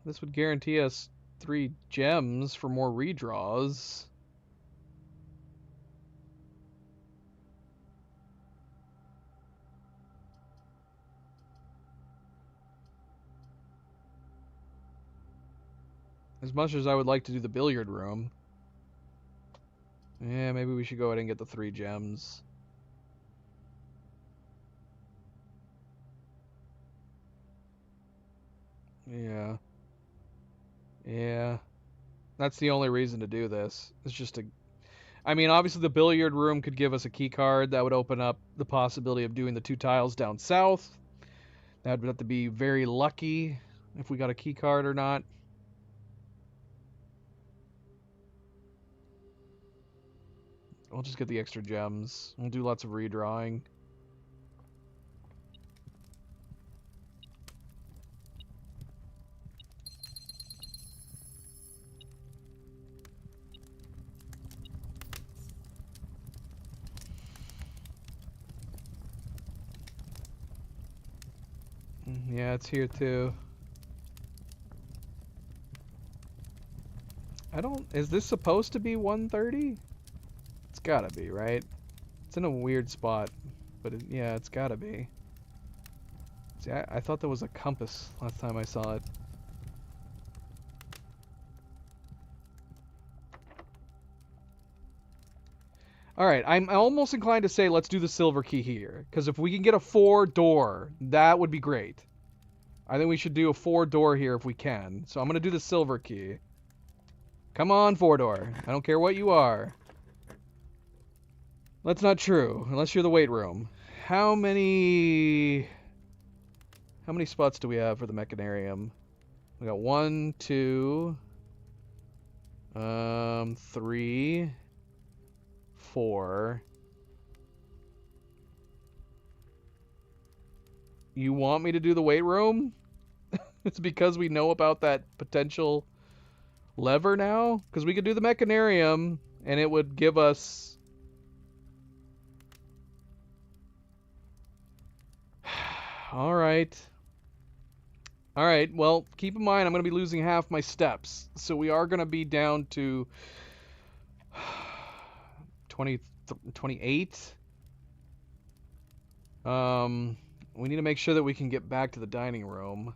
this would guarantee us 3 gems for more redraws. As much as I would like to do the billiard room. Yeah, maybe we should go ahead and get the 3 gems. Yeah. Yeah. That's the only reason to do this. It's just to... I mean, obviously the billiard room could give us a key card that would open up the possibility of doing the 2 tiles down south. That would have to be very lucky if we got a key card or not. We'll just get the extra gems. We'll do lots of redrawing. Yeah, it's here too. Is this supposed to be 130? It's gotta be, right? It's in a weird spot, but yeah, it's gotta be. See, I thought there was a compass last time I saw it. Alright, I'm almost inclined to say let's do the silver key here, because if we can get a 4-door, that would be great. I think we should do a 4-door here if we can. So I'm going to do the silver key. Come on, 4-door. I don't care what you are. That's not true, unless you're the weight room. How many spots do we have for the mechanarium? We got 1, 2, 3, 4. You want me to do the weight room? It's because we know about that potential lever now? Because we could do the mechanarium, and it would give us... Alright. Alright, well, keep in mind I'm going to be losing half my steps. So we are going to be down to 28. We need to make sure that we can get back to the dining room.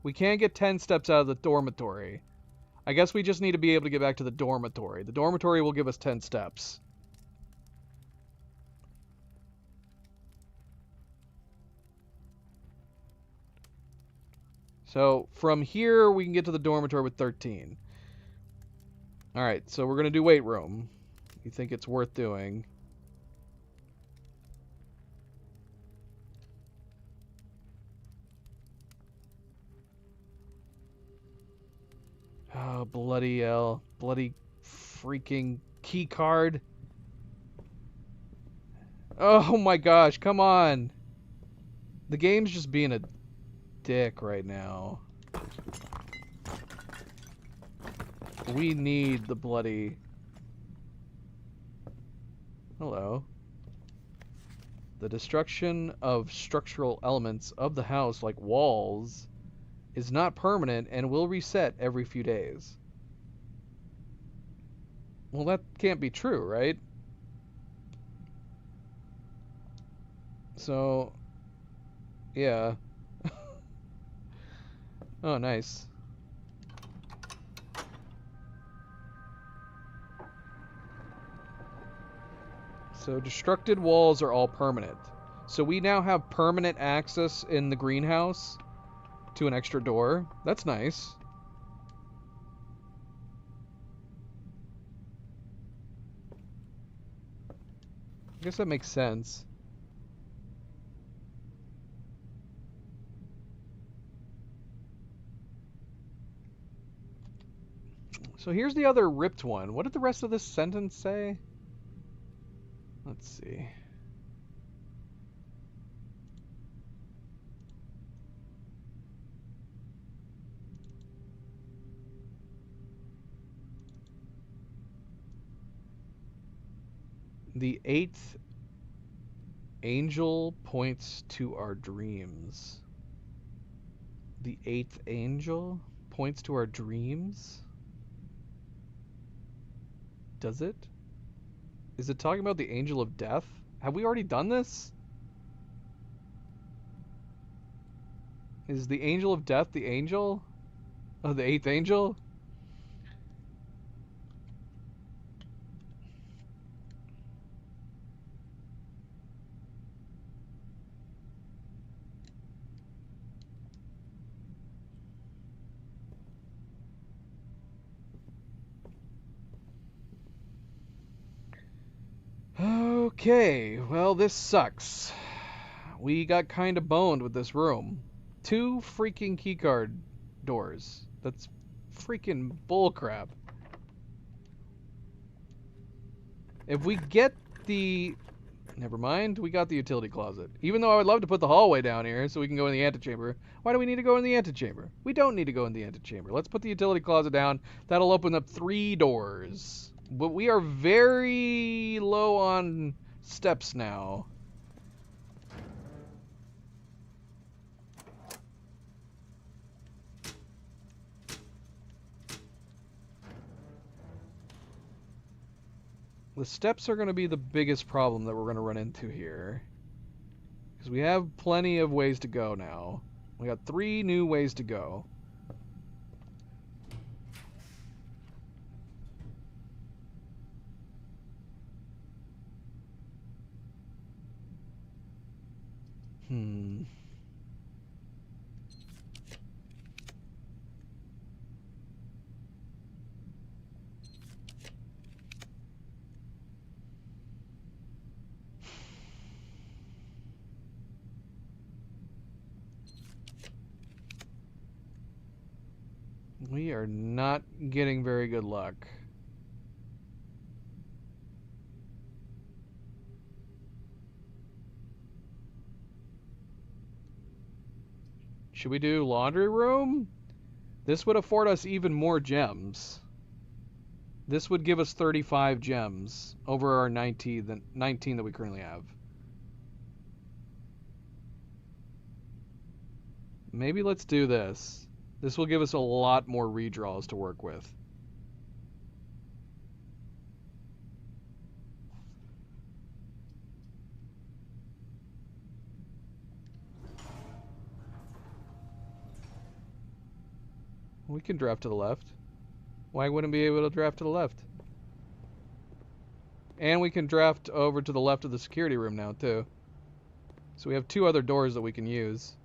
We can't get 10 steps out of the dormitory. I guess we just need to be able to get back to the dormitory. The dormitory will give us 10 steps. So from here, we can get to the dormitory with 13. Alright, so we're going to do weight room. You think it's worth doing? Oh, bloody hell. Bloody freaking key card. Oh my gosh, come on. The game's just being a dick right now. We need the bloody... Hello. The destruction of structural elements of the house, like walls, is not permanent and will reset every few days. Well, that can't be true, right? So, yeah. Oh, nice. So, destructed walls are all permanent. So we now have permanent access in the greenhouse to an extra door. That's nice. I guess that makes sense. So here's the other ripped one. What did the rest of this sentence say? Let's see. The 8th angel points to our dreams. The 8th angel points to our dreams? Does it? Is it talking about the angel of death? Have we already done this? Is the angel of death the angel? Oh, the 8th angel? Okay, well, this sucks. we got kind of boned with this room. 2 freaking keycard doors. That's freaking bullcrap. If we get the... Never mind, we got the utility closet. Even though I would love to put the hallway down here so we can go in the antechamber, why do we need to go in the antechamber? We don't need to go in the antechamber. Let's put the utility closet down. That'll open up 3 doors. But we are very low on steps now. The steps are going to be the biggest problem that we're going to run into here. Because we have plenty of ways to go now. We got 3 new ways to go. We are not getting very good luck. Should we do laundry room? This would afford us even more gems. This would give us 35 gems over our 19 that we currently have. Maybe let's do this. This will give us a lot more redraws to work with. We can draft to the left. Why wouldn't we be able to draft to the left? And we can draft over to the left of the security room now, too. So we have 2 other doors that we can use.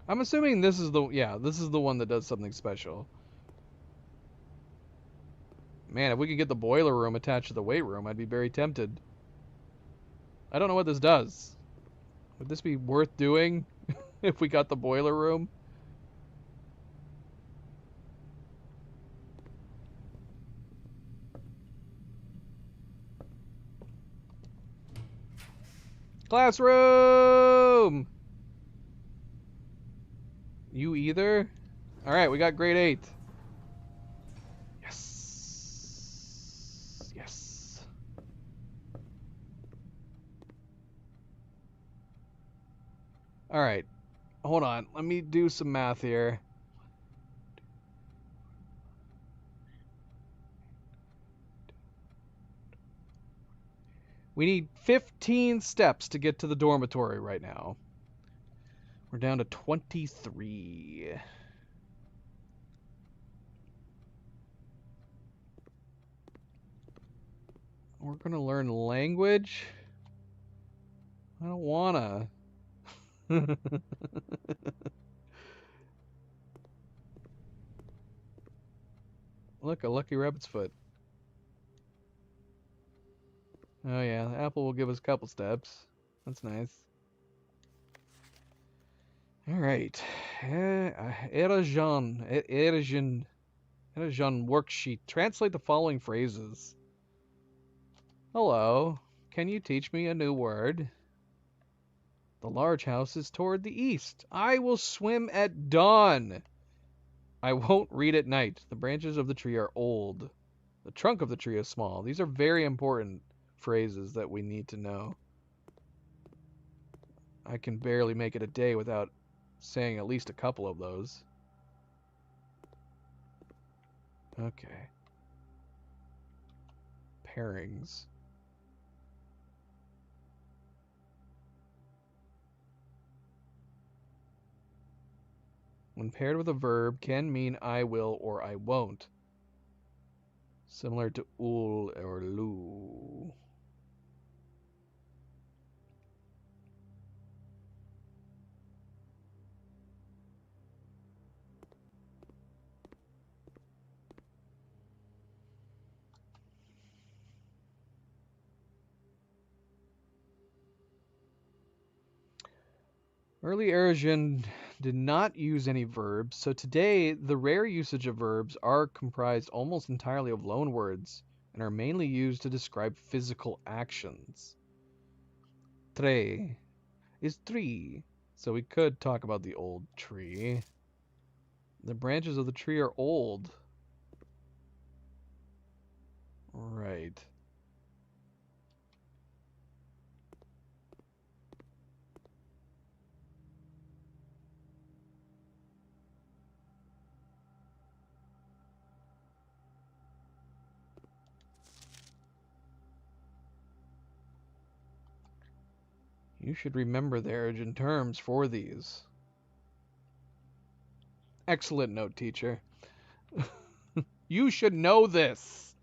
I'm assuming this is this is the one that does something special. Man, if we could get the boiler room attached to the weight room, I'd be very tempted. I don't know what this does. Would this be worth doing if we got the boiler room? Classroom! You either? Alright, we got grade 8. Yes. Yes. Alright. Hold on. Let me do some math here. We need 15 steps to get to the dormitory right now. We're down to 23. We're going to learn language. I don't wanna. Look, a lucky rabbit's foot. Oh yeah, the apple will give us a couple steps. That's nice. Alright. Erajan worksheet. Translate the following phrases. Hello. Can you teach me a new word? The large house is toward the east. I will swim at dawn. I won't read at night. The branches of the tree are old. The trunk of the tree is small. These are very important phrases that we need to know. I can barely make it a day without saying at least a couple of those. Okay. Pairings. When paired with a verb, can mean I will or I won't. Similar to ul or lu. Early Erosion did not use any verbs, so today the rare usage of verbs are comprised almost entirely of loanwords and are mainly used to describe physical actions. Tre is tree, so we could talk about the old tree. The branches of the tree are old. Right. You should remember the origin terms for these. Excellent note, teacher. You should know this.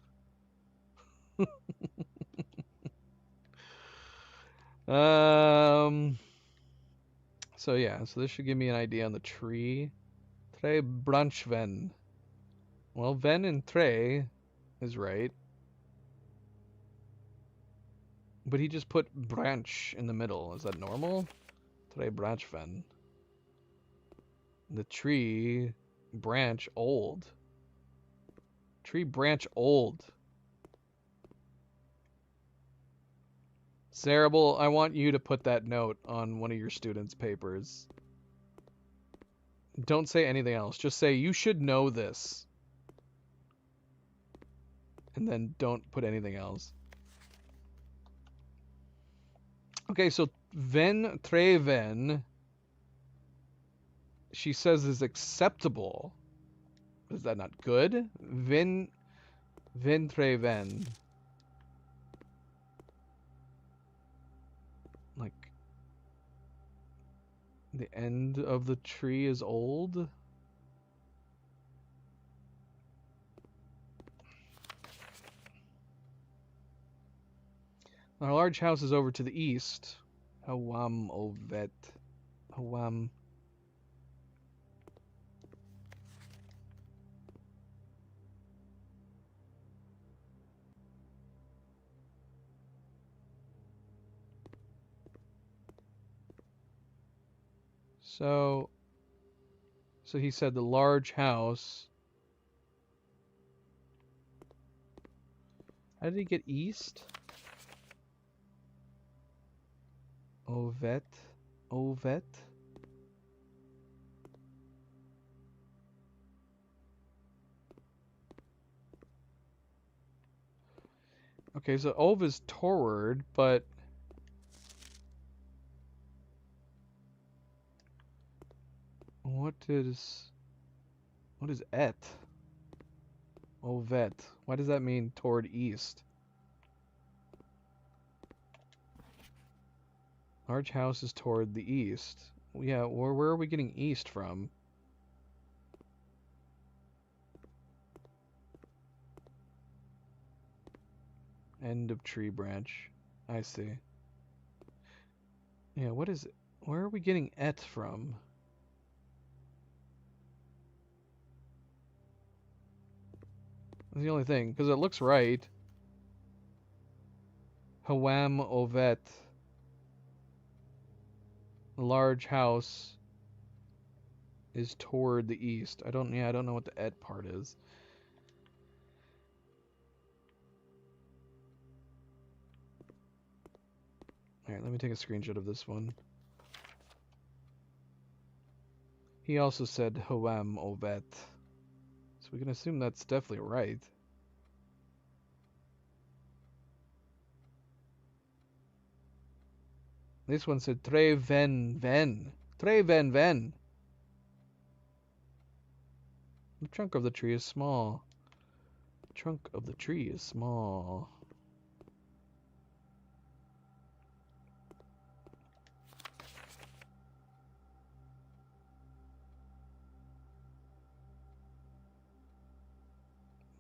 um. So yeah, so this should give me an idea on the tree. Tre branchven. Well, ven and tre is right. But he just put branch in the middle. Is that normal? Tre branchven. The tree branch old. Tree branch old. Cerebral, I want you to put that note on one of your students' papers. Don't say anything else. Just say, you should know this. And then don't put anything else. Okay, so ven treven, she says is acceptable. Is that not good? Ven treven. Like, the end of the tree is old? Our large house is over to the east. Hawam ovet. Hawam. So he said the large house. How did he get east? Ovet. Ovet. Okay, so ov is toward, but what is et? Ovet. Why does that mean toward east? Large house is toward the east. Yeah, where are we getting east from? End of tree branch. I see. Yeah, what is it? Where are we getting et from? That's the only thing, because it looks right. Hawam ovet. The large house is toward the east. I don't know what the et part is. Alright, let me take a screenshot of this one. He also said Hawam ovet. So we can assume that's definitely right. This one said Tre ven ven. Tre ven ven. The trunk of the tree is small. The trunk of the tree is small.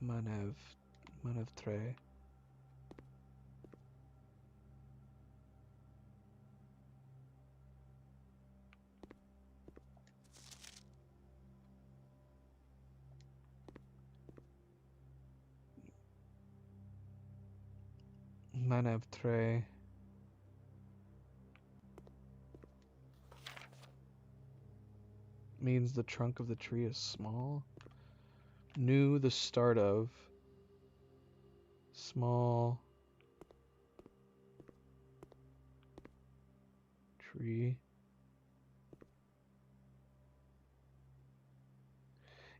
Manav. Manœuvre très. Manœuvre très. Means the trunk of the tree is small. New, the start of. Small. Tree.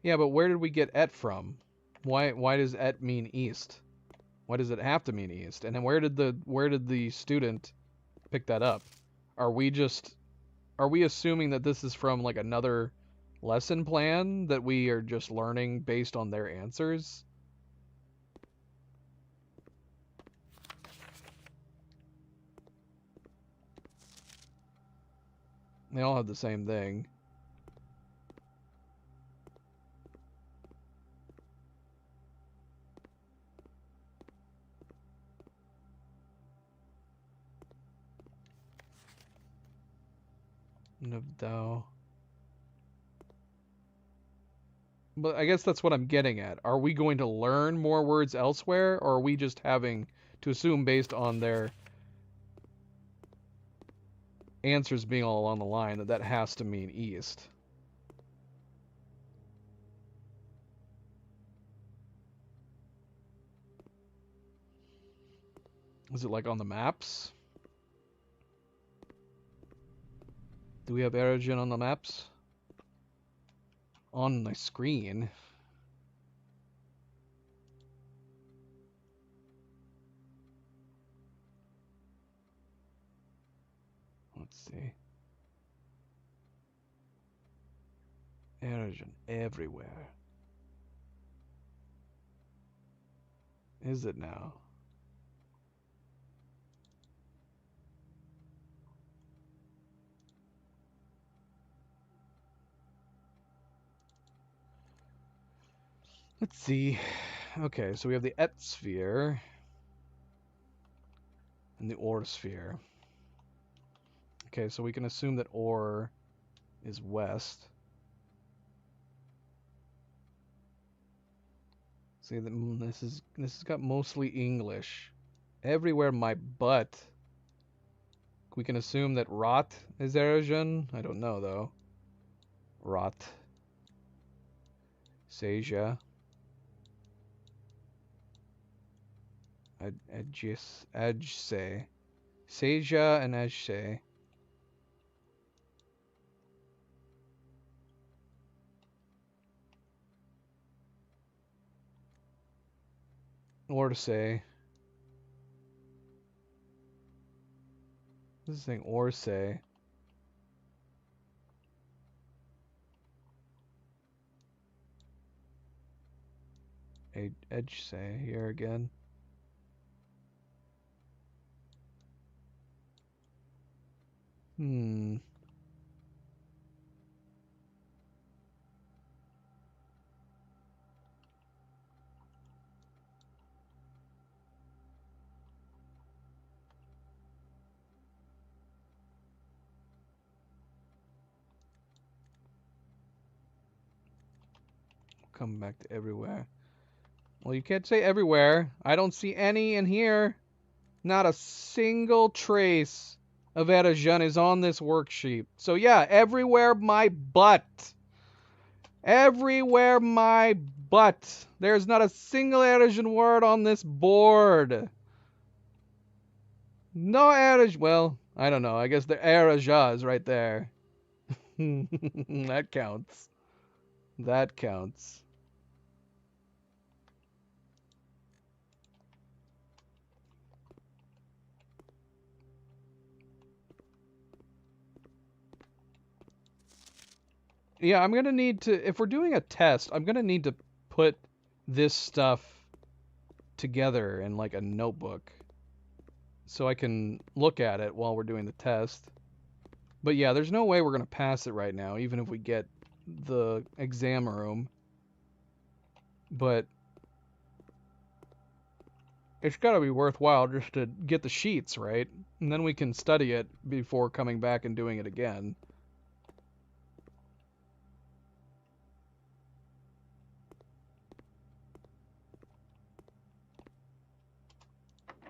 Yeah, but where did we get et from? Why does et mean east? Why does it have to mean east? And then where did the student pick that up? Are we assuming that this is from like another lesson plan that we are just learning based on their answers? They all have the same thing. Navdao. But I guess that's what I'm getting at. Are we going to learn more words elsewhere, or are we just having to assume based on their answers being all along the line that that has to mean east? Is it like on the maps? Do we have Erogen on the maps? On the screen? Let's see. Erogen everywhere. Is it now? Let's see. Okay, so we have the Et sphere and the Or sphere. Okay, so we can assume that Or is west. See, this has got mostly English. Everywhere my butt. We can assume that Rot is Erogen. I don't know though. Rot. Seja. Ajse. Seja and Ajse. Orse. This is saying Orse. Edgese here again. Come back to everywhere. Well, you can't say everywhere. I don't see any in here. Not a single trace of Erogen is on this worksheet. So yeah, everywhere my butt. Everywhere my butt. There's not a single Erogen word on this board. No Erogen. Well, I don't know. I guess the Eroja is right there. That counts. That counts. Yeah, I'm gonna need to, if we're doing a test, I'm gonna need to put this stuff together in like a notebook so I can look at it while we're doing the test. But yeah, there's no way we're gonna pass it right now, even if we get the exam room. But It's got to be worthwhile just to get the sheets, right? And then we can study it before coming back and doing it again.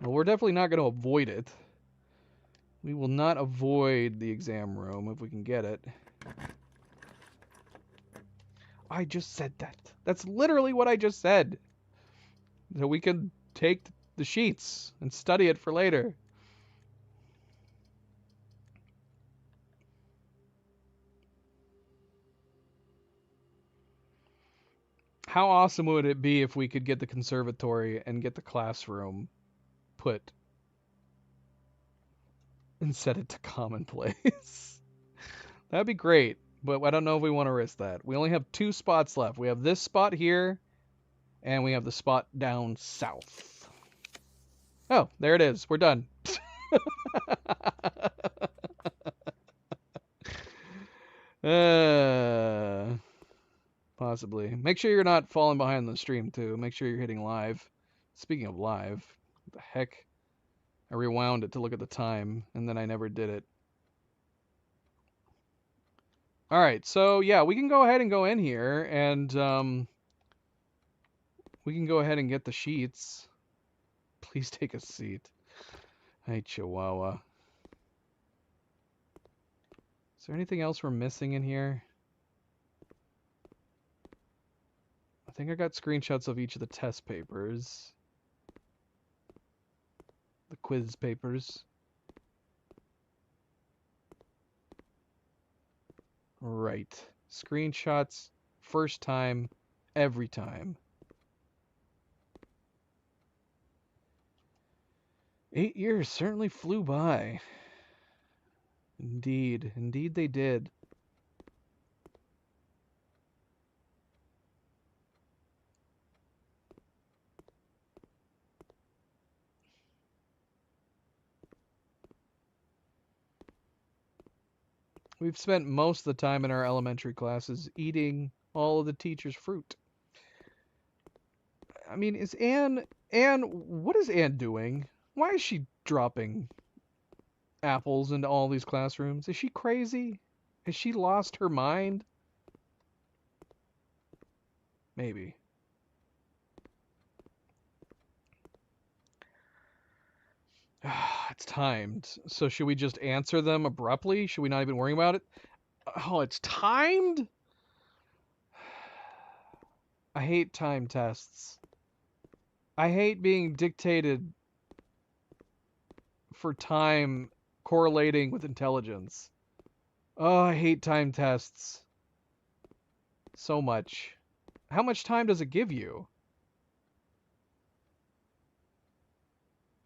Well, we're definitely not going to avoid it. We will not avoid the exam room if we can get it. I just said that. That's literally what I just said. So we can take the sheets and study it for later. How awesome would it be if we could get the conservatory and get the classroom put and set it to commonplace? That'd be great, but I don't know if we want to risk that. We only have 2 spots left. We have this spot here, and we have the spot down south. Oh, there it is. We're done. Possibly. Make sure you're not falling behind the stream, too. Make sure you're hitting live. Speaking of live, what the heck? I rewound it to look at the time, and then I never did it. All right, so yeah, we can go ahead and go in here, and we can go ahead and get the sheets. Please take a seat. Hey, Chihuahua. Is there anything else we're missing in here? I think I got screenshots of each of the test papers. The quiz papers. Right. Screenshots, first time, every time. 8 years certainly flew by. Indeed. Indeed they did. We've spent most of the time in our elementary classes eating all of the teacher's fruit. I mean, is Anne, what is Anne doing? Why is she dropping apples into all these classrooms? Is she crazy? Has she lost her mind? Maybe. It's timed. So should we just answer them abruptly? Should we not even worry about it? Oh, it's timed? I hate time tests. I hate being dictated for time correlating with intelligence. Oh, I hate time tests so much. How much time does it give you?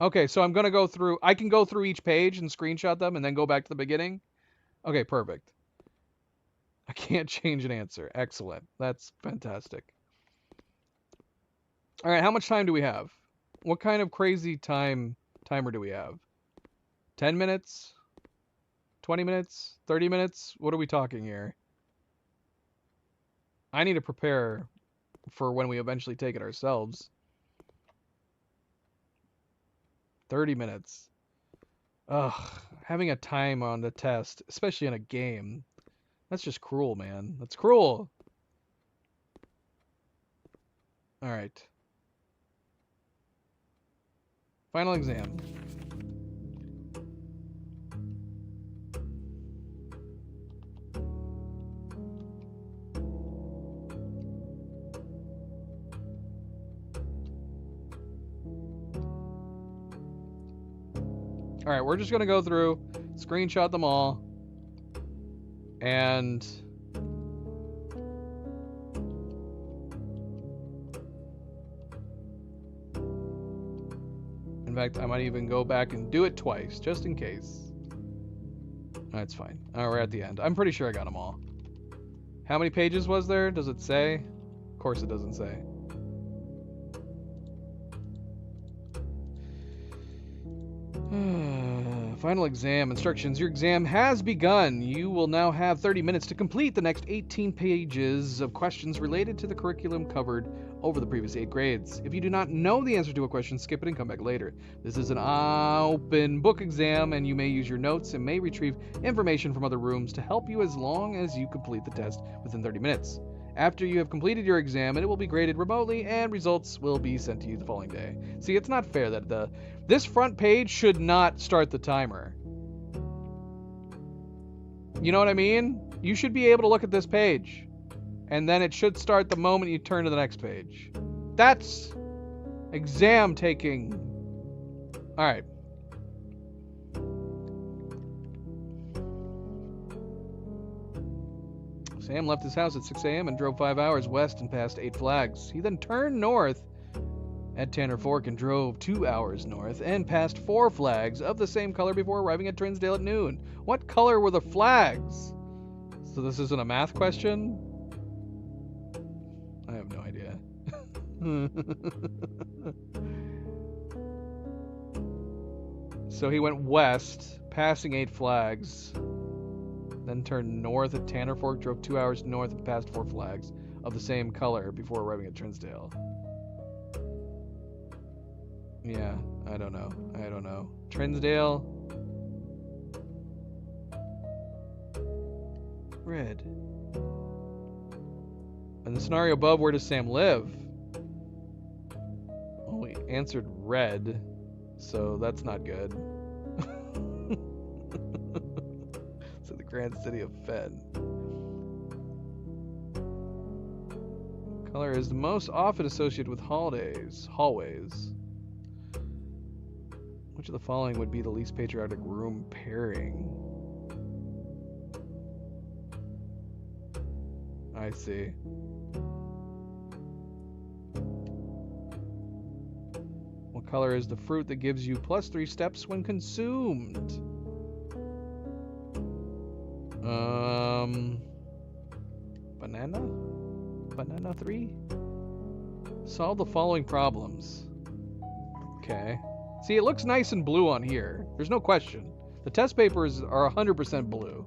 Okay, so I'm going to go through. I can go through each page and screenshot them and then go back to the beginning? Okay, perfect. I can't change an answer. Excellent. That's fantastic. All right, how much time do we have? What kind of crazy timer do we have? 10 minutes? 20 minutes? 30 minutes? What are we talking here? I need to prepare for when we eventually take it ourselves. 30 minutes. Ugh, having a time on the test, especially in a game, that's just cruel, man. That's cruel. All right. Final exam. All right, we're just going to go through, screenshot them all, and in fact, I might even go back and do it twice, just in case. That's fine. All right, we're at the end. I'm pretty sure I got them all. How many pages was there? Does it say? Of course it doesn't say. Final exam instructions. Your exam has begun. You will now have 30 minutes to complete the next 18 pages of questions related to the curriculum covered over the previous 8 grades. If you do not know the answer to a question, skip it and come back later. This is an open book exam, and you may use your notes and may retrieve information from other rooms to help you as long as you complete the test within 30 minutes. After you have completed your exam, it will be graded remotely, and results will be sent to you the following day. See, it's not fair that this front page should not start the timer. You know what I mean? You should be able to look at this page, and then it should start the moment you turn to the next page. That's exam taking. All right. Sam left his house at 6 a.m. and drove 5 hours west and passed 8 flags. He then turned north at Tanner Fork and drove 2 hours north and passed 4 flags of the same color before arriving at Trinsdale at noon. What color were the flags? So this isn't a math question? I have no idea. So he went west, passing 8 flags. Then turned north at Tanner Fork, drove 2 hours north and passed 4 flags of the same color before arriving at Trinsdale. Yeah, I don't know. Trinsdale. Red. And the scenario above, where does Sam live? Oh, he answered red, so that's not good. Grand City of Fed. Color is the most often associated with hallways. Which of the following would be the least patriotic room pairing? I see. What color is the fruit that gives you +3 steps when consumed? Banana 3? Solve the following problems. Okay. See, it looks nice and blue on here. There's no question. The test papers are 100% blue.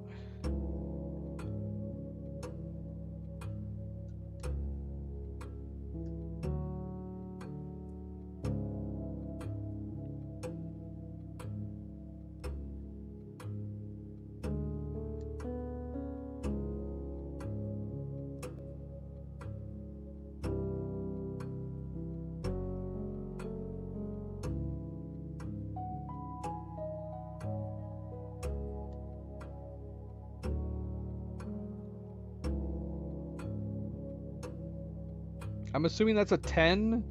I'm assuming that's a 10,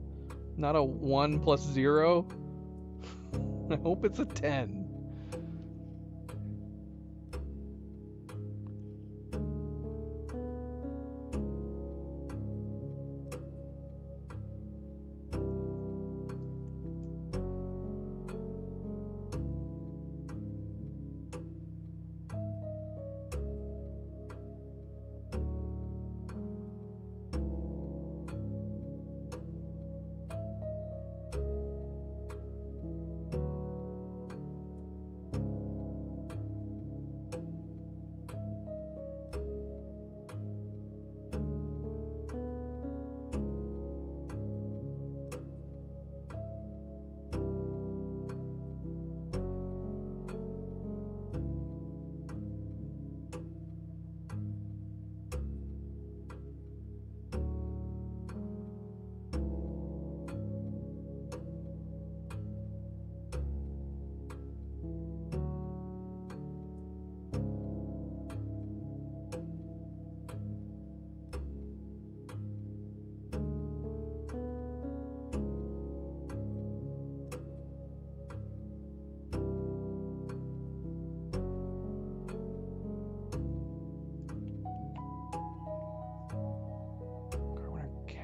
not a 1 plus 0. I hope it's a 10.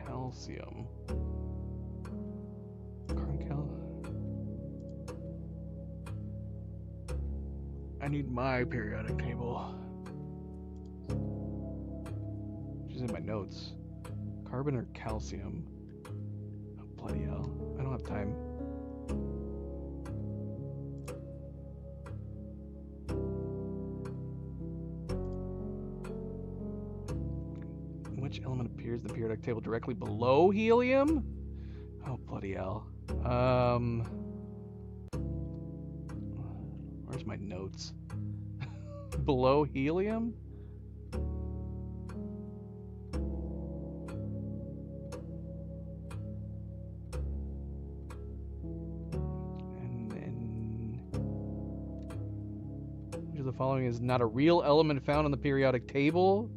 Calcium. I need my periodic table. Which is in my notes. Carbon or calcium? Oh, bloody hell. I don't have time. appears in the periodic table directly below helium? Oh, bloody hell. Where's my notes? Below helium? Which of the following is not a real element found in the periodic table?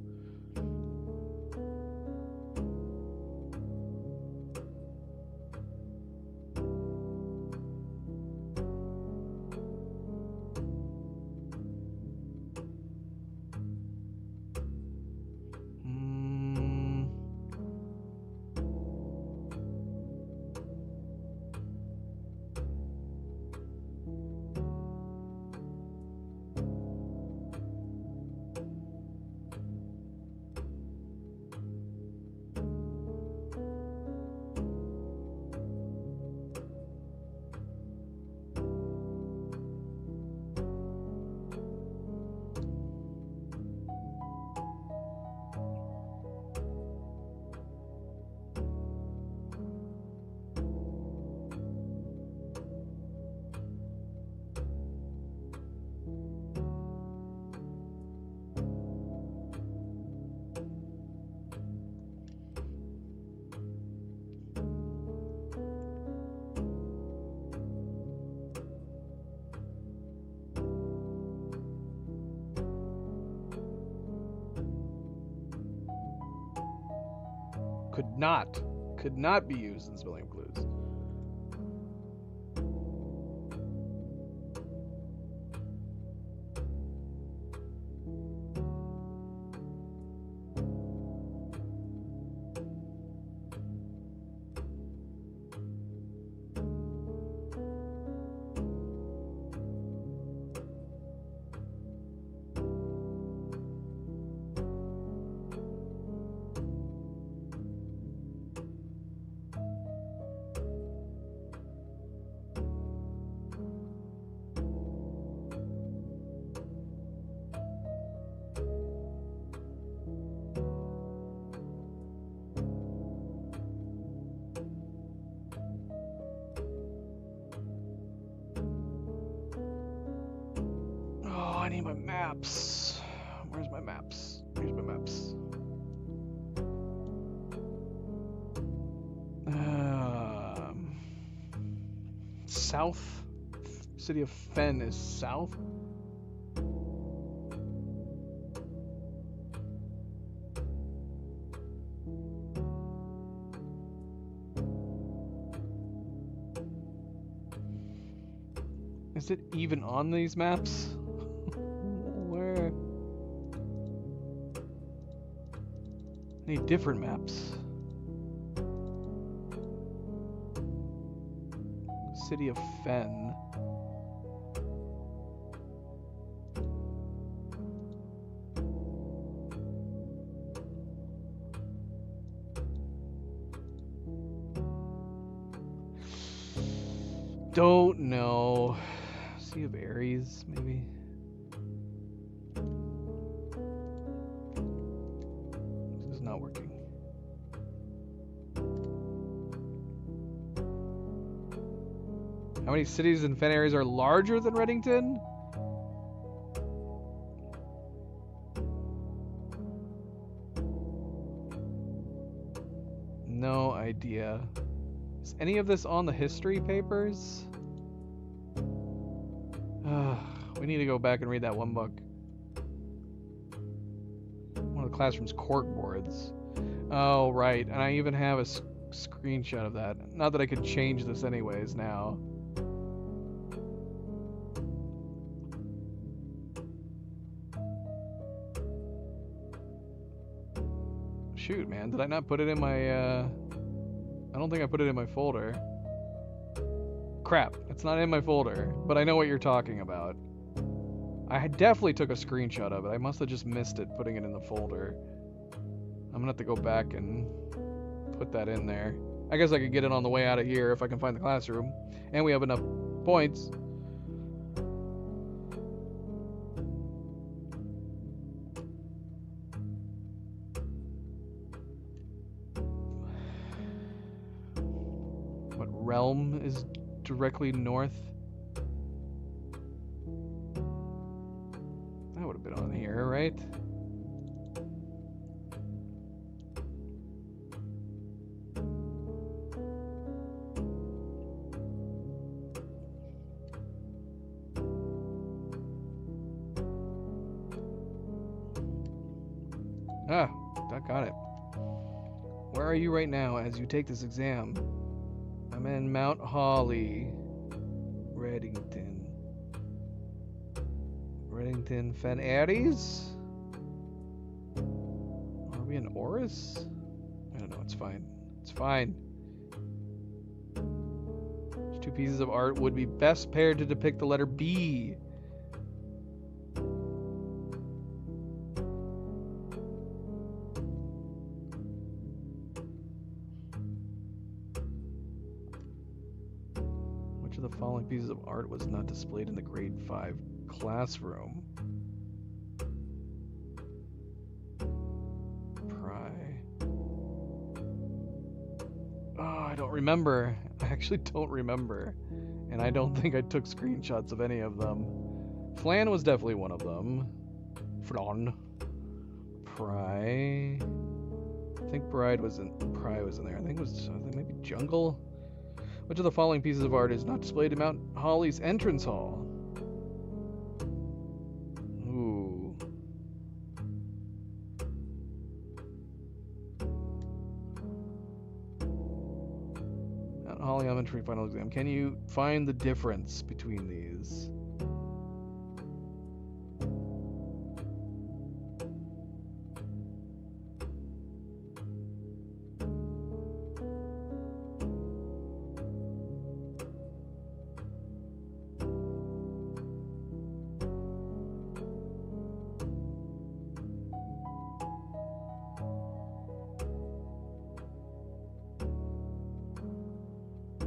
Could not be used in spelling clues. I need my maps. Where's my maps? Here's my maps. South. City of Fen is south. Is it even on these maps? Where? I need different maps. City of Fen. Don't know. Sea of Aries, maybe? This is not working. How many cities in Fen Aries are larger than Reddington? No idea. Is any of this on the history papers? We need to go back and read that one book. One of the classroom's cork boards. Oh, right. And I even have a screenshot of that. Not that I could change this anyways now. Shoot, man. Did I not put it in my, I don't think I put it in my folder. Crap. It's not in my folder, but I know what you're talking about. I definitely took a screenshot of it. I must have just missed it putting it in the folder. I'm gonna have to go back and put that in there. I guess I could get it on the way out of here if I can find the classroom. And we have enough points. What realm is directly north? That would have been on here, right? Ah, got it. Where are you right now as you take this exam? I'm in Mount Holly, Reddington. Reddington Fen Aries? Are we in Oris? I don't know, it's fine. It's fine. These two pieces of art would be best paired to depict the letter B. Which of the following pieces of art was not displayed in the grade 5 classroom? I don't remember. I actually don't remember. And I don't think I took screenshots of any of them. Flan was definitely one of them. Flan. Pry. I think Pry was in there. I think it was maybe Jungle. Which of the following pieces of art is not displayed in Mount Holly's entrance hall? Ooh. Mount Holly Elementary final exam. Can you find the difference between these?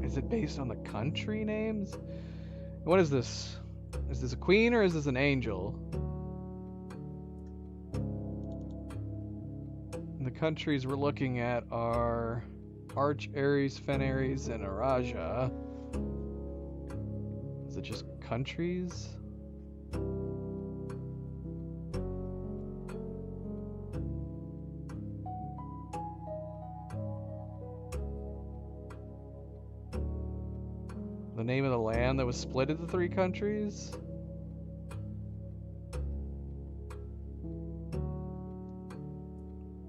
Is it based on the country names? What is this? Is this a queen or is this an angel? And the countries we're looking at are Arch, Aries, Fen Aries, and Araja. Is it just countries? The name of the land that was split into 3 countries?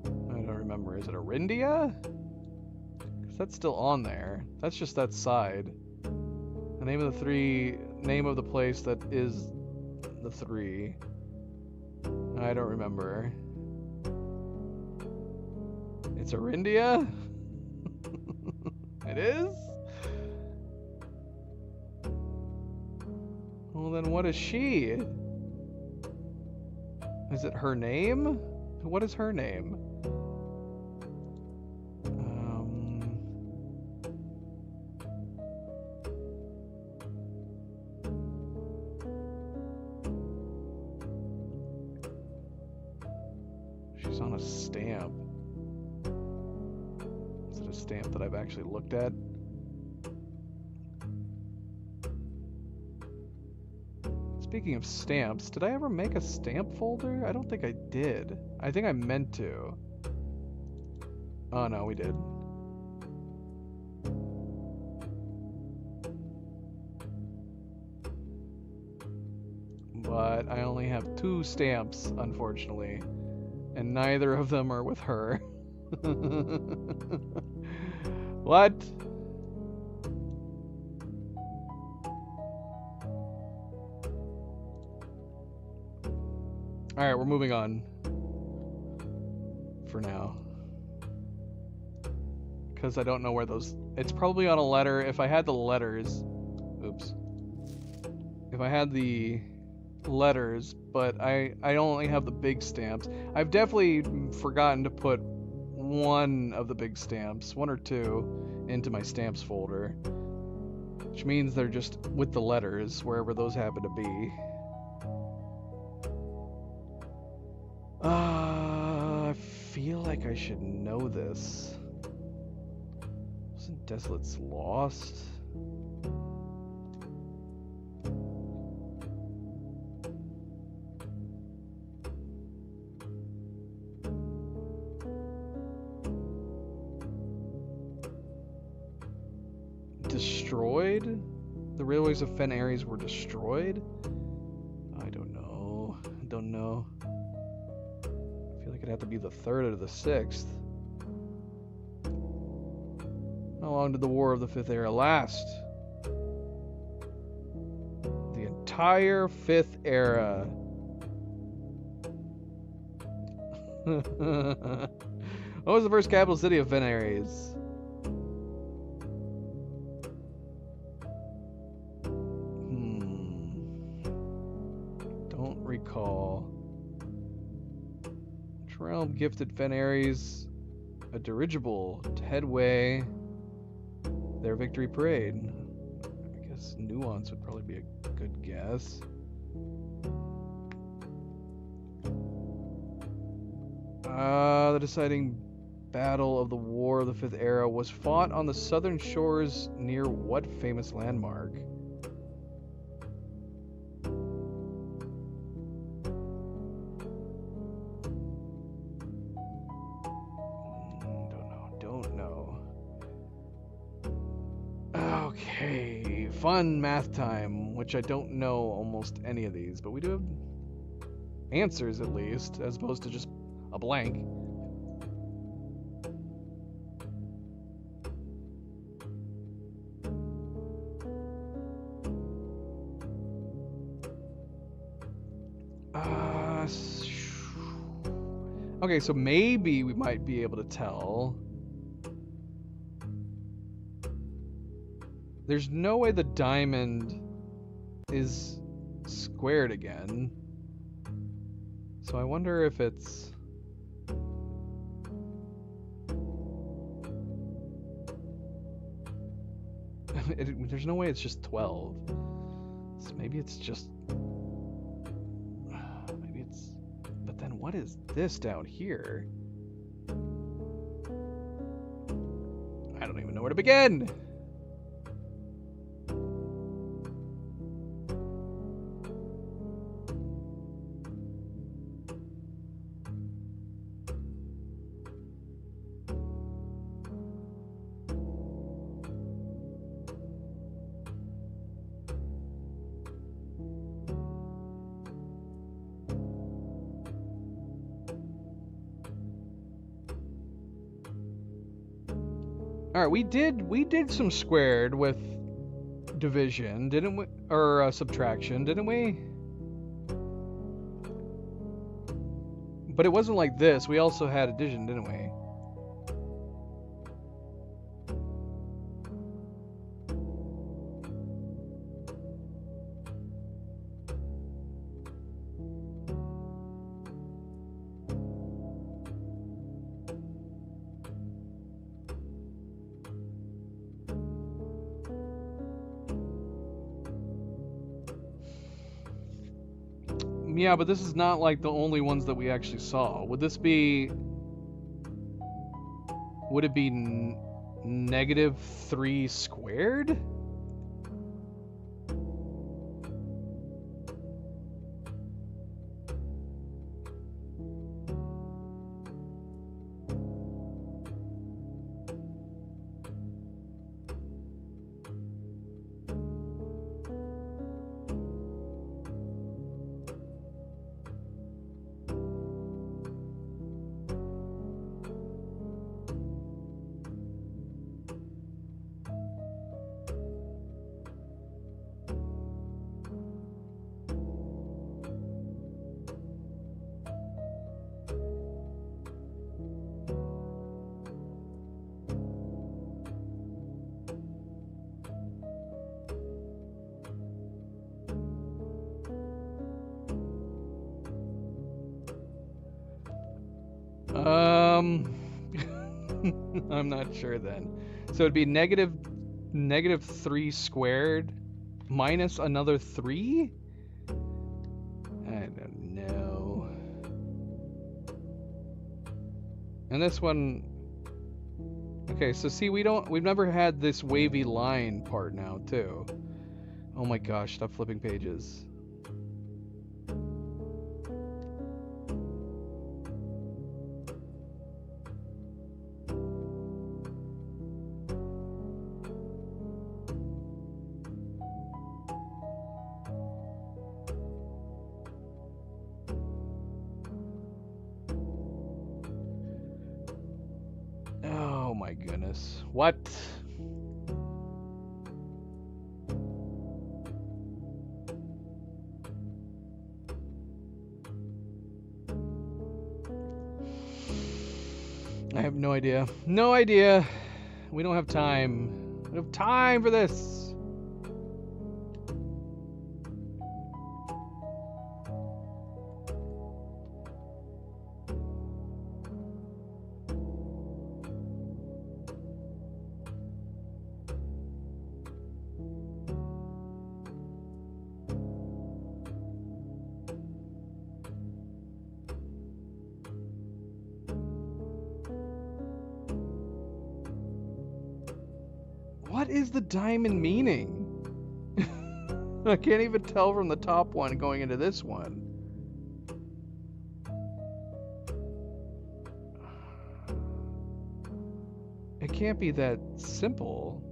I don't remember. Is it Arindia? Because that's still on there. That's just that side. The name of the place that is the 3. I don't remember. It's Arindia? It is? Well, then what is she? Is it her name? What is her name? She's on a stamp. Is it a stamp that I've actually looked at? Speaking of stamps, did I ever make a stamp folder? I don't think I did. I think I meant to. Oh no, we did. But I only have 2 stamps, unfortunately. And neither of them are with her. What? Alright, we're moving on. For now. Because I don't know where those... It's probably on a letter. If I had the letters... Oops. If I had the letters, but I only have the big stamps. I've definitely forgotten to put one of the big stamps, 1 or 2, into my stamps folder. Which means they're just with the letters, wherever those happen to be. I feel like I should know this. Wasn't Desolate's Lost? Destroyed? The railways of Fen Ares were destroyed? I don't know. I don't know. I feel like it'd have to be the 3rd or the 6th. How long did the War of the Fifth Era last? The entire Fifth Era. What was the first capital city of Fen Ares? Don't recall. Which realm gifted Fen Ares a dirigible to headway their victory parade? I guess Nuance would probably be a good guess. The deciding battle of the War of the Fifth Era was fought on the southern shores near what famous landmark? Don't know. Okay, fun math time, which I don't know almost any of these, but we do have answers at least, as opposed to just a blank. Okay, so maybe we might be able to tell. There's no way the diamond is squared again. So I wonder if it's... there's no way it's just 12. So maybe it's just... maybe it's... But then what is this down here? I don't even know where to begin! Alright, we did some squared with division, didn't we? Or subtraction, didn't we? But it wasn't like this. We also had addition, didn't we? Yeah, but this is not like the only ones that we actually saw. Would this be... Would it be -3 squared? I'm not sure then. So it'd be -3 squared minus another 3? I don't know. And this one Okay, so see, we've never had this wavy line part now, too. Oh my gosh, stop flipping pages. Oh my goodness. What? I have no idea. No idea. We don't have time. We don't have time for this. What is the diamond meaning? I can't even tell from the top one going into this one. It can't be that simple.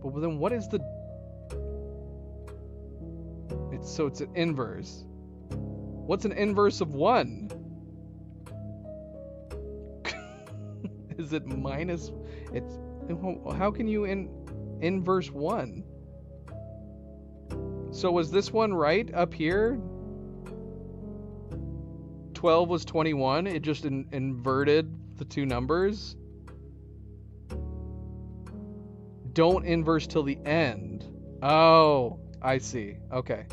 But then what is the... So it's an inverse. What's an inverse of 1? Is it minus... It's... How can you inverse 1? So was this one right up here? 12 was 21. It just inverted the two numbers. Don't inverse till the end. Oh, I see. Okay.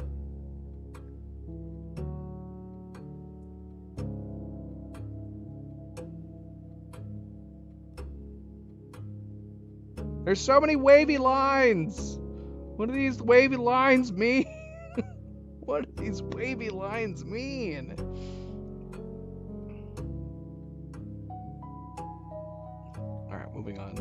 There's so many wavy lines. What do these wavy lines mean? What do these wavy lines mean? All right, moving on.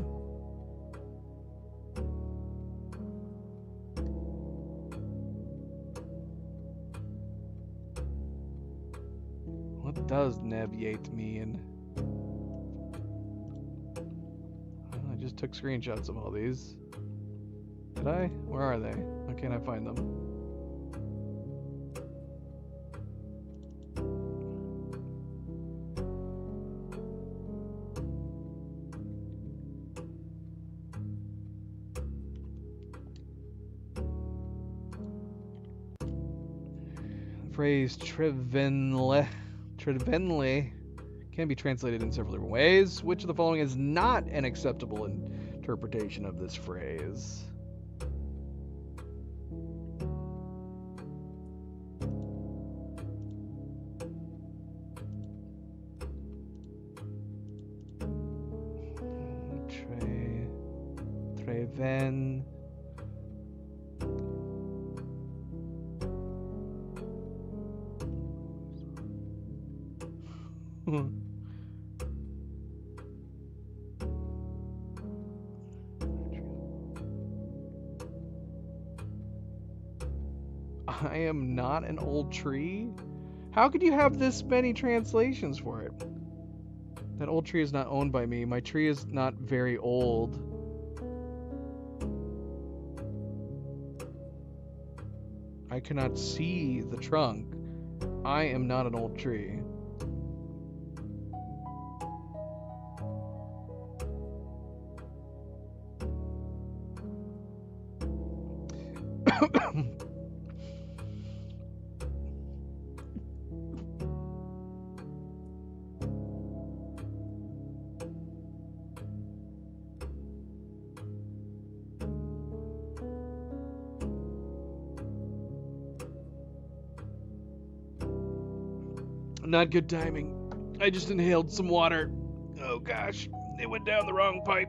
What does neviate mean? I just took screenshots of all these. Did I? Where are they? Why can't I find them? The phrase Trivenle can be translated in several different ways. Which of the following is not an acceptable interpretation of this phrase? Treven. I am not an old tree? How could you have this many translations for it? That old tree is not owned by me. My tree is not very old. I cannot see the trunk. I am not an old tree. Not good timing. I just inhaled some water. Oh gosh, it went down the wrong pipe.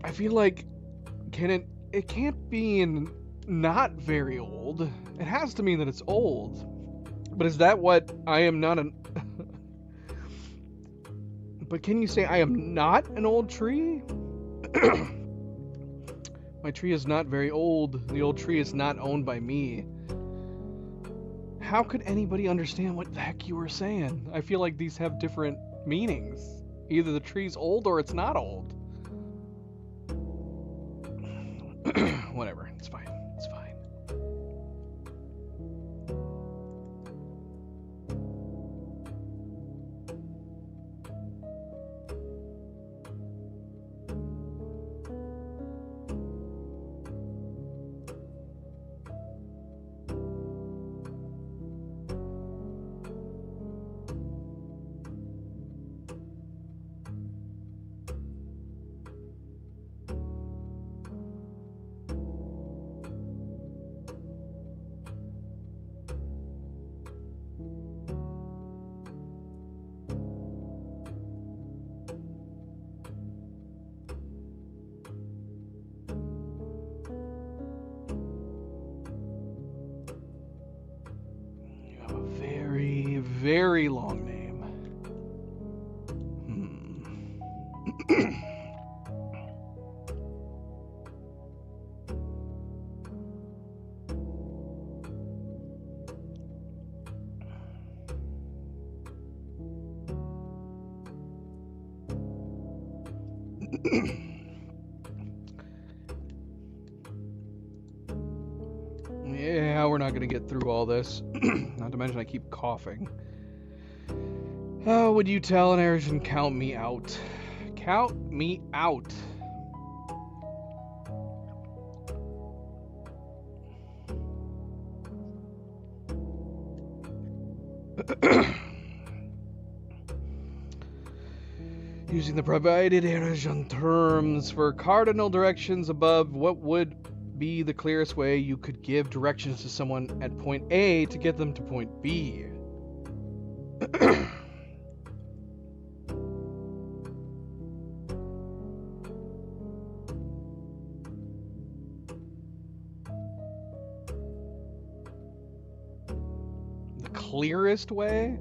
I feel like it can't be not very old. It has to mean that it's old. But is that what I am not an... But can you say I am not an old tree? My tree is not very old. The old tree is not owned by me. How could anybody understand what the heck you were saying? I feel like these have different meanings. Either the tree's old or it's not old. Whatever, it's fine. It's fine. You have a very, very long name. Yeah, we're not going to get through all this. Not to mention I keep coughing. Oh, would you tell an Erishan count me out? Count me out. Using the provided Erishan terms for cardinal directions above, what would be the clearest way you could give directions to someone at point A to get them to point B? The clearest way?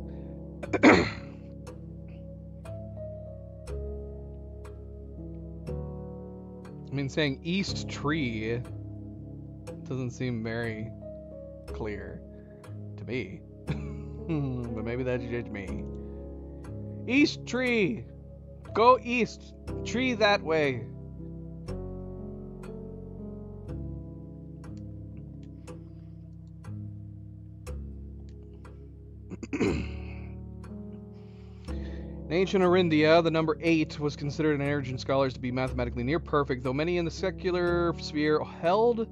I mean, saying East Tree doesn't seem very clear to me. But maybe that's just me. East Tree! Go east! Tree that way! In ancient Arindia, the number 8 was considered in Erishan scholars to be mathematically near perfect, though many in the secular sphere held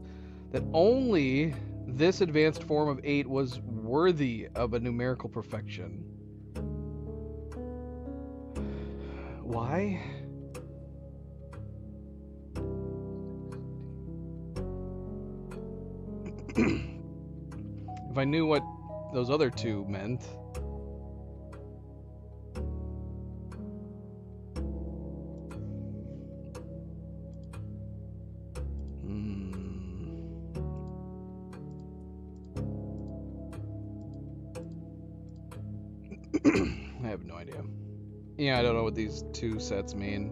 that only this advanced form of 8 was worthy of a numerical perfection. Why? If I knew what those other two meant. I have no idea. Yeah, I don't know what these two sets mean.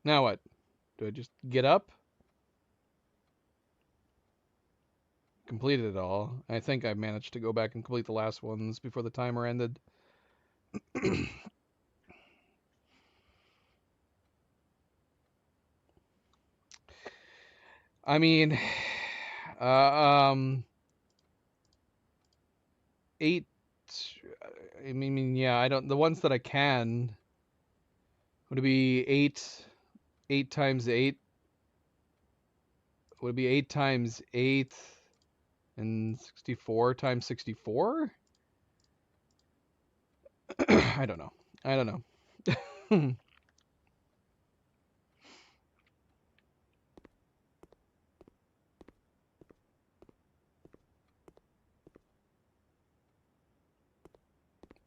Now what? Do I just get up? Completed it all. I think I managed to go back and complete the last ones before the timer ended. I mean, 8. I mean, yeah, I don't. The ones that I can. Would it be 8 times 8? Would it be 8 times 8 and 64 times 64? I don't know.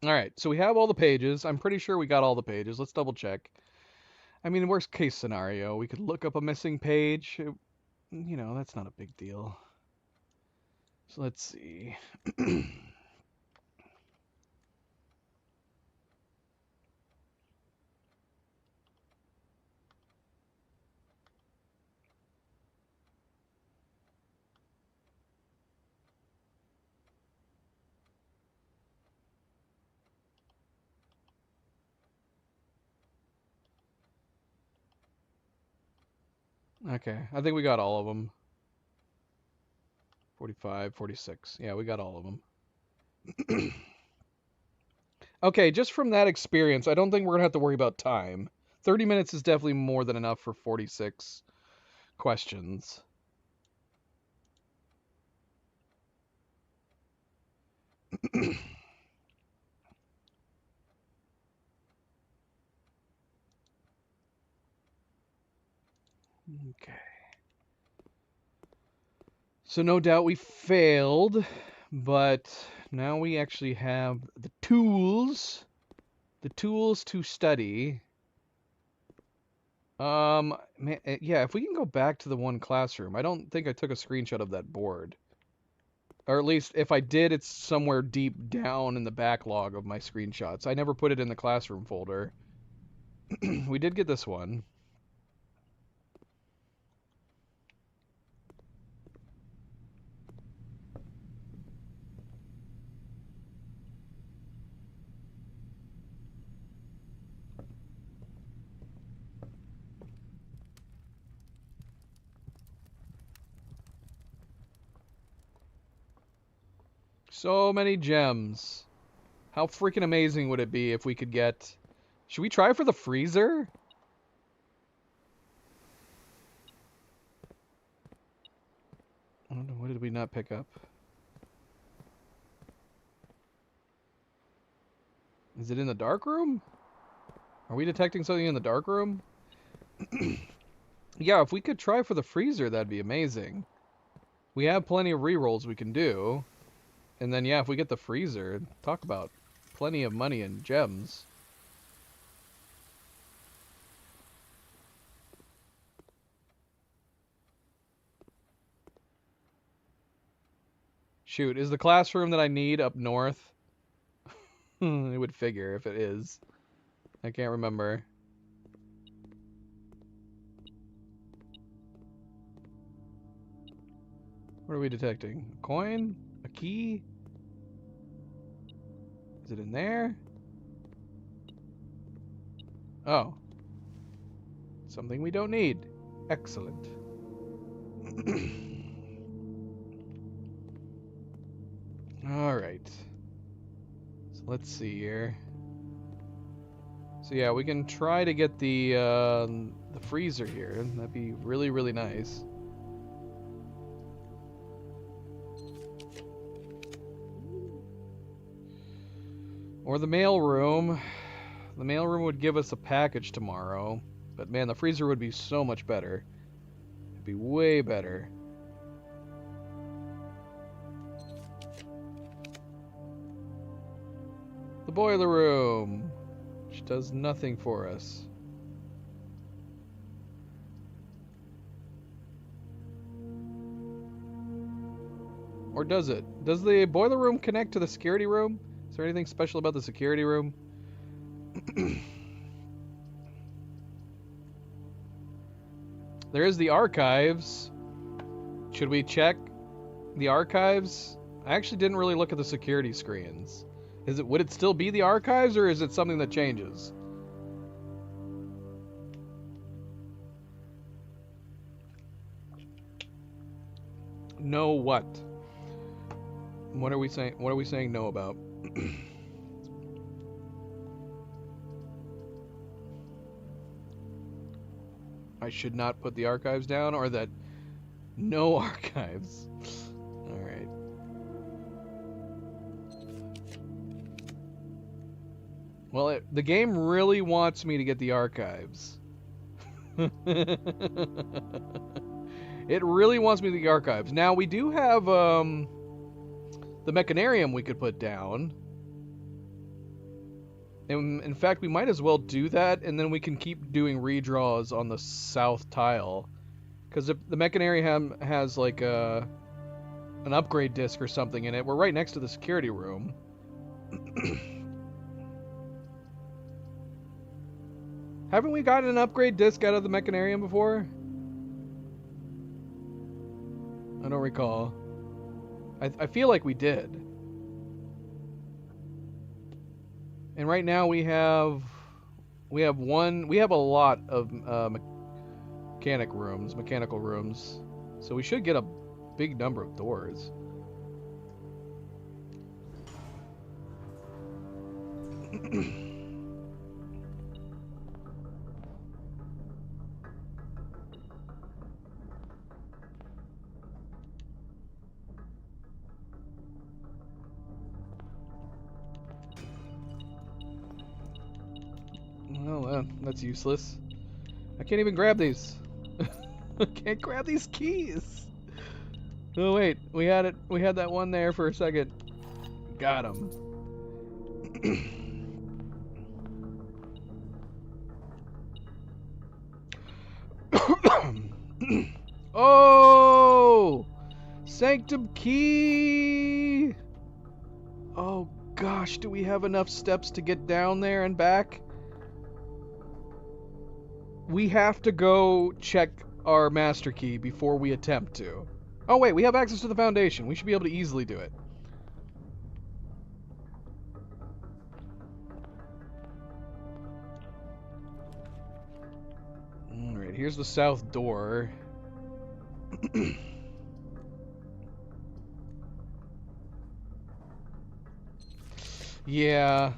All right, so we have all the pages. I'm pretty sure we got all the pages. Let's double check. I mean, worst case scenario, we could look up a missing page. You know, that's not a big deal. So let's see. Okay, I think we got all of them. 45, 46. Yeah, we got all of them. Okay, just from that experience, I don't think we're going to have to worry about time. 30 minutes is definitely more than enough for 46 questions. Okay. So no doubt we failed, but now we actually have the tools to study. Man, yeah, if we can go back to the one classroom. I don't think I took a screenshot of that board. Or at least if I did, it's somewhere deep down in the backlog of my screenshots. I never put it in the classroom folder. We did get this one. So many gems. How freaking amazing would it be if we could get... Should we try for the freezer? I don't know, what did we not pick up? Is it in the dark room? Are we detecting something in the dark room? Yeah, if we could try for the freezer, that'd be amazing. We have plenty of rerolls we can do. And then, yeah, if we get the freezer, talk about plenty of money and gems. Shoot, is the classroom that I need up north? It would figure if it is. I can't remember. What are we detecting? A coin? A key? Is it in there? Oh. Something we don't need. Excellent. Alright. So let's see here. So yeah, we can try to get the freezer here. That'd be really, really nice. Or the mailroom. The mailroom would give us a package tomorrow. But man, the freezer would be so much better. It'd be way better. The boiler room, which does nothing for us. Or does it? Does the boiler room connect to the security room? Is there anything special about the security room? There is the archives. Should we check the archives? I actually didn't really look at the security screens. Would it still be the archives, or is it something that changes? No what? What are we saying? What are we saying no about? I should not put the archives down, or that no archives. All right. Well, the game really wants me to get the archives. It really wants me to get the archives. Now, we do have the Mechanarium we could put down. And in fact, we might as well do that, and then we can keep doing redraws on the south tile. Because if the Mechanarium has like an upgrade disc or something in it, we're right next to the security room. Haven't we gotten an upgrade disc out of the Mechanarium before? I don't recall. I feel like we did. And right now we have a lot of mechanical rooms. So we should get a big number of doors. Well, that's useless. I can't even grab these. I can't grab these keys. Oh wait, we had it. We had that one there for a second. Got him. Oh, Sanctum Key. Oh gosh, do we have enough steps to get down there and back? We have to go check our master key before we attempt to. Oh wait, we have access to the foundation. We should be able to easily do it. Alright, here's the south door. Yeah.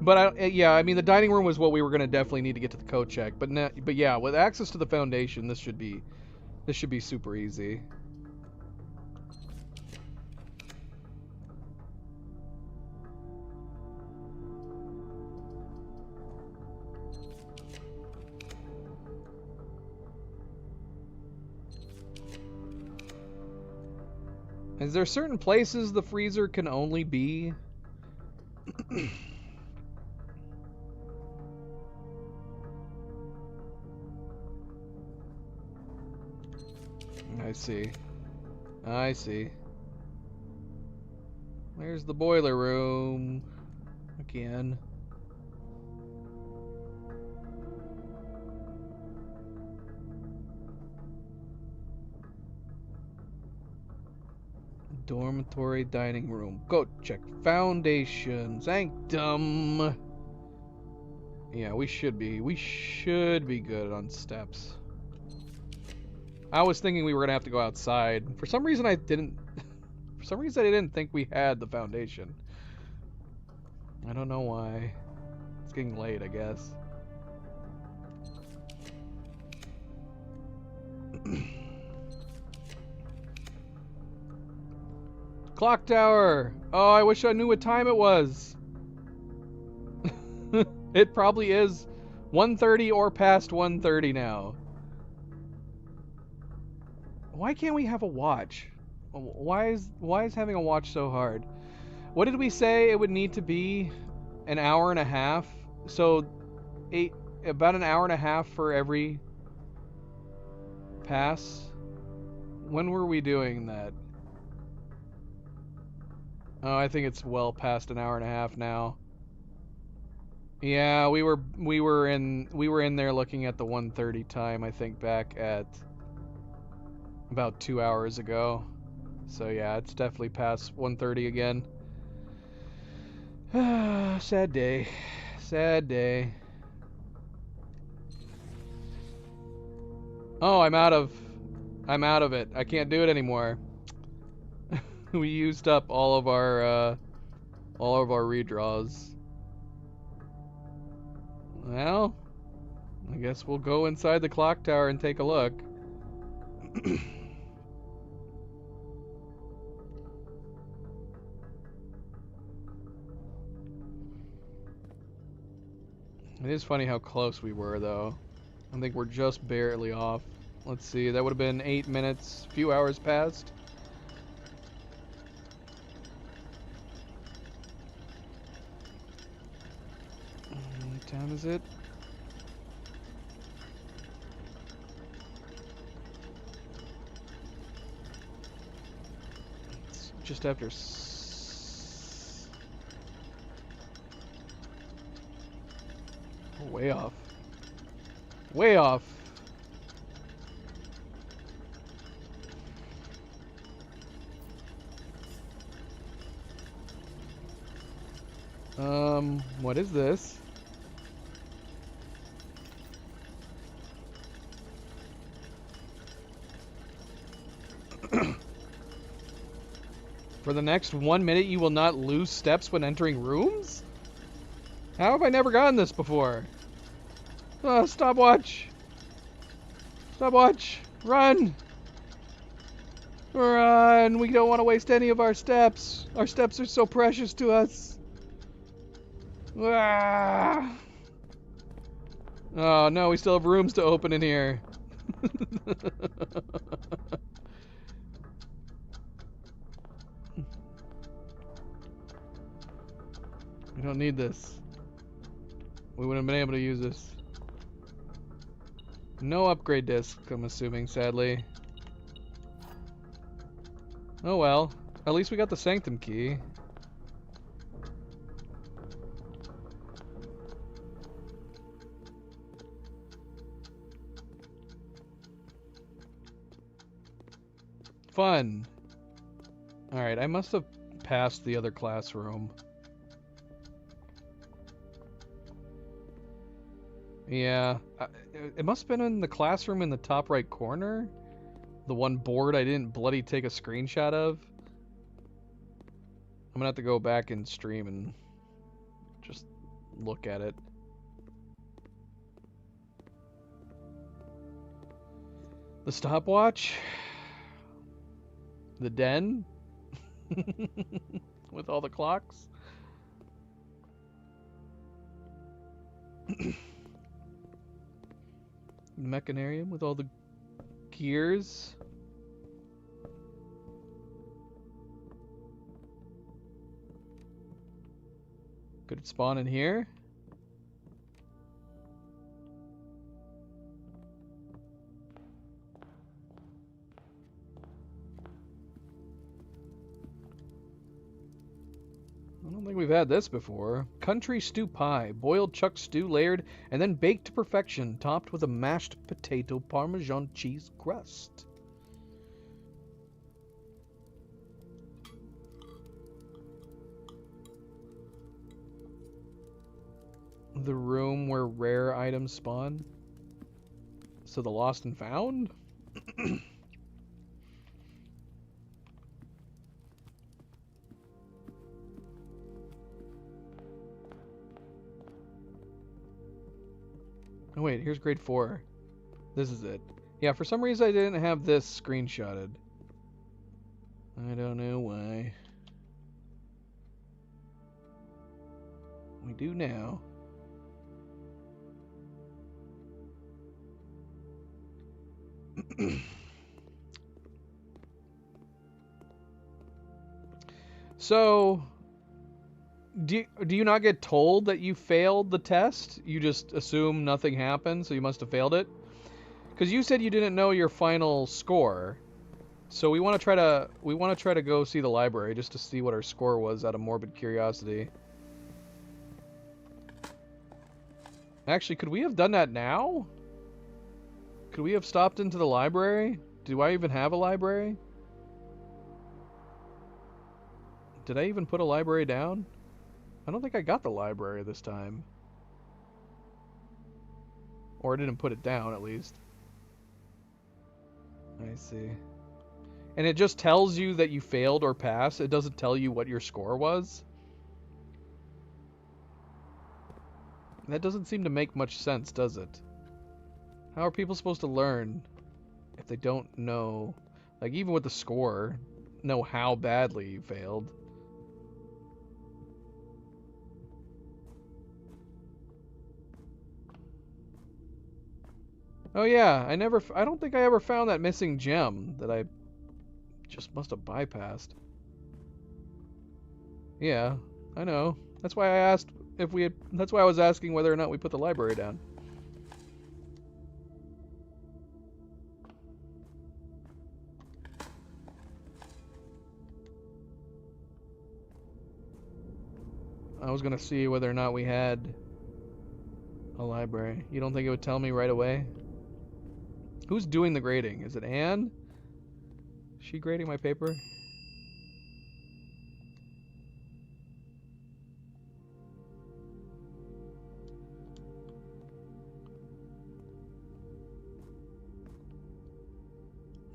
But I mean the dining room was what we were going to definitely need to get to the code check. But yeah, with access to the foundation, this should be super easy. Is there certain places the freezer can only be? I see. I see. There's the boiler room. Again. Dormitory dining room. Go check foundation. Sanctum. Yeah, we should be good on steps. I was thinking we were gonna have to go outside. For some reason I didn't think we had the foundation. I don't know why. It's getting late, I guess. Clock tower! Oh, I wish I knew what time it was. It probably is 1:30 or past 1:30 now. Why can't we have a watch? Why is having a watch so hard? What did we say it would need to be? An hour and a half? So about an hour and a half for every pass? When were we doing that? Oh, I think it's well past an hour and a half now. Yeah, we were in there looking at the 1:30 time, I think, back at about 2 hours ago. So yeah, it's definitely past 1:30 again. Sad day. Sad day. Oh, I'm out of it. I can't do it anymore. We used up all of our redraws. Well, I guess we'll go inside the clock tower and take a look. It is funny how close we were, though. I think we're just barely off. Let's see, that would have been 8 minutes, a few hours past. town is it? It's just after... Oh, way off. Way off. What is this? For the next 1 minute, you will not lose steps when entering rooms? How have I never gotten this before? Stopwatch! Stopwatch! Run! Run! We don't want to waste any of our steps. Our steps are so precious to us. Ah! Oh no, we still have rooms to open in here. We don't need this. We wouldn't have been able to use this. No upgrade disc, I'm assuming, sadly. Oh well. At least we got the Sanctum key. Fun. Alright, I must have passed the other classroom. Yeah. It must have been in the classroom in the top right corner. The one board I didn't bloody take a screenshot of. I'm gonna have to go back and stream and just look at it. The stopwatch. The den. With all the clocks. The mechanarium with all the gears. Could it spawn in here? I don't think we've had this before. Country stew pie. Boiled chuck stew layered and then baked to perfection, topped with a mashed potato Parmesan cheese crust. The room where rare items spawn. So the lost and found? Oh wait, here's grade 4. This is it. Yeah, for some reason I didn't have this screenshotted. I don't know why. We do now. So, do you not get told that you failed the test? You just assume nothing happened, so you must have failed it? Because you said you didn't know your final score. So we want to try to go see the library just to see what our score was out of morbid curiosity. Actually, could we have done that now? Could we have stopped into the library? Do I even have a library? Did I even put a library down? I don't think I got the library this time. Or I didn't put it down, at least. I see. And it just tells you that you failed or passed. It doesn't tell you what your score was. That doesn't seem to make much sense, does it? How are people supposed to learn if they don't know, like even with the score, know how badly you failed? Oh yeah, I don't think I ever found that missing gem that I just must have bypassed. Yeah, I know. That's why I asked if we had... That's why I was asking whether or not we put the library down. I was gonna see whether or not we had a library. You don't think it would tell me right away? Who's doing the grading? Is it Anne? Is she grading my paper?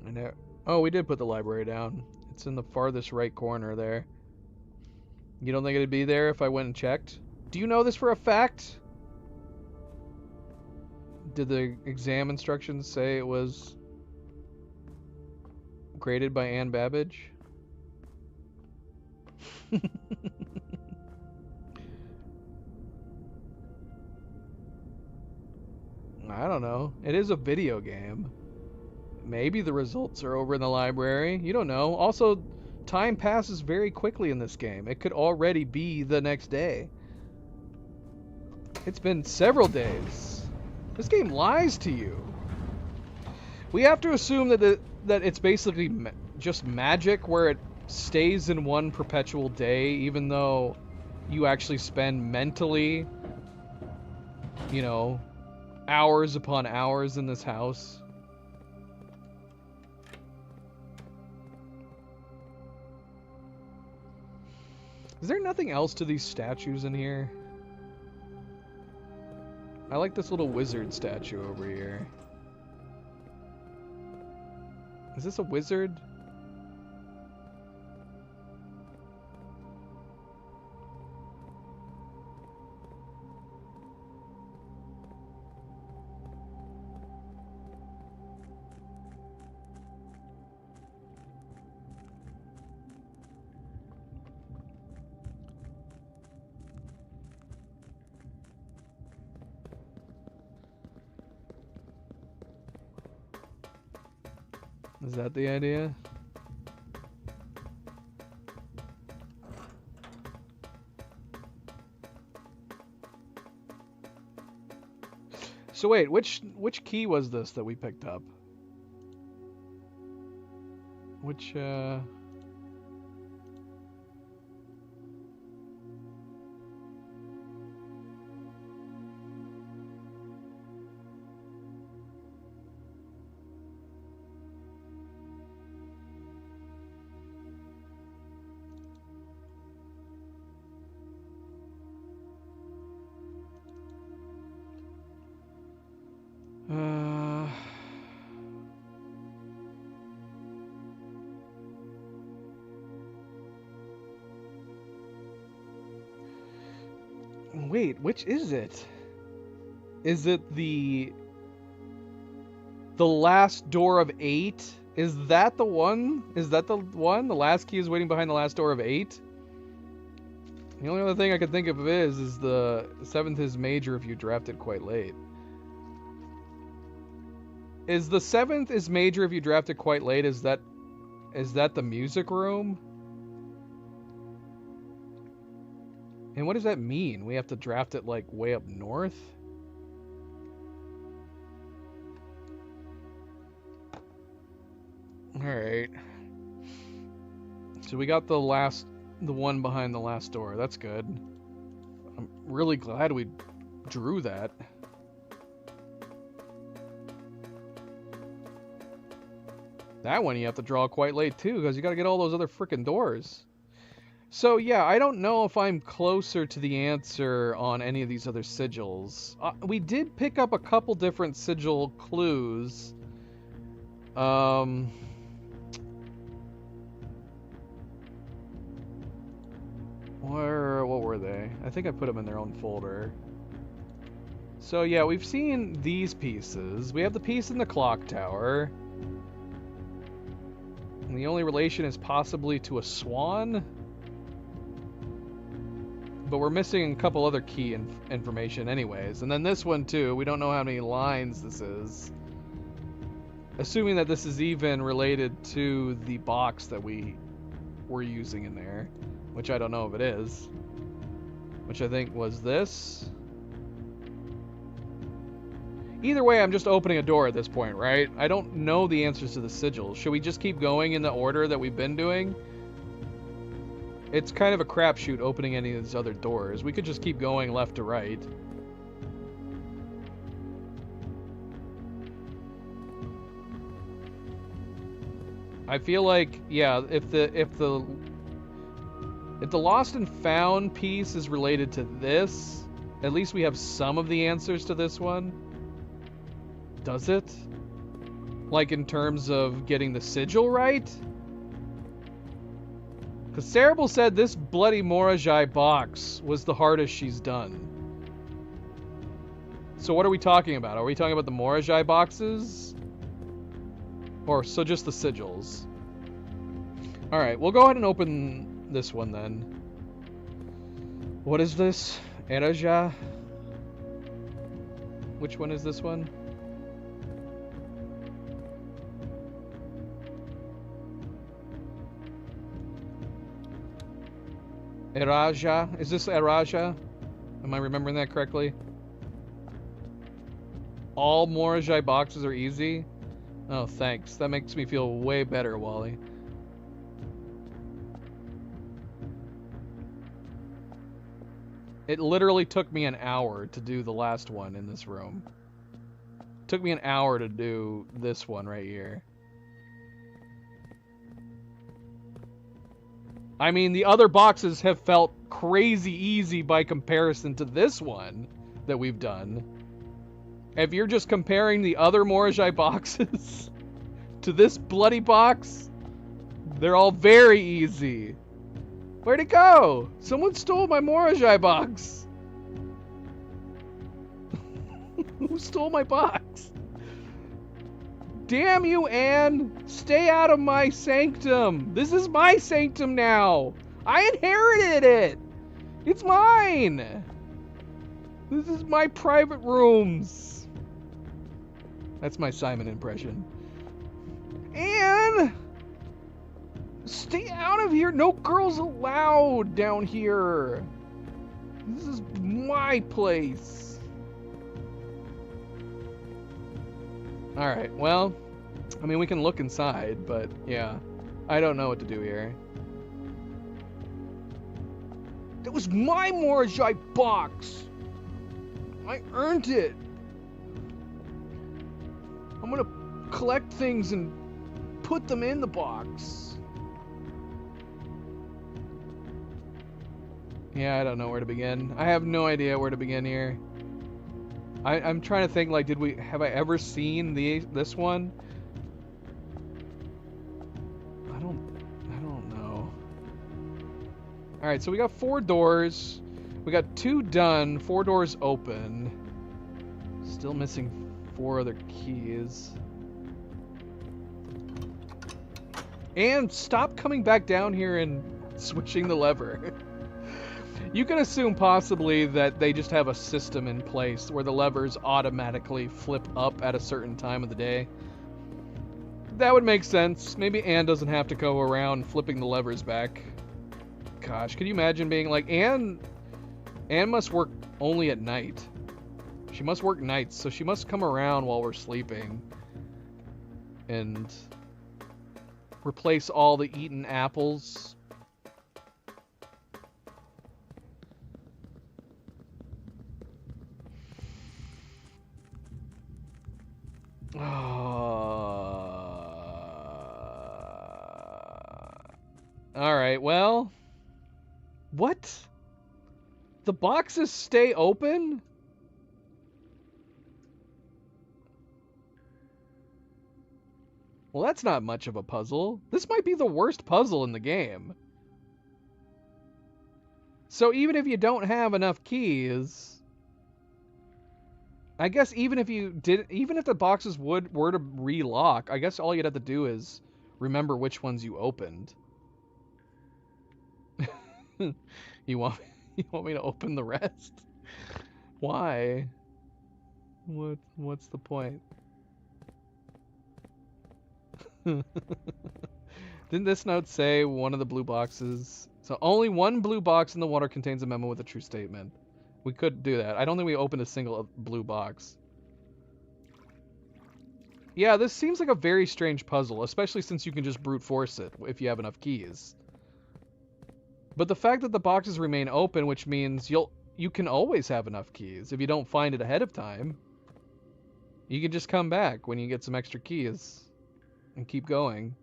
And there... Oh, we did put the library down. It's in the farthest right corner there. You don't think it'd be there if I went and checked? Do you know this for a fact? Did the exam instructions say it was graded by Anne Babbage? I don't know. It is a video game. Maybe the results are over in the library. You don't know. Also, time passes very quickly in this game. It could already be the next day. It's been several days. This game lies to you. We have to assume that it's basically just magic where it stays in one perpetual day, even though you actually spend mentally, you know, hours upon hours in this house. Is there nothing else to these statues in here? I like this little wizard statue over here. Is this a wizard? Is that the idea? So wait, which key was this that we picked up? Which wait, which is it? Is it the last door of 8? Is that the one? Is that the one? The last key is waiting behind the last door of 8? The only other thing I could think of is the 7th is major if you drafted quite late. Is the 7th is major if you drafted quite late? Is that the music room? And what does that mean? We have to draft it like way up north? Alright. So we got the one behind the last door. That's good. I'm really glad we drew that. That one you have to draw quite late too, because you gotta get all those other frickin' doors. So yeah, I don't know if I'm closer to the answer on any of these other sigils. We did pick up a couple different sigil clues. What were they? I think I put them in their own folder. So yeah, we've seen these pieces. We have the piece in the clock tower. And the only relation is possibly to a swan. But we're missing a couple other key information anyways. And then this one too, we don't know how many lines this is. Assuming that this is even related to the box that we were using in there. Which I don't know if it is. which I think was this. Either way, I'm just opening a door at this point, right? I don't know the answers to the sigils. Should we just keep going in the order that we've been doing? It's kind of a crapshoot opening any of these other doors. We could just keep going left to right. I feel like, yeah, if the lost and found piece is related to this, at least we have some of the answers to this one. Does it? Like in terms of getting the sigil right? Because Cerebral said this bloody Morajai box was the hardest she's done. So what are we talking about? Are we talking about the Morajai boxes? Or so just the sigils? Alright, we'll go ahead and open this one then. What is this? Eraja? Which one is this one? Eraja? Is this Eraja? Am I remembering that correctly? All Morajai boxes are easy? Oh, thanks. That makes me feel way better, Wally. It literally took me an hour to do the last one in this room. It took me an hour to do this one right here. I mean, the other boxes have felt crazy easy by comparison to this one that we've done. If you're just comparing the other Morajai boxes to this bloody box, they're all very easy. Where'd it go? Someone stole my Morajai box. Who stole my box? Damn you, Anne! Stay out of my sanctum! This is my sanctum now! I inherited it! It's mine! This is my private rooms! That's my Simon impression. Anne! Stay out of here! No girls allowed down here! This is my place! Alright, well, I mean, we can look inside, but yeah, I don't know what to do here. That was my Morajai box! I earned it! I'm gonna collect things and put them in the box. Yeah, I don't know where to begin. I have no idea where to begin here. I'm trying to think, like, have I ever seen this one? I don't know. Alright, so we got 4 doors. We got 2 done, 4 doors open. Still missing 4 other keys. And stop coming back down here and switching the lever. You can assume possibly that they just have a system in place where the levers automatically flip up at a certain time of the day. That would make sense. Maybe Anne doesn't have to go around flipping the levers back. Gosh, can you imagine being like, Anne must work only at night. She must work nights, so she must come around while we're sleeping and replace all the eaten apples. Alright, well... What? The boxes stay open? Well, that's not much of a puzzle. This might be the worst puzzle in the game. So even if you don't have enough keys... I guess even if the boxes were to relock, I guess all you'd have to do is remember which ones you opened. You want me to open the rest? Why? What's the point? Didn't this note say one of the blue boxes So only one blue box in the water contains a memo with a true statement. We could do that. I don't think we opened a single blue box. Yeah, this seems like a very strange puzzle, especially since you can just brute force it if you have enough keys. But the fact that the boxes remain open, which means you can always have enough keys if you don't find it ahead of time. You can just come back when you get some extra keys and keep going.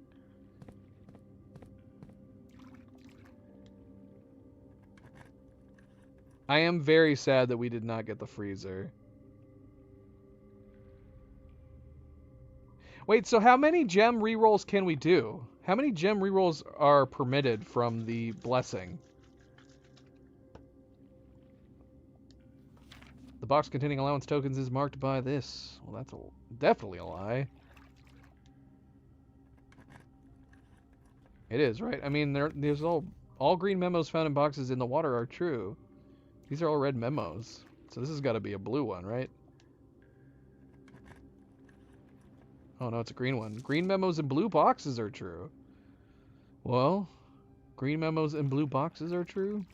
I am very sad that we did not get the freezer. Wait, so how many gem rerolls can we do? How many gem rerolls are permitted from the blessing? The box containing allowance tokens is marked by this. Well, that's definitely a lie. It is, right? I mean, there's all green memos found in boxes in the water are true. These are all red memos. So this has got to be a blue one, right? Oh, no, it's a green one. Green memos in blue boxes are true. Well, green memos in blue boxes are true?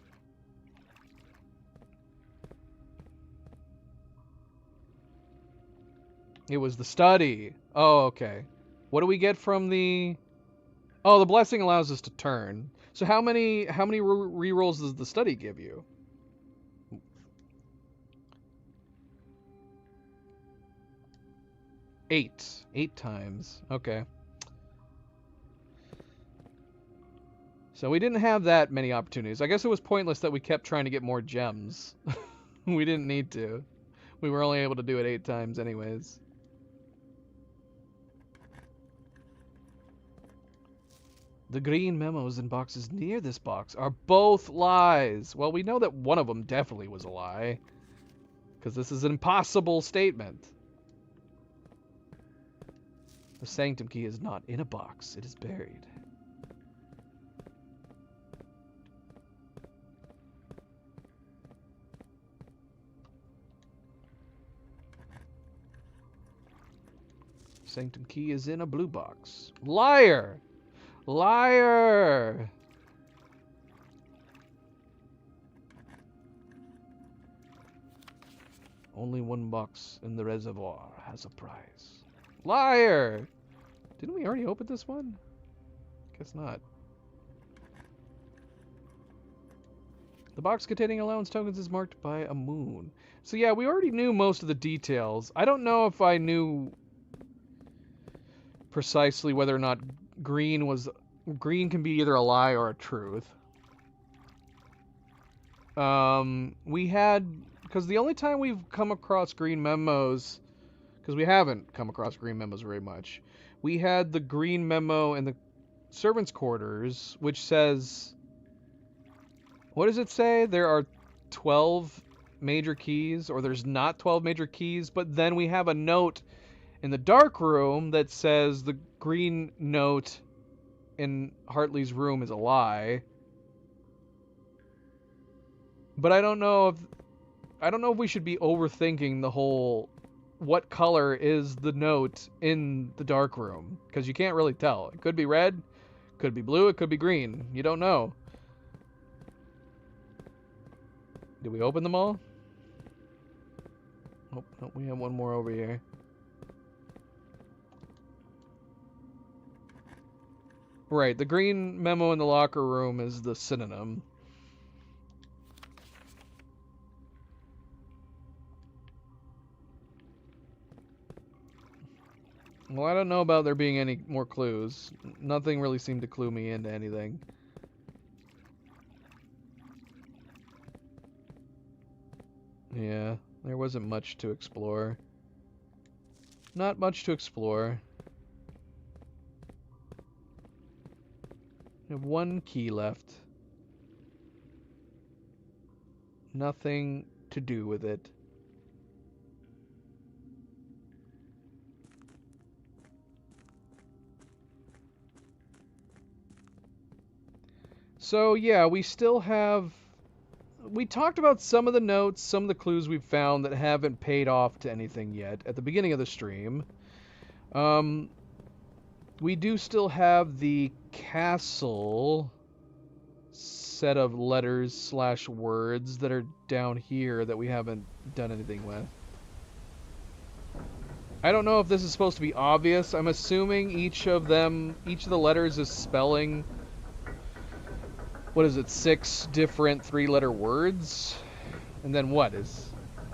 It was the study. Oh, okay. What do we get from the... Oh, the blessing allows us to turn. So how many rerolls does the study give you? 8. 8 times. Okay. So we didn't have that many opportunities. I guess it was pointless that we kept trying to get more gems. We didn't need to. We were only able to do it 8 times anyways. The green memos in boxes near this box are both lies. Well, we know that one of them definitely was a lie, because this is an impossible statement. The sanctum key is not in a box. It is buried. Sanctum key is in a blue box. Liar! Liar! Only one box in the reservoir has a prize. Liar! Didn't we already open this one? Guess not. The box containing allowance tokens is marked by a moon. So yeah, we already knew most of the details. I don't know if I knew precisely whether or not green can be either a lie or a truth. Because the only time we've come across green memos, because we haven't come across green memos very much, we had the green memo in the servants' quarters, which says, what does it say? There are 12 major keys, or there's not 12 major keys, but then we have a note in the dark room that says the green note in Hartley's room is a lie. But I don't know if we should be overthinking the whole what color is the note in the dark room, because you can't really tell. It could be red, could be blue, it could be green. You don't know. Did we open them all? Oh, no, we have one more over here. Right, the green memo in the locker room is the synonym. Well, I don't know about there being any more clues. Nothing really seemed to clue me into anything. Yeah, there wasn't much to explore. Not much to explore. We have one key left. Nothing to do with it. So yeah, we still have... We talked about some of the notes, some of the clues we've found that haven't paid off to anything yet at the beginning of the stream. We do still have the castle set of letters slash words that are down here that we haven't done anything with. I don't know if this is supposed to be obvious. I'm assuming each of the letters is spelling, what is it, 6 different 3-letter words? And then what is,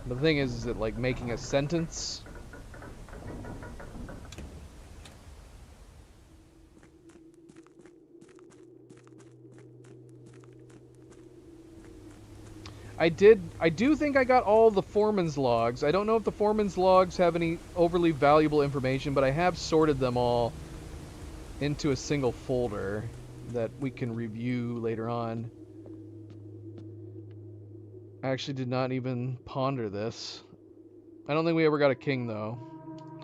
the thing is it like making a sentence? I do think I got all the foreman's logs. I don't know if the foreman's logs have any overly valuable information, but I have sorted them all into a single folder that we can review later on. I actually did not even ponder this. I don't think we ever got a king, though.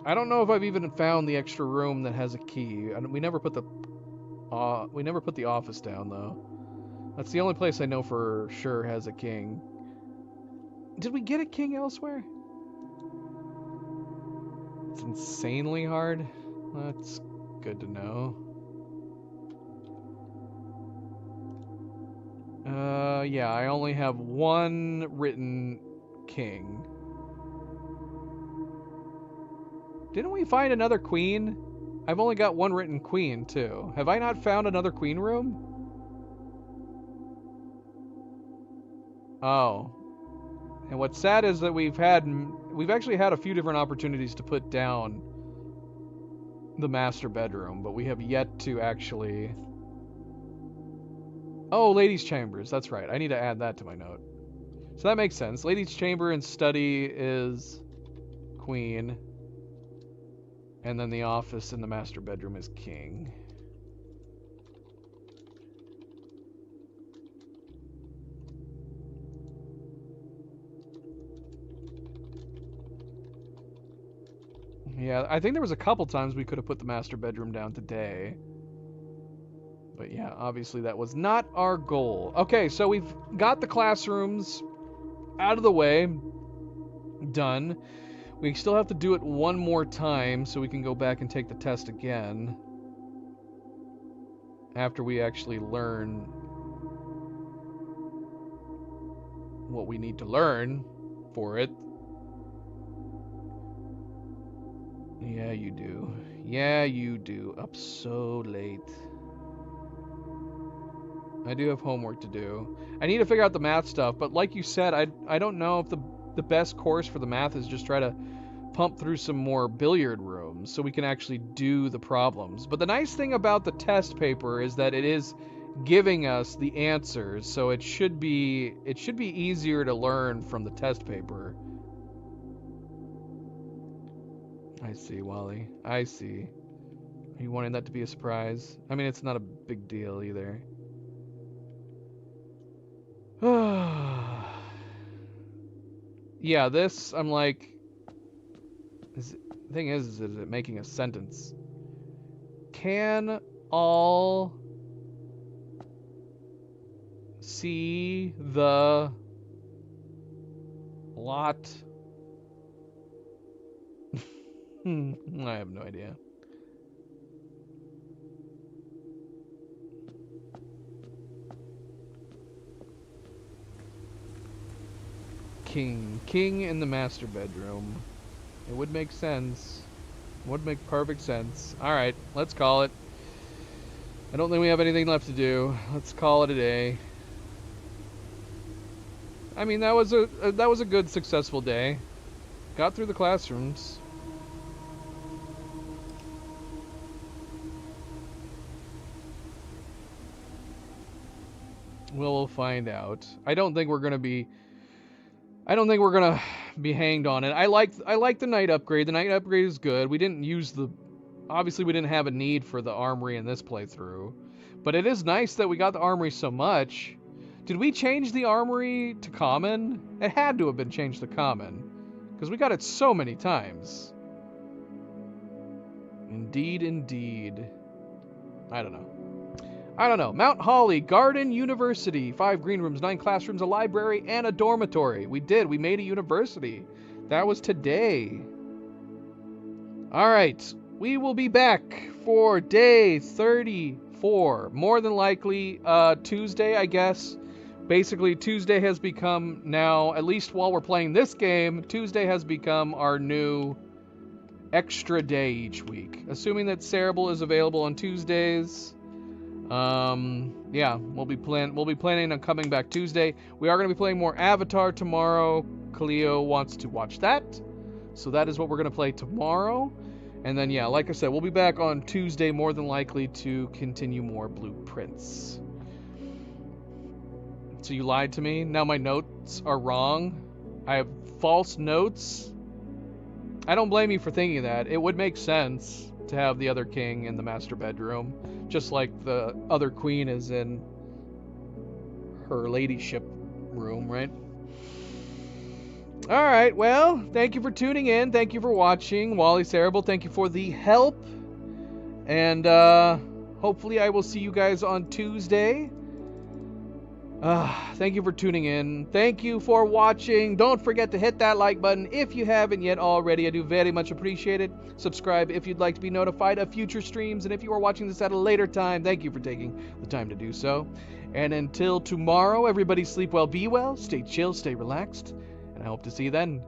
I don't know if I've even found the extra room that has a key. We never put the office down, though. That's the only place I know for sure has a king. Did we get a king elsewhere? It's insanely hard. That's good to know. Yeah, I only have one written king. Didn't we find another queen? I've only got one written queen, too. Have I not found another queen room? Oh. And what's sad is that we've actually had a few different opportunities to put down the master bedroom, but we have yet to actually... Oh, ladies' chambers. That's right. I need to add that to my note. So that makes sense. Ladies' chamber and study is queen. And then the office and the master bedroom is king. Yeah, I think there was a couple times we could have put the master bedroom down today. But yeah, obviously that was not our goal. Okay, so we've got the classrooms out of the way. Done. We still have to do it one more time so we can go back and take the test again. After we actually learn what we need to learn for it. Yeah, you do. Yeah, you do. Up so late. I do have homework to do. I need to figure out the math stuff, but like you said, I don't know if the best course for the math is just try to pump through some more billiard rooms so we can actually do the problems. But the nice thing about the test paper is that it is giving us the answers, so it should be easier to learn from the test paper. I see, Wally. I see. Are you wanting that to be a surprise? I mean, it's not a big deal either. Yeah, this, I'm like... The thing is it making a sentence? Can all see the lot? I have no idea. King in the master bedroom. It would make sense. Would make perfect sense. Alright, let's call it. I don't think we have anything left to do. Let's call it a day. I mean, that was a good, successful day. Got through the classrooms. We'll find out. I don't think we're gonna be hanged on it. I like the night upgrade. The night upgrade is good. We didn't use obviously we didn't have a need for the armory in this playthrough. But it is nice that we got the armory so much. Did we change the armory to common? It had to have been changed to common, because we got it so many times. Indeed, indeed. I don't know. Mount Holly Garden University. 5 green rooms, 9 classrooms, a library, and a dormitory. We made a university. That was today. Alright. We will be back for day 34 for more than likely Tuesday, I guess. Basically, Tuesday has become now, at least while we're playing this game, Tuesday has become our new extra day each week. Assuming that Cerebral is available on Tuesdays. Yeah, we'll be planning on coming back Tuesday. We are going to be playing more Avatar tomorrow. Cleo wants to watch that. So that is what we're going to play tomorrow. And then, yeah, like I said, we'll be back on Tuesday more than likely to continue more Blueprints. So you lied to me? Now my notes are wrong? I have false notes? I don't blame you for thinking that. It would make sense to have the other king in the master bedroom, just like the other queen is in her ladyship room, right? Alright, well, thank you for tuning in. Thank you for watching. Wally Cerebral, thank you for the help. And hopefully I will see you guys on Tuesday. Thank you for tuning in. Thank you for watching. Don't forget to hit that like button if you haven't yet already. I do very much appreciate it. Subscribe if you'd like to be notified of future streams. And if you are watching this at a later time, thank you for taking the time to do so. And until tomorrow, everybody sleep well, be well, stay chill, stay relaxed. And I hope to see you then.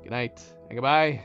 Good night and goodbye.